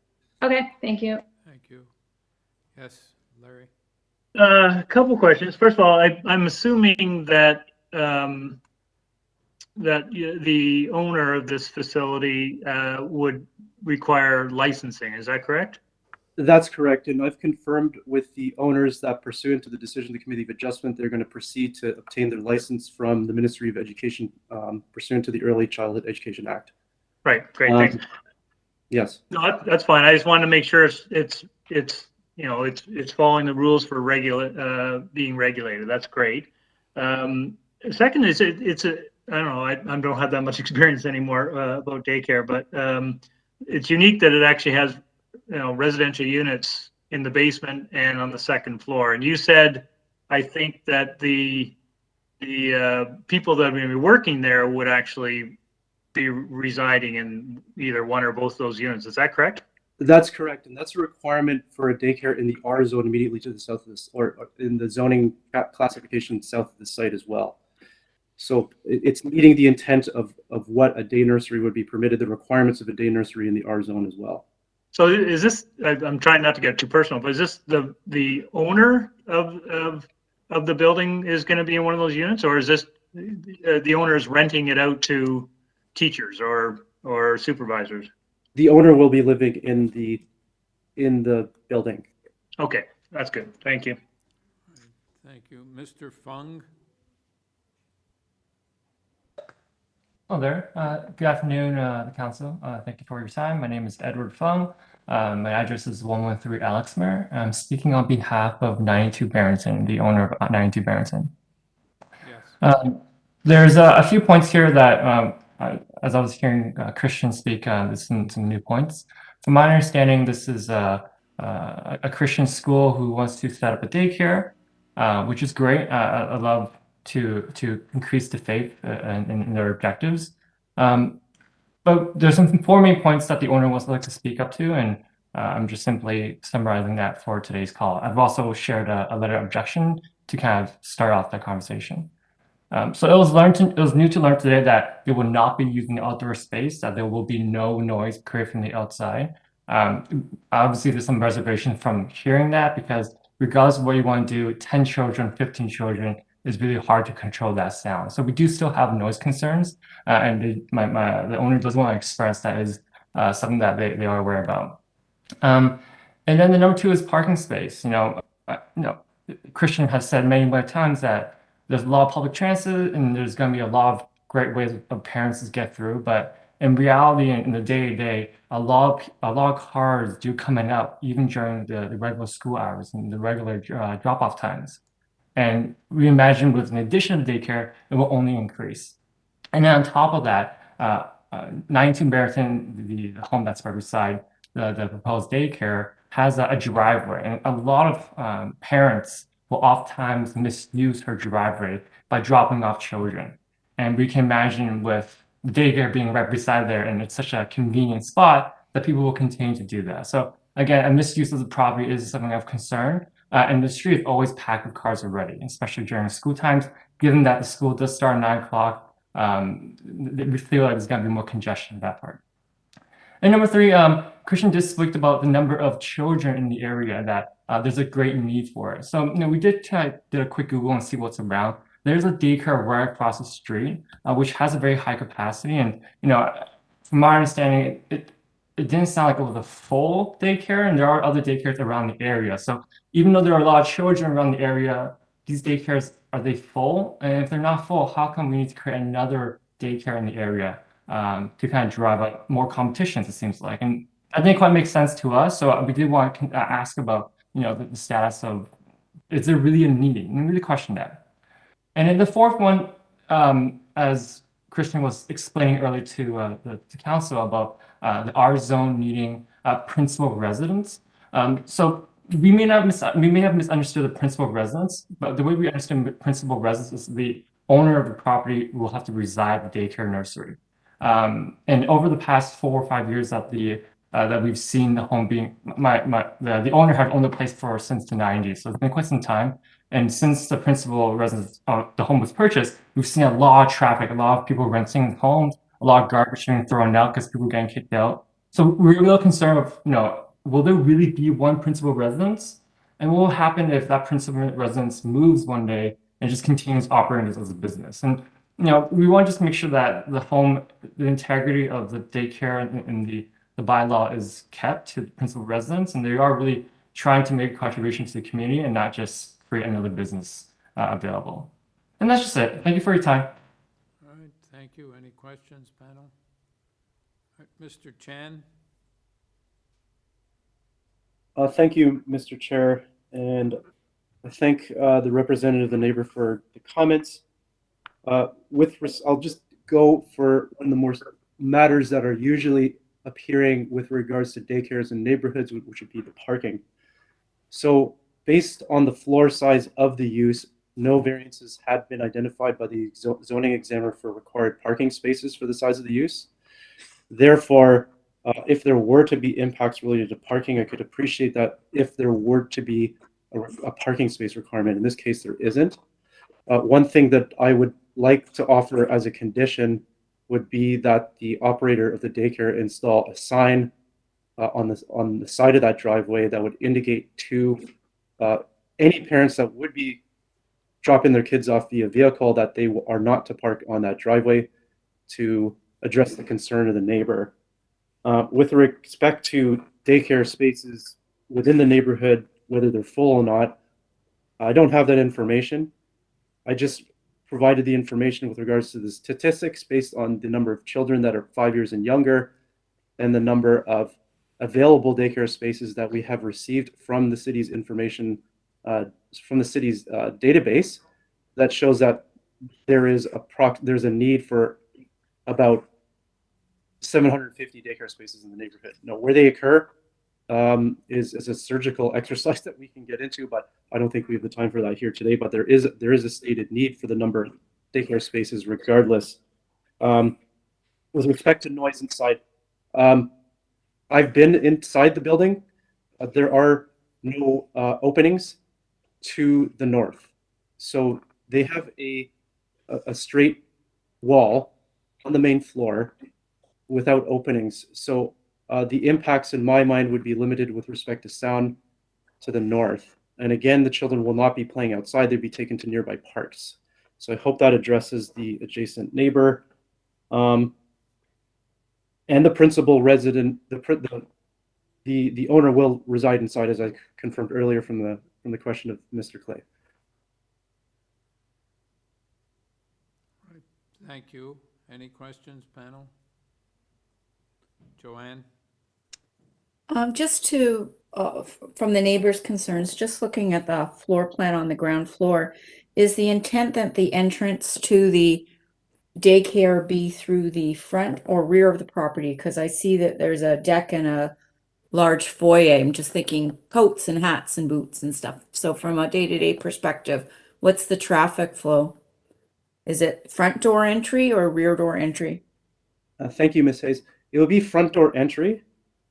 Okay, thank you. Thank you. Yes, Larry? A couple questions. First of all, I'm assuming that the owner of this facility would require licensing. Is that correct? That's correct, and I've confirmed with the owners that pursuant to the decision of the Committee of Adjustment, they're going to proceed to obtain their license from the Ministry of Education pursuant to the Early Childhood Education Act. Right, great, thanks. Yes. No, that's fine. I just wanted to make sure it's following the rules for being regulated. That's great. Second is I don't know, I don't have that much experience anymore about daycare, but it's unique that it actually has residential units in the basement and on the second floor. And you said, I think that the people that are going to be working there would actually be residing in either one or both those units. Is that correct? That's correct, and that's a requirement for a daycare in the R zone immediately to the south of this, or in the zoning classification south of the site as well. So it's meeting the intent of what a day nursery would be permitted, the requirements of a day nursery in the R zone as well. So is this, I'm trying not to get too personal, but is this the owner of the building is going to be in one of those units, or is this the owner is renting it out to teachers or supervisors? The owner will be living in the building. Okay, that's good. Thank you. Thank you. Mr. Fung? Hello there. Good afternoon, the council. Thank you for your time. My name is Edward Fung. My address is 113 Alexmer. I'm speaking on behalf of 92 Barrington, the owner of 92 Barrington. There's a few points here that, as I was hearing Christian speak, there's some new points. From my understanding, this is a Christian school who wants to set up a daycare, which is great. I love to increase the faith in their objectives. But there's some four main points that the owner would like to speak up to, and I'm just simply summarizing that for today's call. I've also shared a letter of objection to kind of start off that conversation. So it was new to learn today that they will not be using the outdoor space, that there will be no noise created from the outside. Obviously, there's some reservation from hearing that because regardless of what you want to do, 10 children, 15 children, it's really hard to control that sound. So we do still have noise concerns, and the owner doesn't want to express that is something that they are aware about. And then the number two is parking space. Christian has said many times that there's a lot of public transit and there's going to be a lot of great ways of parents to get through, but in reality, in the day-to-day, a lot of cars do come in out even during the regular school hours and the regular drop-off times. And we imagine with an addition of daycare, it will only increase. And then on top of that, 92 Barrington, the home that's right beside the proposed daycare, has a driveway. And a lot of parents will oftentimes misuse her driveway by dropping off children. And we can imagine with the daycare being right beside there, and it's such a convenient spot that people will continue to do that. So again, a misuse of the property is something of concern. And the street is always packed with cars already, especially during school times. Given that the school does start at 9 o'clock, we feel like there's going to be more congestion in that part. And number three, Christian just spoke about the number of children in the area that there's a great need for it. So we did a quick Google and see what's around. There's a daycare right across the street, which has a very high capacity. And from my understanding, it didn't sound like it was a full daycare, and there are other daycares around the area. So even though there are a lot of children around the area, these daycares, are they full? And if they're not full, how come we need to create another daycare in the area to kind of drive up more competitions, it seems like? And that didn't quite make sense to us. So we did want to ask about, the status of, is there really a need? And we really question that. And then the fourth one, as Christian was explaining earlier to the council about the R zone needing principal residence. So we may have misunderstood the principal residence, but the way we understand principal residence is the owner of the property will have to reside at the daycare nursery. And over the past 4 or 5 years that we've seen the home being, the owner had owned the place since the 90s, so it's been quite some time. And since the principal residence, the home was purchased, we've seen a lot of traffic, a lot of people renting homes, a lot of garbage being thrown out because people are getting kicked out. So we're real concerned of, will there really be one principal residence? And what will happen if that principal residence moves one day and just continues operating as a business? And we want to just make sure that the integrity of the daycare and the bylaw is kept to the principal residence, and they are really trying to make a contribution to the community and not just create another business available. And that's just it. Thank you for your time. All right, thank you. Any questions, panel? All right, Mr. Chan? Thank you, Mr. Chair, and I thank the representative of the neighbor for the comments. I'll just go for one of the more matters that are usually appearing with regards to daycares and neighborhoods, which would be the parking. So based on the floor size of the use, no variances had been identified by the zoning examiner for required parking spaces for the size of the use. Therefore, if there were to be impacts related to parking, I could appreciate that if there were to be a parking space requirement. In this case, there isn't. One thing that I would like to offer as a condition would be that the operator of the daycare install a sign on the side of that driveway that would indicate to any parents that would be dropping their kids off via vehicle that they are not to park on that driveway, to address the concern of the neighbor. With respect to daycare spaces within the neighborhood, whether they're full or not, I don't have that information. I just provided the information with regards to the statistics based on the number of children that are 5 years and younger and the number of available daycare spaces that we have received from the city's information, from the city's database, that shows that there's a need for about 750 daycare spaces in the neighborhood. Now, where they occur is a surgical exercise that we can get into, but I don't think we have the time for that here today. But there is a stated need for the number of daycare spaces regardless. With respect to noise inside, I've been inside the building. There are no openings to the north. So they have a straight wall on the main floor without openings. So the impacts in my mind would be limited with respect to sound to the north. And again, the children will not be playing outside. They'd be taken to nearby parks. So I hope that addresses the adjacent neighbor. And the principal resident, the owner will reside inside, as I confirmed earlier from the question of Mr. Clay. Right. Thank you. Any questions, panel? Joanne? Just to, from the neighbors' concerns, just looking at the floor plan on the ground floor, is the intent that the entrance to the daycare be through the front or rear of the property? Because I see that there's a deck and a large foyer. I'm just thinking coats and hats and boots and stuff. So from a day-to-day perspective, what's the traffic flow? Is it front door entry or rear door entry? Thank you, Ms. Hayes. It will be front door entry.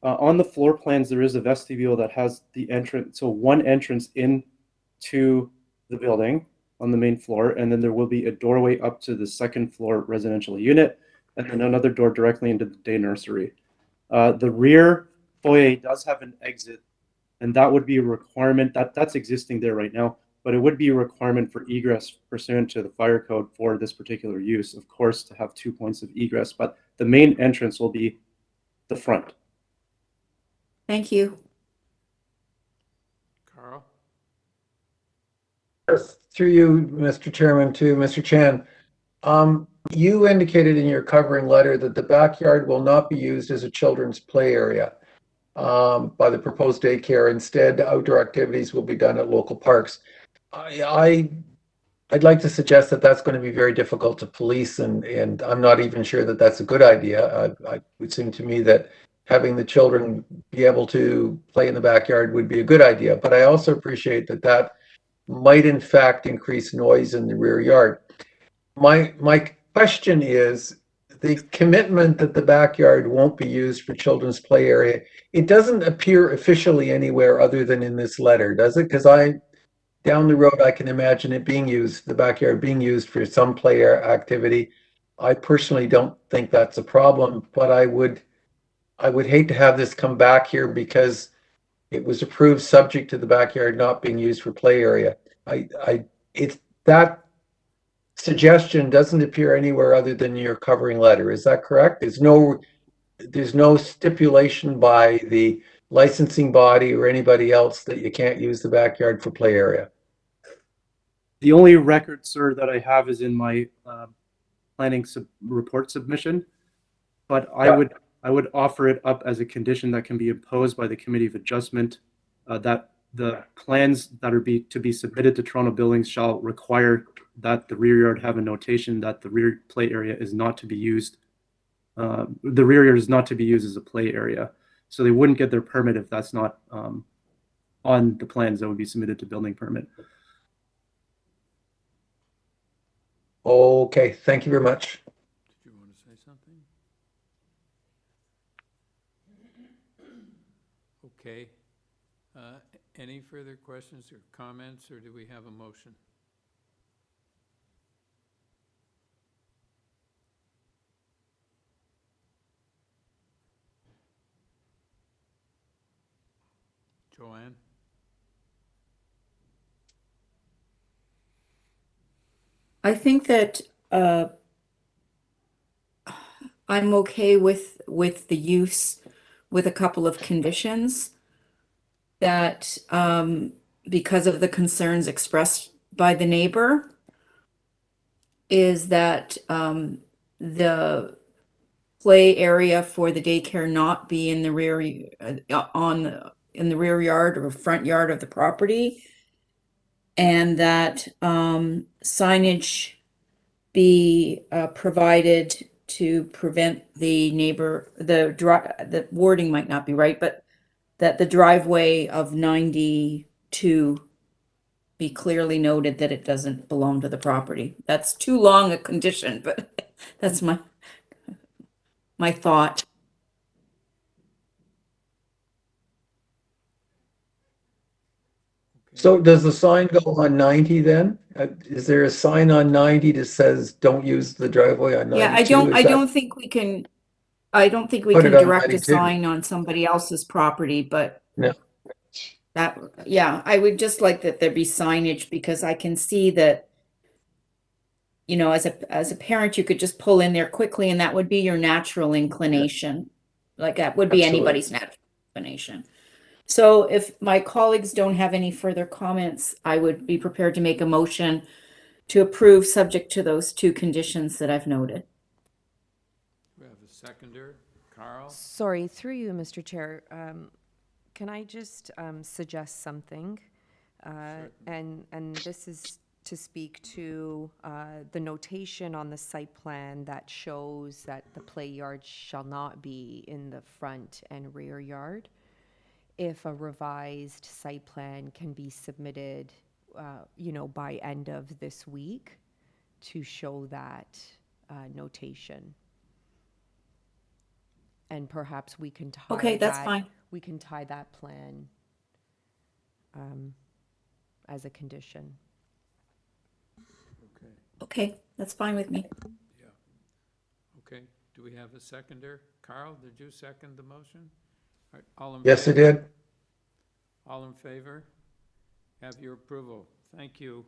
On the floor plans, there is a vestibule that has the entrance, so one entrance into the building on the main floor, and then there will be a doorway up to the second floor residential unit, and then another door directly into the day nursery. The rear foyer does have an exit, and that would be a requirement that's existing there right now, but it would be a requirement for egress pursuant to the fire code for this particular use, of course, to have 2 points of egress, but the main entrance will be the front. Thank you. Carl? Through you, Mr. Chairman, to Mr. Chan. You indicated in your covering letter that the backyard will not be used as a children's play area by the proposed daycare. Instead, outdoor activities will be done at local parks. I'd like to suggest that that's going to be very difficult to police, and I'm not even sure that that's a good idea. It would seem to me that having the children be able to play in the backyard would be a good idea. But I also appreciate that that might in fact increase noise in the rear yard. My question is the commitment that the backyard won't be used for children's play area. It doesn't appear officially anywhere other than in this letter, does it? Because down the road, I can imagine it being used, the backyard being used for some play activity. I personally don't think that's a problem, but I would hate to have this come back here because it was approved subject to the backyard not being used for play area. That suggestion doesn't appear anywhere other than your covering letter. Is that correct? There's no stipulation by the licensing body or anybody else that you can't use the backyard for play area. The only record, sir, that I have is in my planning report submission, but I would offer it up as a condition that can be imposed by the Committee of Adjustment, that the plans that are to be submitted to Toronto Buildings shall require that the rear yard have a notation that the rear play area is not to be used. The rear yard is not to be used as a play area. So they wouldn't get their permit if that's not on the plans that would be submitted to building permit. Okay, thank you very much. Did you want to say something? Okay. Any further questions or comments, or do we have a motion? Joanne? I think that I'm okay with the use with a couple of conditions that because of the concerns expressed by the neighbor is that the play area for the daycare not be in the rear, in the rear yard or front yard of the property. And that signage be provided to prevent the the wording might not be right, but that the driveway of 92 be clearly noted that it doesn't belong to the property. That's too long a condition, but that's my thought. So does the sign go on 90 then? Is there a sign on 90 that says don't use the driveway on 92? Yeah, I don't think we can Put it on direct a 92. sign on somebody else's property, but No. yeah, I would just like that there be signage because I can see that, you know, as a parent, you could just pull in there quickly and that would be your natural inclination. Like that would be Absolutely. anybody's natural inclination. So if my colleagues don't have any further comments, I would be prepared to make a motion to approve subject to those two conditions that I've noted. We have a seconder, Carl? Sorry, through you, Mr. Chair. Can I just suggest something? And this is to speak to the notation on the site plan that shows that the play yard shall not be in the front and rear yard. If a revised site plan can be submitted, you know, by end of this week to show that notation. And perhaps we can tie Okay, that's fine. We can tie that plan as a condition. Okay. Okay, that's fine with me. Yeah. Okay, do we have a seconder? Carl, did you second the motion? All right, all in Yes, I favor? did. All in favor? Have your approval. Thank you.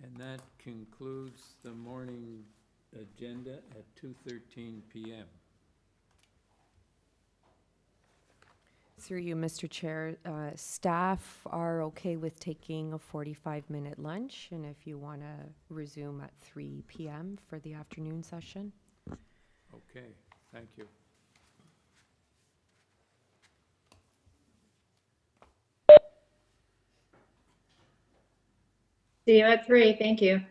And that concludes the morning agenda at 2:13 p.m. Through you, Mr. Chair, staff are okay with taking a 45-minute lunch, and if you want to resume at 3 p.m. for the afternoon session. Okay, thank you. See you at 3. Thank you.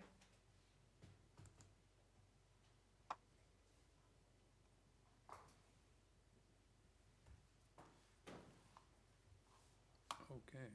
Okay.